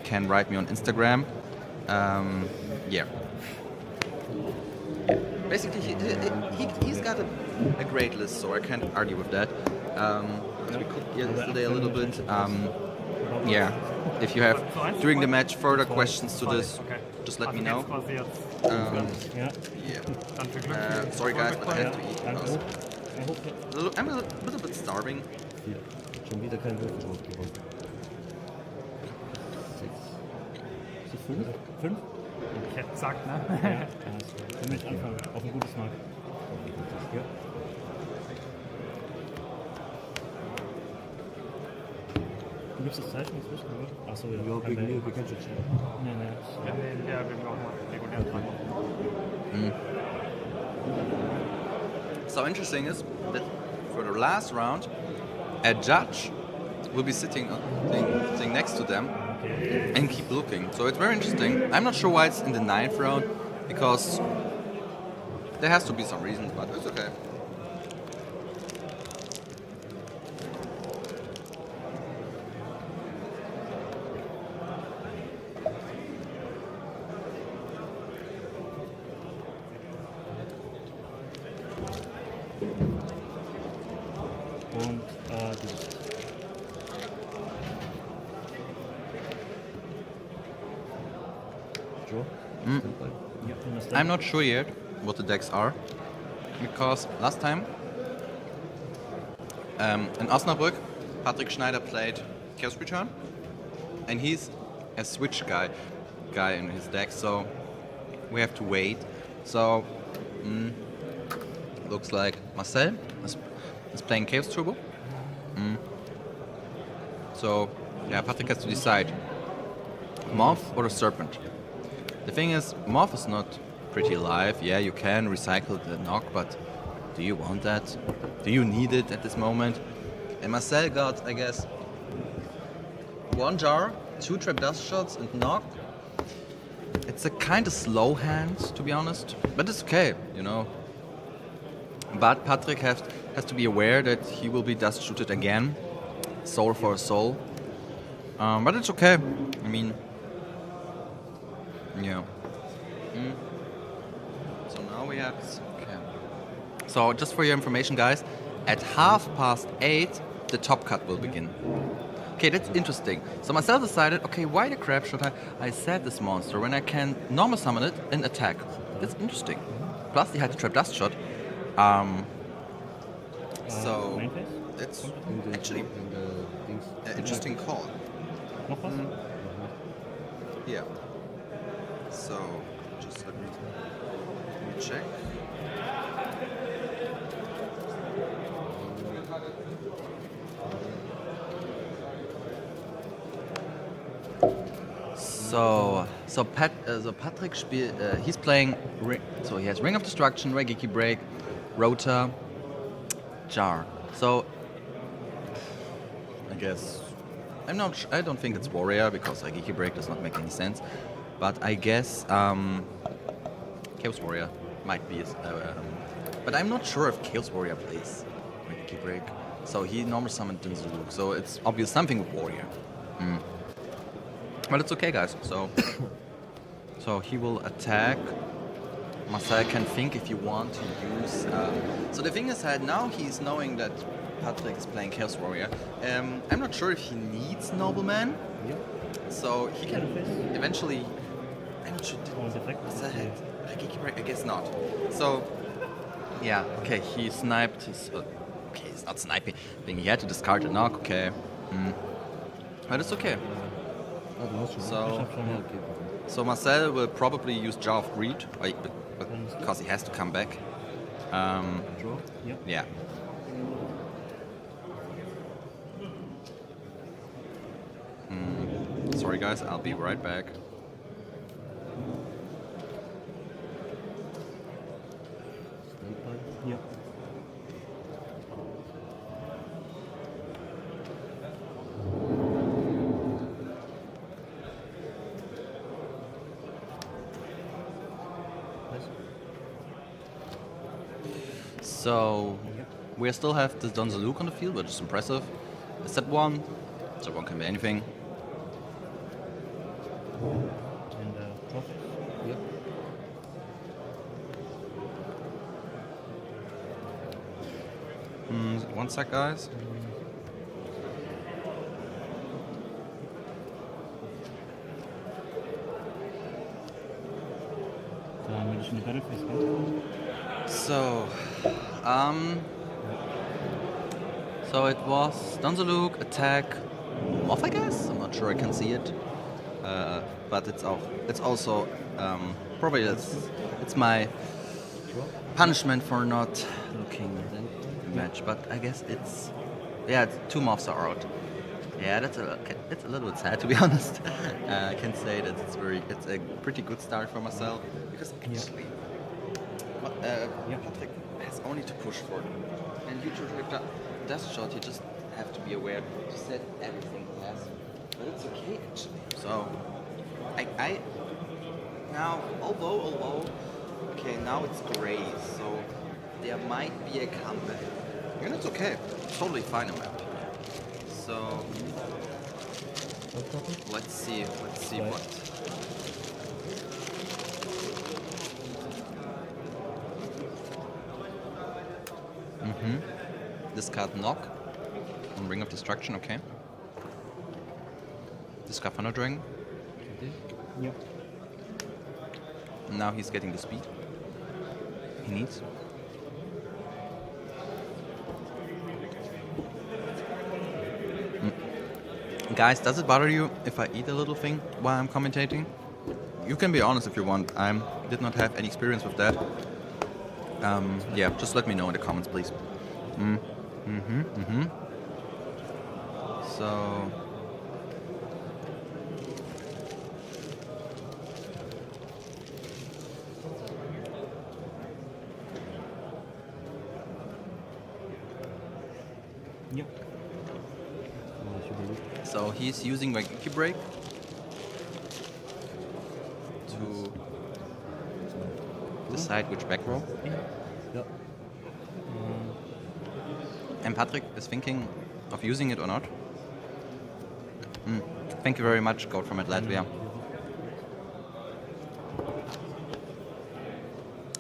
can write me on Instagram. Yeah. Basically, he's got a great list, so I can't argue with that. We cooked yesterday a little bit. Yeah. If you have during the match further questions to this, just let me know. Yeah. Sorry guys, but I have to eat because I'm a little bit starving. Schon wieder kein Würfel draufgeworfen. 5? 5? Ich hätte gesagt, ne? Ja, für mich anfangen. Auf ein gutes Mark. Ja. Du gibst das Zeichen inzwischen, oder? Achso, ja. Ja, wegen mir, wir kennen schon. Nee. Ja, wir brauchen mal regulär dran. So interesting is that for the last round, a judge will be sitting next to them and keep looking. So it's very interesting. I'm not sure why it's in the 9th round, because there has to be some reasons, but it's okay. I'm not sure yet what the decks are, because last time in Osnabrück, Patrick Schneider played Chaos Return, and he's a switch guy in his deck, so we have to wait. So looks like Marcel is playing Chaos Turbo. So yeah, Patrick has to decide Morph or the Serpent. The thing is, Morph is not pretty alive. Yeah, you can recycle the knock, but do you want that? Do you need it at this moment? And Marcel got, I guess, 1 jar, 2 trap dust shots, and knock. It's a kind of slow hand, to be honest, but it's okay, you know. But Patrick has to be aware that he will be dust shooted again, soul for a soul. But it's okay. I mean, yeah. So now we have. Okay. So just for your information, guys, at 8:30 the top cut will begin. Okay, that's interesting. So Marcel decided, okay, why the crap should I set this monster when I can normal summon it and attack? That's interesting. Plus, he had a trap dust shot. So that's actually an interesting call. Yeah. So just let me check. So Patrick he's playing. So he has Ring of Destruction, GGP Break, Rota, Jar. So I guess I don't think it's Warrior because GGP Break does not make any sense. But I guess Chaos Warrior might be, but I'm not sure if Chaos Warrior plays Wiki Break. So he normal summoned Dinzaluk, so it's obvious something with Warrior. But it's okay, guys. So he will attack. Marcel can think if you want to use. So the thing is that now he's knowing that Patrick is playing Chaos Warrior. I'm not sure if he needs Nobleman. So he can eventually. I'm not sure. I guess not. So yeah, okay. He sniped his. Okay, he's not sniping. He had to discard a knock. Okay, but it's okay. So Marcel will probably use Jar of Greed, because he has to come back. Yeah. Sorry guys, I'll be right back. Yeah. So we still have this Donzaluk on the field, which is impressive. The set one can be anything. And drop. Yep. One sec, guys. So it was Donzaluk attack off, I guess. I'm not sure I can see it, but it's off. It's also probably it's my punishment for not looking the match. But I guess it's 2 mobs are out. Yeah, it's a little bit sad, to be honest. I can say that it's a pretty good start for myself, because actually Patrick has only to push for it. And you to Death Shot, you just have to be aware to set everything he has. But it's okay actually. So I now although okay, now it's gray, so there might be a comeback. And it's okay. It's totally fine in my opinion. So let's see what. Discard Knock on Ring of Destruction, okay. Discard Thunder Dragon. Yep. Now he's getting the speed he needs. Guys, does it bother you if I eat a little thing while I'm commentating? You can be honest if you want. I did not have any experience with that. Yeah, just let me know in the comments, please. So yep. So he's using Wiki Break to decide which back row. Yep. And Patrick is thinking of using it or not. Thank you very much, Goat from Latvia.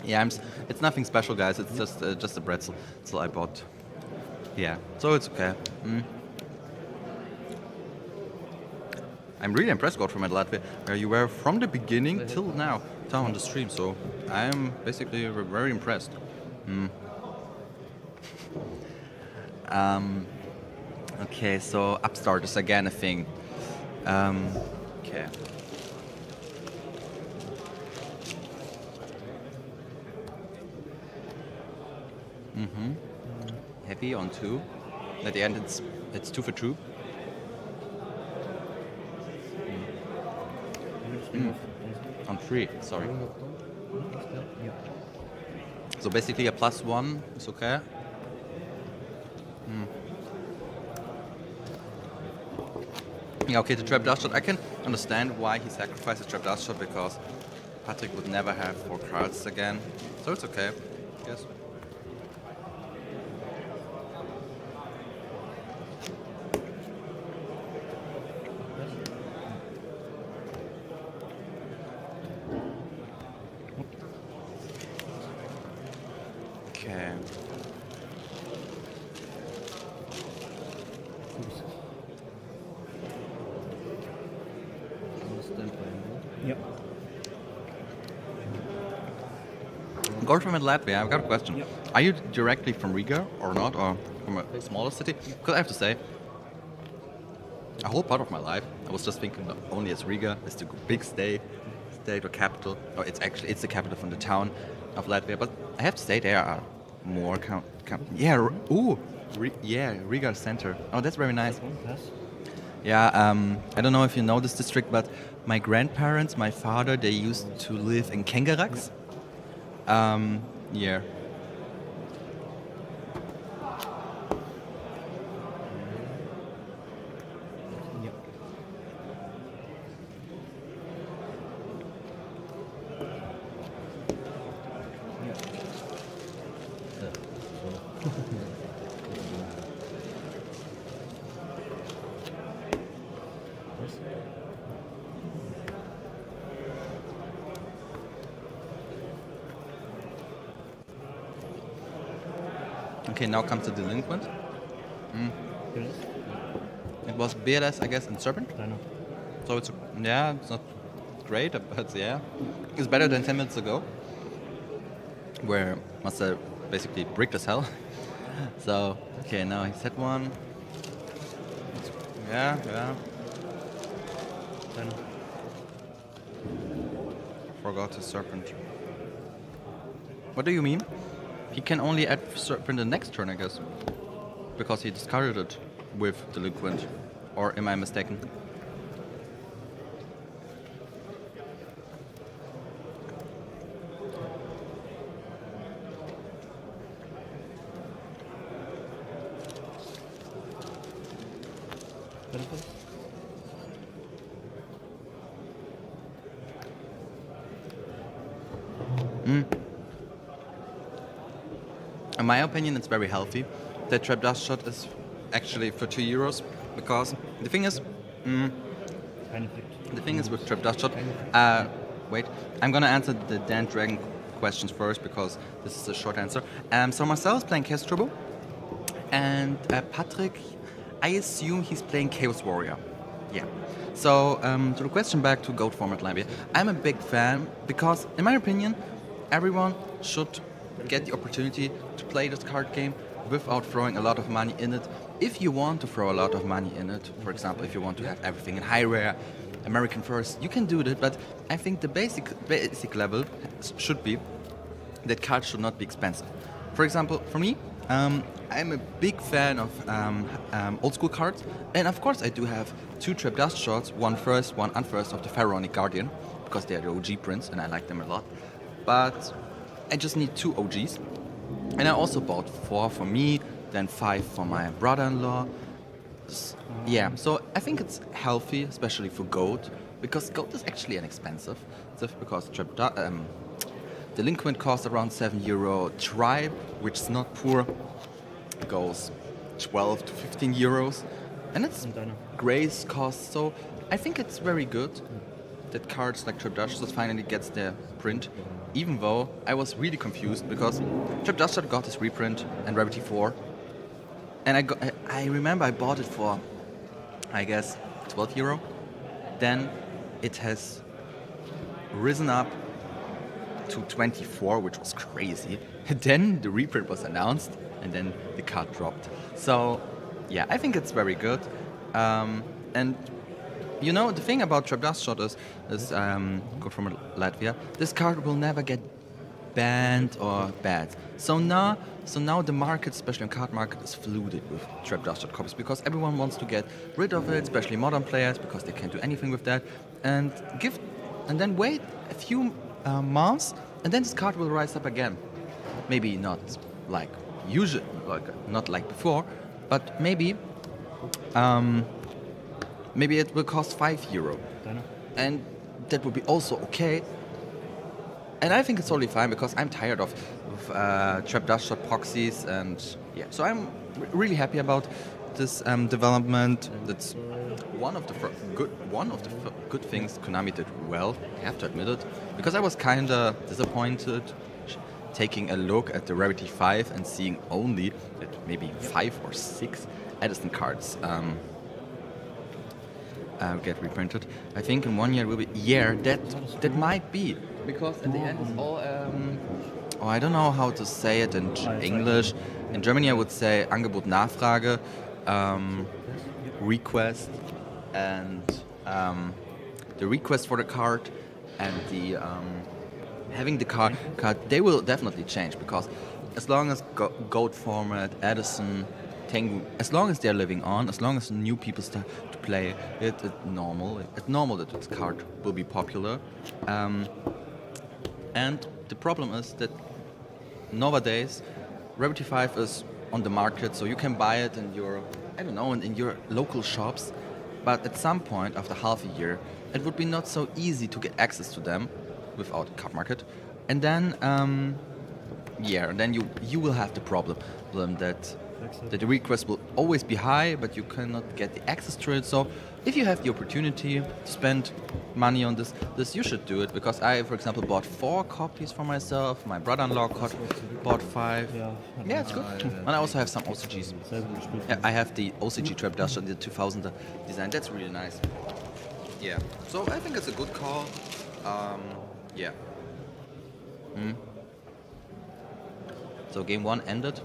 Yeah, it's nothing special, guys. It's just a pretzel I bought. Yeah, so it's okay. I'm really impressed, Goat from Latvia, where you were from the beginning till now on the stream. So I am basically very impressed. Okay, so Upstart is again a thing. Okay. Heavy on 2. At the end, it's 2 for 2. On 3, sorry. So basically a +1 is okay. Yeah, okay, the Trap Dust Shot. I can understand why he sacrificed the Trap Dust Shot, because Patrick would never have 4 cards again, so it's okay. Yes. Okay. Yeah. Goldman Latvia, I've got a question. Yep. Are you directly from Riga or not, or from a smaller city? Because I have to say, a whole part of my life, I was just thinking that only as Riga is the big state or capital, or it's the capital from the town of Latvia. But I have to say there are more Riga center. Oh, that's very nice. Yeah, I don't know if you know this district, but my grandparents, my father, they used to live in Kengerax. Yeah. Okay, now comes the delinquent. It was BLS, I guess, and Serpent. I know. So it's not great, but yeah, it's better than 10 minutes ago, where Master basically bricked as hell. So okay, now he set one. Yeah. Then forgot his Serpent. What do you mean? He can only add Serpent the next turn, I guess. Because he discarded it with Delinquent. Or am I mistaken? In my opinion, it's very healthy. The trap dust shot is actually for €2 because the thing is, with trap dust shot. Wait, I'm gonna answer the Dan Dragon questions first because this is a short answer. So Marcel is playing Chaos Turbo, and Patrick, I assume he's playing Chaos Warrior. Yeah. So to the question back to Goat format Latvia, I'm a big fan because, in my opinion, everyone should get the opportunity to play this card game without throwing a lot of money in it. If you want to throw a lot of money in it, for example, if you want to have everything in high rare, American first, you can do that, but I think the basic level should be that cards should not be expensive. For example, for me, I'm a big fan of old school cards, and of course I do have 2 trap dust shots, one first, one unfirst of the Pharaonic Guardian, because they are the OG prints and I like them a lot. But I just need 2 OGs. And I also bought 4 for me, then 5 for my brother-in-law. Yeah, so I think it's healthy, especially for Goat, because Goat is actually inexpensive. Because Delinquent costs around €7. Tribe, which is not poor, goes 12 to 15 euros. And it's Grace cost, so I think it's very good that cards like Trap Dust finally gets their print. Even though I was really confused because Trap Dust got his reprint and Rarity 4, and I remember I bought it for, I guess, €12. Then it has risen up to 24, which was crazy. Then the reprint was announced, and then the card dropped. So yeah, I think it's very good. And you know, the thing about Trap Dust Shot is go from Latvia, this card will never get banned or bad. So now the market, especially the card market, is flooded with Trap Dust Shot copies because everyone wants to get rid of it, especially modern players, because they can't do anything with that. And then wait a few months, and then this card will rise up again. Maybe not like usual, not like before, but maybe it will cost €5, and that would be also okay. And I think it's totally fine because I'm tired of trap dust shot proxies, and yeah, so I'm really happy about this development. That's one of the good things Konami did well. I have to admit it, because I was kind of disappointed taking a look at the Rarity 5 and seeing only that maybe 5 or 6 Edison cards get reprinted. I think in 1 year it will be. Yeah, that might be, because at the end it's all. I don't know how to say it in English. In Germany, I would say Angebot Nachfrage, request, and the request for the card and the having the card. They will definitely change, because as long as Goat format, Edison, Tengu, as long as they're living on, as long as new people start to play it, it's normal that this card will be popular. And the problem is that nowadays, Rarity 5 is on the market, so you can buy it in your, in your local shops. But at some point, after half a year, it would be not so easy to get access to them without a card market. And then, then you will have the problem that the request will always be high, but you cannot get the access to it. So if you have the opportunity to spend money on this you should do it, because I, for example, bought 4 copies for myself. My brother-in-law bought 5. Yeah, it's good. And I also have some OCGs. Yeah, I have the OCG Trap Dust in the 2000 design. That's really nice. Yeah. So I think it's a good call. Yeah. So game 1 ended.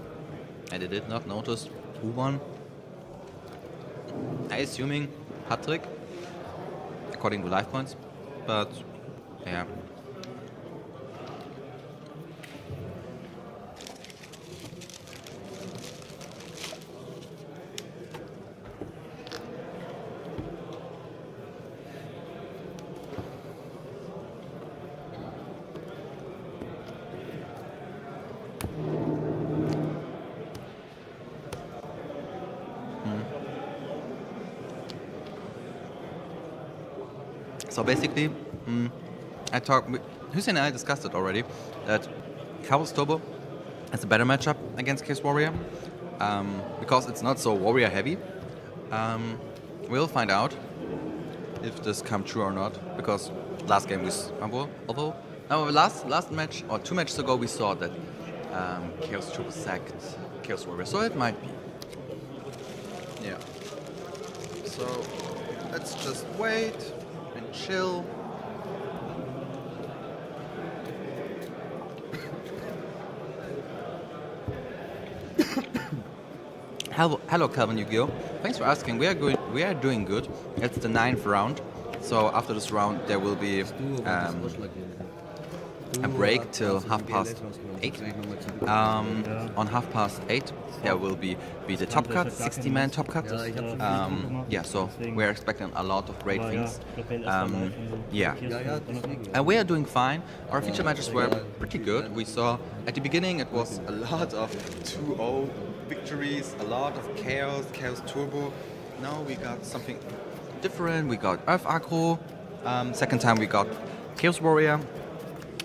I did not notice who won. I assuming Patrick, according to life points, but yeah. So basically, Hussein and I discussed it already, that Chaos Turbo has a better matchup against Chaos Warrior, because it's not so Warrior heavy. We'll find out if this comes true or not, because last game last match or 2 matches ago we saw that Chaos Turbo sacked Chaos Warrior, so it might be. Yeah. So let's just wait and chill. Hello, Calvin Yu-Gi-Oh! Thanks for asking. We are doing good. It's the 9th round. So after this round, there will be a break till 8:30. On 8:30, there will be the top cut, 60-man top cut. So we're expecting a lot of great things. And we are doing fine. Our feature matches were pretty good. We saw at the beginning it was a lot of 2-0 victories, a lot of Chaos Turbo. Now we got something different. We got Earth Aggro. Second time we got Chaos Warrior.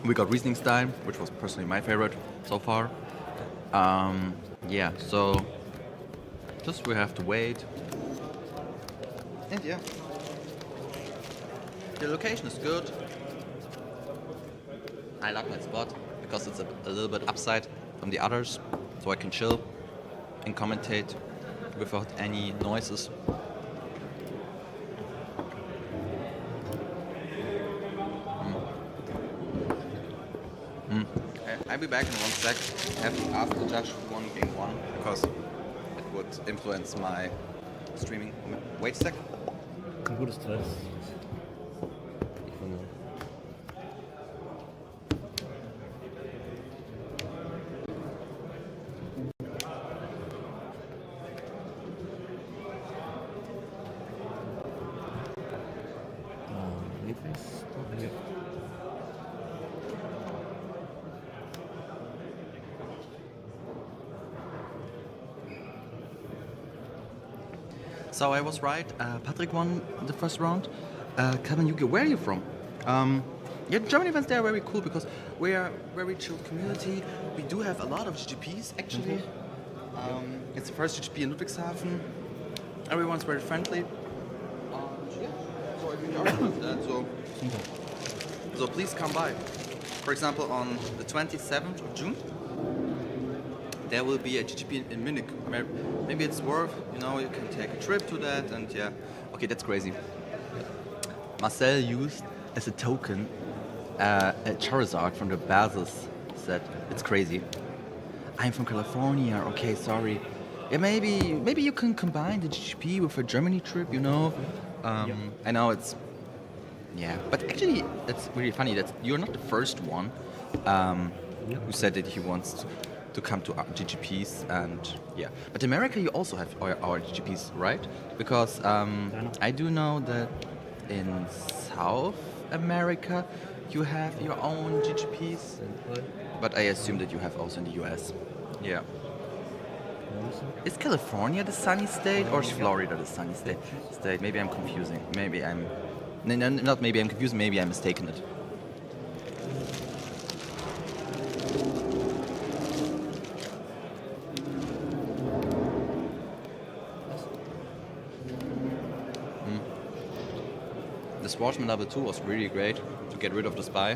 We got Riesenstein, which was personally my favorite so far. So just we have to wait. And yeah, the location is good. I like my spot because it's a little bit upside from the others, so I can chill and commentate without any noises. I'll be back in 1 sec. I have to ask the judge who won game 1 because it would influence my streaming. Wait a sec. Ein gutes Stress. So I was right. Patrick won the first round. Calvin Yu-Gi-Oh! Where are you from? Yeah, German events, they are very cool because we are a very chilled community. We do have a lot of GGPs actually. It's the first GGP in Ludwigshafen. Everyone's very friendly. So if you enjoy that, so please come by. For example, on the 27th of June, there will be a GGP in Munich. Maybe it's worth, you can take a trip to that, and yeah. Okay, that's crazy. Marcel used as a token a Charizard from the Basis set. It's crazy. I'm from California. Okay, sorry. Yeah, maybe you can combine the GGP with a Germany trip. I know it's. Yeah, but actually, it's really funny that you're not the first one who said that he wants to come to our GGPs, and yeah. But America, you also have our GGPs, right? Because I do know that in South America you have your own GGPs, but I assume that you have also in the US. Yeah. Is California the sunny state or is Florida the sunny state? Maybe I'm confusing. Maybe I'm. No, not maybe I'm confused. Maybe I'm mistaken it. The Sportsman level 2 was really great to get rid of the spy.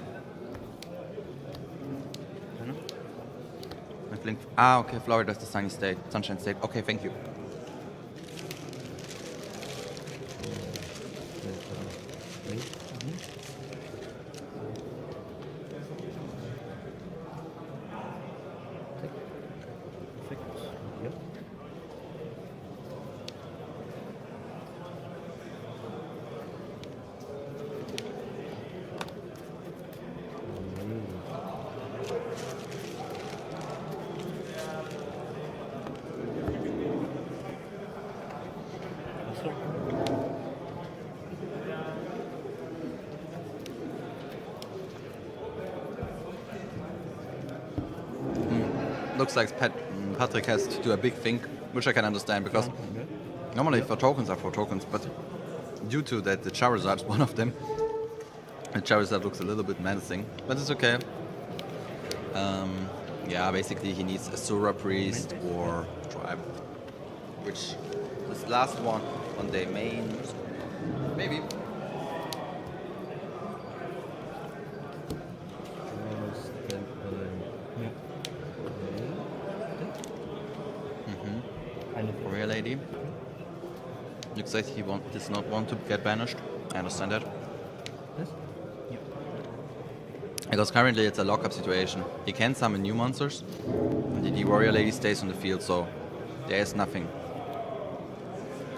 Okay, Florida's the sunny state, sunshine state. Okay, thank you. Looks like Patrick has to do a big thing, which I can understand because normally for tokens are for tokens, but due to that the Charizard is one of them, the Charizard looks a little bit menacing, but it's okay. Yeah, basically he needs a Sura Priest or Tribe, which this last one on their main, maybe. Warrior Lady. Looks like he does not want to get banished. I understand that. Yes? Yeah. Because currently it's a lockup situation. He can summon new monsters, and the Warrior Lady stays on the field, so there is nothing.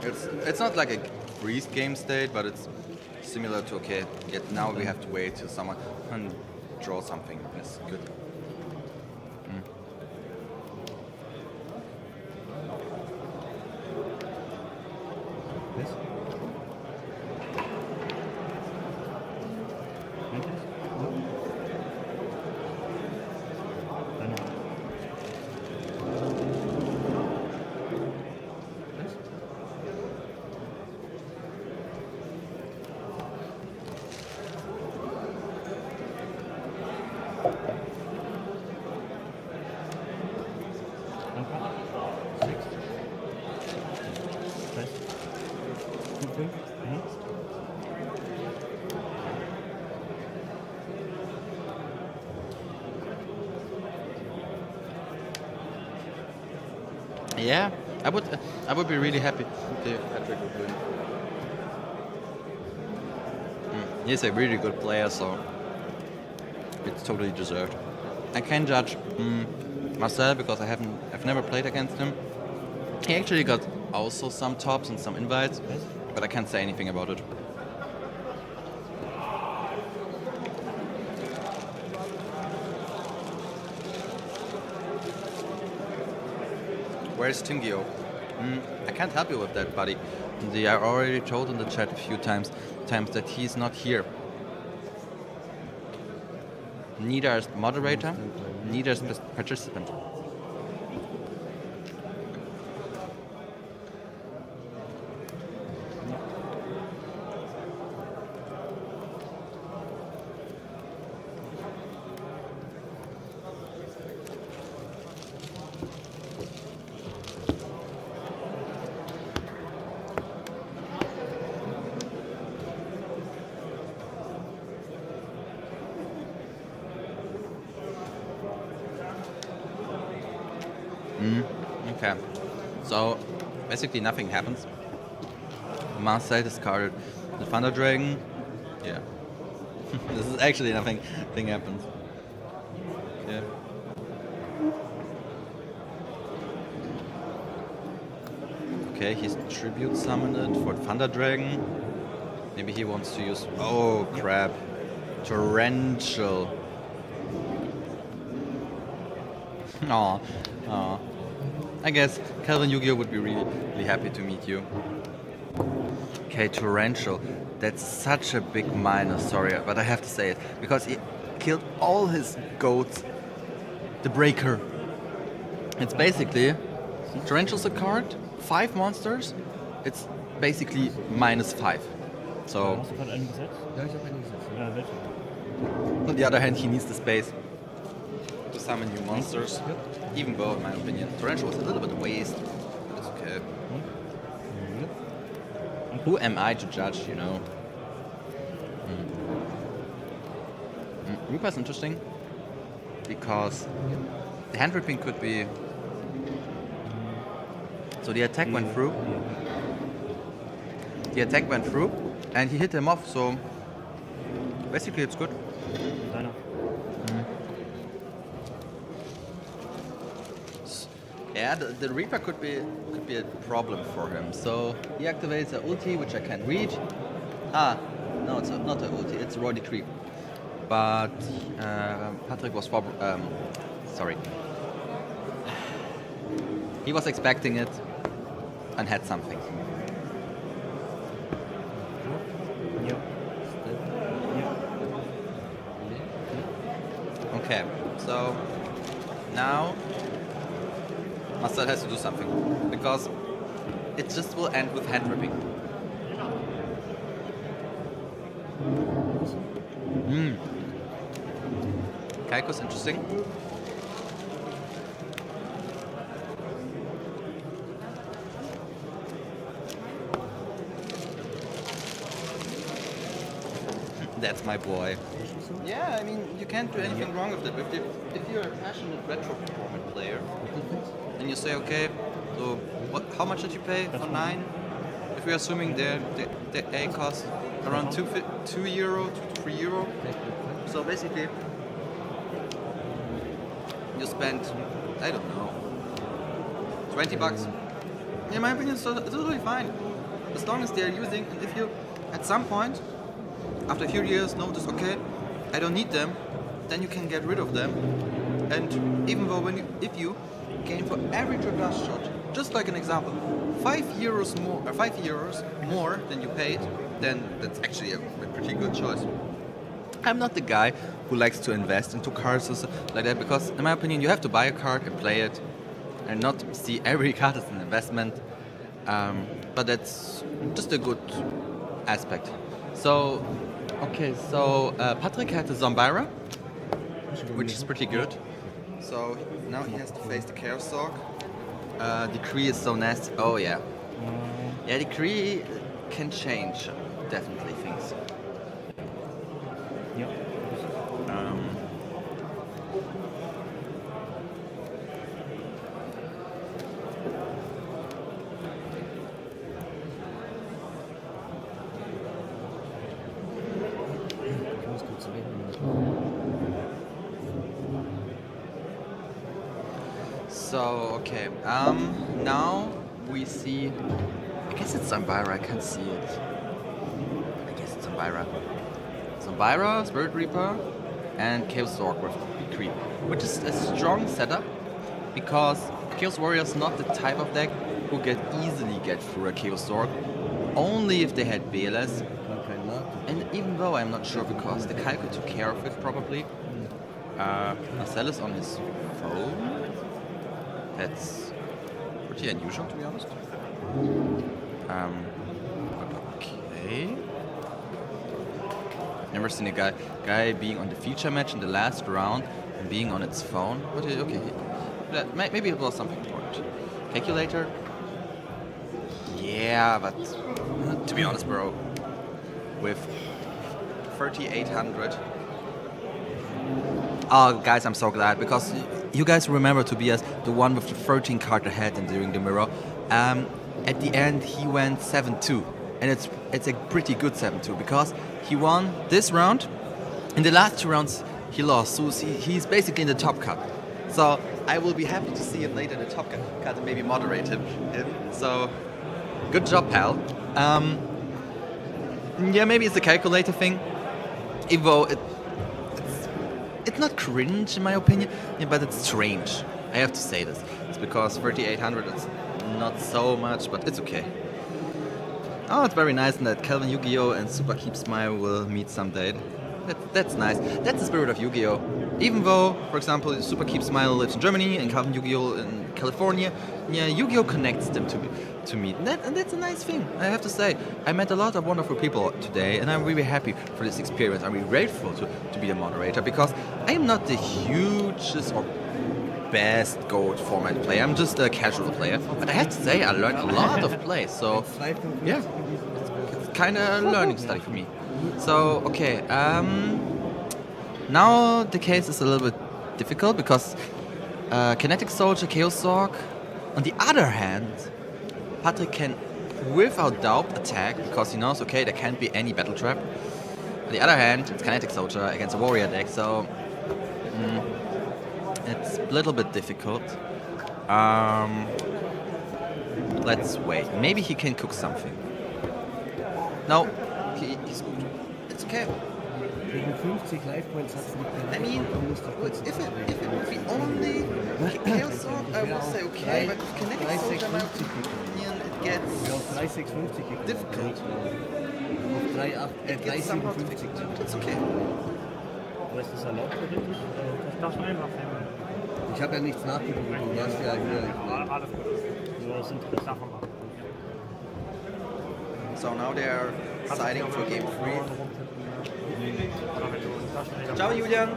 It's not like a freeze game state, but it's similar to yet now we have to wait till someone and draw something. That's good. Yes? Yeah, I would be really happy if Patrick would win. He's a really good player, so it's totally deserved. I can judge Marcel because I've never played against him. He actually got also some tops and some invites, but I can't say anything about it. Where's Tingio? I can't help you with that, buddy. I already told in the chat a few times that he's not here. Neither as moderator, neither as participant. Okay. So, basically nothing happens. Marcel discarded the Thunder Dragon. Yeah. This is actually nothing happens. Yeah. Okay, he's tribute summoned it for Thunder Dragon. Maybe he wants to use... Oh, crap. Torrential. Aw. I guess Calvin Yu-Gi-Oh would be really happy to meet you. Okay, Torrential. That's such a big minus, sorry, but I have to say it. Because he killed all his goats. The Breaker. It's basically... Torrential's a card, 5 monsters. It's basically -5. So... Hast du gerade einen gesetzt? Ja, ich habe einen gesetzt. Ja, welche? On the other hand, he needs the space to summon new monsters. Even though, in my opinion, Torrential was a little bit a waste. But it's okay. Who am I to judge, you know? Reaper's interesting because the hand ripping could be. So the attack went through. The attack went through, and he hit him off. So basically, it's good. Yeah, the Reaper could be a problem for him. So he activates an ulti, which I can't read. No, it's not an ulti. It's a raw decree. But Patrick was sorry. He was expecting it and had something. Okay, so now Marcel has to do something because it just will end with hand ripping. Kaiko's interesting. That's my boy. Yeah, I mean, you can't do anything wrong with it. If you're a passionate retro performance player, and you say, okay, so how much did you pay for 9? If we're assuming the A costs around €2 to €3. So basically, you spend, I don't know, $20. In my opinion, it's totally fine. As long as they're using, and if you, at some point, after a few years, notice, okay, I don't need them, then you can get rid of them. And even though if you gain for every dust shot, just like an example, €5 more than you paid, then that's actually a pretty good choice. I'm not the guy who likes to invest into cards like that because, in my opinion, you have to buy a card and play it, and not see every card as an investment. But that's just a good aspect. So, okay, so Patrick had the Zombira, which is pretty good. So now he has to face the Chaos Dog. Decree is so nasty. Oh yeah. Yeah, Decree can change definitely things. Yep. So, okay, now we see, I guess it's Zombira, I can't see it. I guess it's Zombira. Zombira, Spirit Reaper, and Chaos Orc with Decree, which is a strong setup, because Chaos Warrior is not the type of deck who easily get through a Chaos Orc, only if they had BLS. And even though I'm not sure, because the Kaiko took care of it probably. Marcel is on his phone. That's pretty unusual, to be honest. Okay. Never seen a guy being on the feature match in the last round and being on its phone. But okay, maybe it was something important. Calculator. Yeah, but to be honest, bro, with 3,800. Oh, guys, I'm so glad because you guys remember Tobias, the one with the 13 card ahead and during the mirror. At the end, he went 7-2, and it's a pretty good 7-2 because he won this round. In the last 2 rounds, he lost, so he's basically in the top cut. So I will be happy to see him later in the top cut and maybe moderate him. So good job, pal. Yeah, maybe it's a calculator thing, even though it's not cringe in my opinion, but it's strange. I have to say this. It's because 3800 is not so much, but it's okay. Oh, it's very nice that Calvin Yu-Gi-Oh! And Super Keep Smile will meet someday. That's nice. That's the spirit of Yu-Gi-Oh! Even though, for example, Super Keep Smile lives in Germany and Calvin Yu-Gi-Oh! In California, yeah, Yu-Gi-Oh! Connects them to meet. And that's a nice thing, I have to say. I met a lot of wonderful people today, and I'm really happy for this experience. I'm really grateful to be the moderator, because I am not the hugest or best Gold format player. I'm just a casual player. But I have to say, I learned a lot of plays, so yeah, it's kind of a learning study for me. So, okay, now the case is a little bit difficult because Kinetic Soldier, Chaos Zorg. On the other hand, Patrick can without doubt attack because he knows, okay, there can't be any battle trap. On the other hand, it's Kinetic Soldier against a warrior deck, so it's a little bit difficult. Let's wait. Maybe he can cook something. No, he's good. It's okay. I mean, if he only Chaos Zorg, I would say okay, but if Kinetic Soldier, in my opinion, it gets difficult. It gets somehow difficult, but it's okay. Ist das erlaubt theoretisch? Das darf man einfach nehmen. Ich habe ja nichts nachgeguckt, du warst ja hier. Alles gut. Das darf man machen. So now they're deciding for game 3. Ciao, Julian.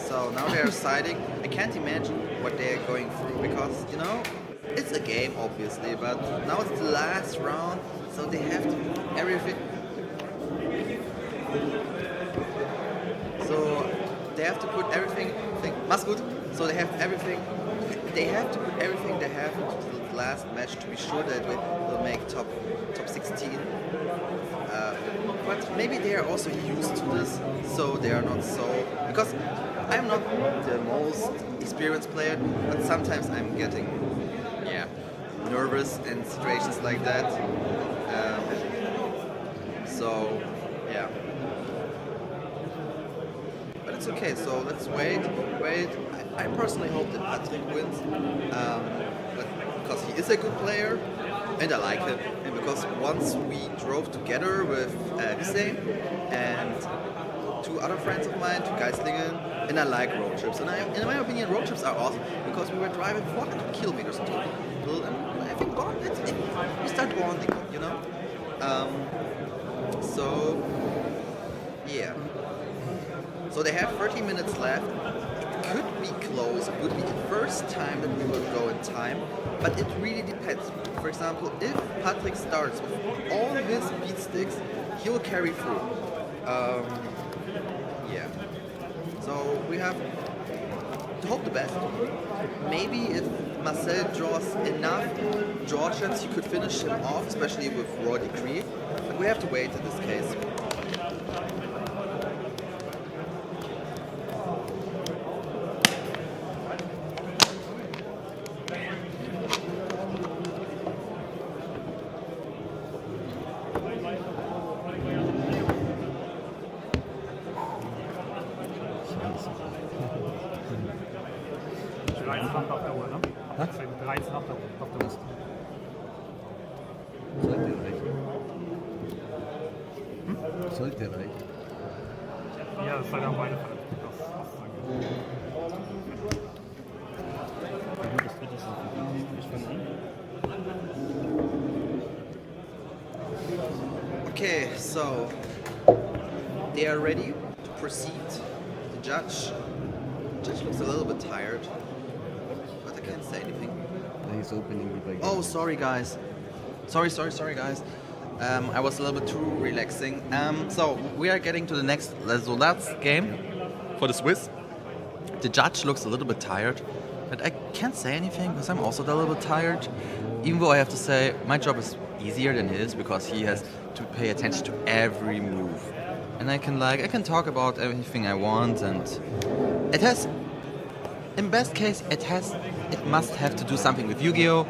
So now they're deciding. I can't imagine what they're going through because, you know, it's a game obviously, but now it's the last round, so they have to do everything. So they have to put everything. Mach's gut. So they have everything. They have to put everything they have into the last match to be sure that we will make top 16. But maybe they are also used to this, so they are not so. Because I'm not the most experienced player, but sometimes I'm getting, nervous in situations like that. So, yeah. But it's okay, so let's wait. I personally hope that Patrick wins, but because he is a good player, and I like him, and because once we drove together with Hussein and 2 other friends of mine to Geislingen, and I like road trips. And in my opinion, road trips are awesome because we were driving 400 kilometers in total, and I think we start bonding, you know. So yeah. So they have 30 minutes left. It could be close. It would be the first time that we will go in time, but it really depends. For example, if Patrick starts with all of his beat sticks, he will carry through. Yeah. So we have to hope the best. Maybe if Marcel draws enough Georgians, he could finish him off, especially with Raw Decree. But we have to wait in this case. Sollte reichen. Ja, das war dann beide Okay, so they are ready to proceed. The judge looks a little bit tired, but I can't say anything. He's opening the bag. Oh, sorry guys. Sorry guys. I was a little bit too relaxing. So we are getting to the next, so last game for the Swiss. The judge looks a little bit tired, but I can't say anything because I'm also a little bit tired. Even though I have to say my job is easier than his because he has to pay attention to every move, and I can talk about everything I want, and it has, in best case, it must have to do something with Yu-Gi-Oh.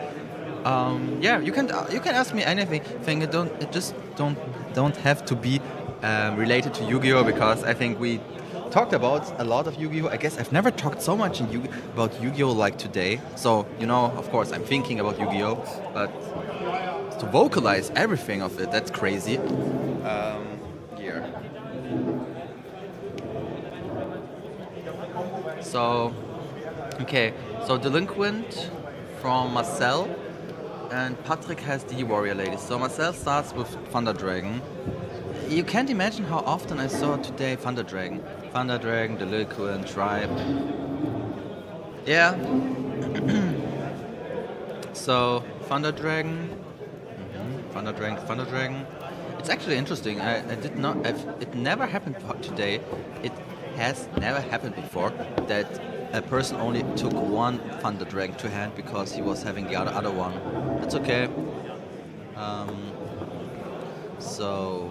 Yeah, you can ask me anything. It just don't have to be related to Yu-Gi-Oh, because I think we talked about a lot of Yu-Gi-Oh. I guess I've never talked so much about Yu-Gi-Oh like today. So of course, I'm thinking about Yu-Gi-Oh, but to vocalize everything of it, that's crazy. Here. So, okay. So Delinquent from Marcel. And Patrick has the Warrior Lady. So Marcel starts with Thunder Dragon. You can't imagine how often I saw today Thunder Dragon. Thunder Dragon, Delinquent, Tribe. Yeah. So Thunder Dragon. Thunder Dragon. It's actually interesting. It never happened today. It has never happened before that a person only took one Thunder Dragon to hand because he was having the other one. That's okay. So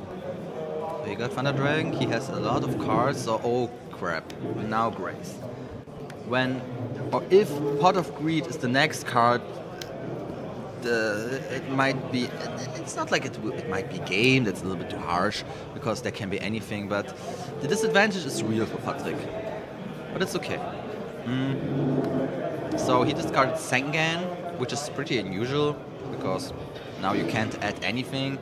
we got Thunder Dragon. He has a lot of cards. So oh crap! Now Grace. If Pot of Greed is the next card, it might be. It's not like it might be game. That's a little bit too harsh because there can be anything. But the disadvantage is real for Patrick. But it's okay. So he discarded Sengan, which is pretty unusual because now you can't add anything.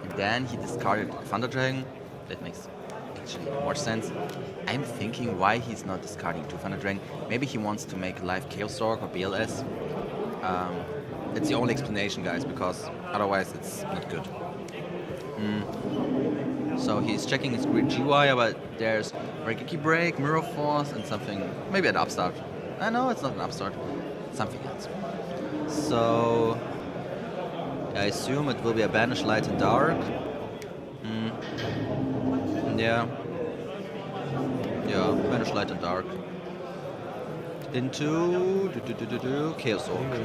And then he discarded Thunder Dragon. That makes actually more sense. I'm thinking why he's not discarding 2 Thunder Dragon. Maybe he wants to make live Chaos Orc or BLS. It's the only explanation, guys, because otherwise it's not good. So he's checking his Grid G-Wire, but there's Regeki Break, Mirror Force, and something, maybe an upstart. No, it's not an upstart. Something else. So I assume it will be a Banish Light and Dark. Yeah. Yeah, Banish Light and Dark. Into Chaos Orc.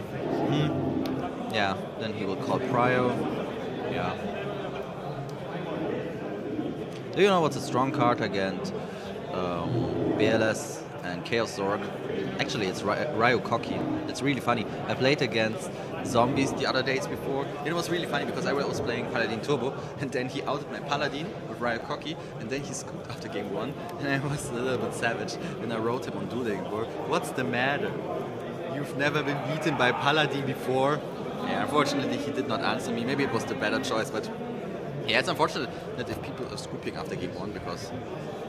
Yeah, then he will call Prio. Yeah. Do you know what's a strong card against BLS and Chaos Orc? Actually, it's Ryokoki. It's really funny. I played against Zombies the other days before. It was really funny because I was playing Paladin Turbo, and then he outed my Paladin with Ryokoki, and then he scooped after game 1, and I was a little bit savage. And I wrote him on Dueling Board, "What's the matter? You've never been beaten by Paladin before?" Yeah, unfortunately, he did not answer me. Maybe it was the better choice, but yeah, it's unfortunate that if people are scooping after game 1 because,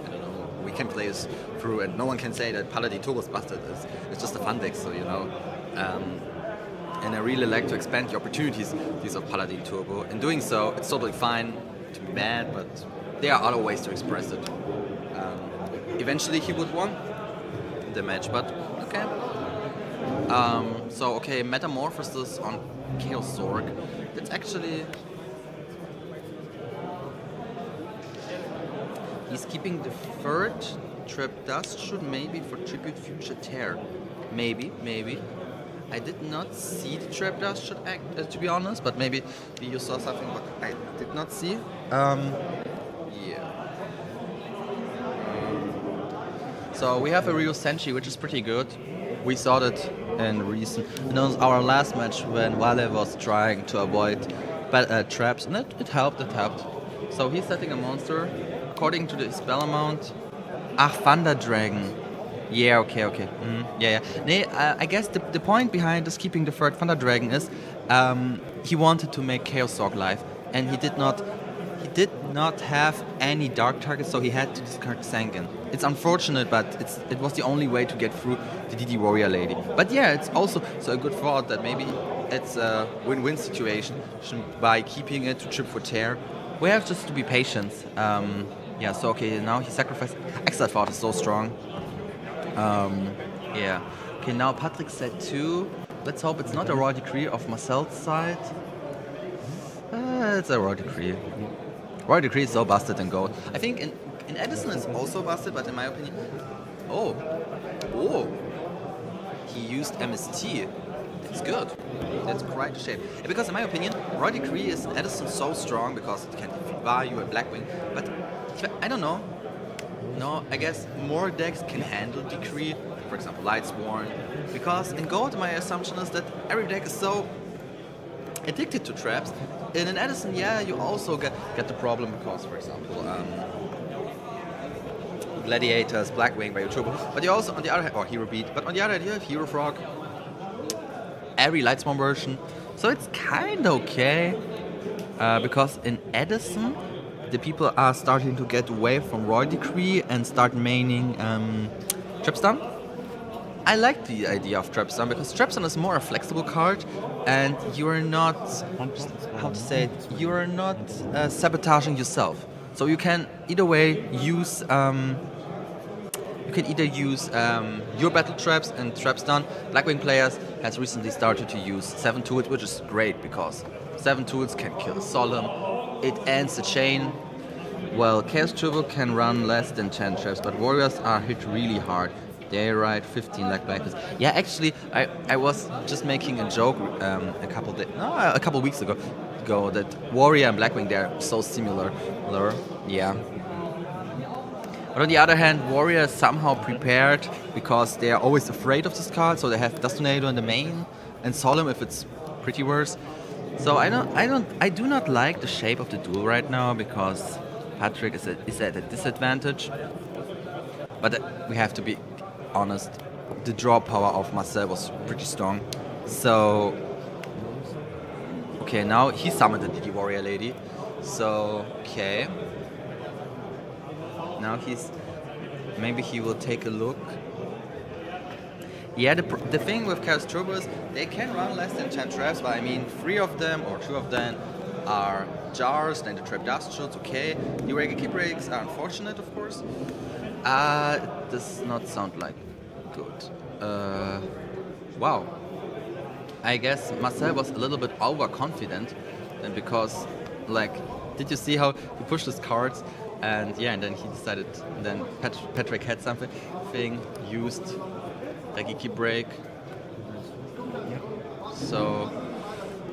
I don't know, we can play this through and no one can say that Paladin Turbo's busted. It's just a fun deck, so and I really like to expand the opportunities of Paladin Turbo. In doing so, it's totally fine to be mad, but there are other ways to express it. Eventually he would win the match, but okay. So okay, Metamorphosis on Chaos Orc. That's actually... He's keeping the 3rd Trap Dust should maybe for Tribute Future Tear. Maybe. I did not see the Trap Dust should act, to be honest, but maybe you saw something what I did not see. Yeah. So we have a Ryu Senshi, which is pretty good. We saw that in our last match when Wale was trying to avoid traps, and it helped. So he's setting a monster. According to the spell amount, Thunder Dragon. Yeah, okay. Yeah. I guess the point behind us keeping the 3rd Thunder Dragon is he wanted to make Chaos Orc live, and he did not have any dark targets, so he had to discard Sangan. It's unfortunate, but it was the only way to get through the DD Warrior Lady. But yeah, it's also a good thought that maybe it's a win-win situation by keeping it to Trip for Tear. We have just to be patient. Yeah, so okay, now he sacrificed. Exile Thought is so strong. Yeah. Okay, now Patrick said 2. Let's hope it's not a Royal Decree of Marcel's side. it's a Roy Decree. Roy Decree is so busted in Gold. I think in Edison it's also busted, but in my opinion... Oh. He used MST. It's good. That's quite a shape. Because in my opinion, Roy Decree is in Edison so strong because it can value a Blackwing. But I don't know. No, I guess more decks can handle Decree. For example, Lightsworn. Because in Gold, my assumption is that every deck is so addicted to traps. And in Edison, yeah, you also get the problem because, for example, Gladiators, Blackwing by your turbo. But you also, on the other hand, or Hero Beat. But on the other hand, you have Hero Frog. Every Lightsworn version. So it's kind of okay. Because in Edison, the people are starting to get away from Roy Decree and start maining Trapstun. I like the idea of Trapstun because Trapstun is more a flexible card and you are not, how to say it, you are not sabotaging yourself. So you can either way use, your battle traps and Trapstun. Blackwing players has recently started to use 7 tools, which is great because 7 tools can kill Solemn. It ends the chain. Well, Chaos Turbo can run less than 10 traps, but Warriors are hit really hard. They ride 15 like Blacklist. Yeah, actually, I was just making a joke a couple weeks ago that Warrior and Blackwing, they're so similar. Yeah. But on the other hand, Warrior is somehow prepared because they are always afraid of this card, so they have Dust Tornado in the main and Solemn if it's pretty worse. So I do not like the shape of the duel right now because Patrick is at a disadvantage. But we have to be honest, the draw power of Marcel was pretty strong. So okay, now he summoned the DD Warrior Lady. So okay. Now maybe he will take a look. Yeah, the thing with Chaos Turbo is they can run less than 10 traps, but I mean 3 of them or 2 of them are jars, then the trap dust shields, okay. The GGP breaks are unfortunate, of course. Does not sound like good. Wow. I guess Marcel was a little bit overconfident, and because, like, did you see how he pushed his cards? And yeah, and then he decided, then Patrick had something, used GGP break. So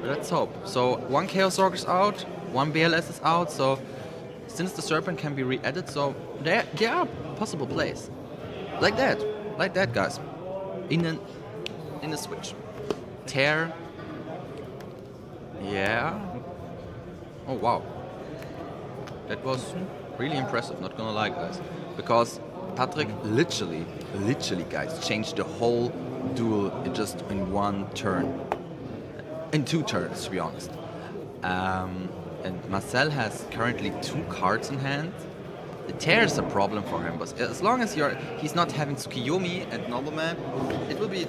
let's hope. So 1 Chaos Orc is out, 1 BLS is out, so since the Serpent can be re-added, so there are possible plays. Like that, guys. In a switch. Tear. Yeah. Oh wow. That was really impressive, not gonna lie, guys. Because Patrick literally, guys, changed the whole duel in 1 turn. In 2 turns, to be honest. And Marcel has currently 2 cards in hand. The tear is a problem for him, but as long as he's not having Tsukiyomi and Nobleman, it will be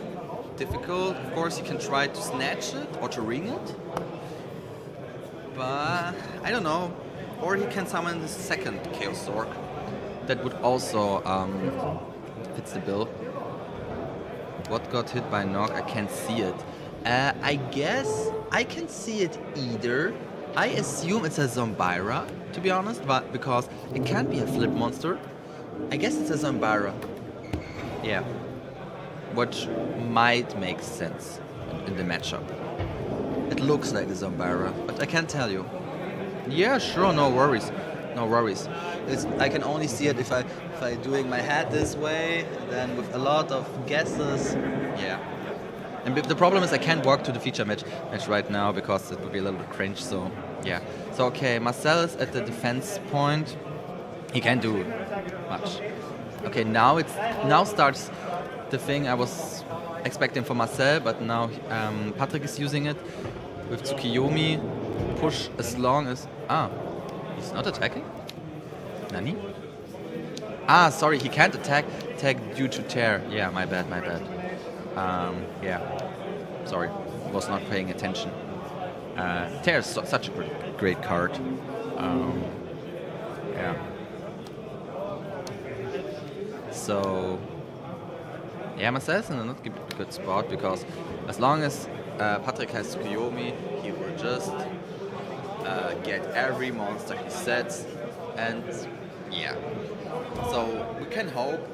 difficult. Of course, he can try to snatch it or to ring it. But I don't know. Or he can summon the second Chaos Orc. That would also fit the bill. What got hit by Nog? I can't see it. I guess I can see it either. I assume it's a Zombira, to be honest, but because it can't be a flip monster. I guess it's a Zombira. Yeah. Which might make sense in the matchup. It looks like a Zombira, but I can't tell you. Yeah, sure, no worries. I can only see it if I doing my head this way, then with a lot of guesses. Yeah. And the problem is I can't walk to the feature match right now because it would be a little bit cringe, so yeah. So okay, Marcel is at the defense point. He can't do much. Okay, now starts the thing I was expecting for Marcel, but now Patrick is using it with Tsukiyomi. Push as long as... he's not attacking? Nani? Sorry, he can't attack due to tear. Yeah, my bad. Yeah, sorry, was not paying attention. Tear is such a great card. Yeah. So, yeah, Marcel is in a not good spot because as long as Patrick has Tsukiyomi, he will just get every monster he sets, and yeah. So we can hope,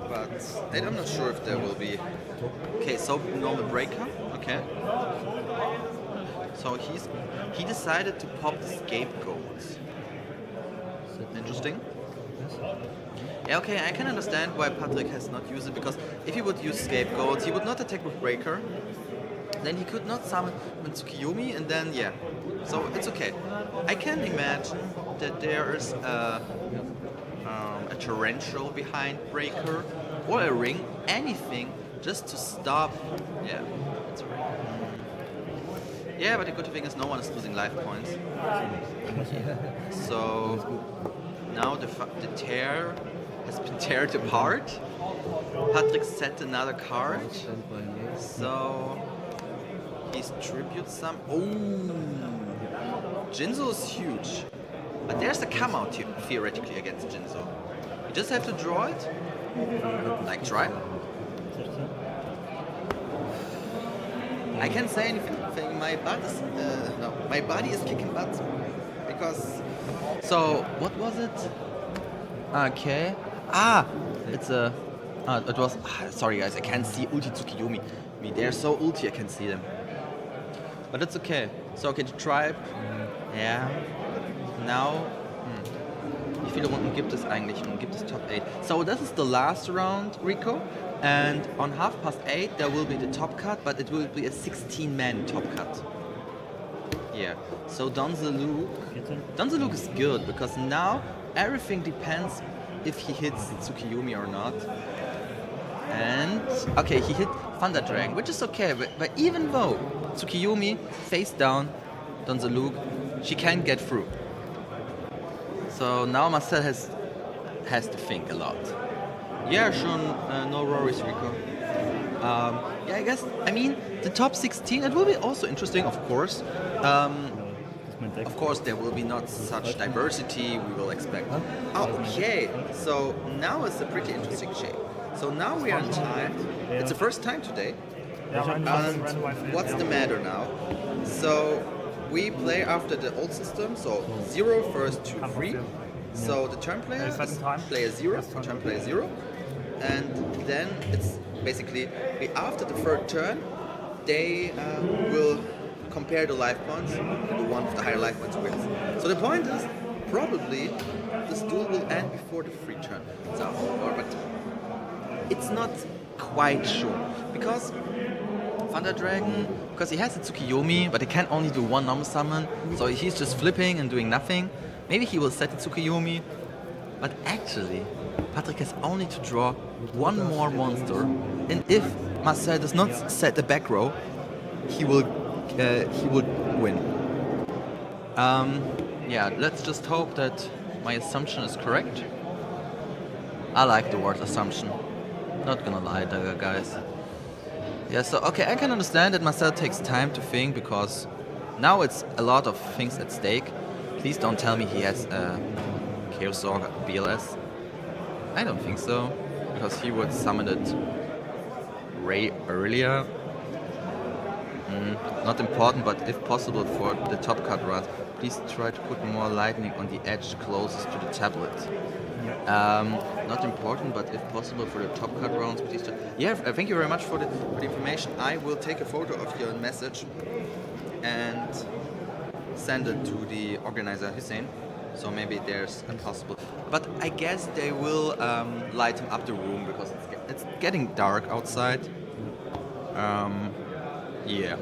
but I'm not sure if there will be. Okay, so normal breaker. Okay. So he decided to pop the scapegoat. Interesting. Yeah, okay, I can understand why Patrick has not used it, because if he would use scapegoats, he would not attack with breaker. Then he could not summon Tsukiyomi, and then yeah. So it's okay. I can imagine that there is a torrential behind breaker or a ring, anything just to stop. Yeah, it's a ring. Yeah, but the good thing is no one is losing life points. So now the tear has been teared apart. Patrick set another card. So he's tribute some. Oh, Jinzo is huge. But there's a come out theoretically against Jinzo. You just have to draw it. Like try. I can't say anything. My butt is no. My body is kicking butt because. So what was it? Okay. It's a. It was. Sorry guys, I can't see Ulti Tsukiyomi. They're so ulti, I can see them. But it's okay. So okay, die Tribe. Ja. Now. Wie viele Runden gibt es eigentlich? Gibt es Top 8? So this is the last round, Rico. And on 8:30 there will be the top cut, but it will be a 16-man top cut. Yeah. So Donzeluk is good because now everything depends if he hits Tsukiyomi or not. And okay, he hit Thunder Dragon, which is okay. But even though Tsukiyomi face down Donzeluk, she can't get through. So now Marcel has to think a lot. Yeah, sure, no worries, Rico. Yeah, I guess, the top 16, it will be also interesting, of course. Of course, there will be not such diversity we will expect. Okay, so now it's a pretty interesting shape. So now we are in time. It's the first time today. And what's the matter now? So we play after the old system, so 0 first to 3. So the turn player is player 0, turn player 0. And then it's basically after the third turn, they will compare the life points, and the one with the higher life points wins. So the point is, probably this duel will end before the free turn. So, but it's not quite sure, because Thunder Dragon, because he has a Tsukiyomi, but he can only do one normal summon, so he's just flipping and doing nothing. Maybe he will set the Tsukiyomi, but actually, Patrick has only to draw one more monster, and if Marcel does not set the back row, he will win. Yeah, let's just hope that my assumption is correct. I like the word assumption. Not gonna lie, guys. Yeah, so okay, I can understand that Marcel takes time to think because now it's a lot of things at stake. Please don't tell me he has Chaos Org BLS. I don't think so, because he would summon it way earlier. Not important, but if possible for the top card runs, please try to put more lightning on the edge closest to the tablet. Not important, but if possible for the top card rounds. Yeah, thank you very much for the information. I will take a photo of your message and send it to the organizer Hussein. So maybe there's a possible. But I guess they will light up the room because it's getting dark outside. Yeah.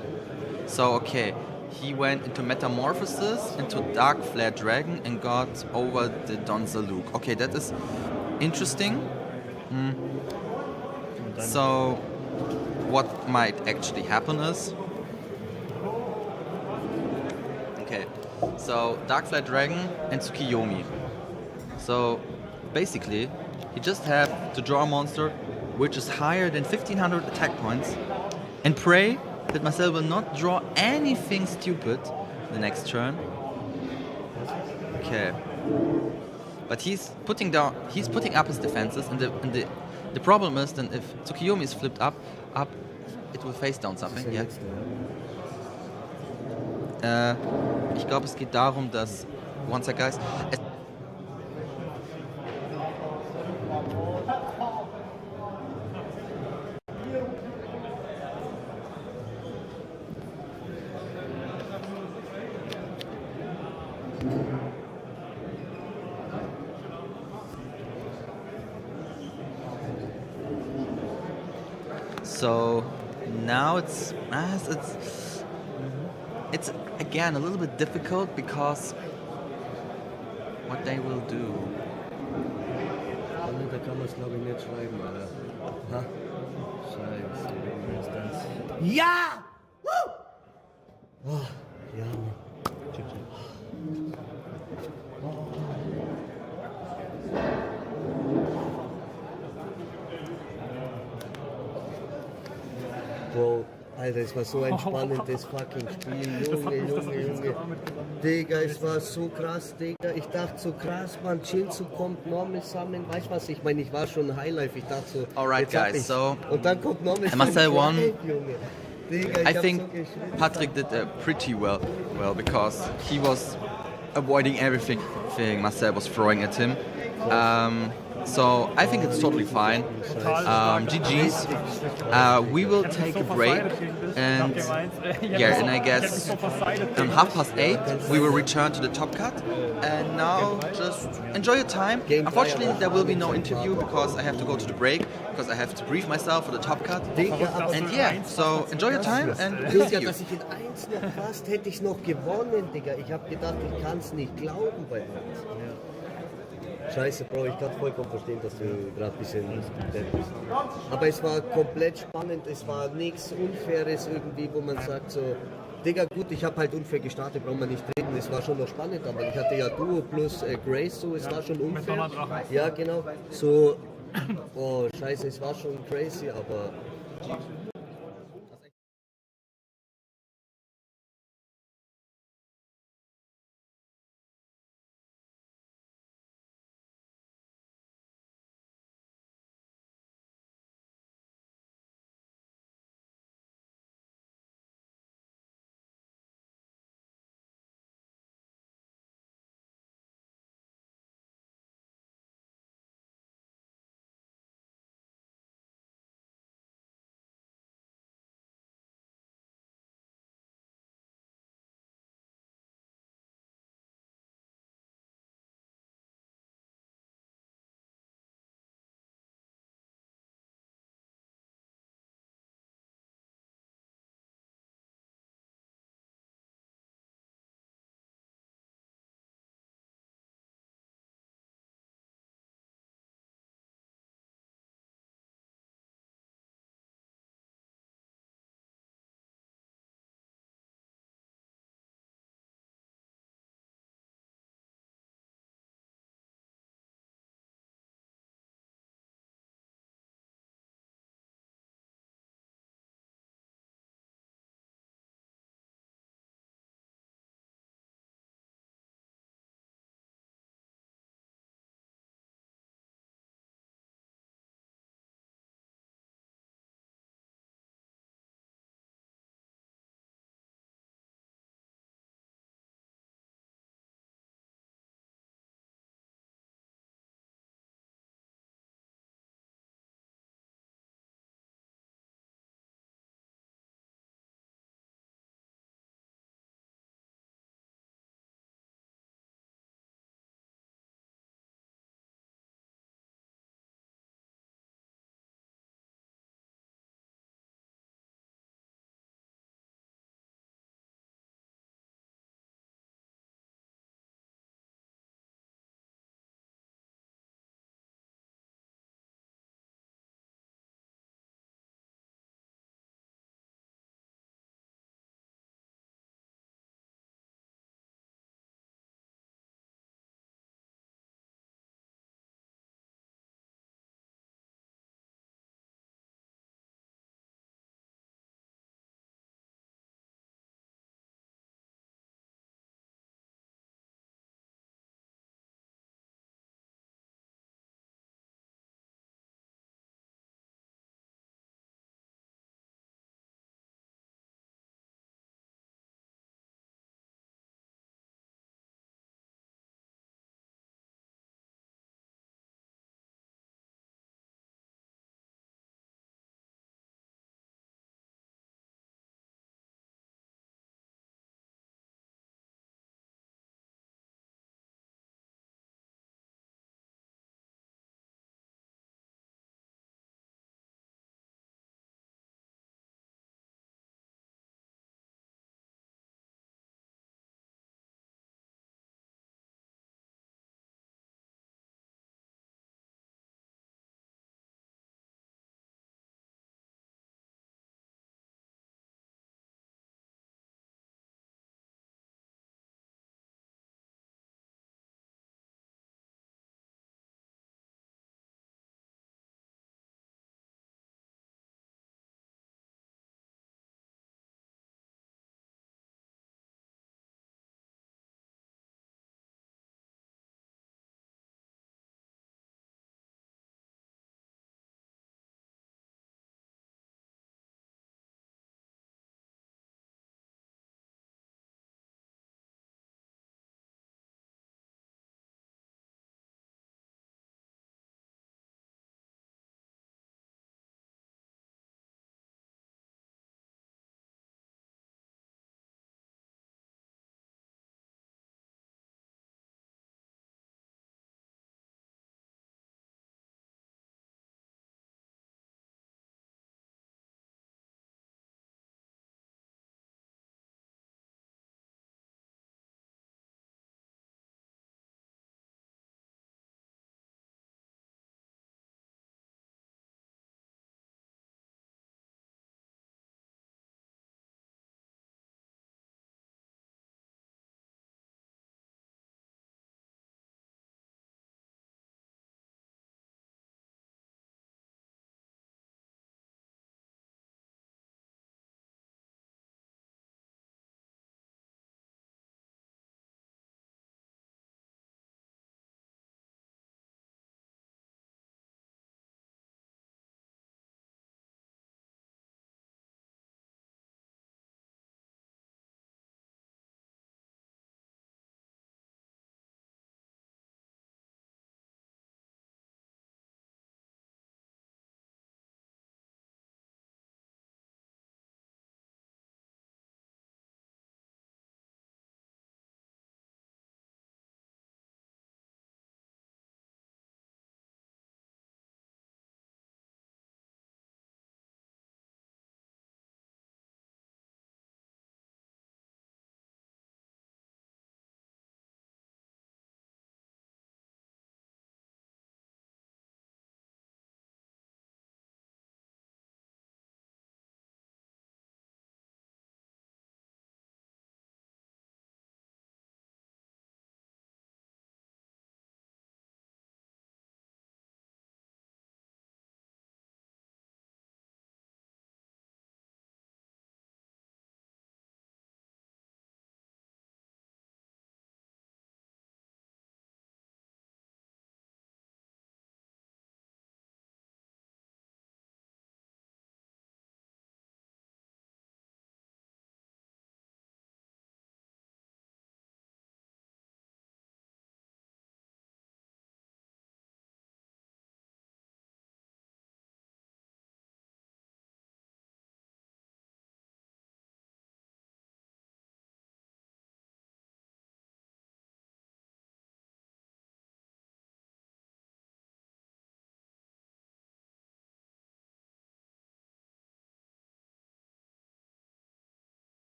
So okay, he went into Metamorphosis, into Dark Flare Dragon, and got over the Donzeluk. Okay, that is interesting. So what might actually happen is... Okay, so Dark Flare Dragon and Tsukiyomi. So basically, you just have to draw a monster which is higher than 1500 attack points and pray that Marcel will not draw anything stupid the next turn. Okay. But he's putting up his defenses, and the problem is then if Tsukiyomi is flipped up, it will face down something. Yeah. Ich glaube, es geht darum, dass One Sec Guys. So now it's again a little bit difficult because what they will do. Da kann man es glaube ich nicht schreiben, Alter. Ha? Scheiße. Ja! Woo! Oh, ja, Mann. Bro, Alter, es war so ein spannendes fucking Spiel. Junge. Digga, es war so krass, Digga. Ich dachte so krass, man, Chinsu kommt Normal zusammen. Weißt du was? Ich meine, ich war schon Highlife. Ich dachte so. Alright, guys, so. Und dann kommt Normal Marcel won. Digga, I think Patrick did pretty well because he was avoiding everything Marcel was throwing at him. So I think it's totally fine. GG's. We will take a break and I guess 8:30 we will return to the top cut. And now just enjoy your time. Unfortunately, there will be no interview because I have to go to the break because I have to brief myself for the top cut. And yeah, so enjoy your time and Digga, dass ich in 1 noch fast hätte ich noch gewonnen, Digga. Ich habe gedacht, ich kann es nicht glauben bei 1. Scheiße, Bro, ich kann vollkommen verstehen, dass du gerade ein bisschen dead bist. Aber es war komplett spannend, es war nichts Unfaires irgendwie, wo man sagt so, Digga, gut, ich habe halt unfair gestartet, brauchen wir nicht reden, es war schon noch spannend, aber ich hatte ja Duo plus Grace, so, es war schon unfair. Ja, genau, so, oh, scheiße, es war schon crazy, aber...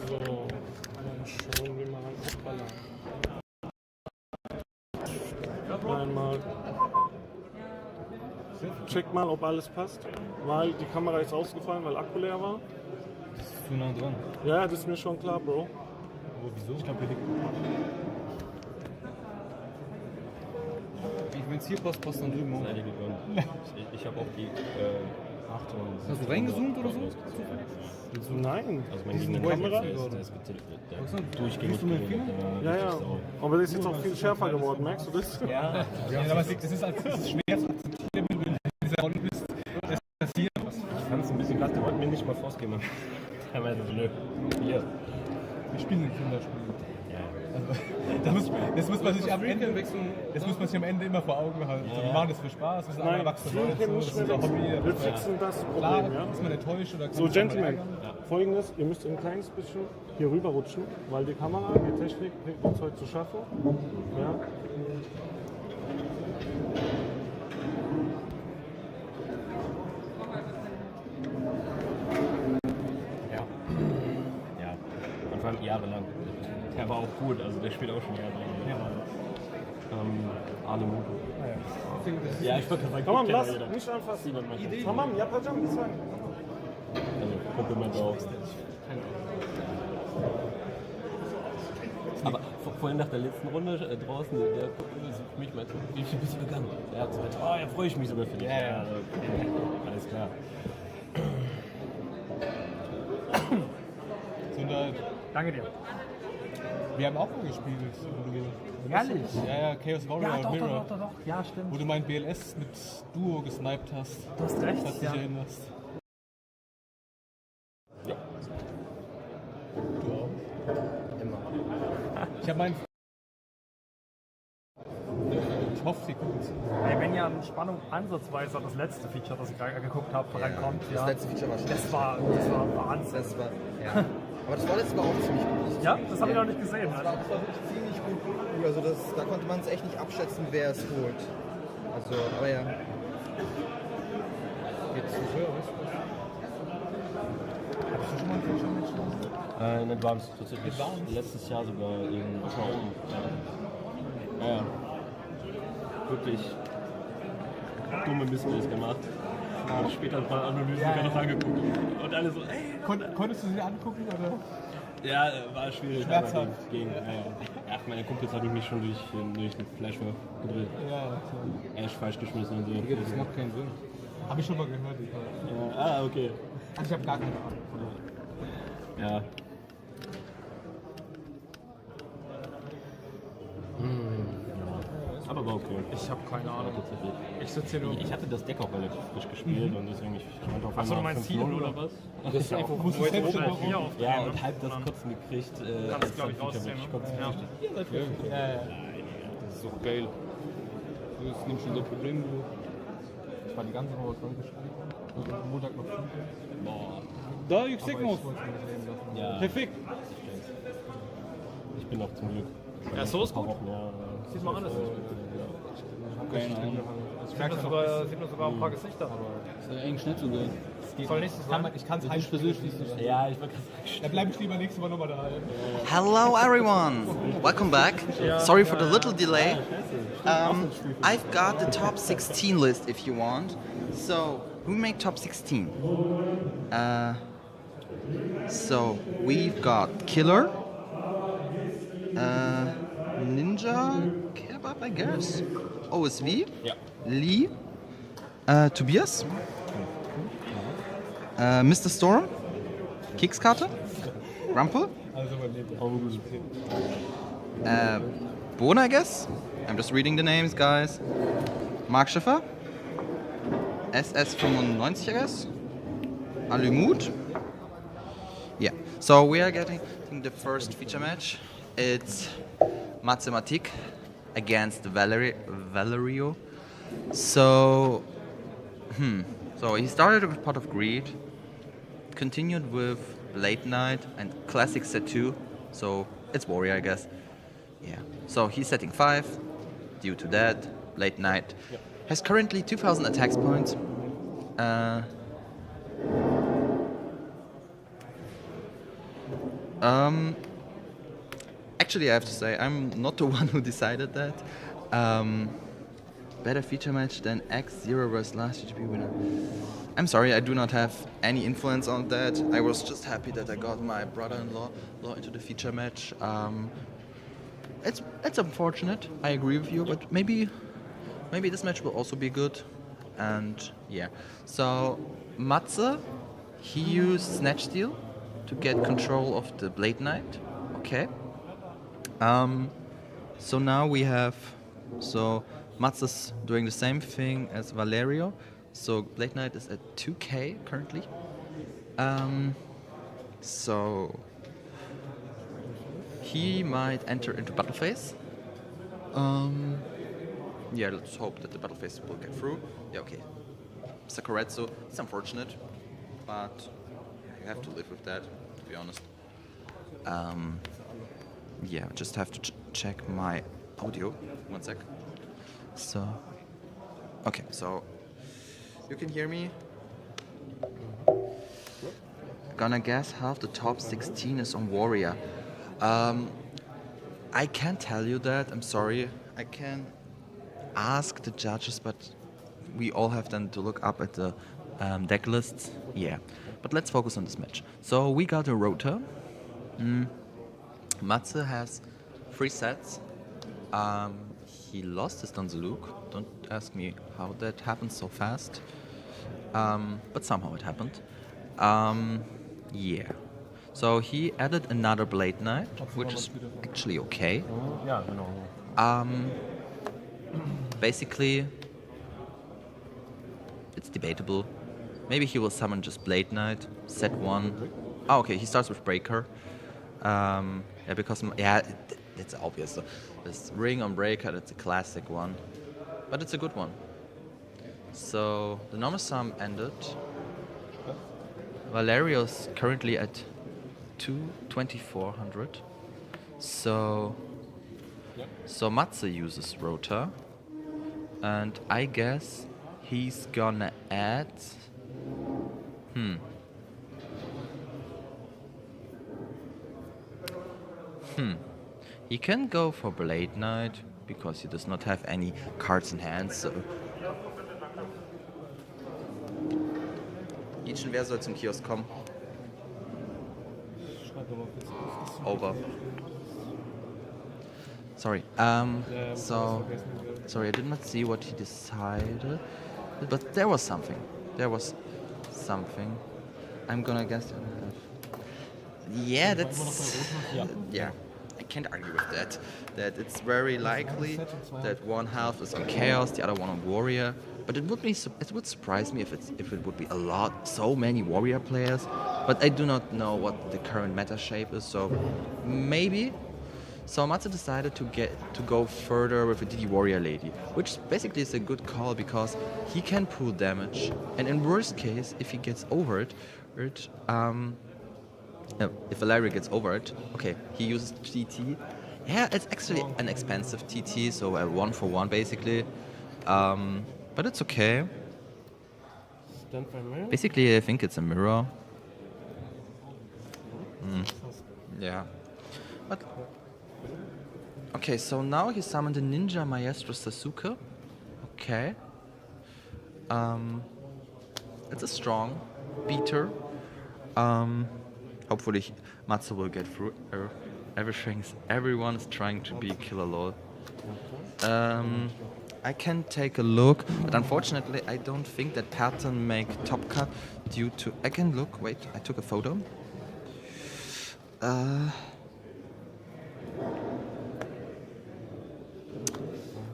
So, dann schauen wir mal. Hoppala. Einmal. Check mal, ob alles passt. Weil die Kamera ist ausgefallen, weil Akku leer war. Das ist zu nah dran. Ja, das ist mir schon klar, Bro. Aber wieso? Ich glaube, hier liegt. Wenn es hier passt, passt dann drüben auch. Ich habe auch die 8 und. Hast du reingezoomt oder so? Nein. Also mein Diesen Kamera Kamera? ist durchgängig. Ja, ja. Aber der ist jetzt auch viel schärfer geworden, merkst du das? Ja, aber es ist schwer zu akzeptieren, wenn du in dieser Rolle bist. Das passiert was. Ich fand es ein bisschen glatt, die wollten mir nicht mal rausgehen. Teilweise so, nö. Hier. Wir spielen ein Kinderspiel. Ja. Also, das muss man sich am Ende immer vor Augen halten. Ja. Wir machen das für Spaß, wir sind alle Erwachsene. Das ist unser Hobby. Wir fixen das Problem, Klar, ja. ist man enttäuscht oder kann So, sich mal Gentlemen, ärgern. folgendes, ihr müsst ein kleines bisschen hier rüber rutschen, weil die Kamera, die Technik bringt uns heute zu schaffen. Ja. Ja. Und vor allem jahrelang. Der war auch gut, also der spielt auch schon jahrelang. Ali Muto. Ja, ich wollte sagen, Tamam, lass, nicht anfassen. Tamam, yapacağım bir saniye. Also, Kompliment auch. Aber vorhin nach der letzten Runde draußen, der sucht mich mal, wie viel bist du gegangen? Er hat gesagt, oh, ja, freue ich mich sogar für dich. Ja, okay. Alles klar. Danke dir. Wir haben auch mal gespielt. Ehrlich? Ja, Chaos Warrior Ja, doch, Mirror. doch. Ja, stimmt. Wo du mein BLS mit Duo gesniped hast. Du hast recht, Falls du dich erinnerst. Ja. Du auch? Immer. Ich habe meinen. Ich hoffe, sie gucken es. Ey, wenn ja Spannung ansatzweise das letzte Feature, das ich gerade geguckt habe, reinkommt. Das letzte Feature war schlecht. Das war Wahnsinn. Das war, ja. Aber das vorletzte war auch ziemlich gut. Ja, das habe ich noch nicht gesehen. Das war wirklich ziemlich gut. Also da konnte man es echt nicht abschätzen, wer es holt. Also, aber ja. Jetzt zu höher, weißt du? Hattest du schon mal ein Feature mit In Advanced tatsächlich. Letztes Jahr sogar in oben. Ja. Wirklich dumme Missbilder gemacht. Und später ein paar Analysen gar nicht angeguckt. Und alle so, ey. Konntest du sie angucken? Oder? Ja, war schwierig. Schmerzhaft. Ach, meine Kumpels haben mich schon durch den Flash gedreht. Ja, Ash falsch geschmissen und so. Das macht keinen Sinn. Habe ich schon mal gehört. Ja, okay. Also ich habe gar keine Ahnung. Ja. Aber war okay. Ich habe keine Ahnung. Tatsächlich. Ich sitze hier nur. Ich hatte das Deck auch relativ frisch gespielt und deswegen ich stand auf Achso, du einmal meinst 5-0 hier oder was? Das ist einfach musst du selbst schon hier auf. Ja, und halb das Kotzen gekriegt. Kannst du, glaube ich, rausziehen. Ja, Das ist doch geil. das ist nämlich unser Problem. Ich war die ganze Woche krank geschrieben. Am Montag noch fliegen. Boah. Da, ich sag noch. Ja. Perfekt. Ich bin noch zum Glück. Ja, so ist gut. Sieht mal an, das ist Keine Ahnung. Sieht man sogar ein paar Gesichter. Das ist eigentlich nicht so geil. Soll nicht so sein? Ich kann es halt persönlich nicht so sagen. Ja, ich war Da bleibe ich lieber nächste Woche nochmal da. Hello everyone, welcome back. Sorry for the little delay. I've got the top 16 list if you want. So, who made top 16? So, we've got Killer, Ninja, Kebab I guess, OSV, Lee, Tobias, Mr. Storm, Kekskarte, Rumpel, Bohn, I guess. I'm just reading the names, guys. Mark Schiffer, SS95, I guess. Alumut. Yeah. So we are getting the first feature match. It's Mathematik against Valerio. So, So he started with Pot of Greed, continued with Late Night and Classic Set 2. So it's Warrior, I guess. Yeah. So he's setting 5 due to that. Late Night has currently 2,000 attacks points. Actually, I have to say, I'm not the one who decided that. Better feature match than X0 versus last GGP winner. I'm sorry, I do not have any influence on that. I was just happy that I got my brother-in-law into the feature match. It's unfortunate, I agree with you, but maybe this match will also be good. And yeah, so Matze, he used Snatch Steal to get control of the Blade Knight. Okay. So now we have, so Matze's doing the same thing as Valerio. So Blade Knight is at 2k currently. So he might enter into battle phase. Yeah, let's hope that the battle phase will get through. Yeah, okay. Sakuretsu, it's unfortunate, but you have to live with that, to be honest. Yeah, just have to check my audio. 1 sec. So, okay, so you can hear me. Gonna guess half the top 16 is on Warrior. I can't tell you that, I'm sorry. I can ask the judges, but we all have then to look up at the deck lists. Yeah, but let's focus on this match. So we got a Rota. Matze has 3 sets. He lost his Danzaluk. Don't ask me how that happened so fast. But somehow it happened. Yeah. So he added another Blade Knight, which is actually okay. Basically, it's debatable. Maybe he will summon just Blade Knight, set 1. Oh, okay, he starts with Breaker. Yeah, because it's obvious. This Ring on Breaker, that's a classic one, but it's a good one. So the normal sum ended. Valerio's currently at 2,2400. So Matze uses Rota, and I guess he's gonna add. He can go for Blade Knight because he does not have any cards in hand. So. Ichin, wer soll zum Kiosk kommen? Over. Sorry. Sorry, I did not see what he decided, but there was something. I'm gonna guess. Yeah, that's. Yeah. I can't argue with that. That it's very likely that one half is on Chaos, the other one on Warrior. But it would surprise me if it would be so many Warrior players. But I do not know what the current meta shape is, so maybe. So Matze decided to go further with a DD Warrior Lady, which basically is a good call because he can pull damage, and in worst case, if he gets over it, if Valerio gets over it, okay, he uses TT. Yeah, it's actually an expensive TT, so a 1-for-1 basically. But it's okay. Basically, I think it's a mirror. Yeah. But okay, so now he summoned a Ninja Maestro Sasuke. Okay. It's a strong beater. Hopefully Matze will get through everyone is trying to be Killer Lol. I can take a look, but unfortunately I don't think that pattern make top cut due to... I can look, wait, I took a photo.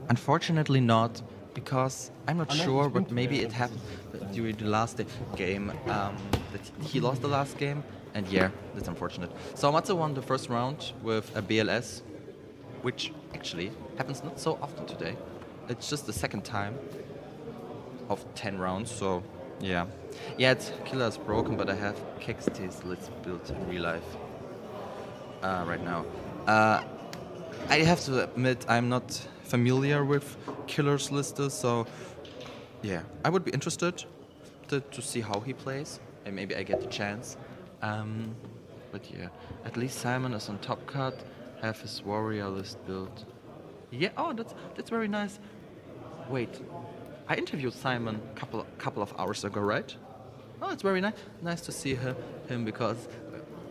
Unfortunately not, because I'm not sure, but maybe it happened during the last game, that he lost the last game, and yeah, that's unfortunate. So Matze won the first round with a BLS, which actually happens not so often today. It's just the second time of 10 rounds, so yeah. Yeah, Killer is broken, but I have Kextis Let's Build in real life right now. I have to admit, I'm not familiar with Killer's listers, so yeah, I would be interested to see how he plays, and maybe I get the chance. But yeah, at least Simon is on top cut, have his warrior list built. Yeah, oh, that's very nice. Wait, I interviewed Simon couple of hours ago, right? Oh, it's very nice to see him because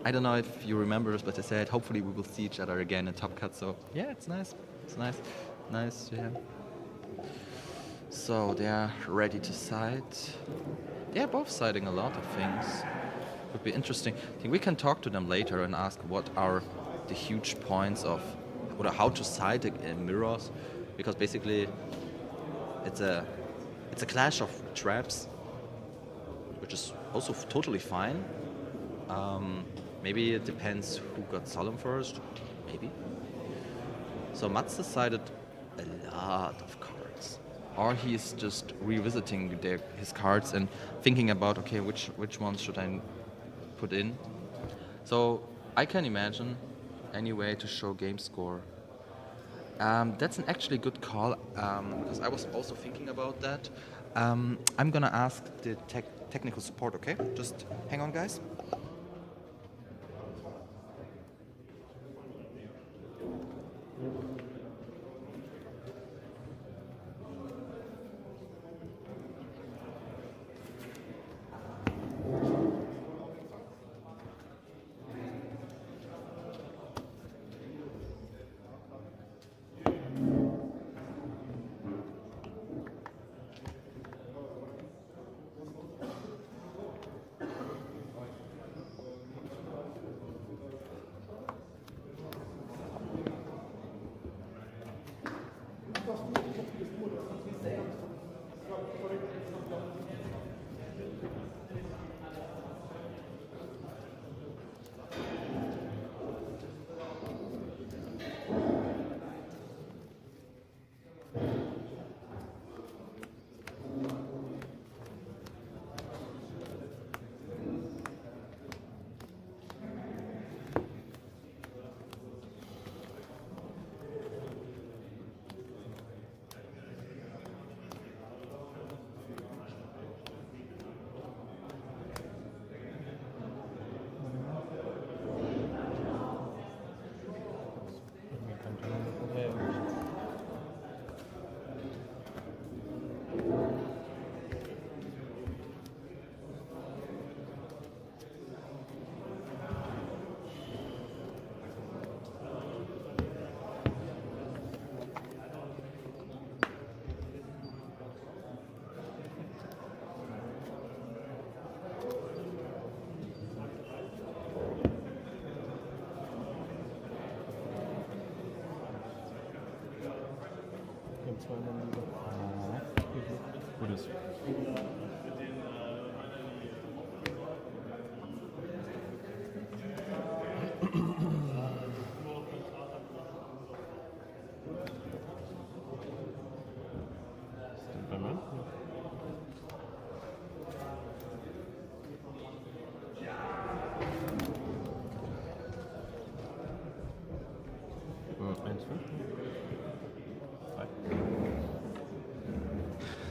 I don't know if you remember this, but I said hopefully we will see each other again in Top Cut. So yeah, it's nice. It's nice. Yeah. So they are ready to side. They are both siding a lot of things. Would be interesting. I think we can talk to them later and ask what are the huge points of, or how to side in mirrors, because basically it's a clash of traps, which is also totally fine. Maybe it depends who got Solemn first. Maybe. So Mats decided a lot of cards, or he's just revisiting his cards and thinking about, okay, which ones should I put in. So I can imagine any way to show game score. That's an actually good call, because I was also thinking about that. I'm gonna ask the technical support, okay? Just hang on, guys. Gutes.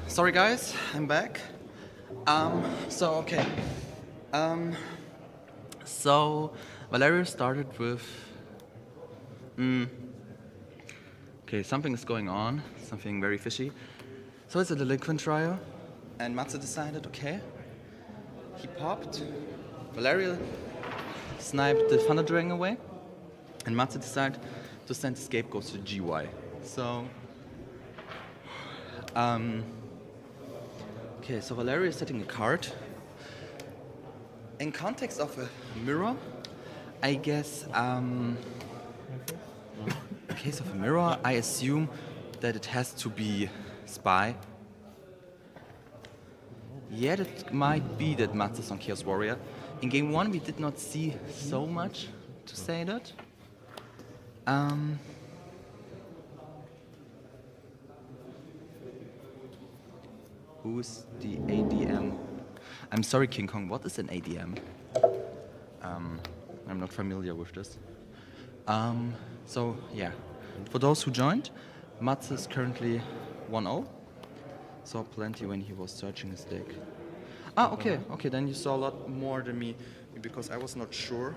Sorry guys, I'm back. So Valerio started with okay, something is going on, something very fishy. So it's a delinquent trio, and Matze decided, okay, he popped, Valerio sniped the Thunder Dragon away, and Matze decided to send the scapegoats to GY. So okay, so Valerio is setting a card. In context of a mirror, I guess, in case of a mirror, I assume that it has to be Spy. Yeah, it might be that Mats is on Chaos Warrior. In game 1, we did not see so much to say that. Who's the ADM? I'm sorry, King Kong, what is an ADM? I'm not familiar with this. So, yeah. For those who joined, Mats is currently 1-0. Saw plenty when he was searching his deck. Okay, then you saw a lot more than me, because I was not sure